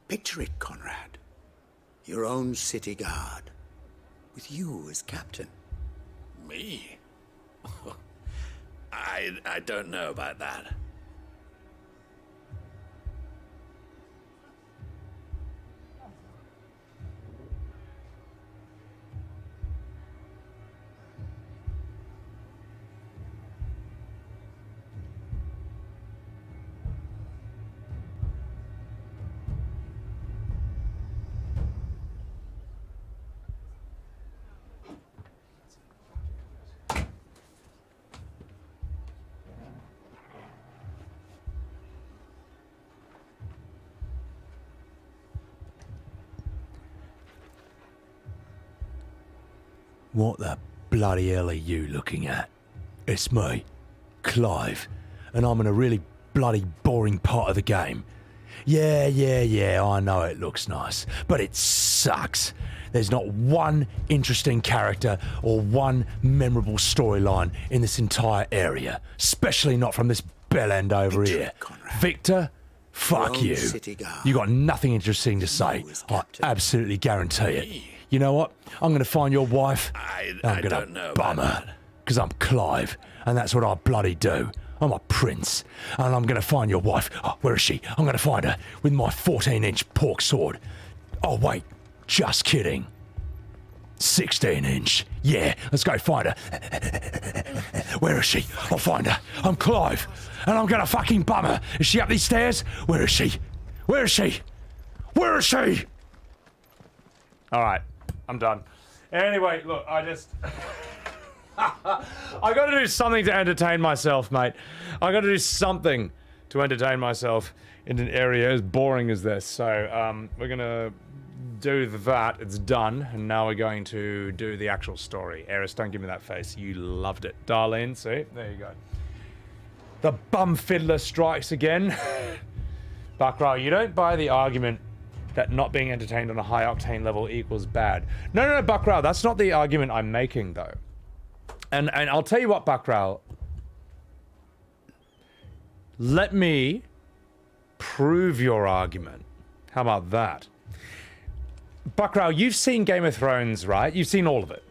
V: Picture it, Conrad. Your own city guard, with you as captain.
U: Me? I don't know about that.
E: What the bloody hell are you looking at? It's me, Clive, and I'm in a really bloody boring part of the game. Yeah, I know it looks nice, but it sucks. There's not one interesting character or one memorable storyline in this entire area, especially not from this bellend over here. Victor, fuck you. You got nothing interesting to say. I absolutely guarantee it. You know what? I'm going to find your wife. I'm going to bum her. Because I'm Clive, and that's what I bloody do. I'm a prince, and I'm going to find your wife. Oh, where is she? I'm going to find her with my 14-inch pork sword. Oh, wait. Just kidding. 16-inch. Yeah, let's go find her. Where is she? I'll find her. I'm Clive, and I'm going to fucking bum her. Is she up these stairs? Where is she? Where is she? Where is she?
C: All right. I'm done. Anyway, look, I just... I got to do something to entertain myself, mate. I got to do something to entertain myself in an area as boring as this. So, we're going to do that. It's done. And now we're going to do the actual story. Eris, don't give me that face. You loved it. Darlene, see? There you go. The bum fiddler strikes again. Buckrow, you don't buy the argument that not being entertained on a high octane level equals bad. No, Buckrow, that's not the argument I'm making, though. And I'll tell you what, Buckrow. Let me prove your argument. How about that? Buckrow, you've seen Game of Thrones, right? You've seen all of it.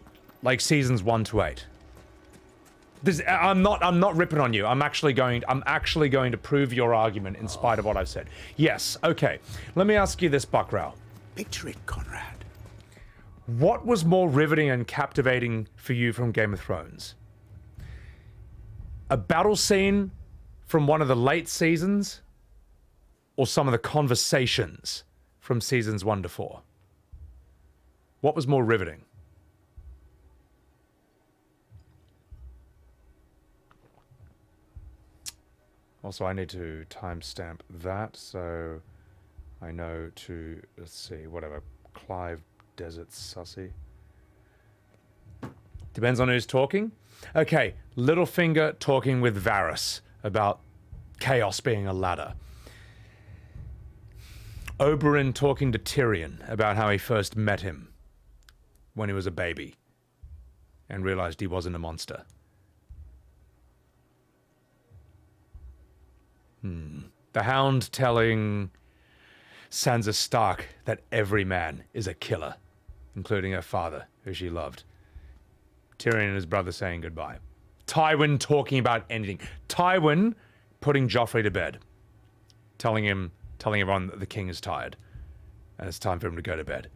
C: Like seasons 1 to 8. I'm not ripping on you. I'm actually going to prove your argument in spite of what I've said. Yes, okay. Let me ask you this, Buckrow.
V: Picture it, Conrad.
C: What was more riveting and captivating for you from Game of Thrones? A battle scene from one of the late seasons, or some of the conversations from seasons 1 to 4? What was more riveting? Also, I need to timestamp that, so I know to, let's see, whatever, Clive Desert Sussy. Depends on who's talking. Okay, Littlefinger talking with Varys about chaos being a ladder. Oberyn talking to Tyrion about how he first met him when he was a baby and realized he wasn't a monster. The Hound telling Sansa Stark that every man is a killer, including her father, who she loved. Tyrion and his brother saying goodbye. Tywin talking about anything. Tywin putting Joffrey to bed. telling everyone that the king is tired and it's time for him to go to bed.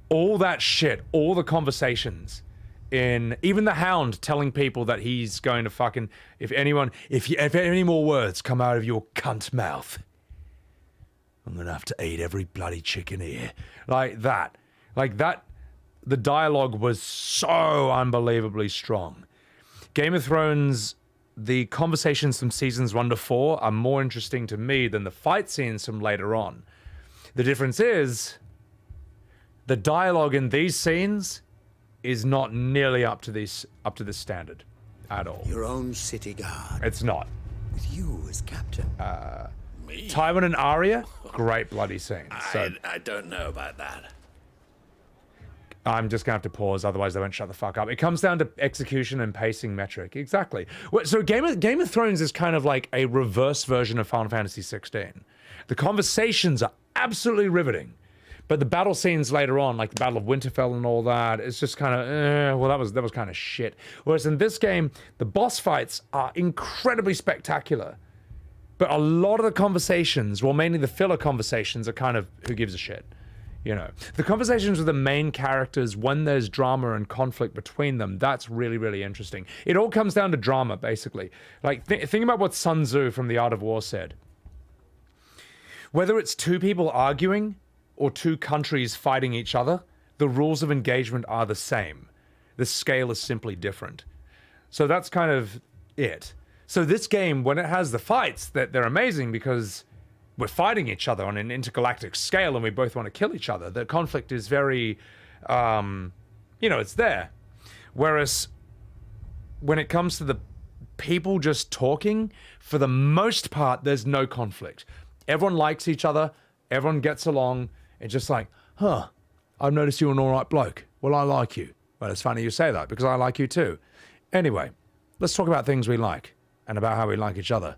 C: All that shit, all the conversations, even the Hound telling people that he's going to fucking, if any more words come out of your cunt mouth, I'm gonna have to eat every bloody chicken here. Like that, the dialogue was so unbelievably strong. Game of Thrones, the conversations from seasons 1 to 4 are more interesting to me than the fight scenes from later on. The difference is, the dialogue in these scenes is not nearly up to this standard at all.
V: Your own city guard.
C: It's not.
V: With you as captain.
C: Tywin and Arya, great bloody scenes. So
U: I don't know about that.
C: I'm just gonna have to pause, otherwise they won't shut the fuck up. It comes down to execution and pacing metric. Exactly. So Game of Thrones is kind of like a reverse version of Final Fantasy XVI. The conversations are absolutely riveting. But the battle scenes later on, like the Battle of Winterfell and all that, it's just kind of, well, that was kind of shit. Whereas in this game, the boss fights are incredibly spectacular. But a lot of the conversations, well, mainly the filler conversations, are kind of, who gives a shit? You know, the conversations with the main characters, when there's drama and conflict between them, that's really, really interesting. It all comes down to drama, basically. Like, think about what Sun Tzu from The Art of War said. Whether it's two people arguing or two countries fighting each other, the rules of engagement are the same. The scale is simply different. So that's kind of it. So this game, when it has the fights, they're amazing because we're fighting each other on an intergalactic scale and we both want to kill each other. The conflict is very, it's there. Whereas when it comes to the people just talking, for the most part, there's no conflict. Everyone likes each other. Everyone gets along. It's just like, I've noticed you're an all right bloke. Well, I like you. Well, it's funny you say that because I like you too. Anyway, let's talk about things we like and about how we like each other.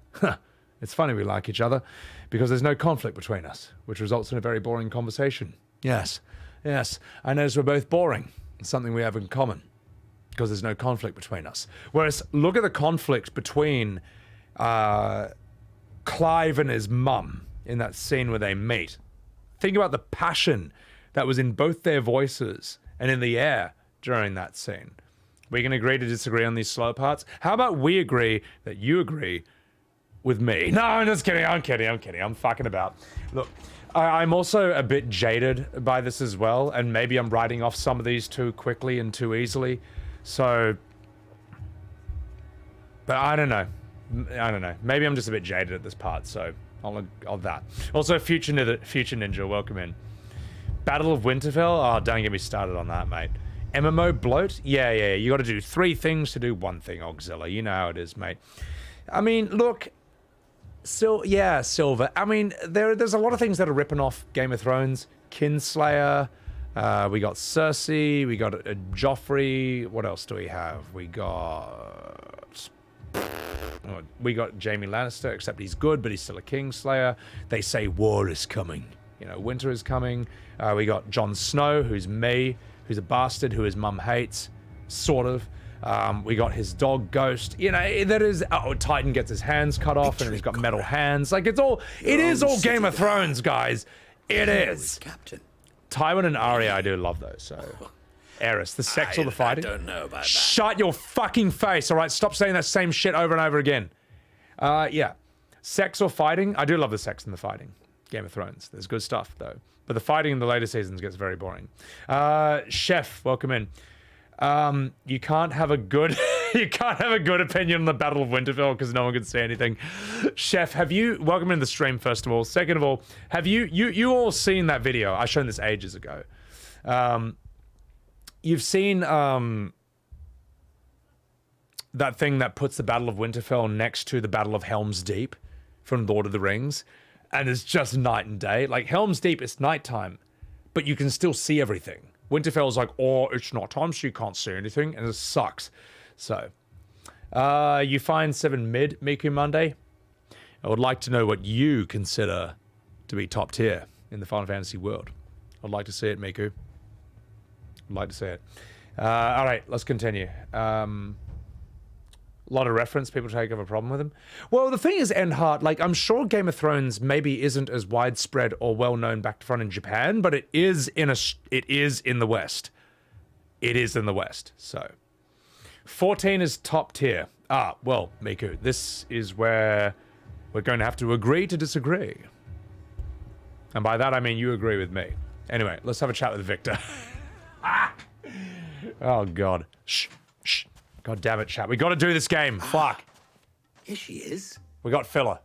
C: It's funny we like each other because there's no conflict between us, which results in a very boring conversation. Yes. I notice we're both boring. It's something we have in common because there's no conflict between us. Whereas, look at the conflict between Clive and his mum in that scene where they meet. Think about the passion that was in both their voices and in the air during that scene. We can agree to disagree on these slow parts. How about we agree that you agree with me? No, I'm just kidding. I'm kidding. I'm fucking about. Look, I'm also a bit jaded by this as well, and maybe I'm writing off some of these too quickly and too easily. So, but I don't know. Maybe I'm just a bit jaded at this part, so I'll that. Also, Future Ninja, welcome in. Battle of Winterfell? Oh, don't get me started on that, mate. MMO bloat? Yeah, you gotta do 3 things to do 1 thing, Auxilla. You know how it is, mate. I mean, look, Silver. I mean, there's a lot of things that are ripping off Game of Thrones. Kinslayer, we got Cersei, we got Joffrey. What else do we have? We got Jaime Lannister, except he's good, but he's still a Kingslayer. They say war is coming. You know, winter is coming. We got Jon Snow, who's a bastard who his mum hates, sort of. We got his dog Ghost. You know, that is. Titan gets his hands cut off, and he's got metal hands. Like it is all Game of Thrones, guys. It is.
V: Captain.
C: Tywin and Arya, I do love those. So, Aerys, the sex or the fighting?
U: I don't know about that.
C: Shut your fucking face, all right? Stop saying that same shit over and over again. Yeah, sex or fighting? I do love the sex and the fighting. Game of Thrones. There's good stuff though, but the fighting in the later seasons gets very boring. Chef, welcome in. You can't have a good opinion on the Battle of Winterfell because no one can say anything. Chef, welcome in the stream first of all. Second of all, have you all seen that video? I showed this ages ago. You've seen that thing that puts the Battle of Winterfell next to the Battle of Helm's Deep from Lord of the Rings, and it's just night and day. Like Helm's Deep, it's nighttime, but you can still see everything. Winterfell's like, it's not time, so you can't see anything, and it sucks. So, you find 7 mid, Miku Monday. I would like to know what you consider to be top tier in the Final Fantasy world. I'd like to see it, Miku. I'd like to see it. All right, let's continue. A lot of reference, people take have a problem with him. Well, the thing is, Endheart, like, I'm sure Game of Thrones maybe isn't as widespread or well-known back to front in Japan, but it is in the West. It is in the West, so. 14 is top tier. Ah, well, Miku, this is where we're going to have to agree to disagree. And by that, I mean you agree with me. Anyway, let's have a chat with Victor. Oh, God. Shh. God damn it, chat. We got to do this game. Fuck.
V: Here she is.
C: We got filler.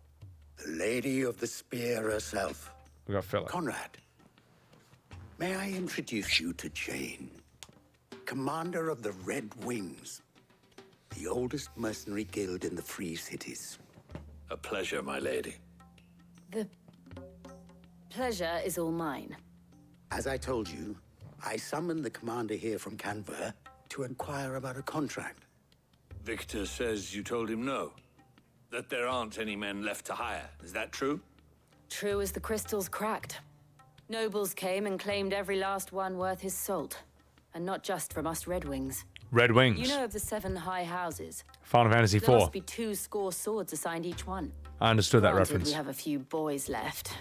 V: The Lady of the Spear herself.
C: We got filler.
V: Conrad, may I introduce you to Jane, commander of the Red Wings, the oldest mercenary guild in the Free Cities.
G: A pleasure, my lady.
T: The pleasure is all mine.
V: As I told you, I summoned the commander here from Canver to inquire about a contract.
G: Victor says you told him no. That there aren't any men left to hire. Is that true?
T: True as the crystals cracked. Nobles came and claimed every last one worth his salt. And not just from us Red Wings.
C: Red Wings.
T: You know of the 7 high houses.
C: Final Fantasy
T: There must
C: IV.
T: be 2 score swords assigned each one.
C: I understood that
T: Granted,
C: reference.
T: we have a few boys left.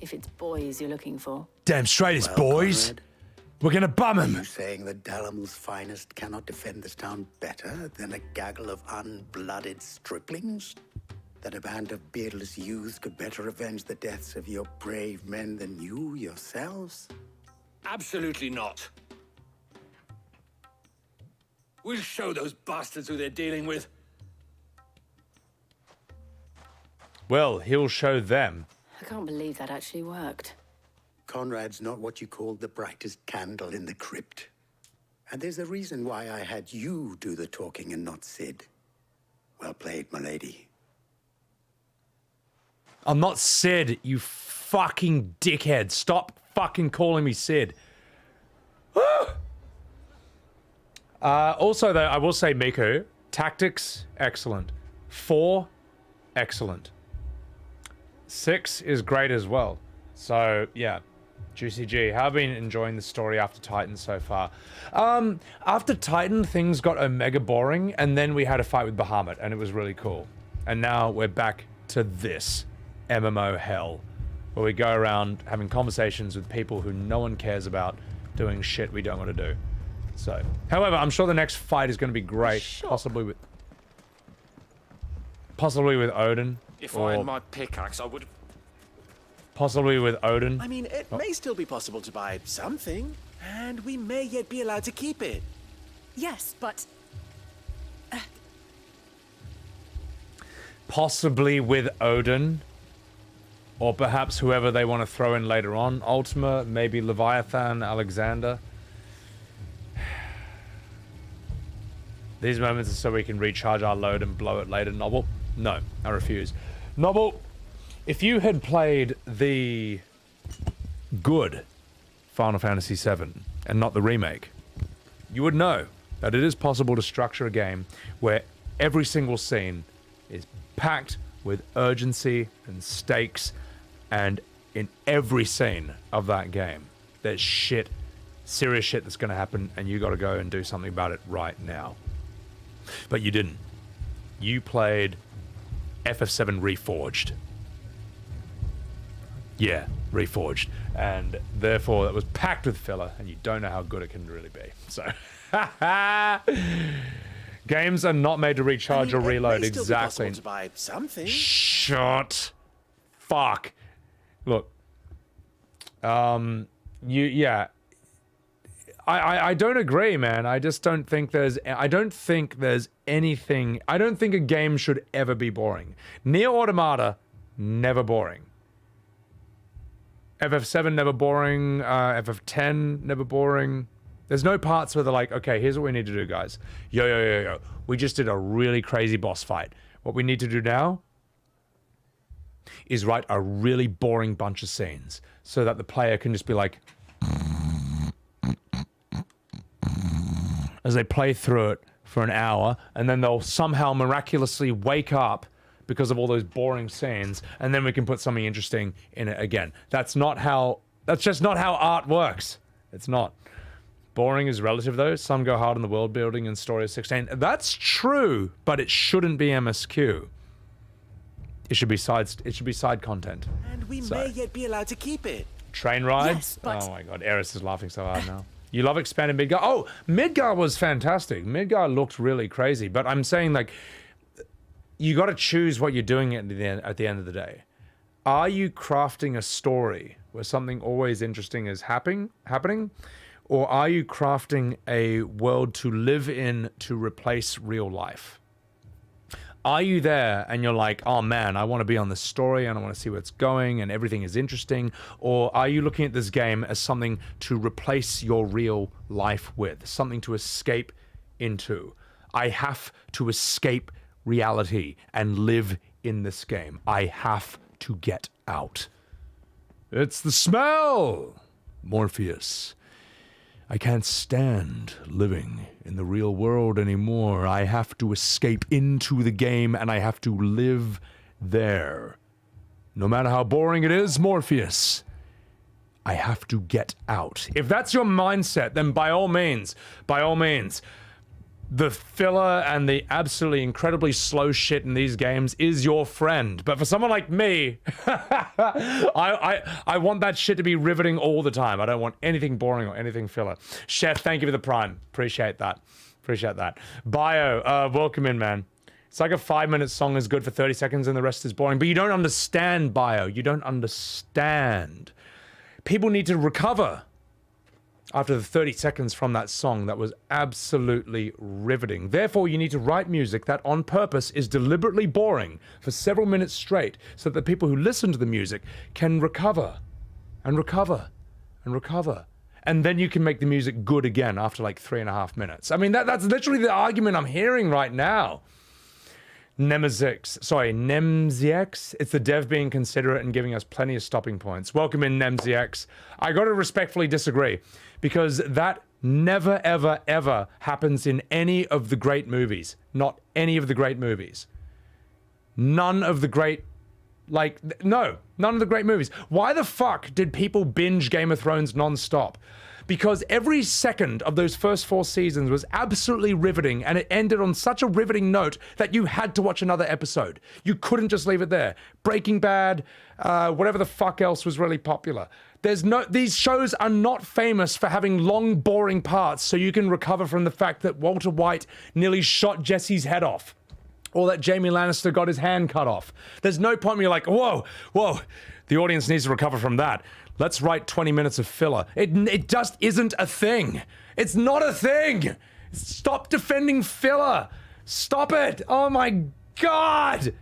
T: If it's boys you're looking for.
E: Damn straight it's boys.
V: Conrad,
E: We're gonna bum
V: are
E: him.
V: you saying that Dalamil's finest cannot defend this town better than a gaggle of unblooded striplings? That a band of beardless youths could better avenge the deaths of your brave men than you yourselves?
G: Absolutely not. We'll show those bastards who they're dealing with.
C: Well, he'll show them.
T: I can't believe that actually worked.
V: Conrad's not what you call the brightest candle in the crypt. And there's a reason why I had you do the talking and not Sid. Well played, my lady.
C: I'm not Sid, you fucking dickhead. Stop fucking calling me Sid. Also, though, I will say, Miku, tactics, excellent. 4, excellent. 6 is great as well. So, yeah. Juicy G. How have you been enjoying the story after Titan so far? After Titan, things got omega boring, and then we had a fight with Bahamut, and it was really cool. And now we're back to this MMO hell, where we go around having conversations with people who no one cares about, doing shit we don't want to do. So, however, I'm sure the next fight is going to be great, possibly with Odin.
B: If I had my pickaxe, I would.
C: Possibly with Odin.
B: I mean, it may still be possible to buy something, and we may yet be allowed to keep it.
I: Yes, but
C: Possibly with Odin. Or perhaps whoever they want to throw in later on. Ultima, maybe Leviathan, Alexander. These moments are so we can recharge our load and blow it later. Novel? No, I refuse. Novel, if you had played the good Final Fantasy VII and not the remake, you would know that it is possible to structure a game where every single scene is packed with urgency and stakes, and in every scene of that game, there's shit, serious shit that's going to happen, and you got to go and do something about it right now. But you didn't. You played FF7 Reforged. Yeah, Reforged. And therefore, it was packed with filler, and you don't know how good it can really be. So, games are not made to recharge or reload. Exactly.
B: To buy something.
C: Shut. Fuck. Look. I don't agree, man. I just don't think there's anything. I don't think a game should ever be boring. Nier Automata, never boring. FF7, never boring. FF10, never boring. There's no parts where they're like, okay, here's what we need to do, guys. Yo. We just did a really crazy boss fight. What we need to do now is write a really boring bunch of scenes so that the player can just be like, as they play through it for an hour, and then they'll somehow miraculously wake up because of all those boring scenes, and then we can put something interesting in it again. That's just not how art works. It's not. Boring is relative, though. Some go hard on the world building and story of 16. That's true, but it shouldn't be MSQ. It should be side content.
B: And we may yet be allowed to keep it.
C: Train ride?
B: Yes, but...
C: Oh my god, Eris is laughing so hard now. You love expanded Midgar? Oh, Midgar was fantastic. Midgar looked really crazy, but I'm saying, like, you got to choose what you're doing at the end of the day. Are you crafting a story where something always interesting is happening? Or are you crafting a world to live in to replace real life? Are you there and you're like, oh man, I want to be on this story and I want to see where it's going and everything is interesting? Or are you looking at this game as something to replace your real life with? Something to escape into? I have to escape reality and live in this game. I have to get out. It's the smell! Morpheus. I can't stand living in the real world anymore. I have to escape into the game and I have to live there. No matter how boring it is, Morpheus, I have to get out. If that's your mindset, then by all means, the filler and the absolutely incredibly slow shit in these games is your friend. But for someone like me, I want that shit to be riveting all the time. I don't want anything boring or anything filler. Chef, thank you for the prime. Appreciate that. Bio, welcome in, man. It's like a 5-minute song is good for 30 seconds and the rest is boring. But you don't understand, Bio. You don't understand. People need to recover after the 30 seconds from that song that was absolutely riveting. Therefore, you need to write music that on purpose is deliberately boring for several minutes straight so that the people who listen to the music can recover and recover and recover. And then you can make the music good again after like 3.5 minutes. I mean, that's literally the argument I'm hearing right now. Nemzix. It's the dev being considerate and giving us plenty of stopping points. Welcome in, Nemzix. I gotta respectfully disagree, because that never, ever, ever happens in any of the great movies. Not any of the great movies. None of the great... none of the great movies. Why the fuck did people binge Game of Thrones non-stop? Because every second of those first 4 seasons was absolutely riveting, and it ended on such a riveting note that you had to watch another episode. You couldn't just leave it there. Breaking Bad, whatever the fuck else was really popular. These shows are not famous for having long, boring parts so you can recover from the fact that Walter White nearly shot Jesse's head off. Or that Jaime Lannister got his hand cut off. There's no point where you're like, whoa, the audience needs to recover from that. Let's write 20 minutes of filler. It just isn't a thing. It's not a thing. Stop defending filler. Stop it. Oh my God.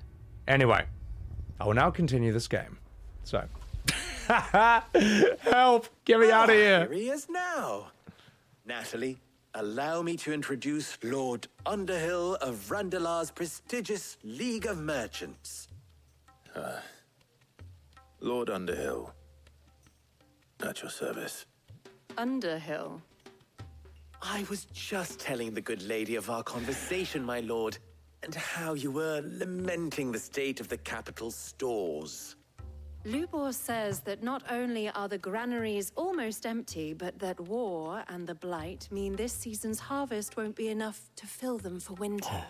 C: Anyway, I will now continue this game. So, help. Get me out of here.
U: Here he is now. Natalie, allow me to introduce Lord Underhill of Randalar's prestigious League of Merchants.
A: Lord Underhill. At your service.
I: Underhill?
U: I was just telling the good lady of our conversation, my lord, and how you were lamenting the state of the capital's stores.
I: Lubor says that not only are the granaries almost empty, but that war and the blight mean this season's harvest won't be enough to fill them for winter.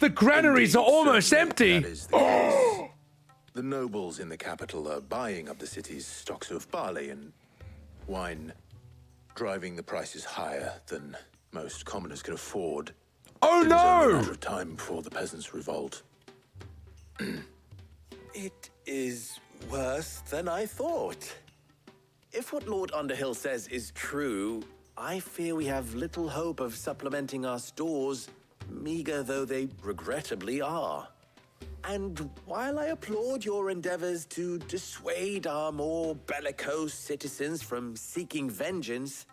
C: The granaries are almost empty!
A: That is the case. The nobles in the capital are buying up the city's stocks of barley and wine, driving the prices higher than most commoners can afford.
C: Oh no!
A: It is only a matter of time before the peasants revolt.
U: It is worse than I thought. If what Lord Underhill says is true, I fear we have little hope of supplementing our stores, meager though they regrettably are. And while I applaud your endeavors to dissuade our more bellicose citizens from seeking vengeance,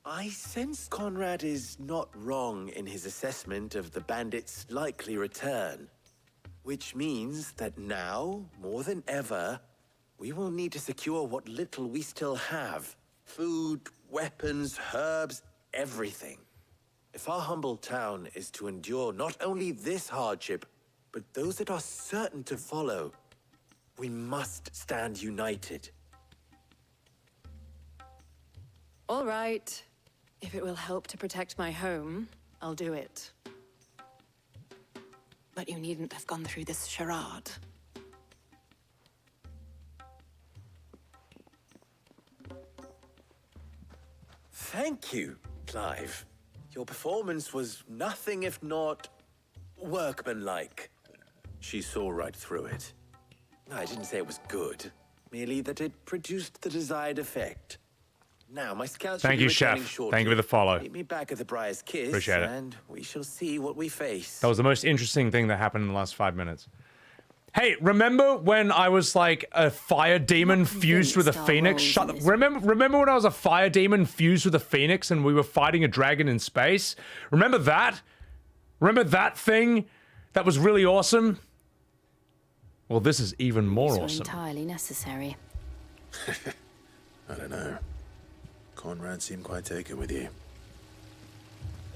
U: I sense Conrad is not wrong in his assessment of the bandits' likely return. Which means that now, more than ever, we will need to secure what little we still have. Food, weapons, herbs, everything. If our humble town is to endure not only this hardship, but those that are certain to follow, we must stand united.
I: All right. If it will help to protect my home, I'll do it. But you needn't have gone through this charade.
U: Thank you, Clive. Your performance was nothing if not workmanlike.
A: She saw right through it.
U: I didn't say it was good, merely that it produced the desired effect. Now, my scouts
C: Thank you, Chef. Thank you for the follow.
U: Meet me back at the Briar's Kiss,
C: Appreciate it.
U: and we shall see what we face.
C: That was the most interesting thing that happened in the last 5 minutes. Hey, remember when I was like a fire demon fused with a phoenix? Shut up. Remember when I was a fire demon fused with a phoenix and we were fighting a dragon in space? Remember that? Remember that thing? That was really awesome? Well, this is even more
D: These were
C: awesome.
D: entirely necessary.
A: I don't know. Conrad seemed quite taken with you.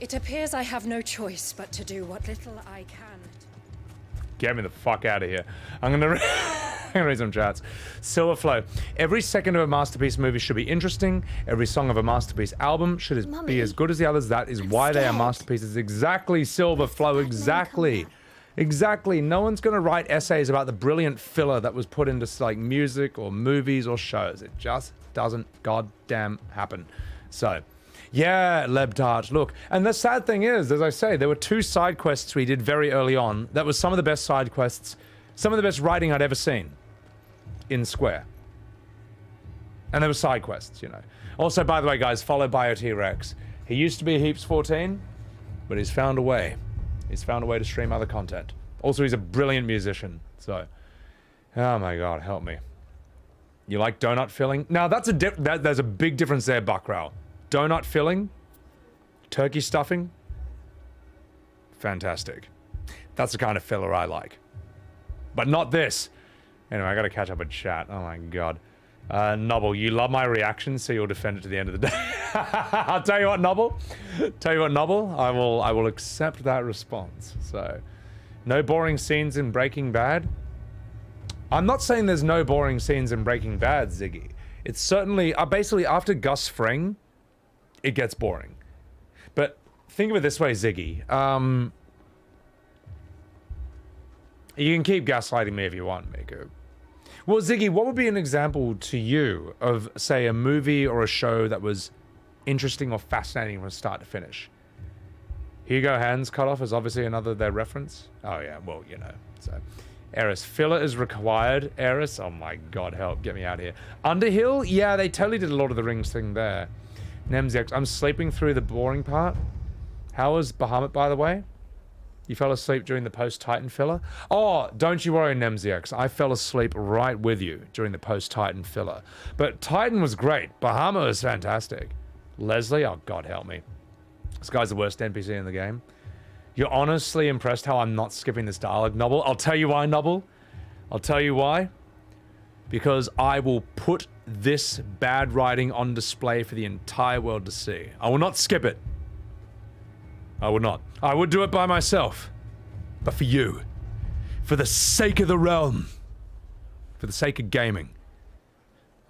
I: It appears I have no choice but to do what little I can.
C: Get me the fuck out of here. I'm gonna read some chats. Silverflow. Every second of a masterpiece movie should be interesting. Every song of a masterpiece album should be as good as the others. That is why they are masterpieces. Exactly, Silverflow. Exactly. Exactly. No one's gonna write essays about the brilliant filler that was put into like music or movies or shows. It just doesn't goddamn happen. So, yeah, Lebtart, look. And the sad thing is, as I say, there were 2 side quests we did very early on. That was some of the best side quests, some of the best writing I'd ever seen in Square. And there were side quests, you know. Also, by the way, guys, follow BioT-Rex. He used to be Heaps 14, but he's found a way. He's found a way to stream other content. Also, he's a brilliant musician, so... Oh my god, help me. You like donut filling? Now, that's there's a big difference there, Buckrow. Donut filling, turkey stuffing, fantastic. That's the kind of filler I like. But not this. Anyway, I gotta catch up with chat. Oh my god. Nobble, you love my reaction, so you'll defend it to the end of the day. I'll tell you what, Nobble. Tell you what, Nobble. I will accept that response. So, no boring scenes in Breaking Bad. I'm not saying there's no boring scenes in Breaking Bad, Ziggy. It's certainly basically after Gus Fring, it gets boring. But think of it this way, Ziggy. You can keep gaslighting me if you want, Miku. Well, Ziggy, what would be an example to you of, say, a movie or a show that was interesting or fascinating from start to finish? Hugo Hands cut off is obviously another their reference. Oh yeah, well, you know. So, Eris, filler is required. Eris, oh my god, help, get me out of here. Underhill, yeah, they totally did a Lord of the Rings thing there. Nemzex, I'm sleeping through the boring part. How was Bahamut, by the way? You fell asleep during the post-Titan filler? Oh, don't you worry, Nemzex. I fell asleep right with you during the post-Titan filler. But Titan was great. Bahamut was fantastic. Leslie, oh god help me. This guy's the worst NPC in the game. You're honestly impressed how I'm not skipping this dialogue, Nobble? I'll tell you why, Nobble. I'll tell you why. Because I will put this bad writing on display for the entire world to see. I will not skip it. I would not. I would do it by myself. But for you. For the sake of the realm. For the sake of gaming.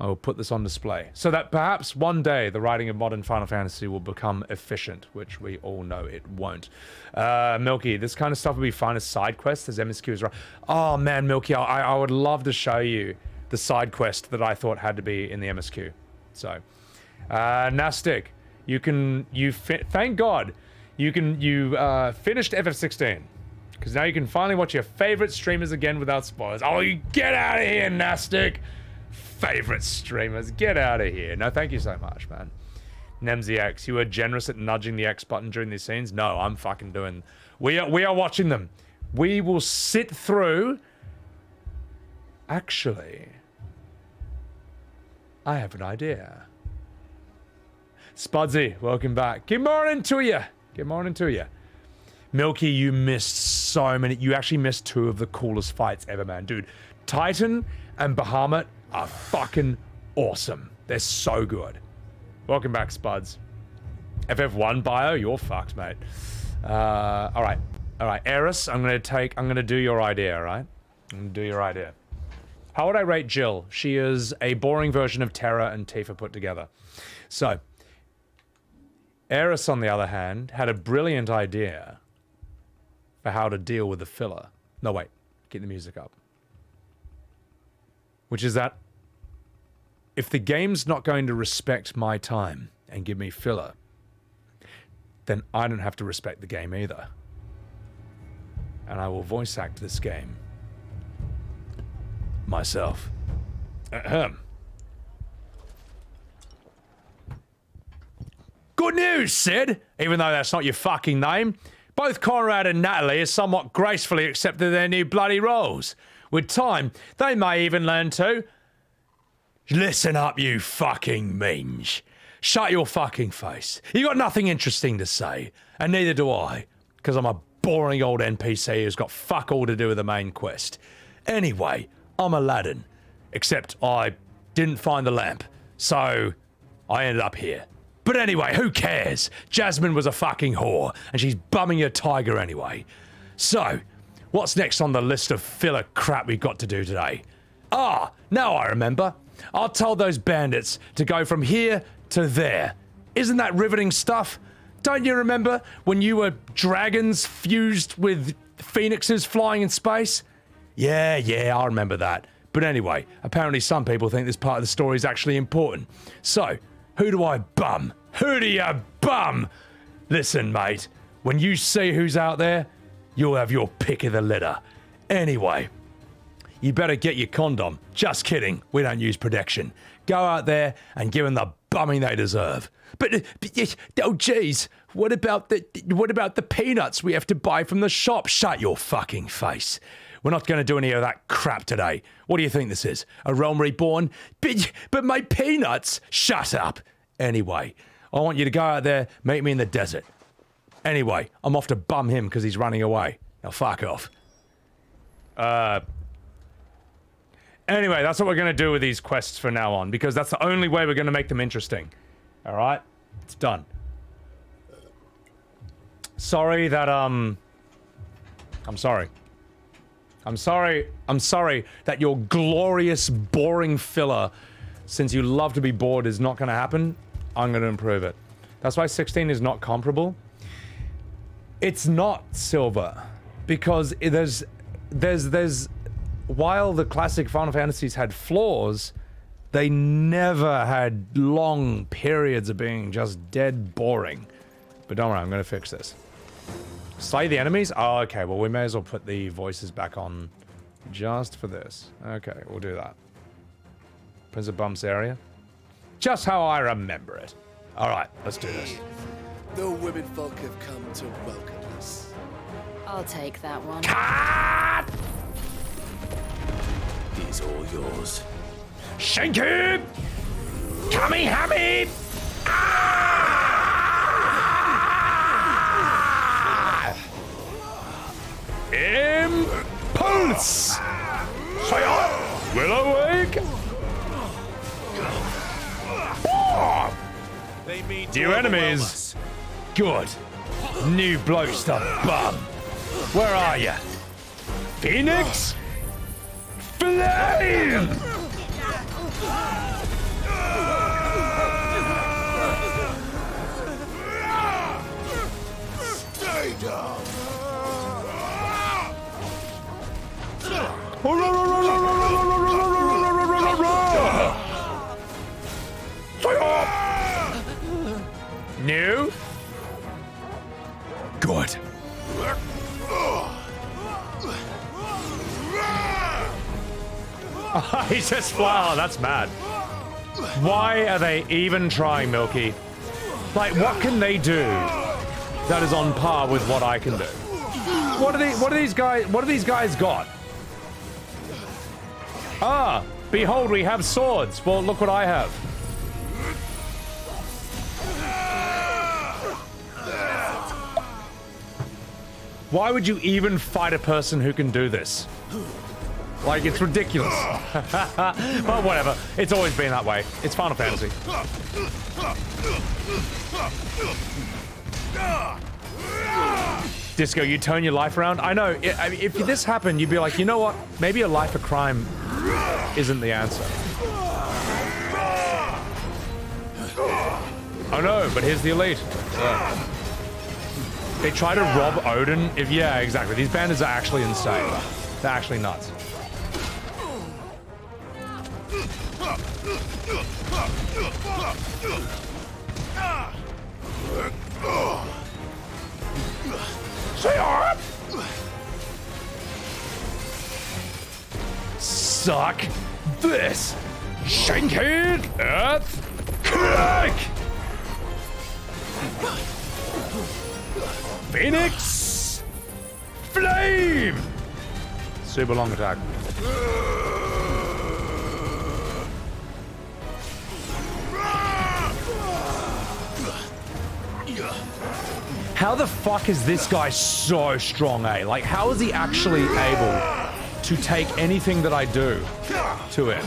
C: I will put this on display. So that perhaps one day the writing of modern Final Fantasy will become efficient, which we all know it won't. Milky, this kind of stuff would be fine as side quests, as MSQ is right. Oh man, Milky, I would love to show you the side quest that I thought had to be in the MSQ. So, Nastic, thank God, you finished FF16. Because now you can finally watch your favorite streamers again without spoilers. Oh, you get out of here, Nastic! Favorite streamers, get out of here. No, thank you so much, man. NemzyX, you were generous at nudging the X button during these scenes? No, I'm fucking doing... We are watching them. We will sit through... Actually... I have an idea. Spudsy, welcome back. Good morning to you. Good morning to you. Milky, you missed so many... You actually missed 2 of the coolest fights ever, man. Dude, Titan and Bahamut are fucking awesome. They're so good. Welcome back, Spuds. FF1 bio, you're fucked, mate. All right, Eris, I'm gonna do your idea, all right? I'm gonna do your idea. How would I rate Jill? She is a boring version of Terra and Tifa put together. So, Eris, on the other hand, had a brilliant idea for how to deal with the filler. No, wait. Get the music up. Which is that if the game's not going to respect my time and give me filler, then I don't have to respect the game either. And I will voice act this game myself. Ahem. Good news, Sid! Even though that's not your fucking name. Both Conrad and Natalie have somewhat gracefully accepted their new bloody roles. With time, they may even learn to... Listen up, you fucking minge. Shut your fucking face. You got nothing interesting to say. And neither do I. Because I'm a boring old NPC who's got fuck all to do with the main quest. Anyway, I'm Aladdin. Except I didn't find the lamp. So, I ended up here. But anyway, who cares? Jasmine was a fucking whore, and she's bumming your tiger anyway. So, what's next on the list of filler crap we've got to do today? Ah, now I remember. I told those bandits to go from here to there. Isn't that riveting stuff? Don't you remember when you were dragons fused with phoenixes flying in space? Yeah, I remember that. But anyway, apparently some people think this part of the story is actually important. So, who do I bum? Who do you bum? Listen, mate, when you see who's out there, you'll have your pick of the litter. Anyway, you better get your condom. Just kidding, we don't use protection. Go out there and give them the bumming they deserve. But oh geez, what about the peanuts we have to buy from the shop? Shut your fucking face. We're not going to do any of that crap today. What do you think this is? A realm reborn? But my peanuts? Shut up. Anyway, I want you to go out there, meet me in the desert. Anyway, I'm off to bum him because he's running away. Now fuck off. Anyway, that's what we're going to do with these quests from now on, because that's the only way we're going to make them interesting. Alright? It's done. Sorry that, I'm sorry. I'm sorry that your glorious, boring filler, since you love to be bored, is not going to happen. I'm going to improve it. That's why 16 is not comparable. It's not Silver, because there's while the classic Final Fantasies had flaws, they never had long periods of being just dead boring. But don't worry, I'm going to fix this. Slay the enemies? Oh, okay, well, we may as well put the voices back on just for this. Okay, we'll do that. Prince of Bumps area. Just how I remember it. Alright, let's do this.
B: The women folk have come to welcome us.
T: I'll take that one.
C: Cut!
A: He's all yours.
C: Shank him! Kami-hami! Impulse! Will awake! New enemies! Good. New blokes to bum. Where are you? Phoenix? Flame!
L: Stay down.
C: New? Good. He says flower, that's mad. Why are they even trying, Milky? Like, what can they do that is on par with what I can do? What are these guys got? Ah, behold, we have swords. Well, look what I have. Why would you even fight a person who can do this? Like, it's ridiculous. But whatever. It's always been that way. It's Final Fantasy. Disco, you turn your life around? I know. If this happened, you'd be like, you know what? Maybe a life of crime isn't the answer. I know, but here's the elite. They try to rob Odin. Yeah, exactly. These bandits are actually insane. They're actually nuts. Suck this! Shankhead Earth Kick! Phoenix Flame! Super long attack. How the fuck is this guy so strong, eh? Like, how is he actually able to take anything that I do to him?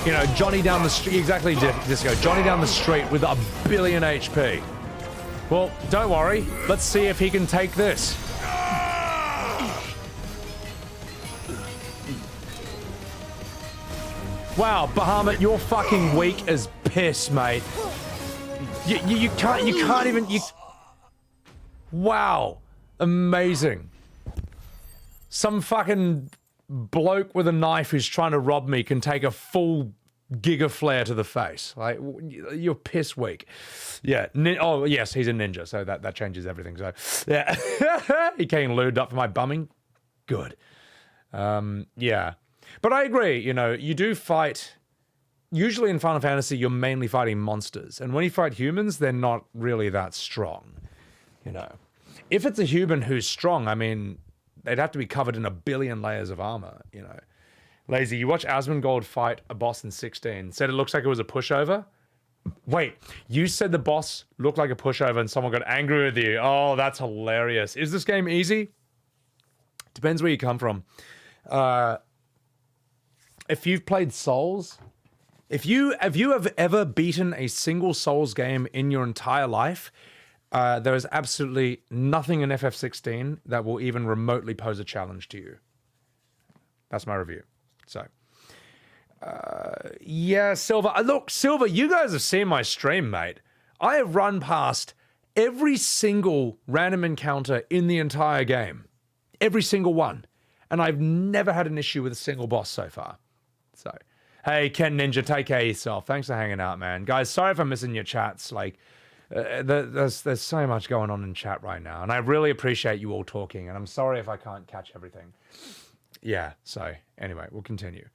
C: You know, Johnny down the street, exactly, Disco. Johnny down the street with 1 billion HP. Well, don't worry. Let's see if he can take this. Wow, Bahamut, you're fucking weak as piss, mate. You can't even. Wow, amazing. Some fucking bloke with a knife who's trying to rob me can take a full Giga Flare to the face. Like, you're piss weak. Yeah. Oh, yes, he's a ninja, so that changes everything. So, yeah. He came lubed up for my bumming. Good. Yeah. But I agree, you know, you do fight... Usually in Final Fantasy, you're mainly fighting monsters. And when you fight humans, they're not really that strong, you know. If it's a human who's strong, I mean, they'd have to be covered in 1 billion layers of armor, you know. Lazy, you watch Asmongold fight a boss in 16. Said it looks like it was a pushover. Wait, you said the boss looked like a pushover and someone got angry with you. Oh, that's hilarious. Is this game easy? Depends where you come from. If you've played Souls, if you have ever beaten a single Souls game in your entire life, there is absolutely nothing in FF16 that will even remotely pose a challenge to you. That's my review. So, yeah, Silver. Look, Silver, you guys have seen my stream, mate. I have run past every single random encounter in the entire game. Every single one. And I've never had an issue with a single boss so far. So, hey, Ken Ninja, take care of yourself. Thanks for hanging out, man. Guys, sorry if I'm missing your chats. Like, there's so much going on in chat right now. And I really appreciate you all talking. And I'm sorry if I can't catch everything. Yeah, so anyway, we'll continue.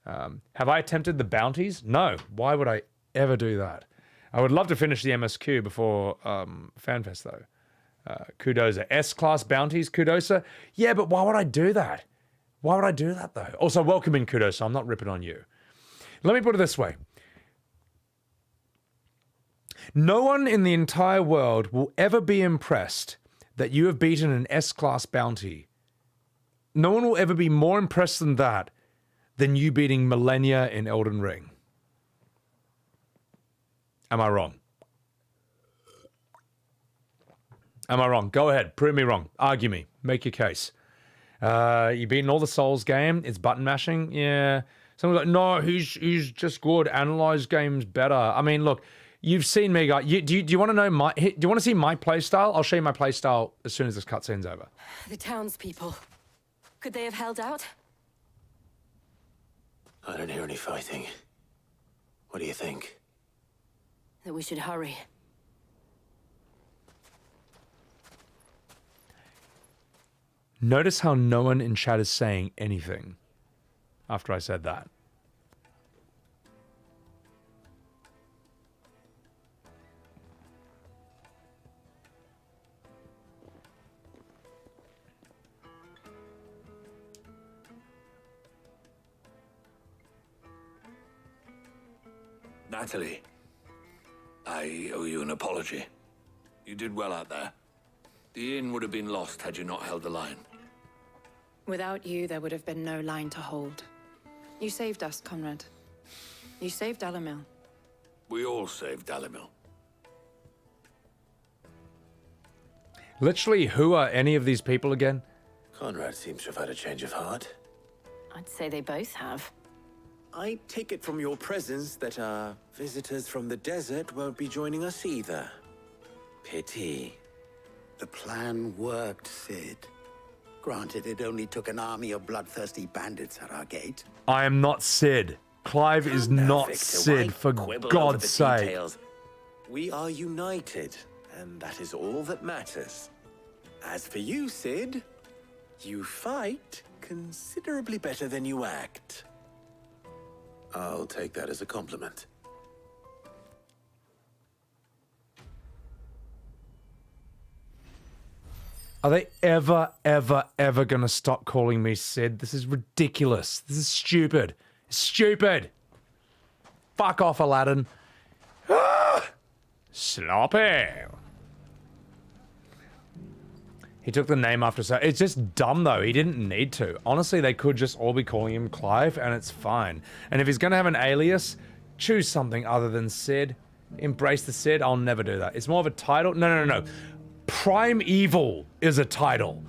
C: Have I attempted the bounties? No. Why would I ever do that? I would love to finish the MSQ before FanFest, though. Kudosa. S-class bounties, Kudosa? Yeah, but why would I do that? Why would I do that, though? Also, welcome in, Kudosa. I'm not ripping on you. Let me put it this way. No one in the entire world will ever be impressed that you have beaten an S-class bounty. No one will ever be more impressed than that than you beating Millennia in Elden Ring. Am I wrong? Am I wrong? Go ahead. Prove me wrong. Argue me. Make your case. You beaten all the Souls game. It's button mashing. Yeah. Someone's like, no, he's just good. Analyze games better. I mean, look, you've seen me, guys. Do you want to know my? Do you want to see my playstyle? I'll show you my playstyle as soon as this cutscene's over.
T: The townspeople. Could they have held out?
A: I don't hear any fighting. What do you think?
T: That we should hurry.
C: Notice how no one in chat is saying anything after I said that.
G: Natalie, I owe you an apology. You did well out there. The inn would have been lost had you not held the line.
K: Without you, there would have been no line to hold. You saved us, Conrad. You saved Dalimil.
G: We all saved Dalimil.
C: Literally, who are any of these people again?
A: Conrad seems to have had a change of heart.
T: I'd say they both have.
U: I take it from your presence that our visitors from the desert won't be joining us either. Pity.
V: The plan worked, Sid. Granted, it only took an army of bloodthirsty bandits at our gate.
C: I am not Sid. Clive is not Sid, for God's sake.
U: Details. We are united, and that is all that matters. As for you, Sid, you fight considerably better than you act.
A: I'll take that as a compliment.
C: Are they ever gonna stop calling me Sid? This is ridiculous. This is stupid. Stupid. Fuck off, Aladdin. Ah! Sloppy. He took the name after, so it's just dumb though. He didn't need to. Honestly, they could just all be calling him Clive and it's fine. And if he's gonna have an alias, choose something other than Sid. Embrace the Sid. I'll never do that. It's more of a title. No. Prime Evil is a title.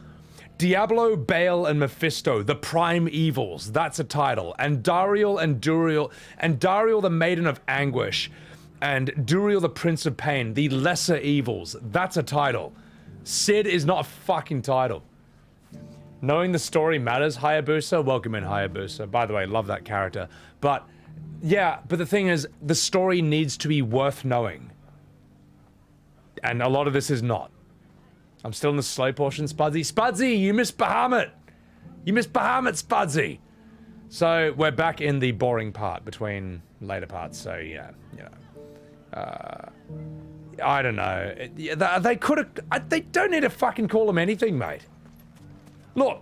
C: Diablo, Baal, and Mephisto, the Prime Evils. That's a title. And Dariel and Duriel, and Dariel, the Maiden of Anguish, and Duriel, the Prince of Pain, the Lesser Evils. That's a title. Sid is not a fucking title. Knowing the story matters, Hayabusa. Welcome in, Hayabusa. By the way, love that character. But, yeah, but the thing is, the story needs to be worth knowing. And a lot of this is not. I'm still in the slow portion, Spudsy. Spudsy, you missed Bahamut! You missed Bahamut, Spudsy! So, we're back in the boring part between later parts, so yeah, you know. I don't know. They could have... They don't need to fucking call him anything, mate. Look,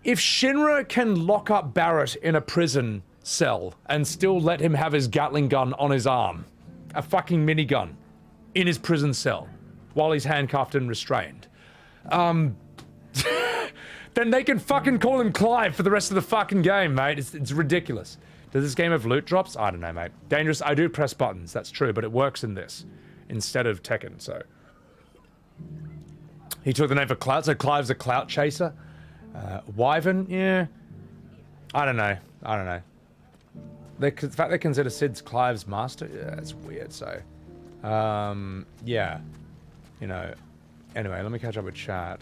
C: if Shinra can lock up Barrett in a prison cell and still let him have his Gatling gun on his arm, a fucking minigun, in his prison cell, while he's handcuffed and restrained, then they can fucking call him Clive for the rest of the fucking game, mate. It's ridiculous. Does this game have loot drops? I don't know, mate. Dangerous, I do press buttons, that's true, but it works in this instead of Tekken, so. He took the name for Clout, so Clive's a clout chaser. Wyvern, yeah. I don't know. The fact they consider Sid's Clive's master, yeah, it's weird, so. Yeah. You know, anyway, let me catch up with chat.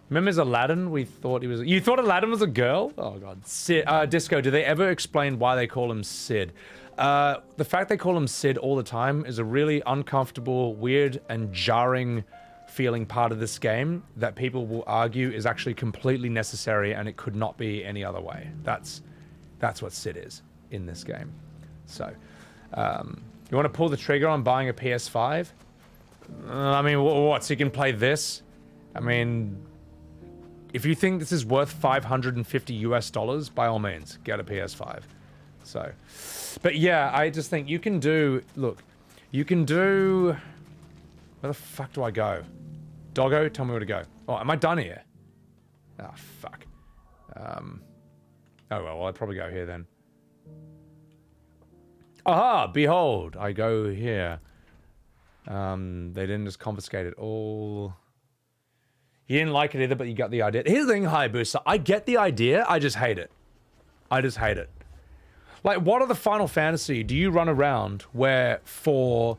C: Remember as Aladdin, we thought he was... You thought Aladdin was a girl? Oh, God. Sid, Disco, do they ever explain why they call him Sid? The fact they call him Sid all the time is a really uncomfortable, weird, and jarring feeling part of this game that people will argue is actually completely necessary and it could not be any other way. That's what Sid is in this game. So, you want to pull the trigger on buying a PS5? I mean, what? So you can play this? I mean, if you think this is worth $550 US, by all means, get a PS5. So, but yeah, I just think you can do, look, you can do, where the fuck do I go? Doggo, tell me where to go. Oh, am I done here? Ah, fuck. Oh well, I'd probably go here then. Aha, behold, I go here. They didn't just confiscate it all. You didn't like it either, but you got the idea. Here's the thing, Hayabusa, I get the idea, I just hate it. I just hate it. Like, what other Final Fantasy do you run around where for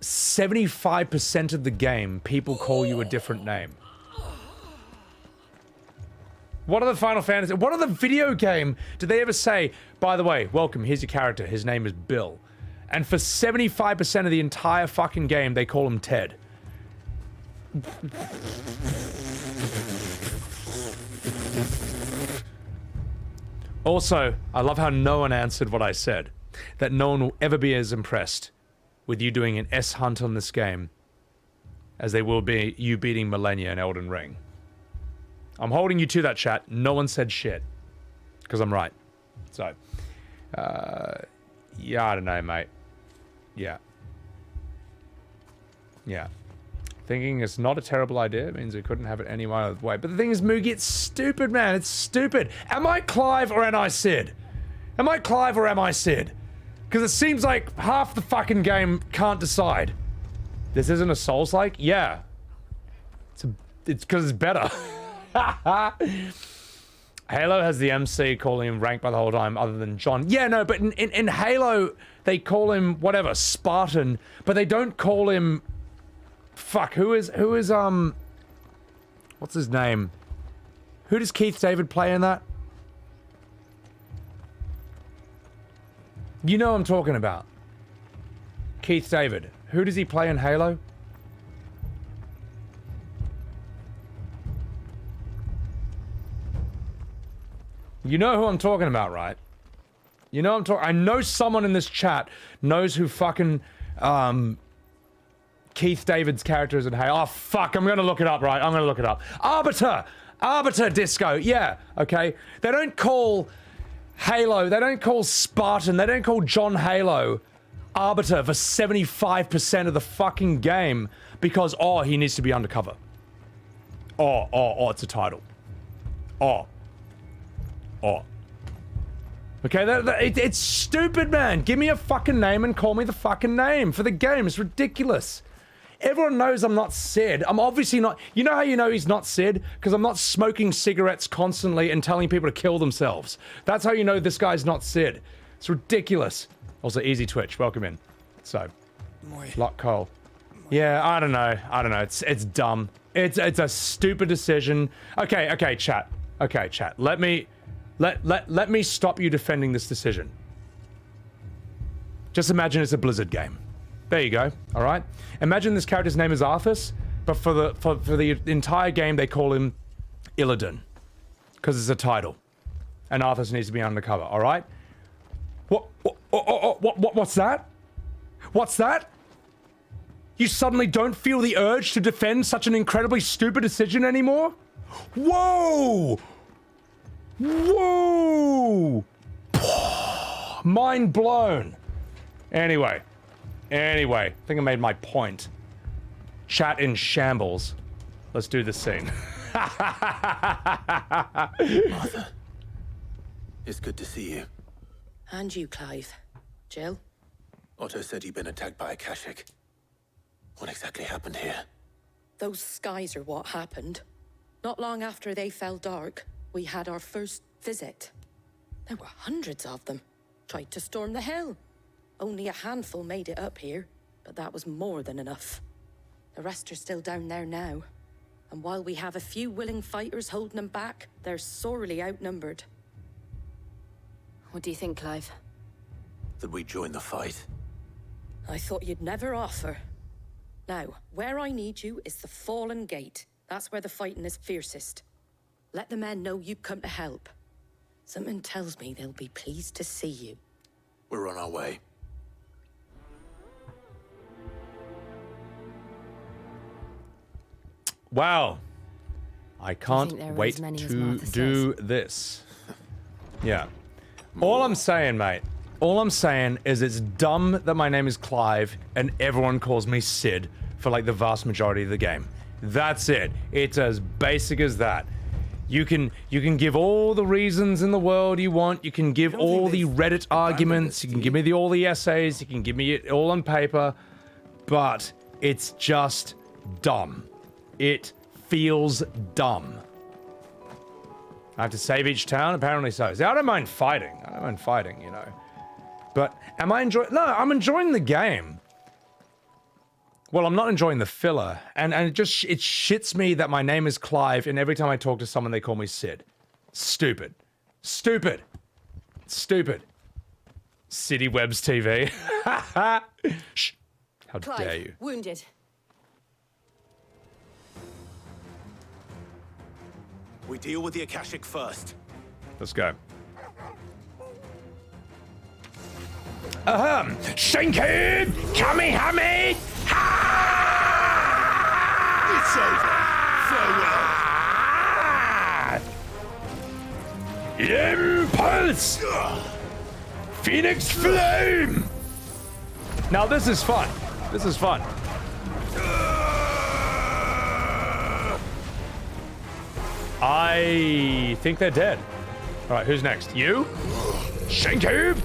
C: 75% of the game, people call you a different name? What other Final Fantasy, what other video game did they ever say, by the way, welcome, here's your character, his name is Bill. And for 75% of the entire fucking game, they call him Ted. Also, I love how no one answered what I said. That no one will ever be as impressed with you doing an S hunt on this game as they will be you beating Millennia in Elden Ring. I'm holding you to that, chat. No one said shit. Because I'm right. So, yeah, I don't know, mate. Yeah. Thinking it's not a terrible idea. It means we couldn't have it any other way. But the thing is, Moogie, it's stupid, man. It's stupid. Am I Clive or am I Sid? Am I Clive or am I Sid? Because it seems like half the fucking game can't decide. This isn't a Souls-like? Yeah. It's because it's better. Halo has the MC calling him rank by the whole time other than John. Yeah, no, but in Halo, they call him whatever, Spartan, but they don't call him... Fuck, who is what's his name? Who does Keith David play in that? You know what I'm talking about. Keith David. Who does he play in Halo? You know who I'm talking about, right? You know I'm talking... I know someone in this chat knows who fucking, Keith David's character is in Halo. Oh, fuck, I'm gonna look it up, right? I'm gonna look it up. Arbiter! Arbiter Disco, yeah, okay? They don't call Halo, they don't call Spartan, they don't call John Halo Arbiter for 75% of the fucking game because, oh, he needs to be undercover. Oh, it's a title. Oh. Okay, it's stupid, man. Give me a fucking name and call me the fucking name for the game. It's ridiculous. Everyone knows I'm not Sid. I'm obviously not... You know how you know he's not Sid? Because I'm not smoking cigarettes constantly and telling people to kill themselves. That's how you know this guy's not Sid. It's ridiculous. Also, Easy Twitch, welcome in. So, Lock Cole. Yeah, I don't know. It's dumb. It's a stupid decision. Okay, chat. Okay, chat. Let me stop you defending this decision. Just imagine it's a Blizzard game. There you go. All right. Imagine this character's name is Arthas, but for the entire game they call him Illidan, because it's a title, and Arthas needs to be undercover. All right. What's that? What's that? You suddenly don't feel the urge to defend such an incredibly stupid decision anymore? Whoa! Whoa! Mind blown. Anyway, I think I made my point. Chat in shambles. Let's do this scene.
A: Martha, it's good to see you.
K: And you, Clive. Jill?
A: Otto said you'd been attacked by a Kashik. What exactly happened here?
J: Those skies are what happened. Not long after they fell dark, we had our first visit. There were hundreds of them. Tried to storm the hill. Only a handful made it up here, but that was more than enough. The rest are still down there now. And while we have a few willing fighters holding them back, they're sorely outnumbered.
T: What do you think, Clive?
A: That we join the fight?
J: I thought you'd never offer. Now, where I need you is the Fallen Gate. That's where the fighting is fiercest. Let the men know you've come to help. Something tells me they'll be pleased to see you.
A: We're on our way.
C: Wow. I can't wait to do this. Yeah. All I'm saying, mate, all I'm saying is it's dumb that my name is Clive and everyone calls me Sid for like the vast majority of the game. That's it. It's as basic as that. You can give all the reasons in the world you want. You can give all the Reddit arguments. You can give me all the essays. You can give me it all on paper. But it's just dumb. It feels dumb. I have to save each town? Apparently so. See, I don't mind fighting. You know. But am I enjoying... No, I'm enjoying the game. Well, I'm not enjoying the filler. And it shits me that my name is Clive, and every time I talk to someone, they call me Sid. Stupid. Stupid. Stupid. Sebbywebz TV. Shh. How
T: Clive,
C: dare you.
T: Wounded.
A: We deal with the Akashic first.
C: Let's go. Ahem! Shinkin! Kamihami!
L: It's over. Farewell.
C: Impulse! Phoenix Flame! Now this is fun. This is fun. I think they're dead. All right, who's next? You? Shinkin!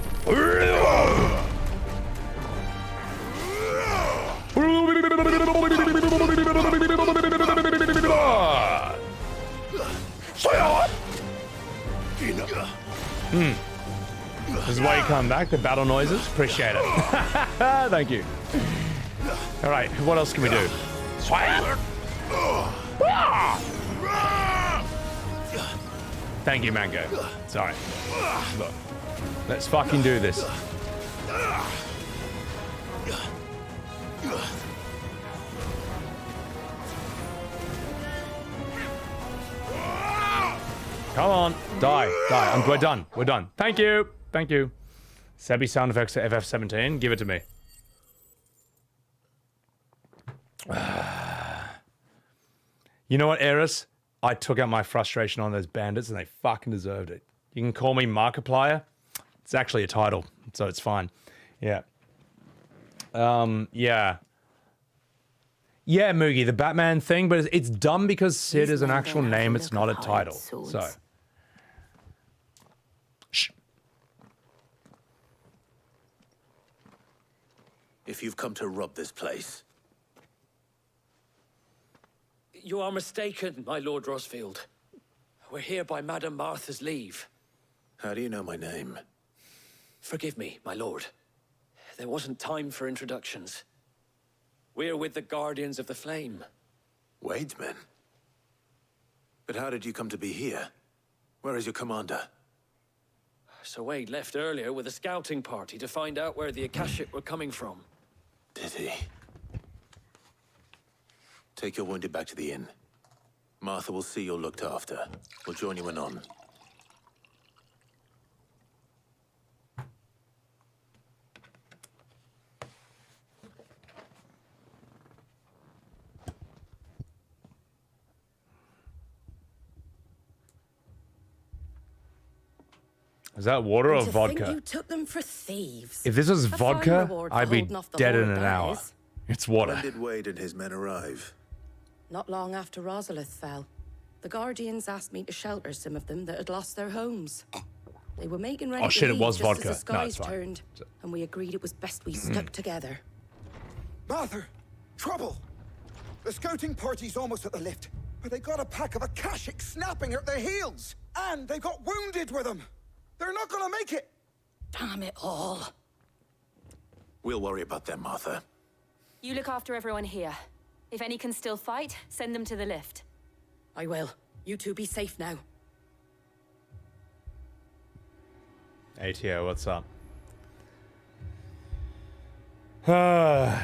C: coming back. The battle noises. Appreciate it. Thank you. All right, what else can we do? Swat! Thank you, Mango. Sorry. Look, let's fucking do this. Come on, die. We're done. We're done. Thank you. Thank you. Sebby sound effects to FF17. Give it to me. You know what, Eris? I took out my frustration on those bandits and they fucking deserved it. You can call me Markiplier. It's actually a title, so it's fine. Yeah. Yeah. Yeah, Moogie, the Batman thing, but it's dumb because Sid is an actual name, it's not a title. So. Shh.
A: If you've come to rob this place,
G: You are mistaken, my Lord Rosfield. We're here by Madame Martha's leave.
A: how do you know my name?
G: Forgive me, my lord. There wasn't time for introductions. We're with the Guardians of the Flame.
A: Wade's men? But how did you come to be here? Where is your commander?
G: Sir Wade left earlier with a scouting party to find out where the Akashic were coming from.
A: Did he? Take your wounded back to the inn. Martha will see you're looked after. We'll join you anon.
C: Is that water or
M: And to
C: vodka?
M: think you took them for thieves.
C: If this was
M: A fine
C: vodka,
M: reward for
C: I'd be
M: holding off the
C: dead in
M: horde,
C: an
M: that
C: hour.
M: is.
C: It's water.
A: When did Wade and his men arrive?
M: Not long after Rosalith fell, the Guardians asked me to shelter some of them that had lost their homes. They were making ready
C: Oh shit,
M: to
C: it
M: leave
C: was
M: just
C: vodka.
M: as the
C: No,
M: skies
C: it's fine.
M: turned, and we agreed it was best we stuck together.
L: Martha! Trouble! The scouting party's almost at the lift, but they got a pack of Akashic snapping at their heels! And they got wounded with them! They're not gonna make it!
M: Damn it all.
A: We'll worry about them, Martha.
T: You look after everyone here. If any can still fight, send them to the lift.
M: I will. You two be safe now.
C: ATO, what's up? But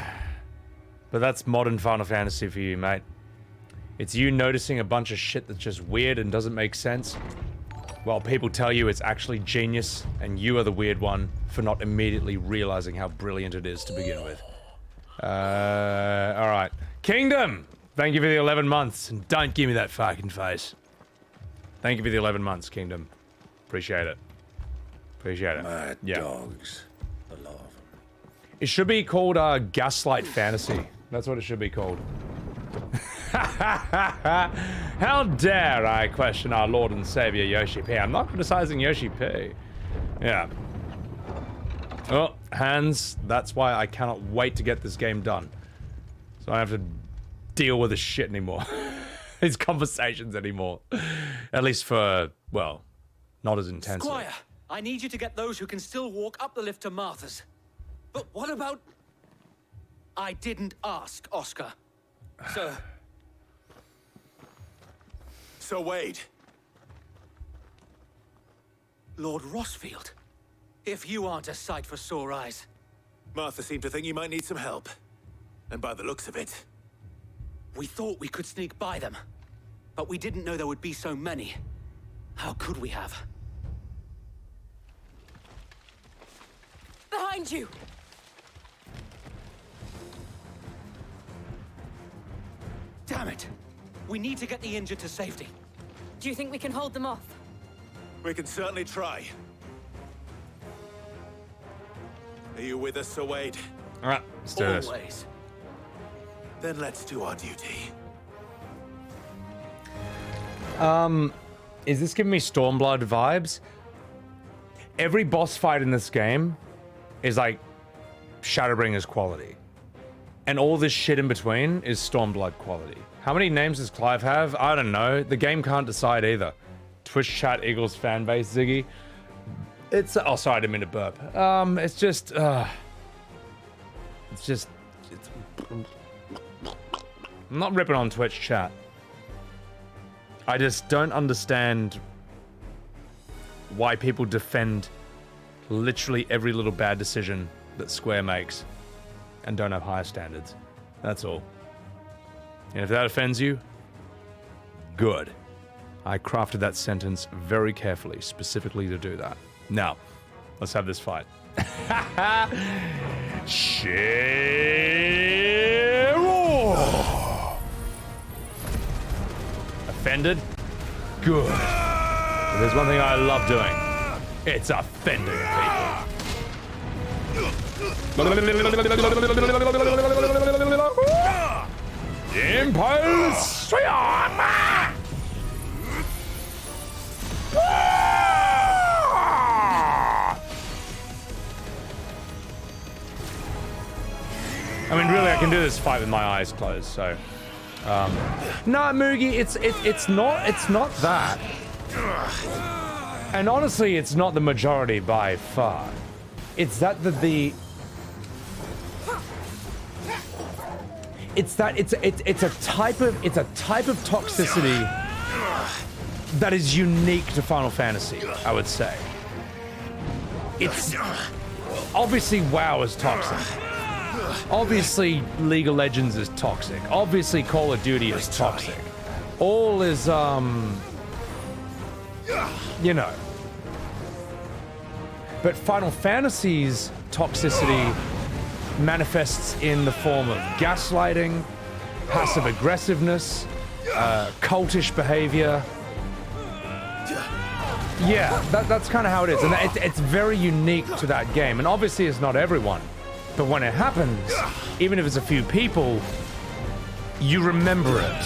C: that's modern Final Fantasy for you, mate. It's you noticing a bunch of shit that's just weird and doesn't make sense, while people tell you it's actually genius, and you are the weird one for not immediately realizing how brilliant it is to begin with. Alright. Kingdom! Thank you for the 11 months, and don't give me that fucking face. Thank you for the 11 months, Kingdom. Appreciate it. Appreciate it.
N: Mad dogs. The law of them.
C: It should be called Gaslight Fantasy. That's what it should be called. How dare I question our Lord and Savior Yoshi P. I'm not criticizing Yoshi P. Yeah. Oh, hands. That's why I cannot wait to get this game done. So I don't have to deal with this shit anymore. These conversations anymore. At least for, well, not as intensely.
G: Squire, I need you to get those who can still walk up the lift to Martha's. But what about... I didn't ask, Oscar. Sir.
A: So Wade.
G: Lord Rosfield. If you aren't a sight for sore eyes.
A: Martha seemed to think you might need some help. And by the looks of it...
G: We thought we could sneak by them. But we didn't know there would be so many. How could we have?
M: Behind you!
G: Damn it! We need to get the injured to safety.
T: Do you think we can hold them off?
A: We can certainly try. Are you with us, Sir Wade?
C: Alright, let's do this.
G: Always.
A: Then let's do our duty.
C: Is this giving me Stormblood vibes? Every boss fight in this game is like Shadowbringers quality. And all this shit in between is Stormblood quality. How many names does Clive have? I don't know. The game can't decide either. Twitch chat equals fanbase, Ziggy. It's oh, sorry, I didn't mean to burp. It's just I'm not ripping on Twitch chat. I just don't understand why people defend literally every little bad decision that Square makes and don't have higher standards. That's all. And if that offends you, good. I crafted that sentence very carefully, specifically to do that. Now, let's have this fight. Shit! Offended? Good. If there's one thing I love doing, it's offending people. Impulse! I mean, really, I can do this fight with my eyes closed. So, no, Moogie, it's not that. And honestly, it's not the majority by far. It's that it's a type of toxicity that is unique to Final Fantasy, I would say. It's obviously WoW is toxic. Obviously League of Legends is toxic. Obviously Call of Duty is toxic. All is you know. But Final Fantasy's toxicity manifests in the form of gaslighting, passive aggressiveness, cultish behavior. Yeah, that's kind of how it is, and it's very unique to that game. And obviously, it's not everyone, but when it happens, even if it's a few people, you remember it.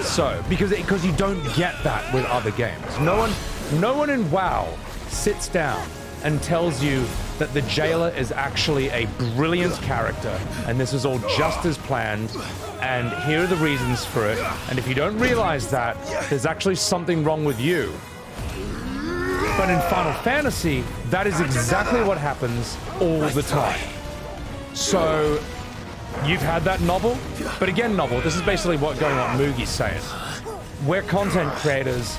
C: So because you don't get that with other games. No one in WoW sits down and tells you that the jailer is actually a brilliant character, and this is all just as planned, and here are the reasons for it. And if you don't realize that, there's actually something wrong with you. But in Final Fantasy, that is exactly what happens all the time. So, you've had that novel, but again, novel, this is basically what Moogie's saying. We're content creators,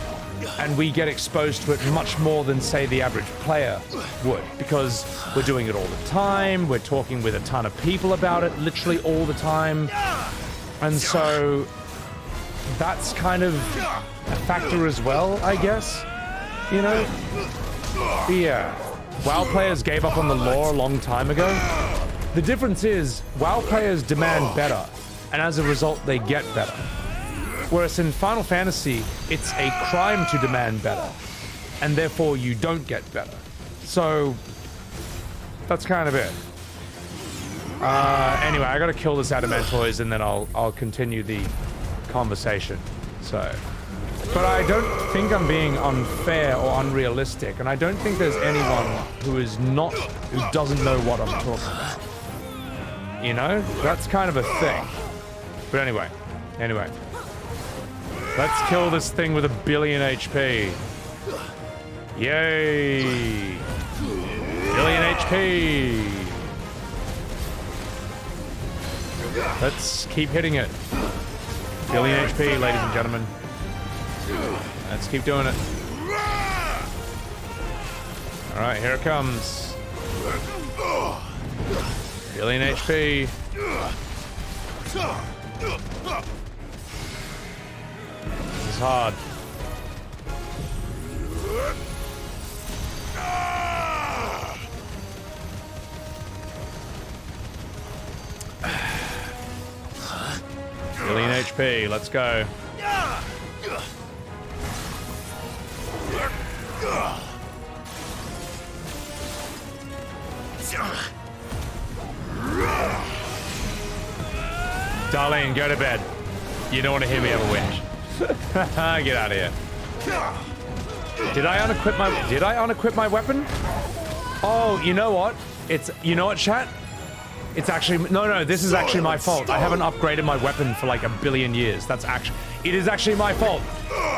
C: and we get exposed to it much more than, say, the average player would, because we're doing it all the time, we're talking with a ton of people about it, literally all the time, and so that's kind of a factor as well, I guess. You know? Yeah. WoW players gave up on the lore a long time ago. The difference is, WoW players demand better, and as a result, they get better. Whereas in Final Fantasy, it's a crime to demand better, and therefore you don't get better. So, that's kind of it. Anyway, I gotta kill this Adamantoise, and then I'll continue the conversation. So... But I don't think I'm being unfair or unrealistic, and I don't think there's anyone who doesn't know what I'm talking about. You know? That's kind of a thing. But anyway. Let's kill this thing with 1 billion HP. Yay! 1 billion HP! Let's keep hitting it. 1 billion HP, ladies and gentlemen. Let's keep doing it. Alright, here it comes. 1 billion HP. This is hard. Billion HP, let's go. Darlene, go to bed. You don't want to hear me have a whinge. Get out of here. Did I unequip my weapon? Oh, you know what? You know what, chat? It's actually, no, this is actually my fault. I haven't upgraded my weapon for like 1 billion years. It is actually my fault.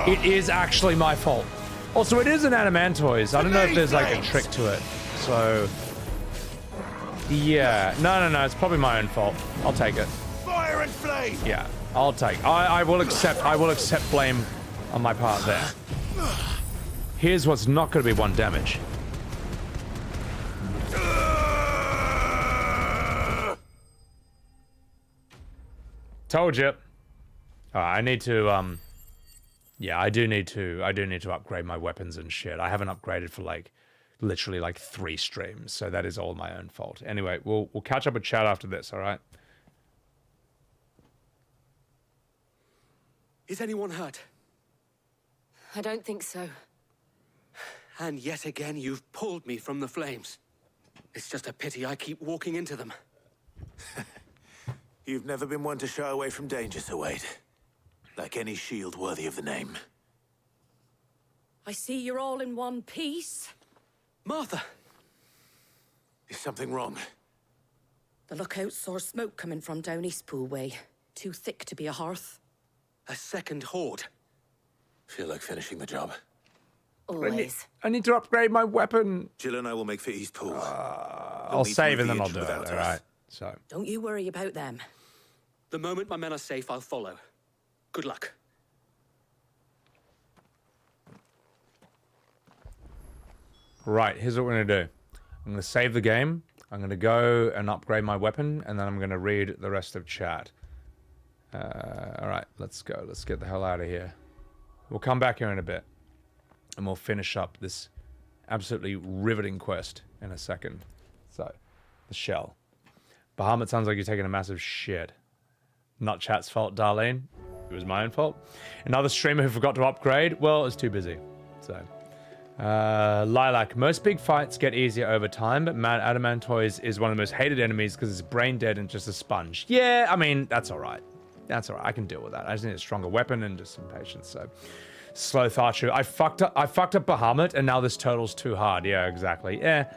C: It is actually my fault. Also, it is an Adamantoise. I don't know if there's like a trick to it. So, yeah. No. It's probably my own fault. I'll take it.
A: Fire and flame.
C: Yeah, I'll take. I will accept. I will accept blame on my part there. Here's what's not going to be 1 damage. Told you. I need to. Yeah, I do need to upgrade my weapons and shit. I haven't upgraded for like, literally like 3 streams, so that is all my own fault. Anyway, we'll catch up with chat after this. All right.
P: Is anyone hurt?
K: I don't think so.
P: And yet again, you've pulled me from the flames. It's just a pity I keep walking into them.
A: You've never been one to shy away from danger, Sir Wade. Like any shield worthy of the name.
M: I see you're all in one piece.
P: Martha!
A: Is something wrong?
M: The lookout saw smoke coming from down Eastpool way. Too thick to be a hearth.
P: A second horde.
A: Feel like finishing the job.
K: Always.
C: I need to upgrade my weapon.
A: Jill and I will make for Eastpool.
C: I'll save and then I'll do it. All right. So.
M: Don't you worry about them.
P: The moment my men are safe, I'll follow. Good luck.
C: Right, here's what we're going to do. I'm going to save the game. I'm going to go and upgrade my weapon, and then I'm going to read the rest of chat. All right, let's go. Let's get the hell out of here. We'll come back here in a bit, and we'll finish up this absolutely riveting quest in a second. So, the shell. Bahamut sounds like you're taking a massive shit. Not chat's fault, Darlene. It was my own fault. Another streamer who forgot to upgrade. Well, it's too busy. So, Lilac. Most big fights get easier over time, but Mad Adamantoise is one of the most hated enemies because it's brain dead and just a sponge. Yeah, I mean, that's all right. That's all right. I can deal with that. I just need a stronger weapon and just some patience. So, Slow Thachu. I fucked up Bahamut, and now this turtle's too hard. Yeah, exactly. Yeah.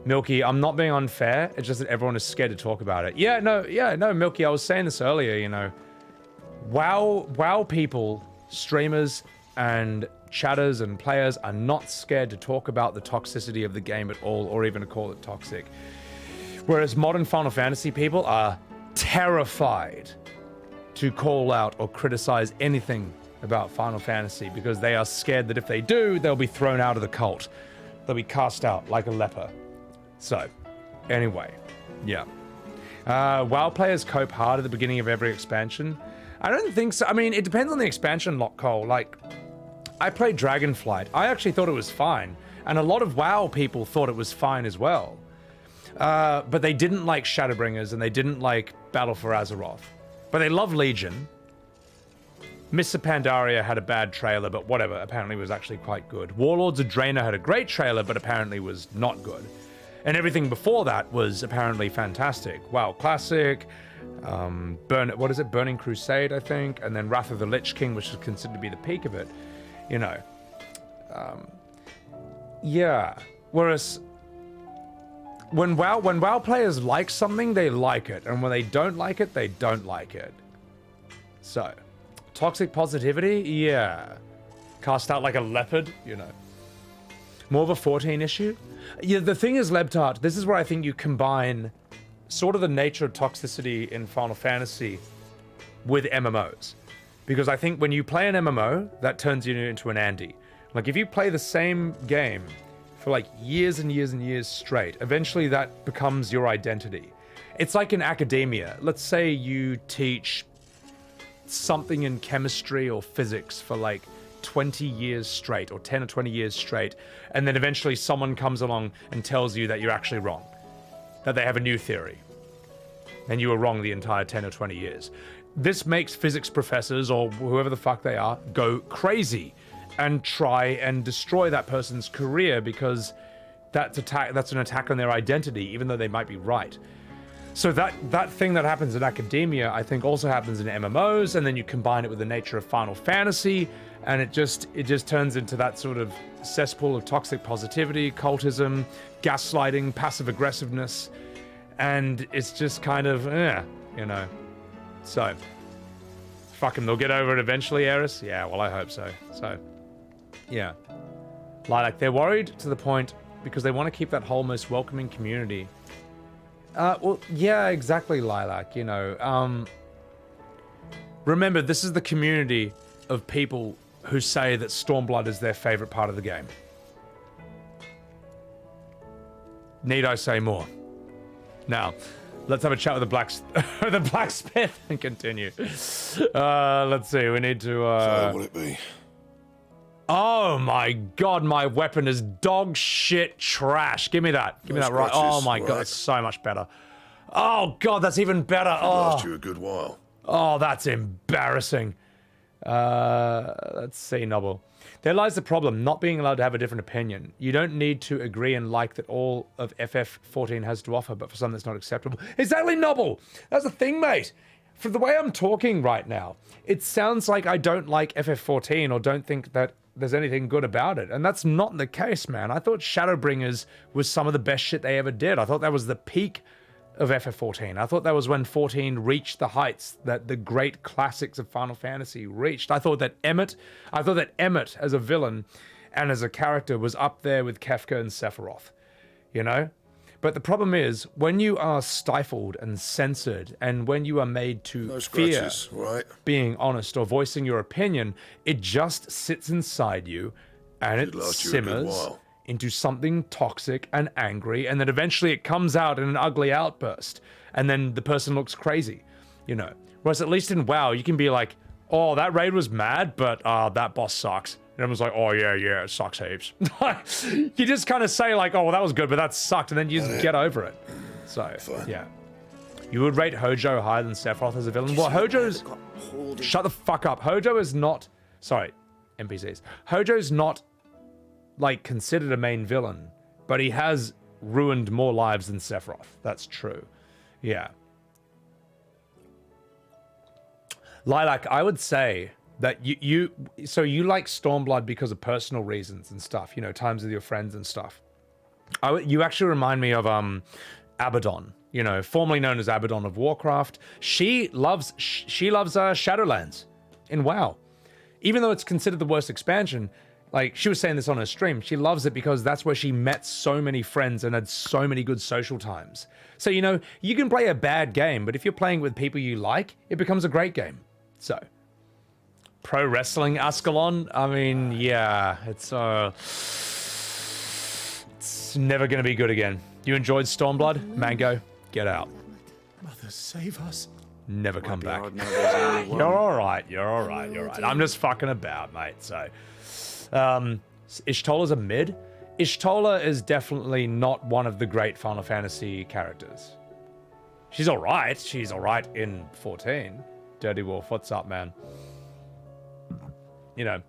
C: Milky, I'm not being unfair. It's just that everyone is scared to talk about it. Yeah, no, Milky, I was saying this earlier, you know. WoW people, streamers, and chatters and players are not scared to talk about the toxicity of the game at all, or even to call it toxic. Whereas modern Final Fantasy people are terrified to call out or criticize anything about Final Fantasy because they are scared that if they do, they'll be thrown out of the cult. They'll be cast out like a leper. So, anyway, yeah. WoW players cope hard at the beginning of every expansion. I don't think so. I mean, it depends on the expansion, Lockcole. Like, I played Dragonflight. I actually thought it was fine. And a lot of WoW people thought it was fine as well. But they didn't like Shadowbringers and they didn't like Battle for Azeroth. But they love Legion. Mr. Pandaria had a bad trailer, but whatever. Apparently was actually quite good. Warlords of Draenor had a great trailer, but apparently was not good. And everything before that was apparently fantastic. WoW Classic, Burning Crusade, I think, and then Wrath of the Lich King, which is considered to be the peak of it. You know. Yeah. Whereas when WoW players like something, they like it. And when they don't like it, they don't like it. So, toxic positivity? Yeah. Cast out like a leopard? You know. More of a 14 issue? Yeah, the thing is, Lebtart, this is where I think you combine sort of the nature of toxicity in Final Fantasy with MMOs. Because I think when you play an MMO, that turns you into an Andy. Like, if you play the same game for like years and years and years straight, eventually that becomes your identity. It's like in academia. Let's say you teach something in chemistry or physics for like 20 years straight, or 10 or 20 years straight, and then eventually someone comes along and tells you that you're actually wrong, that they have a new theory, and you were wrong the entire 10 or 20 years. This makes physics professors, or whoever the fuck they are, go crazy and try and destroy that person's career because that's an attack on their identity, even though they might be right. So that thing that happens in academia, I think, also happens in MMOs, and then you combine it with the nature of Final Fantasy, and it just turns into that sort of cesspool of toxic positivity, cultism, gaslighting, passive aggressiveness, and it's just kind of, you know. So, fucking, they'll get over it eventually, Eris. Yeah, well, I hope so. So, yeah. Like they're worried to the point because they want to keep that whole most welcoming community. Well, yeah, exactly, Lilac, you know. Remember, this is the community of people who say that Stormblood is their favorite part of the game. Need I say more? Now, let's have a chat with the blacksmith and continue. Let's see, we need to...
O: So, will it be?
C: Oh my god, my weapon is dog shit trash. Give me that. Give me that right. Oh my god, it's so much better. Oh god, that's even better.
O: Last you a good while.
C: Oh, that's embarrassing. Let's see, Noble. There lies the problem, not being allowed to have a different opinion. You don't need to agree and like that all of FF14 has to offer, but for some that's not acceptable. Exactly, Noble! That's the thing, mate. For the way I'm talking right now, it sounds like I don't like FF14 or don't think that there's anything good about it. And that's not the case, man. I thought Shadowbringers was some of the best shit they ever did. I thought that was the peak of FF14. I thought that was when 14 reached the heights that the great classics of Final Fantasy reached. I thought that Emmett as a villain and as a character was up there with Kefka and Sephiroth, you know? But the problem is, when you are stifled and censored, and when you are made to fear being honest or voicing your opinion, it just sits inside you, and it simmers into something toxic and angry, and then eventually it comes out in an ugly outburst, and then the person looks crazy, you know? Whereas at least in WoW, you can be like, oh, that raid was mad, but that boss sucks. And everyone's like, oh, yeah, it sucks heaps. You just kind of say like, oh, well, that was good, but that sucked, and then you just get over it. So, yeah. You would rate Hojo higher than Sephiroth as a villain? Well, Hojo's... Shut the fuck up. Hojo is not... Sorry, NPCs. Hojo's not, like, considered a main villain, but he has ruined more lives than Sephiroth. That's true. Yeah. Lilac, I would say... that you like Stormblood because of personal reasons and stuff, you know, times with your friends and stuff. You actually remind me of Abaddon, you know, formerly known as Abaddon of Warcraft. She loves Shadowlands in WoW, even though it's considered the worst expansion. Like, she was saying this on her stream, she loves it because that's where she met so many friends and had so many good social times. So, you know, you can play a bad game, but if you're playing with people you like, it becomes a great game. So. Pro Wrestling Ascalon? I mean, yeah, it's never going to be good again. You enjoyed Stormblood? Mango, get out.
B: Mother, save us.
C: Never come back. You're all right. I'm just fucking about, mate. So, Ishtola's a mid. Ishtola is definitely not one of the great Final Fantasy characters. She's all right. She's all right in 14. Dirty Wolf, what's up, man? You know,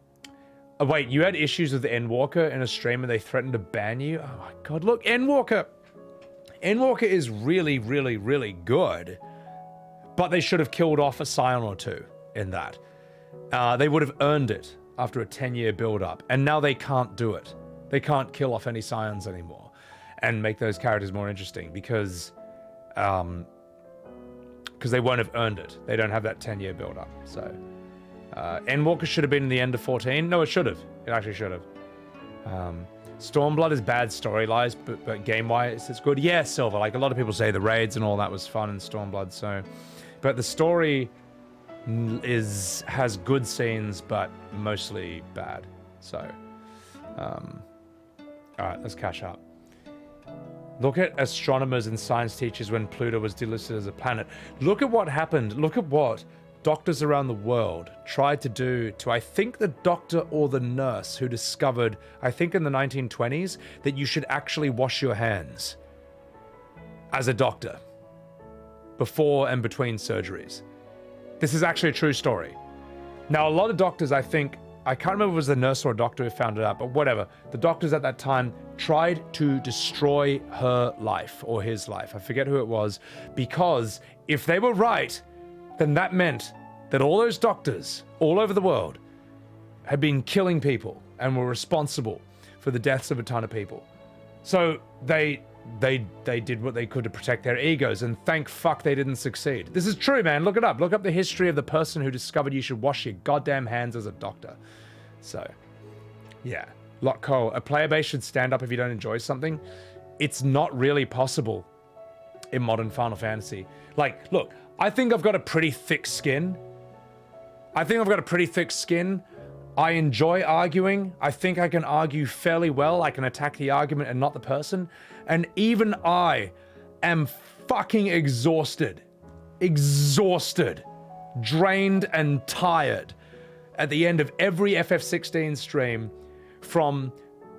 C: wait, you had issues with Endwalker in a stream and they threatened to ban you? Oh my god, look, Endwalker is really, really, really good, but they should have killed off a Scion or two in that. They would have earned it after a 10-year build-up, and now they can't do it. They can't kill off any Scions anymore and make those characters more interesting because they won't have earned it. They don't have that 10-year build-up, so... Endwalker should have been in the end of 14. No, it should have. It actually should have. Stormblood is bad story-wise, but game-wise, it's good. Yeah, Silver. Like, a lot of people say the raids and all that was fun in Stormblood, so... But the story has good scenes, but mostly bad. So, alright, let's catch up. Look at astronomers and science teachers when Pluto was delisted as a planet. Look at what happened. Look at what doctors around the world tried to do to, I think, the doctor or the nurse who discovered, I think in the 1920s, that you should actually wash your hands as a doctor before and between surgeries. This is actually a true story. Now, a lot of doctors, I think, I can't remember if it was the nurse or a doctor who found it out, but whatever. The doctors at that time tried to destroy her life or his life. I forget who it was, because if they were right, then that meant that all those doctors all over the world had been killing people and were responsible for the deaths of a ton of people. So they did what they could to protect their egos, and thank fuck they didn't succeed. This is true, man. Look it up. Look up the history of the person who discovered you should wash your goddamn hands as a doctor. So, yeah. Lotco, a player base should stand up if you don't enjoy something. It's not really possible in modern Final Fantasy. Like, look, I think I've got a pretty thick skin. I enjoy arguing. I think I can argue fairly well. I can attack the argument and not the person. And even I am fucking exhausted. Drained and tired at the end of every FF16 stream from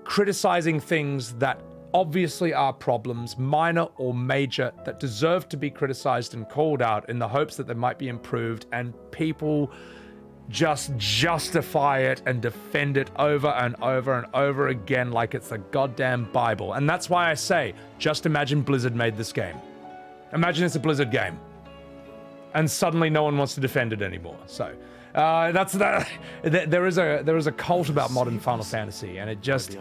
C: criticizing things that obviously are problems, minor or major, that deserve to be criticized and called out in the hopes that they might be improved, and people just justify it and defend it over and over and over again like it's the goddamn Bible. And that's why I say, just imagine Blizzard made this game. Imagine it's a Blizzard game. And suddenly no one wants to defend it anymore. So, that's that. There is a cult about modern Final Fantasy, and it's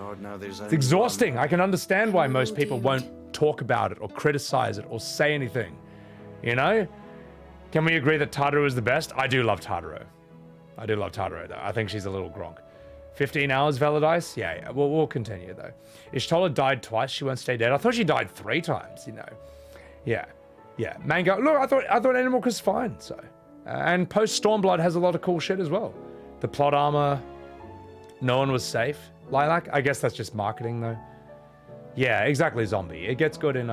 C: exhausting. I can understand why most people won't talk about it or criticize it or say anything. You know? Can we agree that Tadaro is the best? I do love Tadaro. Though. I think she's a little Gronk. 15 hours, Valadice? Yeah. We'll continue, though. Ishtola died twice. She won't stay dead. I thought she died 3 times, you know. Yeah. Mango. Look, I thought Animal was fine, so. And post Stormblood has a lot of cool shit as well. The plot armor. No one was safe. Lilac? I guess that's just marketing, though. Yeah, exactly, Zombie. It gets good in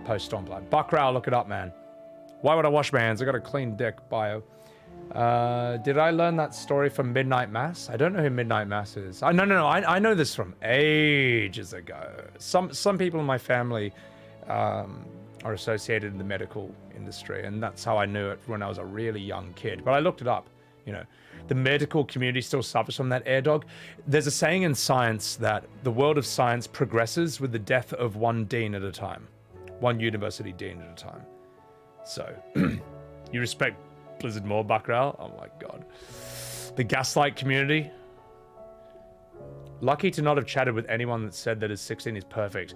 C: post Stormblood. Buckrow, look it up, man. Why would I wash my hands? I got a clean dick bio. Did I learn that story from Midnight Mass? I don't know who Midnight Mass is. No. I know this from ages ago. Some people in my family are associated in the medical industry, and that's how I knew it when I was a really young kid. But I looked it up. You know, the medical community still suffers from that air dog. There's a saying in science that the world of science progresses with the death of one dean at a time, one university dean at a time. So, you respect Blizzard more, Buckrow? Oh my god. The Gaslight community. Lucky to not have chatted with anyone that said that his 16 is perfect.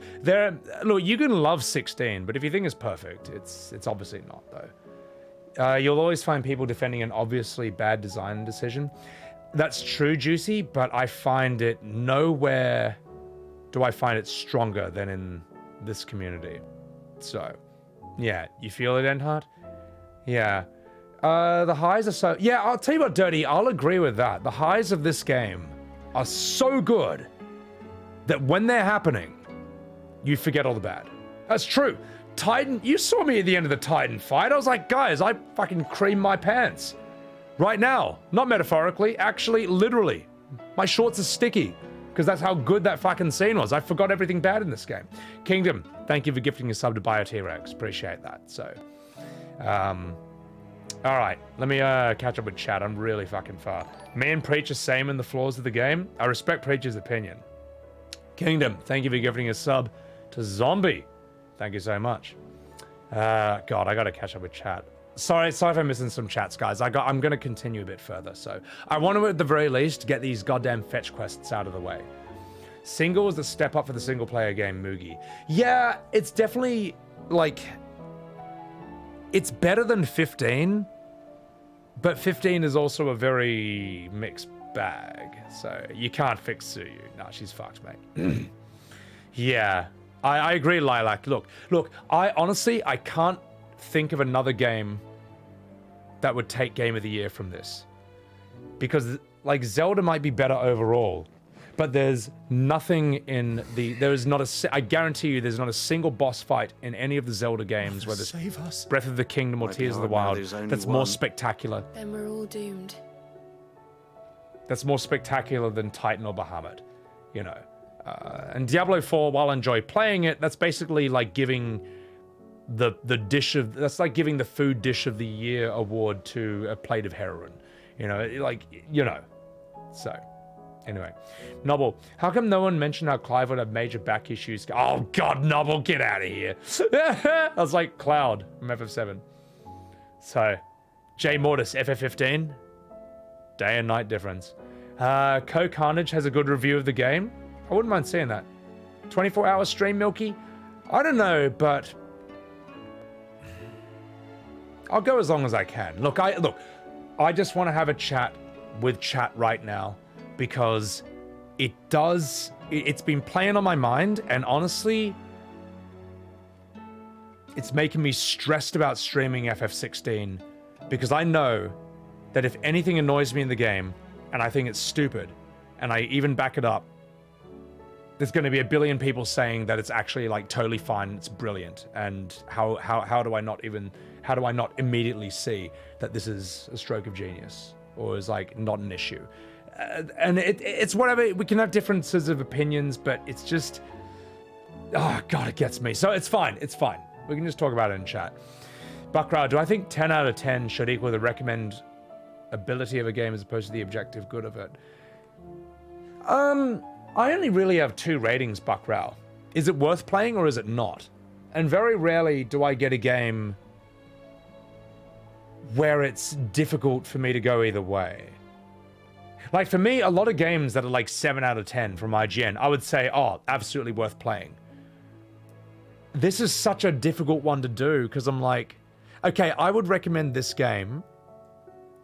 C: Look, you can love 16, but if you think it's perfect, it's obviously not, though. You'll always find people defending an obviously bad design decision. That's true, Juicy, but I find it nowhere do I find it stronger than in this community. So, yeah, you feel it, Enhart? Yeah. The highs are so... Yeah, I'll tell you what, Dirty, I'll agree with that. The highs of this game are so good that when they're happening, you forget all the bad. That's true. Titan, you saw me at the end of the Titan fight. I was like, guys, I fucking creamed my pants. Right now. Not metaphorically, actually, literally. My shorts are sticky because that's how good that fucking scene was. I forgot everything bad in this game. Kingdom, thank you for gifting a sub to Bio T-Rex. Appreciate that. So, all right, let me catch up with chat. I'm really fucking far. Me and Preach are same in the flaws of the game. I respect Preach's opinion. Kingdom, thank you for gifting a sub to Zombie. Thank you so much. God, I gotta catch up with chat. Sorry if I'm missing some chats, guys. I'm gonna continue a bit further. So I want to, at the very least, get these goddamn fetch quests out of the way. Single is the step up for the single player game, Moogie. Yeah, it's definitely like. It's better than 15, but 15 is also a very mixed bag. So you can't fix Suyu. Nah, she's fucked, mate. Yeah, I agree, Lilac. Look, I honestly can't think of another game that would take Game of the Year from this. Because, like, Zelda might be better overall, but there's nothing in I guarantee you there's not a single boss fight in any of the Zelda games, whether it's Breath of the Kingdom or Tears of the Wild, that's more spectacular.
R: Then we're all doomed.
C: That's more spectacular than Titan or Bahamut, you know. And Diablo 4, while I enjoy playing it, that's basically like giving that's like giving the food dish of the year award to a plate of heroin, you know, so. Anyway, Nobble, how come no one mentioned how Clive would have major back issues? Oh God, Nobble, get out of here. I was like Cloud from FF7. So, J Mortis, FF15. Day and night difference. Co Carnage has a good review of the game. I wouldn't mind seeing that. 24-hour stream, Milky? I don't know, but I'll go as long as I can. Look, I just want to have a chat with chat right now, because it's been playing on my mind, and honestly, it's making me stressed about streaming FF16, because I know that if anything annoys me in the game, and I think it's stupid, and I even back it up, there's going to be a billion people saying that it's actually like totally fine, it's brilliant, and how do I not immediately see that this is a stroke of genius, or is like not an issue? And it's whatever, we can have differences of opinions, but it's just, oh god, it gets me. So it's fine, we can just talk about it in chat. Buckrao, do I think 10 out of 10 should equal the recommend ability of a game as opposed to the objective good of it? I only really have 2 ratings, Buckrao. Is it worth playing or is it not? And very rarely do I get a game where it's difficult for me to go either way. Like for me, a lot of games that are like 7 out of 10 from IGN, I would say, oh, absolutely worth playing. This is such a difficult one to do because I'm like, okay, I would recommend this game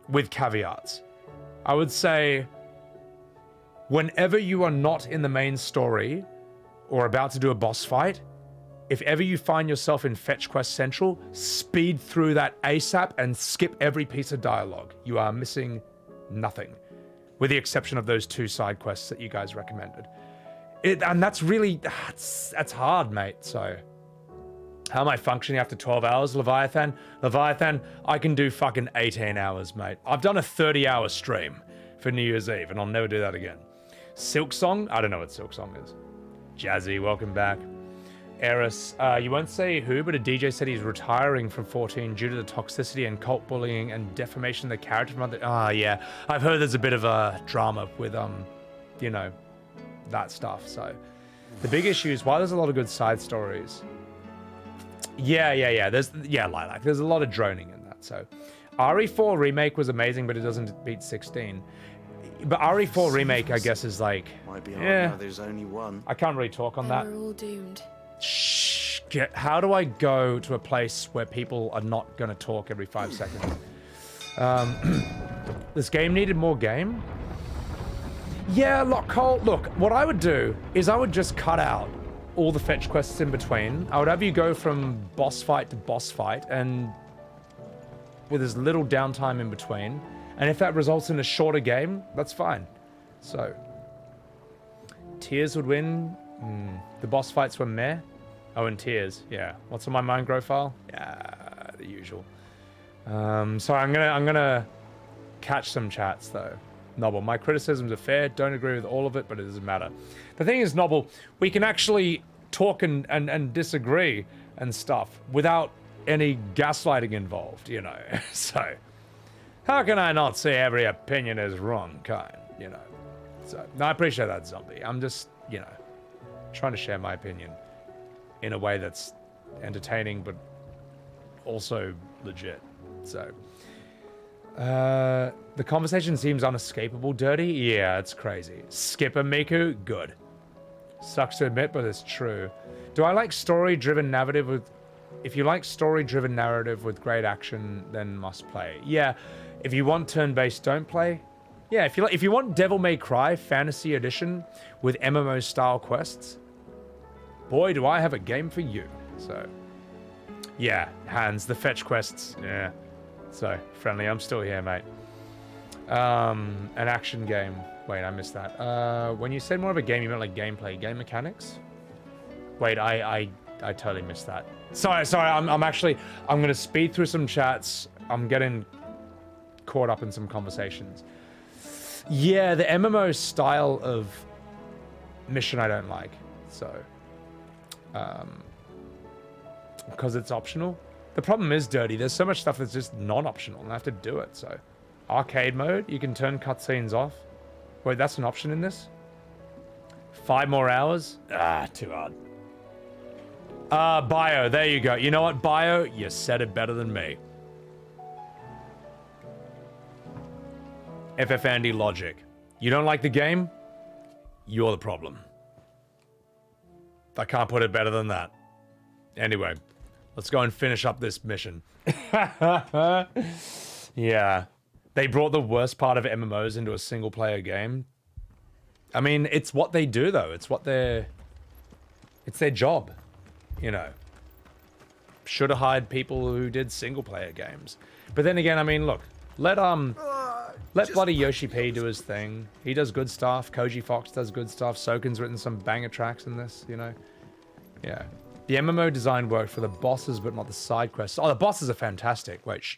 C: with caveats. I would say, whenever you are not in the main story or about to do a boss fight, if ever you find yourself in Fetch Quest Central, speed through that ASAP and skip every piece of dialogue. You are missing nothing, with the exception of those 2 side quests that you guys recommended. And that's really, that's hard, mate, so. How am I functioning after 12 hours, Leviathan? Leviathan, I can do fucking 18 hours, mate. I've done a 30-hour stream for New Year's Eve, and I'll never do that again. Silk Song? I don't know what Silk Song is. Jazzy, welcome back. Eris, you won't say who, but a DJ said he's retiring from 14 due to the toxicity and cult bullying and defamation of the character from other... yeah. I've heard there's a bit of a drama with, you know, that stuff, so... The big issue is, while there's a lot of good side stories... Yeah. There's Lilac. There's a lot of droning in that. So, RE4 remake was amazing, but it doesn't beat 16. But RE4 remake, I guess, is like,
F: might be hard now there's only one.
C: I can't really talk on that.
M: We're all doomed.
C: Shh. How do I go to a place where people are not going to talk every 5 seconds? This game needed more game. Yeah, Cole. Look, what I would do is I would just cut out all the fetch quests in between. I would have you go from boss fight to boss fight, and with as little downtime in between. And if that results in a shorter game, that's fine. So, Tears would win. The boss fights were meh. Oh, and Tears, yeah. What's on my mind grow file? Yeah, the usual. So I'm gonna catch some chats though. Noble, my criticisms are fair. Don't agree with all of it, but it doesn't matter. The thing is, Noble, we can actually talk and disagree and stuff without any gaslighting involved, you know. So, how can I not say every opinion is wrong, kind, you know? So, no, I appreciate that, Zombie. I'm just, you know, trying to share my opinion in a way that's entertaining, but also legit. So, the conversation seems unescapable, Dirty. Yeah, it's crazy. Skipper Miku, good. Sucks to admit, but it's true. Do I like story-driven narrative with... If you like story-driven narrative with great action, then must play. Yeah, if you want turn-based, don't play. Yeah, if you want Devil May Cry Fantasy Edition with MMO-style quests, boy, do I have a game for you. So, yeah, Hans, the fetch quests, yeah. So, friendly, I'm still here, mate. An action game. Wait, I missed that. When you said more of a game, you meant like gameplay, game mechanics? Wait, I totally missed that. Sorry, I'm gonna speed through some chats. I'm getting caught up in some conversations. Yeah, the MMO style of mission I don't like. So, because it's optional. The problem is, Dirty, there's so much stuff that's just non-optional, and I have to do it, so. Arcade mode, you can turn cutscenes off. Wait, that's an option in this? 5 more hours? Ah, too hard. Bio, there you go. You know what, Bio? You said it better than me. FF Andy logic. You don't like the game? You're the problem. I can't put it better than that. Anyway, let's go and finish up this mission. Yeah. They brought the worst part of MMOs into a single-player game. I mean, it's what they do, though. It's their job, you know. Should have hired people who did single-player games. But then again, I mean, look, let bloody Yoshi P do his thing. He does good stuff. Koji Fox does good stuff. Soken's written some banger tracks in this, you know. Yeah. The MMO design worked for the bosses, but not the side quests. Oh, the bosses are fantastic. Wait,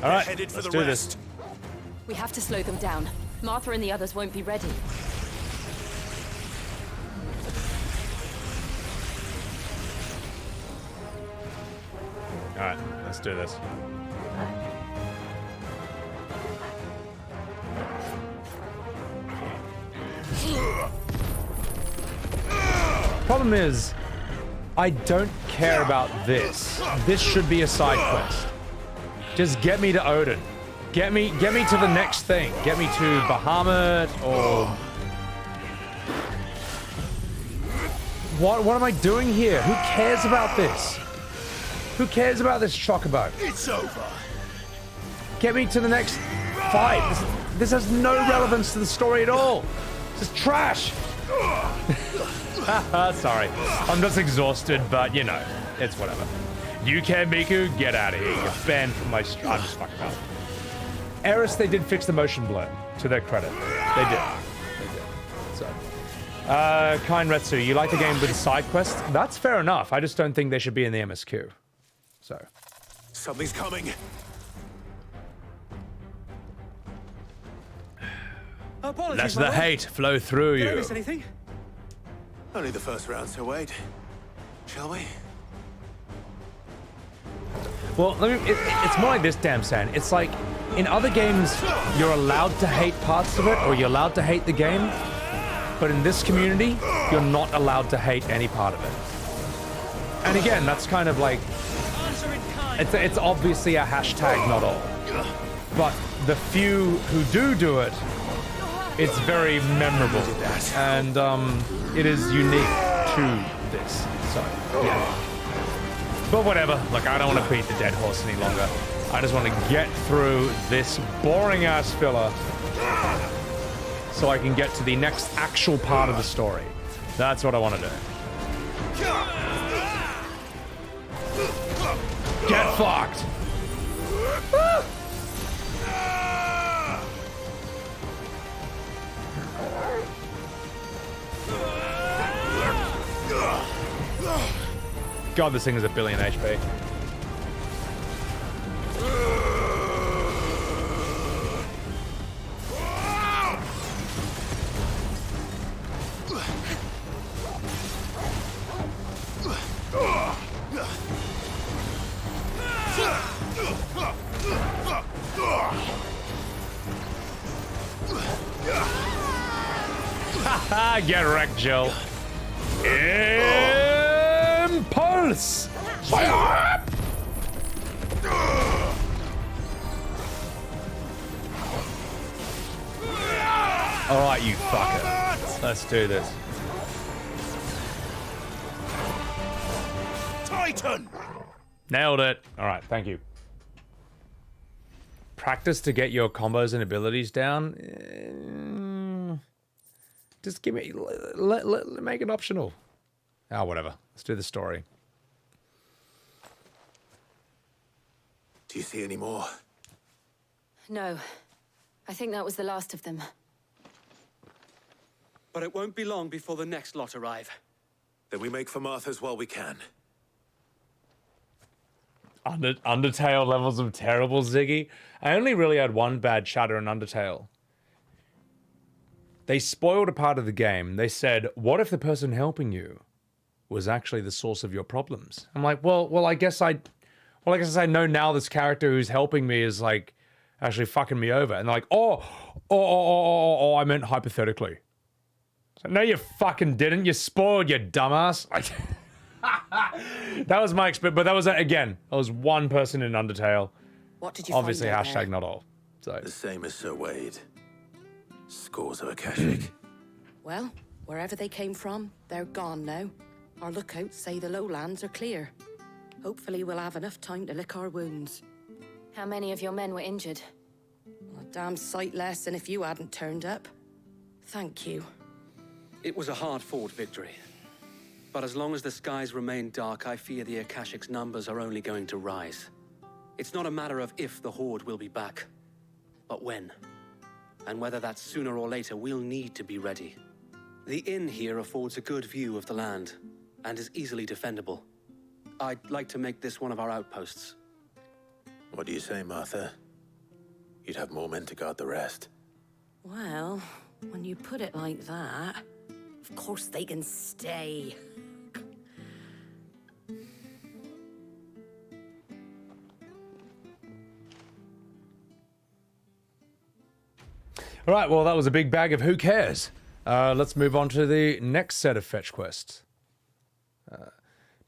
C: All right, let's do this.
T: We have to slow them down. Martha and the others won't be ready.
C: All right, let's do this. Problem is, I don't care about this. This should be a side quest. Just get me to Odin. Get me to the next thing. Get me to Bahamut or... What am I doing here? Who cares about this? Who cares about this chocobo?
S: It's over.
C: Get me to the next fight. This has no relevance to the story at all. This is trash. Sorry. I'm just exhausted, but you know, it's whatever. You can, Miku, get out of here. You're banned from my I'm just fucking up. Eris, they did fix the motion blur, to their credit. They did. So. Kind Retsu, you like the game with side quests? That's fair enough. I just don't think they should be in the MSQ. So.
S: Something's coming.
C: Let the hate flow through you.
S: Did I miss anything? Only the first round, so wait. Shall we?
C: Well, it's more like this, damn San. It's like, in other games, you're allowed to hate parts of it, or you're allowed to hate the game. But in this community, you're not allowed to hate any part of it. And again, that's kind of like... It's obviously a hashtag, not all. But the few who do it, it's very memorable. And it is unique to this. So, yeah. But whatever. Look, I don't want to beat the dead horse any longer. I just want to get through this boring-ass filler so I can get to the next actual part of the story. That's what I want to do. Get fucked! God, this thing is a billion HP. Get wrecked, Joe. Impulse! Alright, you fucker. Let's do this.
S: Titan!
C: Nailed it. Alright, thank you. Practice to get your combos and abilities down. Just give me... make it optional. Ah, whatever. Let's do the story.
S: Do you see any more?
T: No. I think that was the last of them.
P: But it won't be long before the next lot arrive.
S: Then we make for Martha's while we can.
C: Undertale levels of terrible, Ziggy. I only really had one bad chatter in Undertale. They spoiled a part of the game. They said, what if the person helping you was actually the source of your problems? I'm like, well, I guess I know now this character who's helping me is like actually fucking me over. And they're like, oh, I meant hypothetically. So, no, you fucking didn't. You spoiled, you dumbass. That was my experience, but that was, again, I was one person in Undertale.
M: What did you
C: Obviously,
M: find out
C: hashtag
M: there?
C: not all. So.
S: The same as Sir Wade. Scores of Akashic.
M: Well, wherever they came from, they're gone now. Our lookouts say the lowlands are clear. Hopefully we'll have enough time to lick our wounds.
T: How many of your men were injured?
M: A damn sight less than if you hadn't turned up. Thank you.
P: It was a hard-fought victory. But as long as the skies remain dark, I fear the Akashic's numbers are only going to rise. It's not a matter of if the Horde will be back, but when. And whether that's sooner or later, we'll need to be ready. The inn here affords a good view of the land, and is easily defendable. I'd like to make this one of our outposts.
A: What do you say, Martha? You'd have more men to guard the rest.
M: Well, when you put it like that, of course they can stay.
C: All right, well, that was a big bag of who cares. Let's move on to the next set of fetch quests.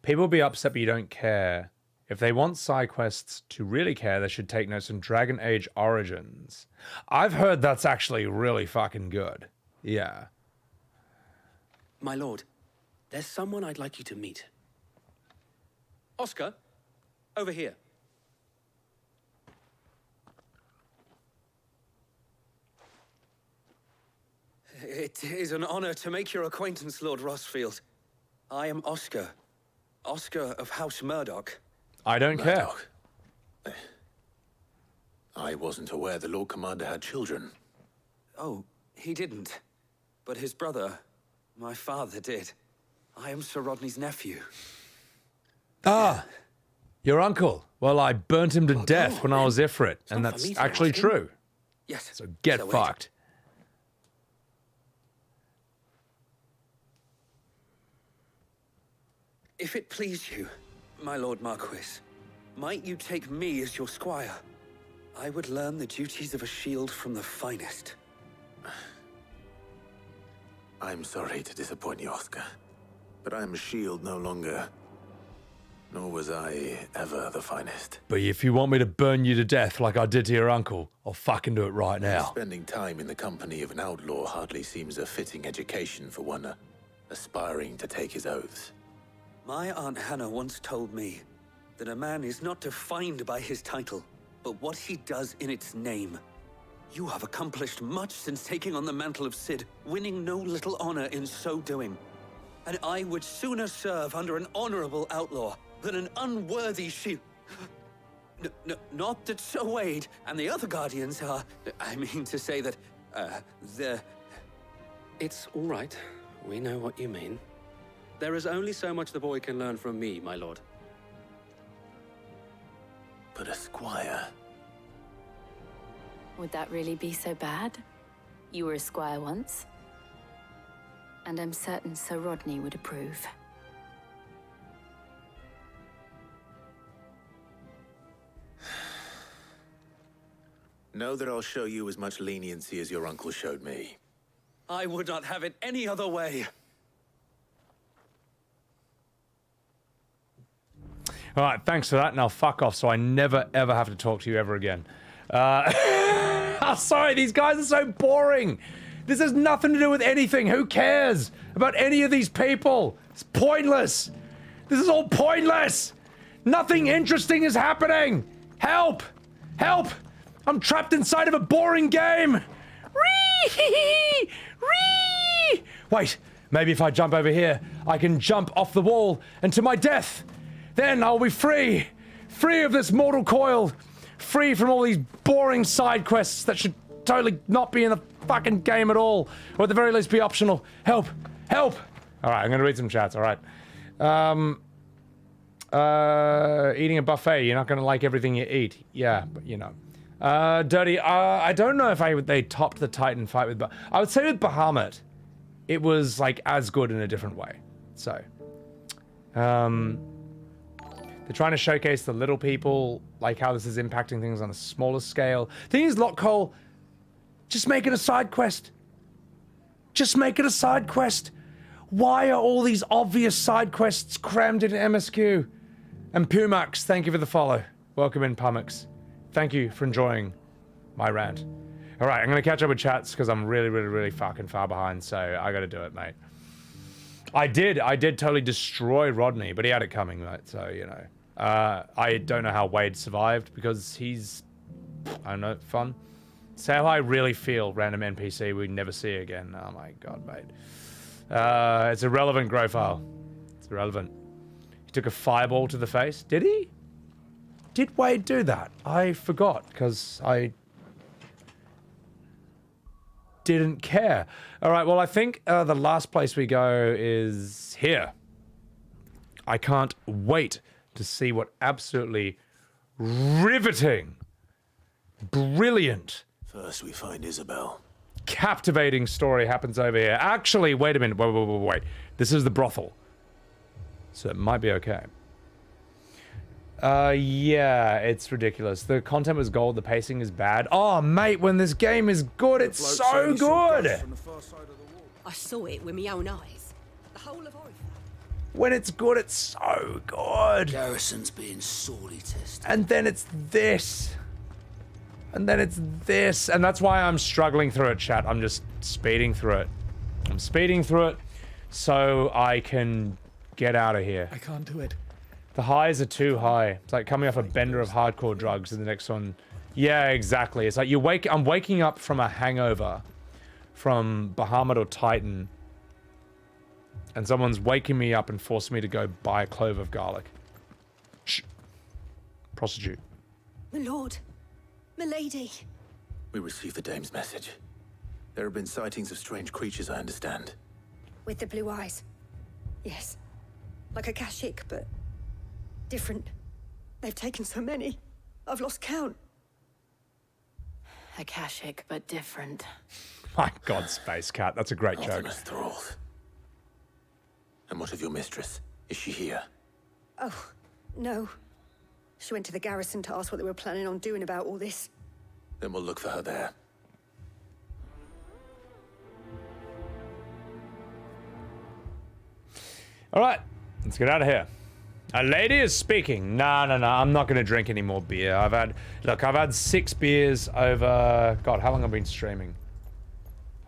C: People will be upset but you don't care. If they want side quests to really care, they should take notes on Dragon Age Origins. I've heard that's actually really fucking good. Yeah.
P: My lord, there's someone I'd like you to meet. Oscar, over here. It is an honor to make your acquaintance, Lord Rossfield. I am Oscar. Oscar of House Murdoch.
C: I don't care.
A: I wasn't aware the Lord Commander had children.
P: Oh, he didn't. But his brother, my father, did. I am Sir Rodney's nephew.
C: Ah, your uncle. Well, I burnt him to death when I was Ifrit, and that's actually true.
P: Yes.
C: So get fucked.
P: If it please you, my Lord Marquis, might you take me as your squire? I would learn the duties of a shield from the finest.
A: I'm sorry to disappoint you, Oscar, but I'm a shield no longer. Nor was I ever the finest.
C: But if you want me to burn you to death like I did to your uncle, I'll fucking do it right now.
A: Spending time in the company of an outlaw hardly seems a fitting education for one aspiring to take his oaths.
P: My Aunt Hannah once told me that a man is not defined by his title, but what he does in its name. You have accomplished much since taking on the mantle of Cid, winning no little honor in so doing. And I would sooner serve under an honorable outlaw than an unworthy shield. Not that Sir Wade and the other Guardians are... I mean to say that, It's all right. We know what you mean. There is only so much the boy can learn from me, my lord.
A: But a squire...
T: Would that really be so bad? You were a squire once. And I'm certain Sir Rodney would approve.
A: Know that I'll show you as much leniency as your uncle showed me.
P: I would not have it any other way.
C: All right, thanks for that. Now fuck off so I never, ever have to talk to you ever again. I'm sorry, these guys are so boring. This has nothing to do with anything. Who cares about any of these people? It's pointless. This is all pointless. Nothing interesting is happening. Help! Help! I'm trapped inside of a boring game. Wait, maybe if I jump over here, I can jump off the wall and to my death. Then I'll be free. Free of this mortal coil. Free from all these boring side quests that should totally not be in the fucking game at all. Or at the very least be optional. Help! Help! Alright, I'm gonna read some chats, alright. Eating a buffet, you're not gonna like everything you eat. Yeah, but you know. Dirty, I don't know if they topped the Titan fight with, but I would say with Bahamut, it was like as good in a different way. So, they're trying to showcase the little people, like how this is impacting things on a smaller scale. Thing is, Lockhole, just make it a side quest. Just make it a side quest. Why are all these obvious side quests crammed into MSQ? And Pumax, thank you for the follow. Welcome in, Pumax. Thank you for enjoying my rant. All right, I'm going to catch up with chats because I'm really fucking far behind, so I got to do it, mate. I did totally destroy Rodney, but he had it coming, mate, so, you know. I don't know how Wade survived because he's, I don't know, fun. It's how I really feel, random NPC we never see again. Oh my god, mate. It's irrelevant, Grofile. It's irrelevant. He took a fireball to the face. Did he? Did Wade do that? I forgot, because I didn't care. Alright, well I think the last place we go is here. I can't wait to see what absolutely riveting, brilliant,
A: first we find Isabel.
C: Captivating story happens over here. Actually, wait a minute. Wait. This is the brothel. So it might be okay. Yeah, it's ridiculous. The content was gold, the pacing is bad. Oh, mate, when this game is good, it's so good!
J: I saw it with my own eyes. The whole of Oriflamme.
C: When it's good, it's so good.
N: Garrison's being sorely tested.
C: And then it's this. And then it's this. And that's why I'm struggling through it, chat. I'm just speeding through it. I'm speeding through it so I can get out of here.
E: I can't do it.
C: The highs are too high. It's like coming off a bender of hardcore drugs and the next one. Yeah, exactly. It's like I'm waking up from a hangover from Bahamut or Titan. And someone's waking me up and forcing me to go buy a clove of garlic. Shh. Prostitute.
J: My lord. My lady.
A: We received the dame's message. There have been sightings of strange creatures, I understand.
M: With the blue eyes. Yes. Like a Kashik, but different. They've taken so many. I've lost count.
K: Akashic, but different.
C: My god, Space Cat. That's a great joke.
A: Artemis Thrall. And what of your mistress? Is she here?
M: Oh, no. She went to the garrison to ask what they were planning on doing about all this.
A: Then we'll look for her there.
C: Alright, let's get out of here. A lady is speaking. No, I'm not going to drink any more beer. I've had 6 beers over... God, how long have I been streaming?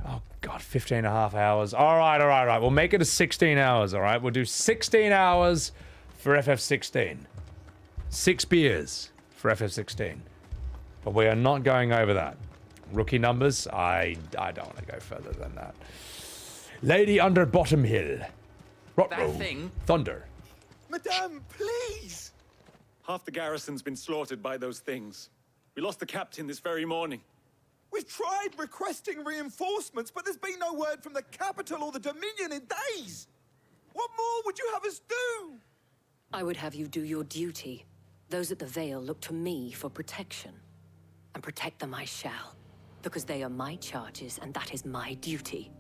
C: Oh, God, 15 and a half hours. All right. We'll make it to 16 hours, all right? We'll do 16 hours for FF16. 6 beers for FF16. But we are not going over that. Rookie numbers, I don't want to go further than that. Lady under Bottom Hill.
G: That thing?
C: Thunder.
G: Madame, please! Half the garrison's been slaughtered by those things. We lost the captain this very morning.
L: We've tried requesting reinforcements, but there's been no word from the capital or the Dominion in days. What more would you have us do?
H: I would have you do your duty. Those at the Vale look to me for protection. And protect them I shall, because they are my charges and that is my duty.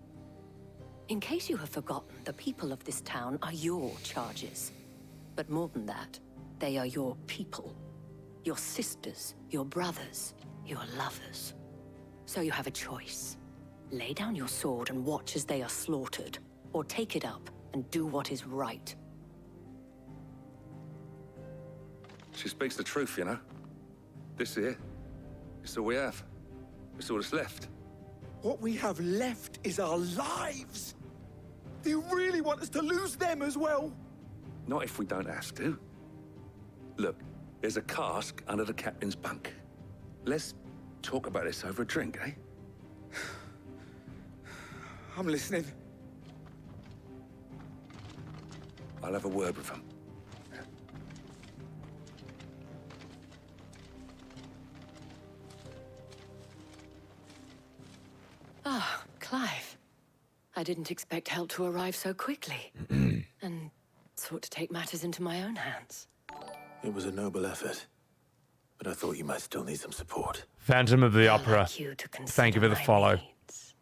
H: In case you have forgotten, the people of this town are your charges. But more than that, they are your people. Your sisters, your brothers, your lovers. So you have a choice. Lay down your sword and watch as they are slaughtered, or take it up and do what is right.
Q: She speaks the truth, you know. This here, it's all we have. It's all that's left.
L: What we have left is our lives. Do you really want us to lose them as well?
Q: Not if we don't have to. Look, there's a cask under the captain's bunk. Let's talk about this over a drink, eh?
L: I'm listening.
Q: I'll have a word with him.
H: Ah, Clive. I didn't expect help to arrive so quickly. And sought to take matters into my own hands.
A: It was a noble effort, but I thought you might still need some support.
C: Phantom of the Opera.
H: Like you to
C: Thank you for the follow.
H: needs.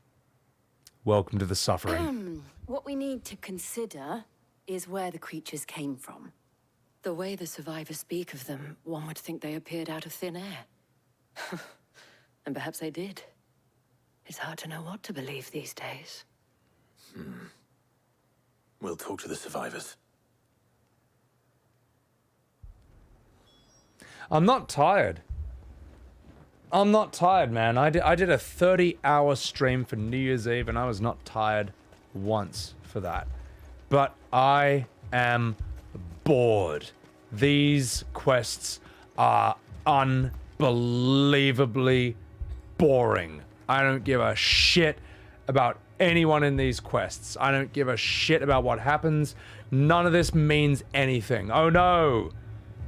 C: Welcome to the suffering.
H: What we need to consider is where the creatures came from. The way the survivors speak of them, one would think they appeared out of thin air. And perhaps they did. It's hard to know what to believe these days.
A: We'll talk to the survivors.
C: I'm not tired. I'm not tired, man. I did a 30-hour stream for New Year's Eve, and I was not tired once for that. But I am bored. these quests are unbelievably boring. I don't give a shit about anyone in these quests. I don't give a shit about what happens. None of this means anything. Oh no!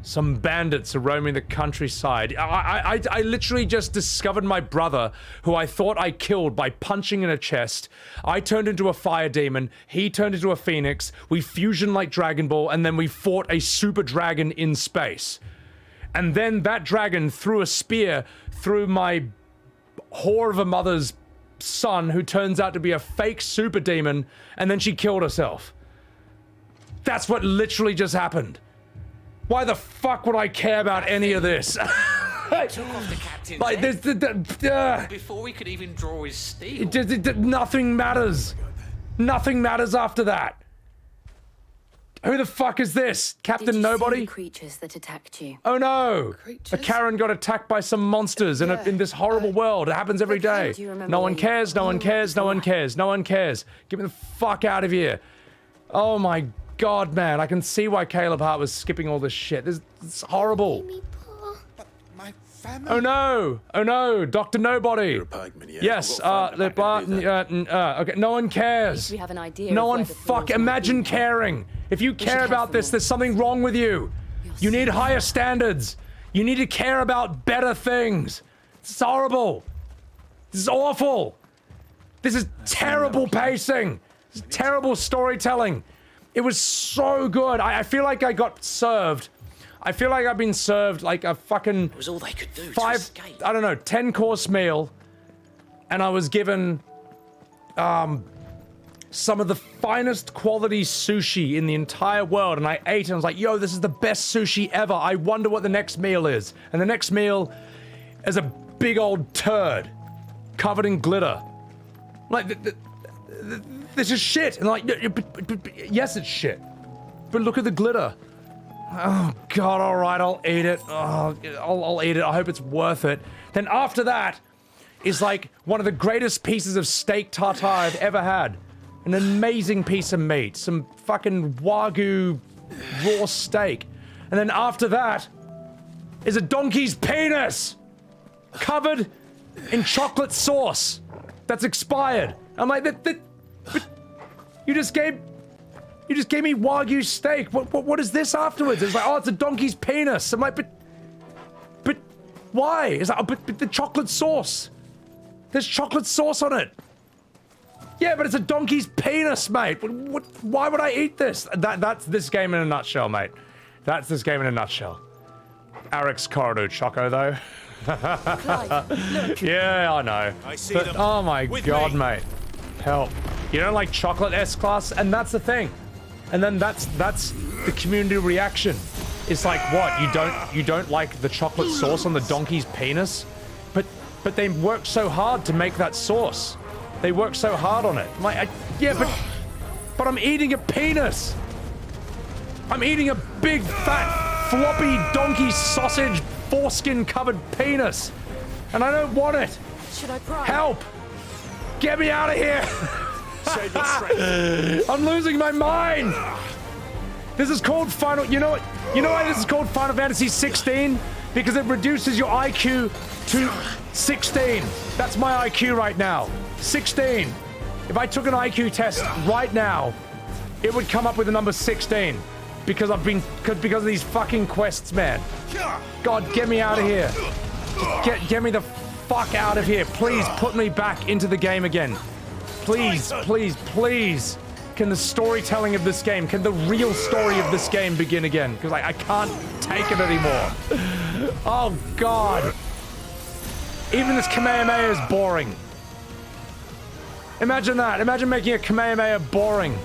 C: Some bandits are roaming the countryside. I literally just discovered my brother, who I thought I killed by punching in a chest. I turned into a fire demon. He turned into a phoenix. We fusion like Dragon Ball, and then we fought a super dragon in space. And then that dragon threw a spear through my whore of a mother's son, who turns out to be a fake super demon, and then she killed herself. That's what literally just happened. Why the fuck would I care about any of this?
N: Took off the captain's head before we could even draw his steel.
C: Nothing matters. Nothing matters after that. Who the fuck is this? Captain Nobody?
H: See the creatures that attacked you?
C: Oh no! A Karen got attacked by some monsters in this horrible world. It happens every day. No one cares, no one cares, no one cares, no one cares. Get me the fuck out of here. Oh my God, man. I can see why Caleb Hart was skipping all this shit. It's horrible.
L: My family.
C: Oh no! Oh no! Dr. Nobody!
A: You're a pikeman, yeah?
C: Yes, okay, no one cares.
H: We have an idea.
C: No one imagine caring. If you care about this, there's something wrong with you. You need higher standards. You need to care about better things. It's horrible. This is awful. This is terrible pacing. This is terrible storytelling. It was so good. I feel like I got served. I feel like I've been served like a fucking...
N: It was all they could do
C: 10-course meal. And I was given... some of the finest quality sushi in the entire world, and I ate and I was like, yo, this is the best sushi ever. I wonder what the next meal is. And the next meal is a big old turd covered in glitter. Like, this is shit. And like, yes, it's shit. But look at the glitter. Oh God, all right, I'll eat it. Oh, I'll eat it. I hope it's worth it. Then after that is like one of the greatest pieces of steak tartare I've ever had. An amazing piece of meat, some fucking Wagyu raw steak. And then after that is a donkey's penis covered in chocolate sauce that's expired. I'm like, but you just gave me Wagyu steak. What is this afterwards? It's like, oh, it's a donkey's penis. I'm like, but why? It's like, oh, but the chocolate sauce. There's chocolate sauce on it. Yeah, but it's a donkey's penis, mate. Why would I eat this? That's this game in a nutshell, mate. That's this game in a nutshell. Arek's Corridor Choco, though.
G: Clive,
C: yeah, I know.
G: I see
C: but,
G: them.
C: oh my God,
G: Me.
C: mate. Help. You don't like chocolate S-Class? And that's the thing. And then that's the community reaction. It's like, what? You don't like the chocolate sauce on the donkey's penis? But they worked so hard to make that sauce. They work so hard on it. I'm like, yeah, but I'm eating a penis. I'm eating a big, fat, floppy donkey sausage, foreskin-covered penis. And I don't want it.
H: Should I pry?
C: Help! Get me out of here!
G: Save your strength.
C: I'm losing my mind! This is called Final... You know why this is called Final Fantasy XVI? Because it reduces your IQ to 16. That's my IQ right now. 16. If I took an IQ test right now, it would come up with the number 16. Because because of these fucking quests, man. God, get me out of here. Get me the fuck out of here. Please put me back into the game again. Please, please, please. Can the storytelling of this game, can the real story of this game begin again? Because I can't take it anymore. Oh, God. Even this Kamehameha is boring. Imagine that. Imagine making a Kamehameha boring.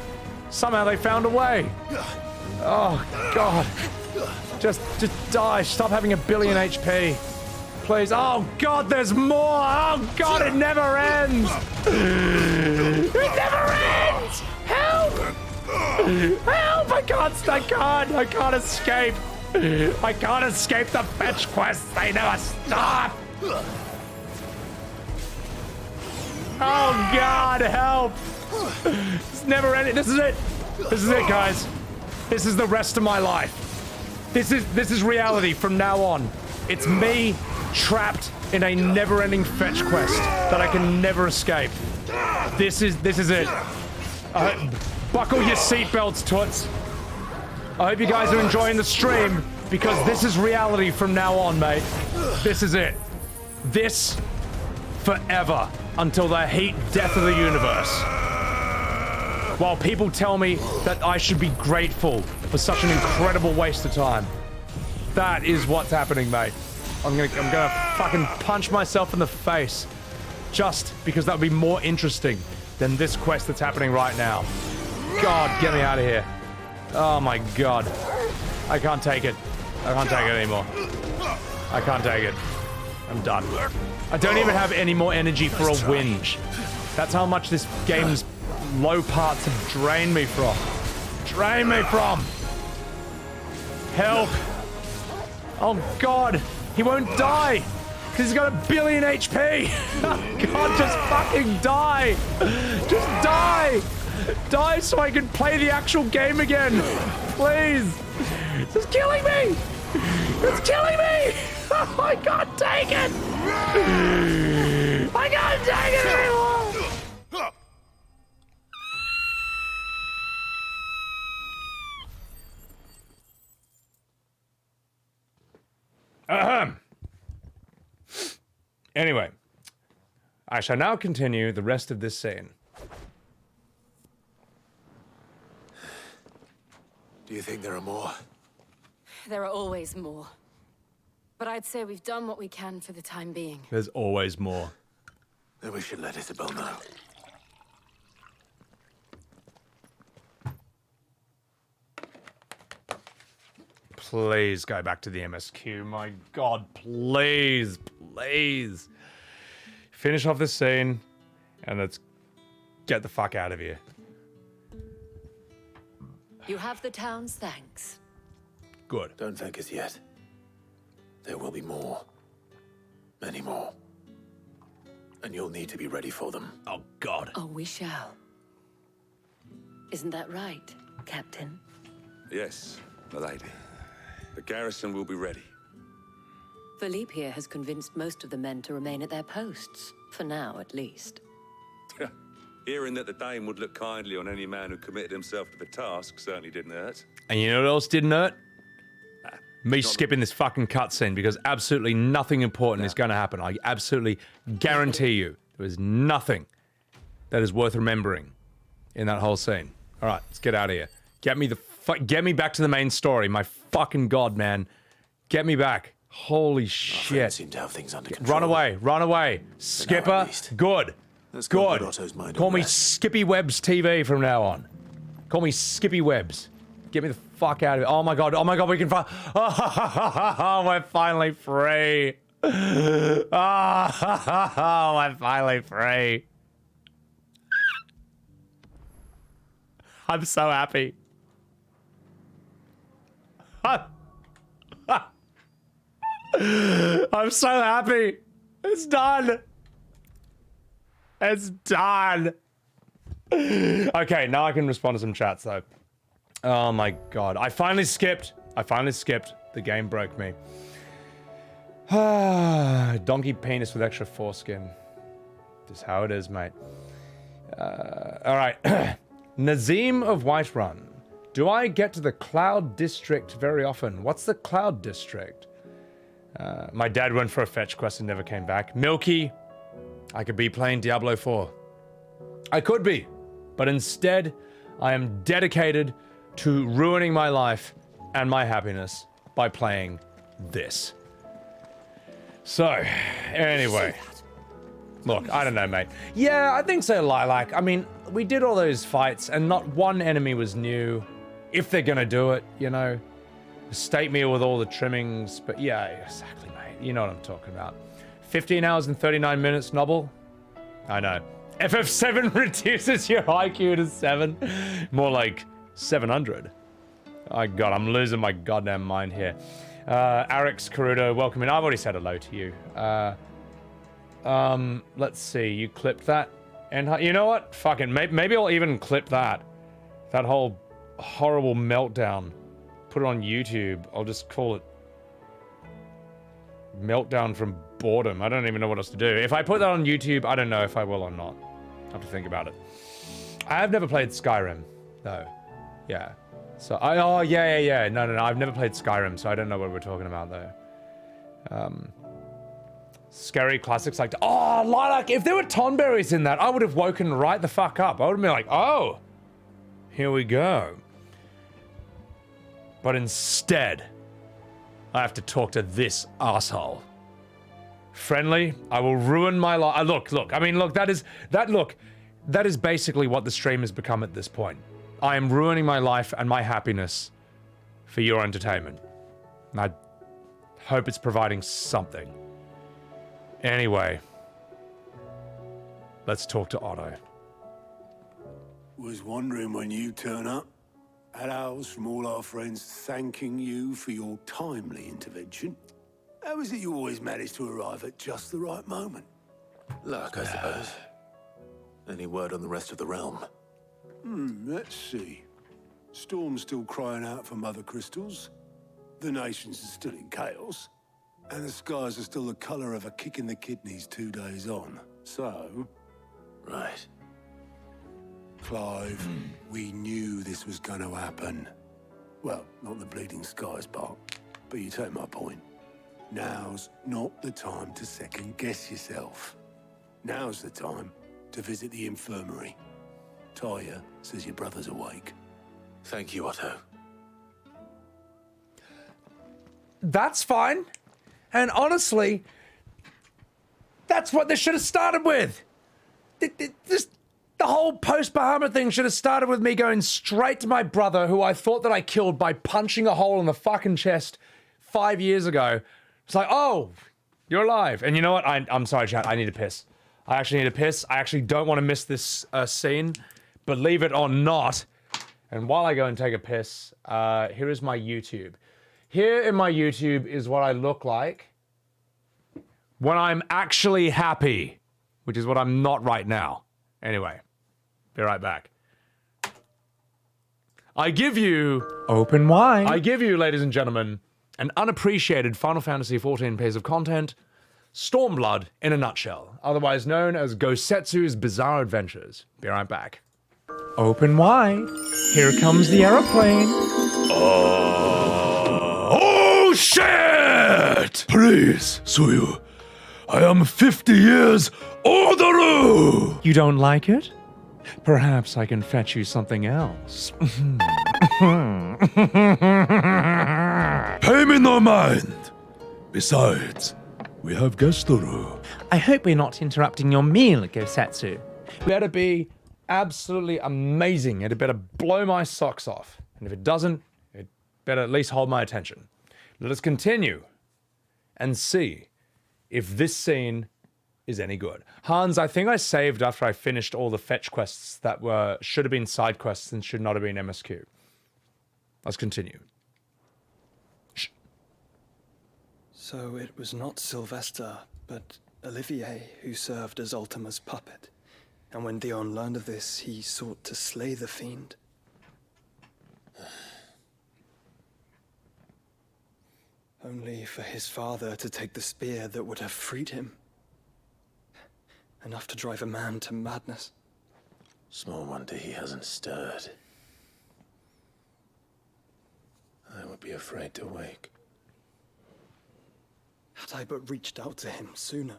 C: Somehow they found a way. Oh, God. Just die. Stop having 1 billion HP. Please. Oh, God, there's more. Oh, God, it never ends. It never ends. Help. Help. I can't escape. I can't escape the fetch quests. They never stop. Oh, God, help. It's never ending. This is it. This is it, guys. This is the rest of my life. This is reality from now on. It's me trapped in a never-ending fetch quest that I can never escape. This is it. Buckle your seatbelts, toots. I hope you guys are enjoying the stream, because this is reality from now on, mate. This is it. This forever until the heat death of the universe. While people tell me that I should be grateful for such an incredible waste of time. That is what's happening, mate. I'm gonna fucking punch myself in the face just because that would be more interesting than this quest that's happening right now. God, get me out of here. Oh my God. I can't take it. I can't take it anymore. I can't take it. I'm done. I don't even have any more energy for a whinge. That's how much this game's low parts have drained me from. Drain me from. Help. Oh God. He won't die. Because he's got 1 billion HP. God, just fucking die. Just die. Die so I can play the actual game again. Please. It's killing me. It's killing me. I can't take it. I can't take it anymore. Anyway, I shall now continue the rest of this scene.
A: Do you think there are more?
T: There are always more. But I'd say we've done what we can for the time being.
C: There's always more.
A: Then we should let Isabel know.
C: Please go back to the MSQ. My God, please, please. Finish off this scene and let's get the fuck out of here.
H: You have the town's thanks.
C: Good.
A: Don't thank us yet. There will be more. Many more. And you'll need to be ready for them.
C: Oh, God.
H: Oh, we shall. Isn't that right, Captain?
Q: Yes, my lady. The garrison will be ready.
H: Philippe here has convinced most of the men to remain at their posts. For now, at least.
Q: Hearing that the Dane would look kindly on any man who committed himself to the task certainly didn't hurt.
C: And you know what else didn't hurt? Me skipping this fucking cutscene because absolutely nothing important is going to happen. I absolutely guarantee you there is nothing that is worth remembering in that whole scene. All right, let's get out of here. Get me back to the main story. My fucking God, man. Get me back. Holy shit.
A: Seem to have things under control.
C: Run away, run away. Skipper, good. Good. Call me Sebbywebz TV from now on. Call me Sebbywebz. Get me the fuck out of here. Oh my God, we can oh, we're finally free. Oh, we're finally free. I'm so happy. I'm so happy. It's done. It's done. Okay, now I can respond to some chats though. Oh my God. I finally skipped. The game broke me. Donkey penis with extra foreskin. Just how it is, mate. Alright. Nazim of Whiterun. Do I get to the Cloud District very often? What's the Cloud District? My dad went for a fetch quest and never came back. Milky. I could be playing Diablo 4. I could be. But instead, I am dedicated to ruining my life and my happiness by playing this. So, anyway. Look, I don't know, mate. Yeah, I think so, Lilac. I mean, we did all those fights and not one enemy was new. If they're gonna do it, you know. State meal with all the trimmings. But yeah, exactly, mate. You know what I'm talking about. 15 hours and 39 minutes, Nobble. I know. FF7 reduces your IQ to 7. More like 700. Oh God, I'm losing my goddamn mind here. Arix Carudo, welcome in. I've already said hello to you. Let's see. You clipped that. And you know what? Fucking maybe I'll even clip that. That whole horrible meltdown put it on YouTube, I'll just call it Meltdown from Boredom. I don't even know what else to do. If I put that on YouTube, I don't know if I will or not. I have to think about it. I have never played Skyrim, though. Yeah. So, oh, yeah. No. I've never played Skyrim, so I don't know what we're talking about, though. Scary classics like... Oh, Lilac, if there were Tonberries in that, I would have woken right the fuck up. I would have been like, oh, here we go. But instead, I have to talk to this asshole. Friendly, I will ruin my life. Look. I mean, look, that is basically what the stream has become at this point. I am ruining my life and my happiness for your entertainment. And I hope it's providing something. Anyway, let's talk to Otto.
S: Was wondering when you turn up. Had owls from all our friends thanking you for your timely intervention. How is it you always manage to arrive at just the right moment?
A: Luck, I suppose. Any word on the rest of the realm?
S: Let's see. Storm's still crying out for Mother Crystals. The nations are still in chaos. And the skies are still the color of a kick in the kidneys 2 days on. So...
A: Right.
S: Clive, we knew this was going to happen. Well, not the bleeding skies part, but you take my point. Now's not the time to second-guess yourself. Now's the time to visit the infirmary. Taya says your brother's awake.
A: Thank you, Otto.
E: That's fine. And honestly, that's what they should have started with. The whole post-Bahamut thing should have started with me going straight to my brother, who I thought that I killed by punching a hole in the fucking chest 5 years ago. It's like, oh, you're alive. And you know what? I'm sorry, chat. I need to piss. I actually need to piss. I actually don't want to miss this scene, believe it or not. And while I go and take a piss, here is my YouTube. Here in my YouTube is what I look like when I'm actually happy, which is what I'm not right now. Anyway, be right back. I give you...
C: Open wide.
E: I give you, ladies and gentlemen, an unappreciated Final Fantasy XIV piece of content, Stormblood in a nutshell, otherwise known as Gosetsu's Bizarre Adventures. Be right back.
C: Open wide. Here comes the aeroplane.
E: Oh, shit!
D: Please, Suyu. I am 50 years older!
C: You don't like it? Perhaps I can fetch you something else.
D: Pay me no mind. Besides, we have Gesturu.
C: I hope we're not interrupting your meal, Gosetsu.
E: It better be absolutely amazing. It better blow my socks off. And if it doesn't, it better at least hold my attention. Let us continue and see if this scene is any good. Hans, I think I saved after I finished all the fetch quests that should have been side quests and should not have been MSQ. Let's continue. Shh.
I: So it was not Sylvester, but Olivier who served as Ultima's puppet. And when Dion learned of this, he sought to slay the fiend. Only for his father to take the spear that would have freed him. Enough to drive a man to madness.
A: Small wonder he hasn't stirred. I would be afraid to wake.
I: Had I but reached out to him sooner,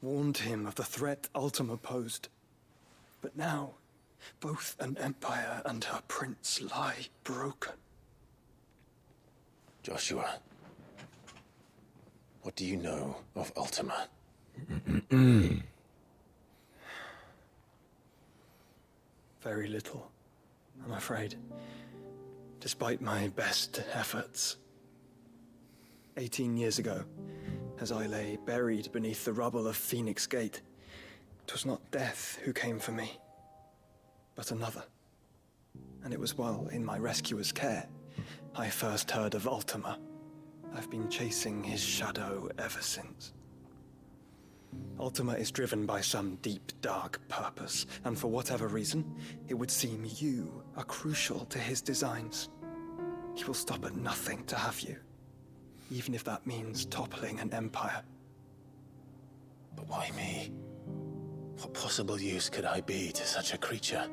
I: warned him of the threat Ultima posed. But now, both an empire and her prince lie broken.
A: Joshua, what do you know of Ultima?
I: Very little, I'm afraid. Despite my best efforts. 18 years ago, as I lay buried beneath the rubble of Phoenix Gate, 'twas not death who came for me, but another. And it was while in my rescuer's care, I first heard of Ultima. I've been chasing his shadow ever since. Ultima is driven by some deep, dark purpose, and for whatever reason, it would seem you are crucial to his designs. He will stop at nothing to have you, even if that means toppling an empire.
A: But why me? What possible use could I be to such a creature?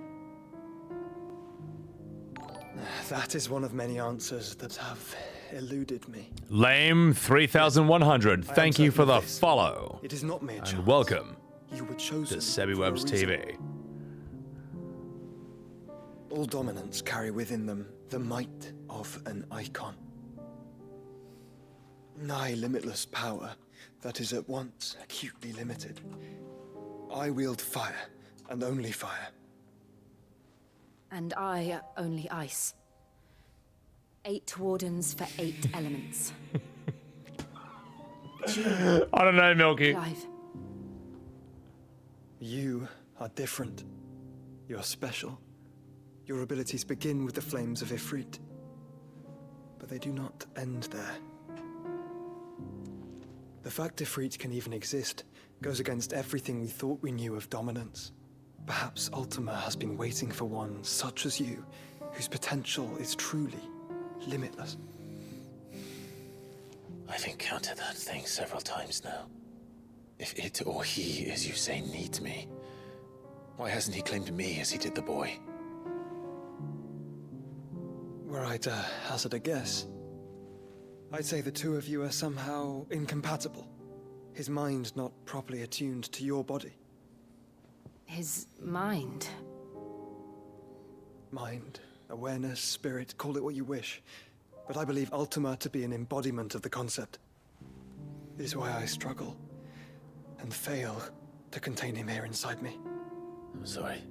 I: That is one of many answers that have eluded me.
C: Lame 3100. Thank you for the follow.
I: It is not mere chance.
C: And welcome
I: You were chosen
C: to Sebbywebz
I: for a reason.
C: TV.
I: All dominants carry within them the might of an icon. Nigh limitless power that is at once acutely limited. I wield fire, and only fire.
H: And I only ice. 8 wardens for 8 elements.
C: I don't know, Milky.
H: Clive.
I: You are different. You're special. Your abilities begin with the flames of Ifrit. But they do not end there. The fact Ifrit can even exist goes against everything we thought we knew of dominance. Perhaps Ultima has been waiting for one such as you, whose potential is truly limitless.
A: I've encountered that thing several times now. If it or he, as you say, needs me, why hasn't he claimed me as he did the boy?
I: Were I to hazard a guess, I'd say the two of you are somehow incompatible. His mind not properly attuned to your body.
H: His mind.
I: Mind, awareness, spirit, call it what you wish. But I believe Ultima to be an embodiment of the concept. It is why I struggle and fail to contain him here inside me.
A: I'm sorry.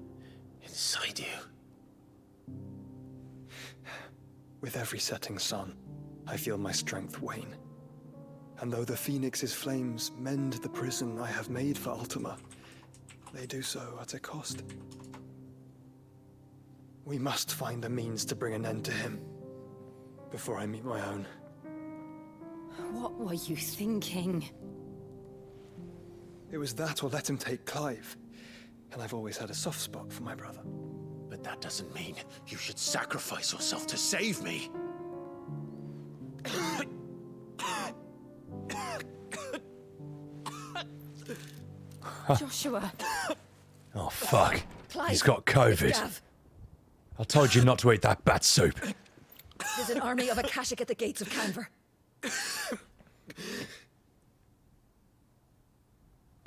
A: Inside you?
I: With every setting sun, I feel my strength wane. And though the Phoenix's flames mend the prison I have made for Ultima, they do so at a cost. We must find a means to bring an end to him before I meet my own.
H: What were you thinking?
I: It was that or let him take Clive. And I've always had a soft spot for my brother.
A: But that doesn't mean you should sacrifice yourself to save me.
H: Joshua.
E: Oh, fuck.
H: Clive,
E: He's got COVID.
H: Gav.
E: I told you not to eat that bat soup.
M: There's an army of Akashic at the gates of Canver.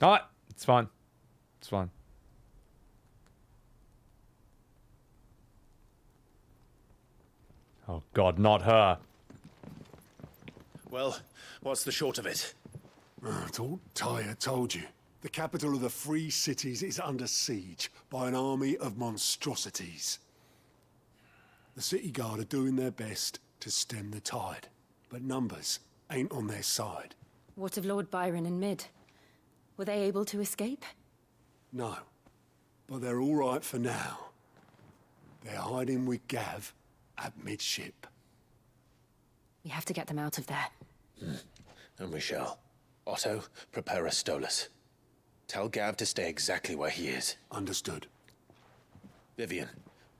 C: Alright, it's fine. It's fine. Oh god, not her.
B: Well, what's the short of it?
S: I thought Tyre told you. The capital of the Free Cities is under siege by an army of monstrosities. The city guard are doing their best to stem the tide, but numbers ain't on their side.
H: What of Lord Byron and Mid? Were they able to escape?
S: No, but they're all right for now. They're hiding with Gav at midship.
H: We have to get them out of there.
A: And we shall. Otto, prepare a Stolas. Tell Gav to stay exactly where he is.
S: Understood.
A: Vivian,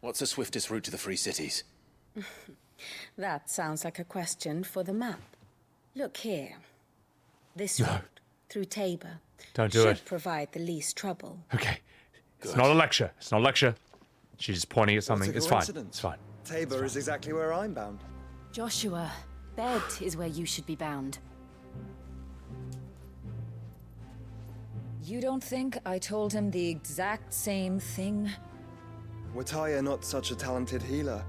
A: what's the swiftest route to the Free Cities?
U: That sounds like a question for the map. Look here. This route through Tabor
C: Don't do
U: should
C: it.
U: provide the least trouble.
C: Okay. It's not a lecture. It's not a lecture. She's just pointing at something.
I: What a
C: It's fine.
I: coincidence.
C: It's fine.
I: Tabor is exactly where I'm bound.
H: Joshua, bed is where you should be bound.
V: You don't think I told him the exact same thing?
I: Were Tyre not such a talented healer,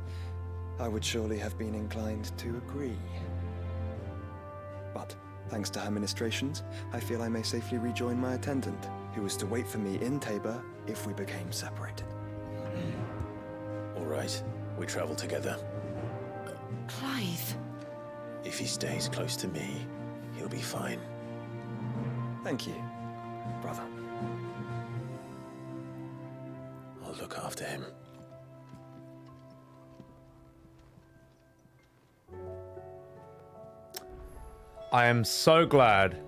I: I would surely have been inclined to agree. But, thanks to her ministrations, I feel I may safely rejoin my attendant, who was to wait for me in Tabor if we became separated.
A: All right, we travel together.
H: Clive.
A: If he stays close to me, he'll be fine.
I: Thank you, brother.
A: I'll look after him.
C: I am so glad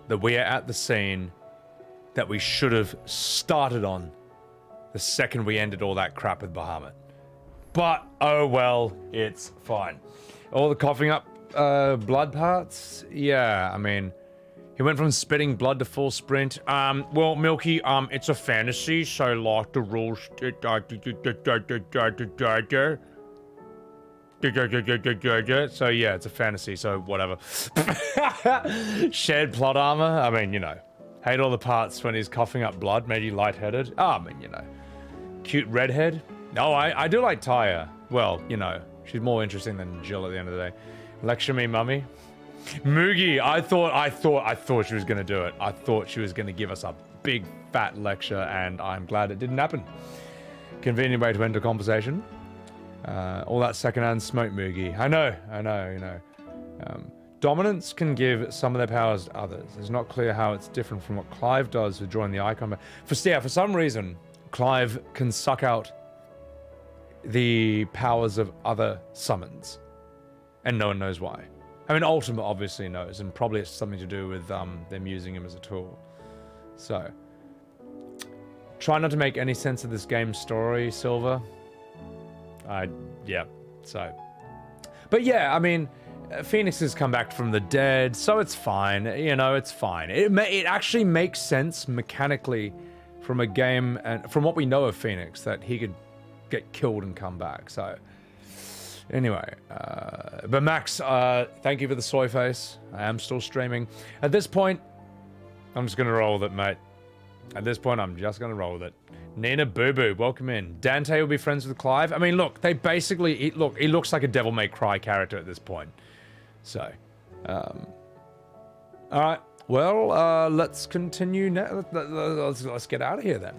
C: that we are at the scene that we should have started on the second we ended all that crap with Bahamut. But, oh well, it's fine. All the coughing up blood parts? Yeah, I mean, he went from spitting blood to full sprint. Well, Milky, it's a fantasy, so like the rules... So yeah, it's a fantasy, so whatever. Shared plot armor? I mean, you know. Hate all the parts when he's coughing up blood, made you lightheaded. Oh, I mean, you know. Cute redhead? No, I do like Tyre. Well, you know, she's more interesting than Jill at the end of the day. Lecture me, mummy. Moogie, I thought she was gonna do it. I thought she was gonna give us a big fat lecture, and I'm glad it didn't happen. Convenient way to end a conversation. All that secondhand smoke, Moogie. I know, you know. Dominance can give some of their powers to others. It's not clear how it's different from what Clive does with drawing the icon. For some reason, Clive can suck out the powers of other summons. And no one knows why. I mean, Ultima obviously knows, and probably it's something to do with them using him as a tool. So, try not to make any sense of this game's story, Silver. Yeah, so. But yeah, I mean, Phoenix has come back from the dead, so it's fine. You know, it's fine. It actually makes sense mechanically from a game, and from what we know of Phoenix, that he could get killed and come back, so. Anyway, but Max, thank you for the soy face. I am still streaming. At this point, I'm just gonna roll with it, mate. At this point, I'm just gonna roll with it. Nina Boo Boo, welcome in. Dante will be friends with Clive. I mean, look, they basically, he looks like a Devil May Cry character at this point. So, all right. Well, let's continue now. Let's get out of here then.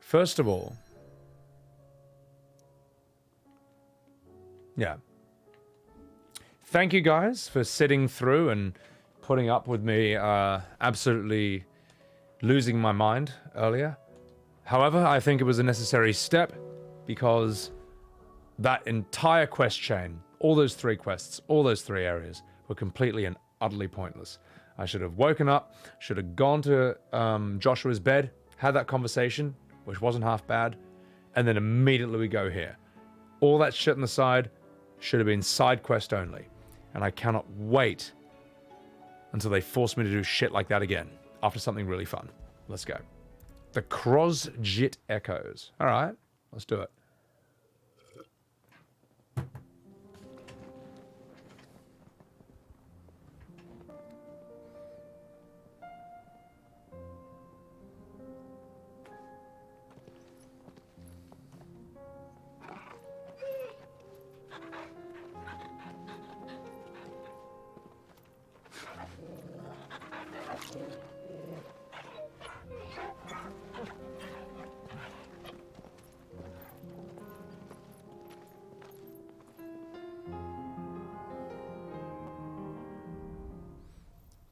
C: First of all, yeah. Thank you guys for sitting through and putting up with me absolutely losing my mind earlier. However, I think it was a necessary step because that entire quest chain, all those 3 quests, all those 3 areas were completely and utterly pointless. I should have woken up, should have gone to Joshua's bed, had that conversation, which wasn't half bad, and then immediately we go here. All that shit on the side should have been side quest only. And I cannot wait until they force me to do shit like that again after something really fun. Let's go. The Crosjit Echoes. All right, let's do it.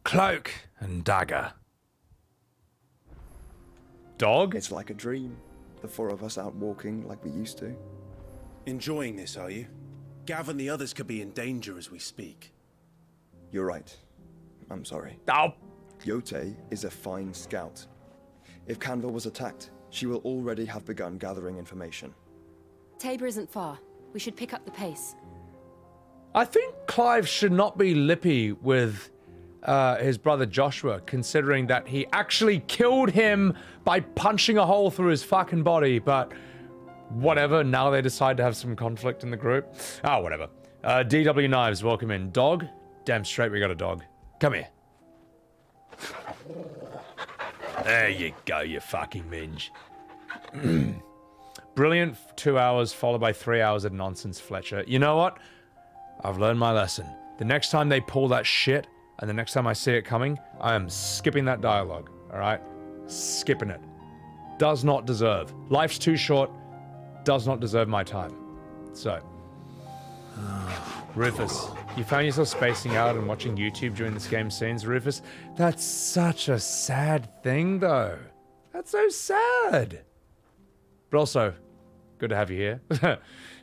C: Cloak and dagger. Dog?
O: It's like a dream. The 4 of us out walking like we used to.
B: Enjoying this, are you? Gav and the others could be in danger as we speak.
O: You're right. I'm sorry.
C: Oh.
O: Yote is a fine scout. If Canville was attacked, she will already have begun gathering information.
H: Tabor isn't far. We should pick up the pace.
C: I think Clive should not be lippy with his brother Joshua, considering that he actually killed him by punching a hole through his fucking body, but whatever, now they decide to have some conflict in the group. Ah, whatever. DW Knives, welcome in. Dog? Damn straight we got a dog. Come here. There you go, you fucking minge. Brilliant 2 hours followed by 3 hours of nonsense, Fletcher. You know what? I've learned my lesson. The next time they pull that shit, and the next time I see it coming, I am skipping that dialogue, all right? Skipping it. Does not deserve. Life's too short. Does not deserve my time. So. Rufus, you found yourself spacing out and watching YouTube during this game scenes, Rufus? That's such a sad thing, though. That's so sad. But also, good to have you here.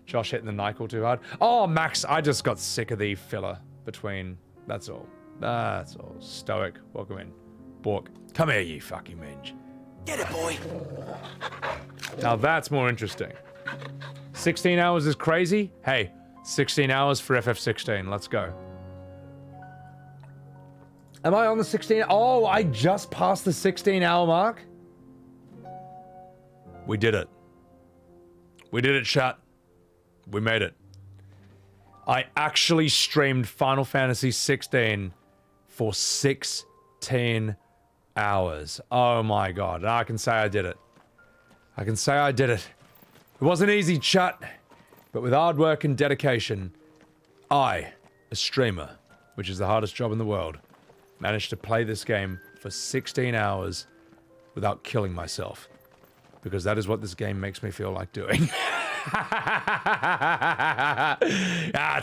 C: Josh hitting the Nyquil too hard. Oh, Max, I just got sick of the filler between... That's all. That's all. Stoic, welcome in. Bork, come here, you fucking minge.
B: Get it, boy.
C: Now that's more interesting. 16 hours is crazy. Hey, 16 hours for FF16. Let's go. Am I on the 16? Oh, I just passed the 16-hour mark. We did it. We did it, chat. We made it. I actually streamed Final Fantasy XVI for 16 hours. Oh my god. I can say I did it. I can say I did it. It wasn't easy, chat. But with hard work and dedication, I, a streamer, which is the hardest job in the world, managed to play this game for 16 hours without killing myself. Because that is what this game makes me feel like doing. It's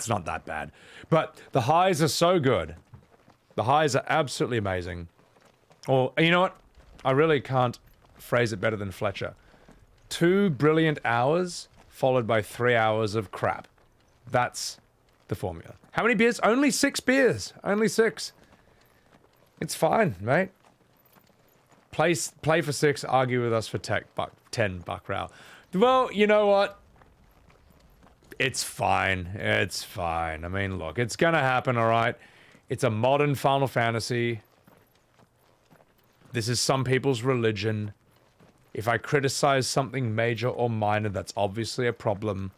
C: not that bad. But the highs are so good. The highs are absolutely amazing. Or, you know what? I really can't phrase it better than Fletcher. 2 brilliant hours followed by 3 hours of crap. That's the formula. How many beers? Only 6 beers. Only 6. It's fine, mate. Play for 6, argue with us for 10 buck-row. Well, you know what? It's fine. It's fine. I mean, look, it's gonna happen, alright? It's a modern Final Fantasy. This is some people's religion. If I criticize something major or minor, that's obviously a problem.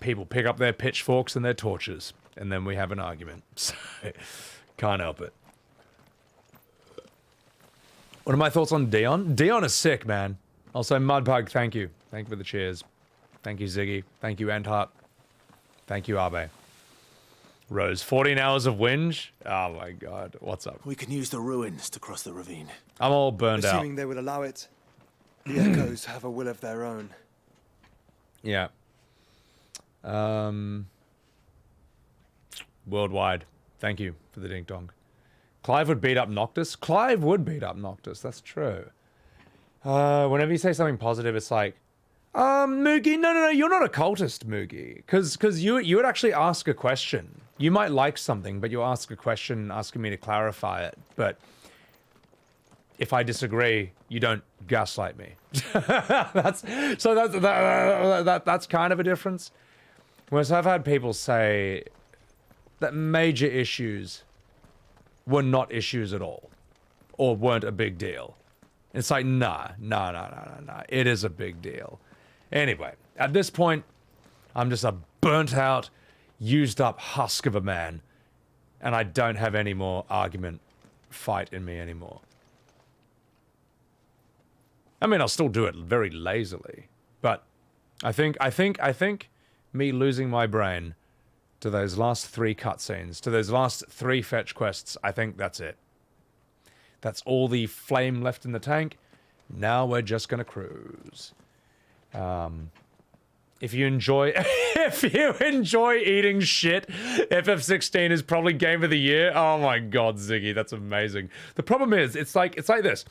C: People pick up their pitchforks and their torches, and then we have an argument. So, can't help it. What are my thoughts on Dion? Dion is sick, man. Also, Mudpug, thank you. Thank you for the cheers. Thank you, Ziggy. Thank you, Endhart. Thank you, Abe. Rose, 14 hours of whinge? Oh my god, what's up?
B: We can use the ruins to cross the ravine.
C: I'm all burned out.
O: Assuming they would allow it, the echoes have a will of their own.
C: Yeah. Worldwide. Thank you for the ding-dong. Clive would beat up Noctis? Clive would beat up Noctis, that's true. Whenever you say something positive, it's like, Moogie, no, you're not a cultist, Moogie. Because you would actually ask a question. You might like something, but you ask a question asking me to clarify it. But if I disagree, you don't gaslight me. that's kind of a difference. Whereas I've had people say that major issues were not issues at all, or weren't a big deal. It's like, nah. It is a big deal. Anyway, at this point, I'm just a burnt out, used up husk of a man, and I don't have any more argument fight in me anymore. I mean, I'll still do it very lazily, but I think me losing my brain to those last 3 cutscenes, to those last 3 fetch quests, I think that's it. That's all the flame left in the tank. Now we're just gonna cruise. If you enjoy eating shit, FF16 is probably game of the year. Oh my god, Ziggy, that's amazing. The problem is, it's like this.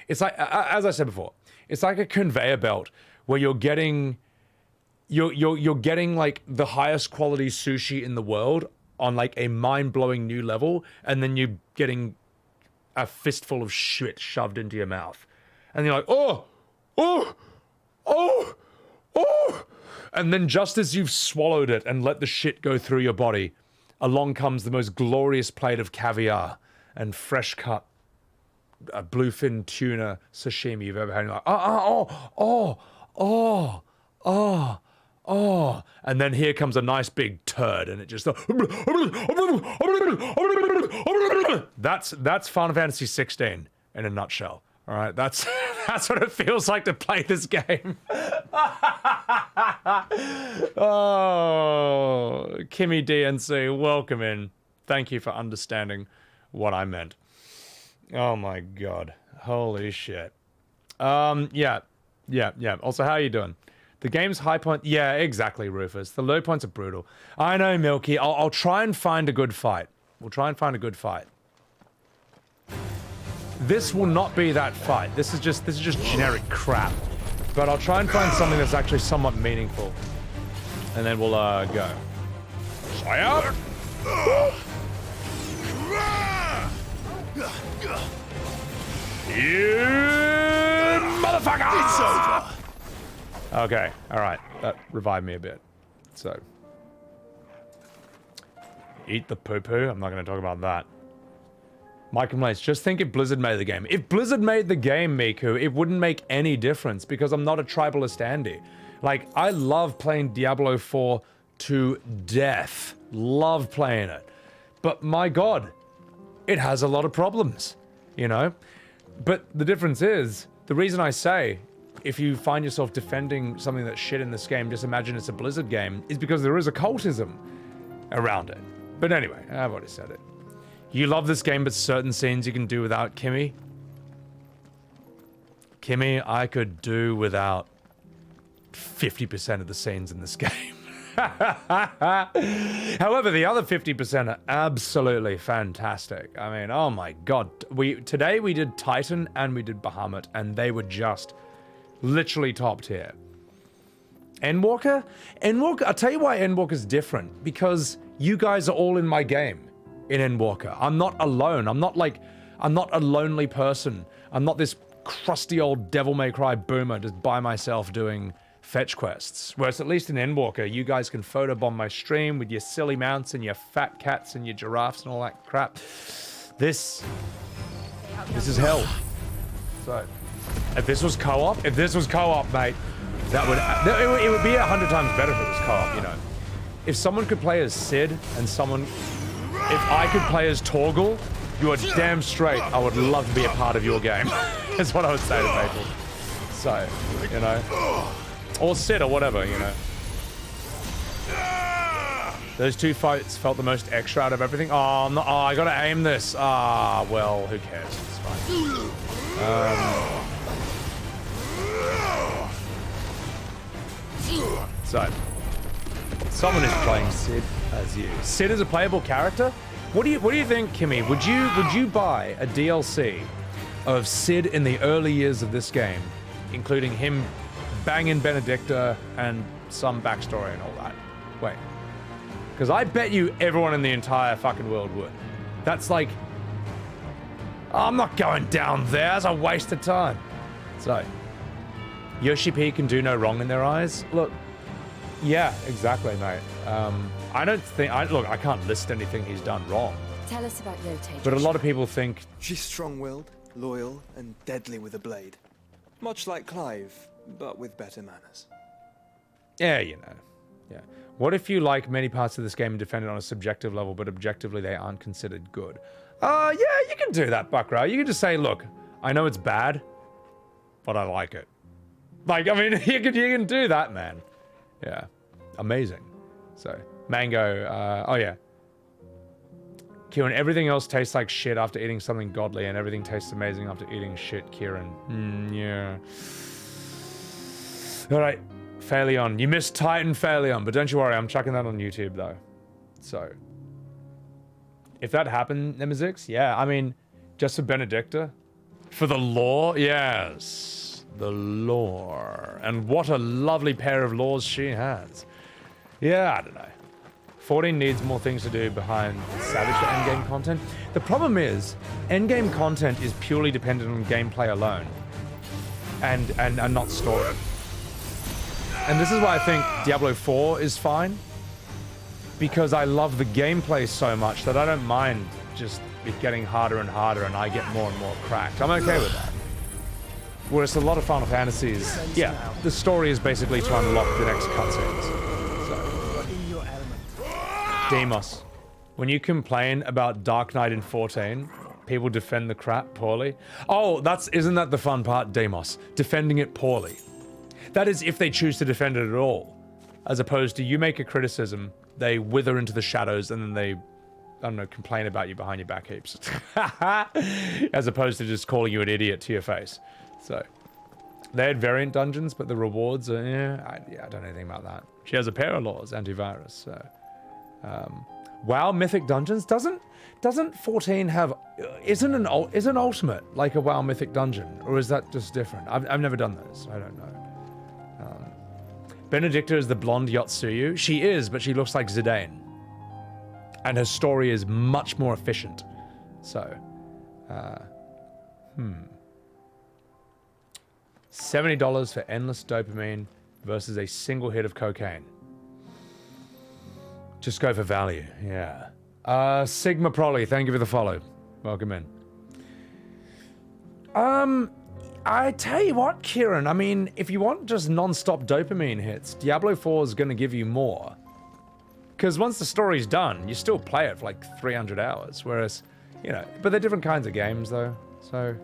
C: It's like, as I said before, it's like a conveyor belt where you're getting like the highest quality sushi in the world on like a mind-blowing new level, and then you're getting a fistful of shit shoved into your mouth. And you're like, oh! And then just as you've swallowed it and let the shit go through your body, along comes the most glorious plate of caviar and fresh cut bluefin tuna sashimi you've ever had. And you're like, and then here comes a nice big turd, and it just that's Final Fantasy XVI in a nutshell. All right, that's what it feels like to play this game. Oh, Kimmy DNC, welcome in. Thank you for understanding what I meant. Oh my god, holy shit. Yeah. Also, how are you doing? The game's high point, yeah, exactly, Rufus. The low points are brutal. I know, Milky. I'll try and find a good fight. We'll try and find a good fight. This will not be that fight. This is just generic crap. But I'll try and find something that's actually somewhat meaningful. And then we'll go. Fly out! You motherfucker!
B: It's over.
C: Okay, alright. That revived me a bit. So. Eat the poo-poo? I'm not going to talk about that. My complaints. Just think if Blizzard made the game. If Blizzard made the game, Miku, it wouldn't make any difference because I'm not a tribalist Andy. Like, I love playing Diablo 4 to death. Love playing it. But my god, it has a lot of problems, you know? But the difference is, the reason I say, if you find yourself defending something that's shit in this game, just imagine it's a Blizzard game, is because there is a cultism around it. But anyway, I've already said it. You love this game, but certain scenes you can do without, Kimmy. Kimmy, I could do without 50% of the scenes in this game. However, the other 50% are absolutely fantastic. I mean, oh my god. Today we did Titan and we did Bahamut, and they were just literally top tier. Endwalker? Endwalker, I'll tell you why Endwalker's different. Because you guys are all in my game in Endwalker. I'm not alone. I'm not a lonely person. I'm not this crusty old Devil May Cry boomer just by myself doing fetch quests. Whereas at least in Endwalker, you guys can photobomb my stream with your silly mounts and your fat cats and your giraffes and all that crap. This is hell. So, if this was co-op, mate, it would be 100 times better if it was co-op, you know. If someone could play as Sid and if I could play as Torgal, you are damn straight I would love to be a part of your game. That's what I would say to people. So, you know. Or Sid or whatever, you know. Those two fights felt the most extra out of everything. Oh, no, I gotta aim this. Ah, well, who cares? It's fine. So, someone is playing Sid as you. Sid is a playable character? What do you think, Kimmy? Would you buy a DLC of Sid in the early years of this game, including him banging Benedicta and some backstory and all that? Wait. Because I bet you everyone in the entire fucking world would. That's like, I'm not going down there. That's a waste of time. So, Yoshi P can do no wrong in their eyes. Look, yeah, exactly, mate. I don't think, look, I can't list anything he's done wrong.
T: Tell us about Yote.
C: But a lot of people think...
I: She's strong-willed, loyal, and deadly with a blade. Much like Clive, but with better manners.
C: Yeah, you know. Yeah. What if you like many parts of this game and defend it on a subjective level, but objectively they aren't considered good? Yeah, you can do that, Buckrow. You can just say, look, I know it's bad, but I like it. Like, I mean, you can do that, man. Yeah. Amazing. So, Mango, oh yeah. Kieran, everything else tastes like shit after eating something godly, and everything tastes amazing after eating shit, Kieran. Yeah. Alright, Phaleon. You missed Titan Phaleon, but don't you worry, I'm chucking that on YouTube, though. So. If that happened, Nemesix, yeah, I mean, just for Benedicta. For the lore, yes. The lore. And what a lovely pair of lores she has. Yeah, I don't know. 14 needs more things to do behind Savage for endgame content. The problem is, endgame content is purely dependent on gameplay alone. And not story. And this is why I think Diablo 4 is fine. Because I love the gameplay so much that I don't mind just it getting harder and harder and I get more and more cracked. I'm okay with that. Whereas a lot of Final Fantasies, yeah, the story is basically to unlock the next cutscenes. Demos. When you complain about Dark Knight in 14, people defend the crap poorly. Oh, isn't that the fun part, Demos? Defending it poorly. That is if they choose to defend it at all. As opposed to you make a criticism, they wither into the shadows, and then they, I don't know, complain about you behind your back heaps. As opposed to just calling you an idiot to your face. So, they had variant dungeons, but the rewards are, I don't know anything about that. She has a pair of laws, antivirus, so. WoW Mythic Dungeons doesn't 14 have isn't Ultimate like a WoW Mythic Dungeon, or is that just different? I've never done those. I don't know. Benedicta is the blonde Yotsuyu. She is, but she looks like Zidane, and her story is much more efficient. So, $70 for endless dopamine versus a single hit of cocaine. Just go for value, yeah. Sigma Prolly, thank you for the follow. Welcome in. I tell you what, Kieran, I mean, if you want just non-stop dopamine hits, Diablo 4 is going to give you more. Because once the story's done, you still play it for like 300 hours, whereas, you know, but they're different kinds of games though, so...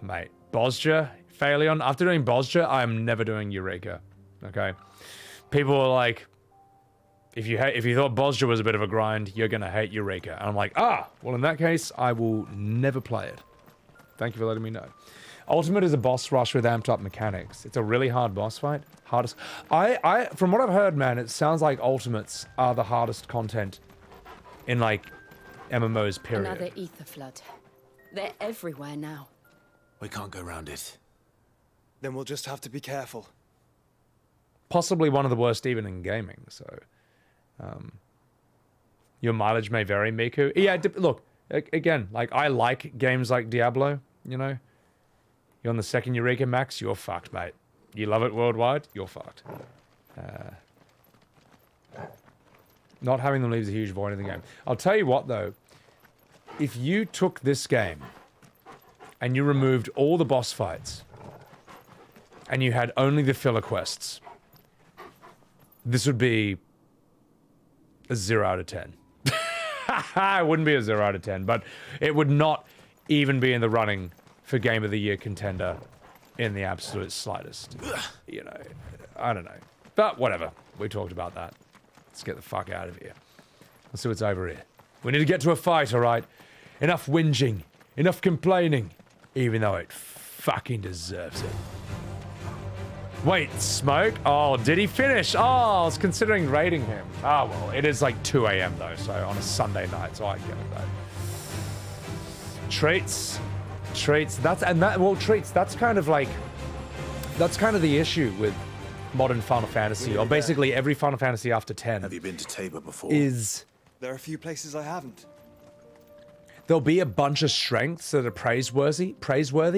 C: mate. Bosja, Phalion. After doing Bosja, I am never doing Eureka. Okay? People are like, if you thought Bosja was a bit of a grind, you're gonna hate Eureka. And I'm like, well in that case, I will never play it. Thank you for letting me know. Ultimate is a boss rush with amped up mechanics. It's a really hard boss fight. Hardest. From what I've heard, man, it sounds like Ultimates are the hardest content in like MMOs, period.
U: Another ether flood. They're everywhere now.
A: We can't go around it.
O: Then we'll just have to be careful.
C: Possibly one of the worst even in gaming, so... your mileage may vary, Miku. Yeah, look, again, like, I like games like Diablo, you know? You're on the second Eureka max, you're fucked, mate. You love it worldwide, you're fucked. Not having them leaves a huge void in the game. I'll tell you what, though. If you took this game and you removed all the boss fights and you had only the filler quests, this would be a 0 out of 10. It wouldn't be a 0 out of 10, but it would not even be in the running for Game of the Year contender in the absolute slightest. You know, I don't know. But whatever. We talked about that. Let's get the fuck out of here. Let's see what's over here. We need to get to a fight, alright? Enough whinging. Enough complaining. Even though it fucking deserves it. Wait, Smoke? Oh, did he finish? Oh, I was considering raiding him. Oh, well, it is like 2 a.m. though, so on a Sunday night, so I get it though. Treats. Treats. Treats, that's kind of like... That's kind of the issue with modern Final Fantasy, or basically every Final Fantasy after 10.
A: Have you been to Tabor before?
O: There are a few places I haven't.
C: There'll be a bunch of strengths that are praiseworthy,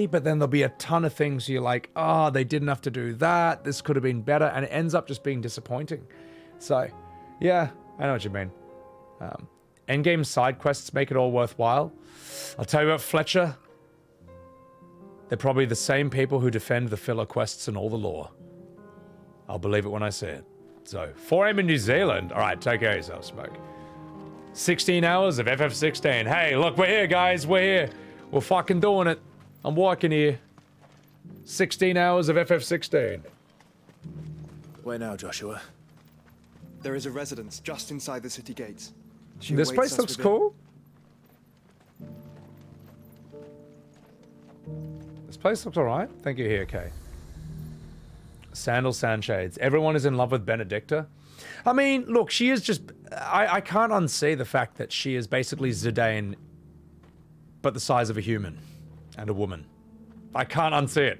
C: but then there'll be a ton of things you're like, oh, they didn't have to do that, this could have been better, and it ends up just being disappointing. So, yeah, I know what you mean. Endgame side quests make it all worthwhile. I'll tell you what, Fletcher, they're probably the same people who defend the filler quests and all the lore. I'll believe it when I see it. So, 4 a.m. in New Zealand. All right, take care of yourself, Smoke. 16 hours of FF16. Hey, look, we're here, guys. We're here. We're fucking doing it. I'm working here. 16 hours of FF16.
A: Where now, Joshua?
O: There is a residence just inside the city gates.
C: This place looks cool. This place looks alright. Thank you here, Kay. Sandal Sandshades. Everyone is in love with Benedicta. I mean, look, she is just... I can't unsee the fact that she is basically Zidane, but the size of a human and a woman. I can't unsee it.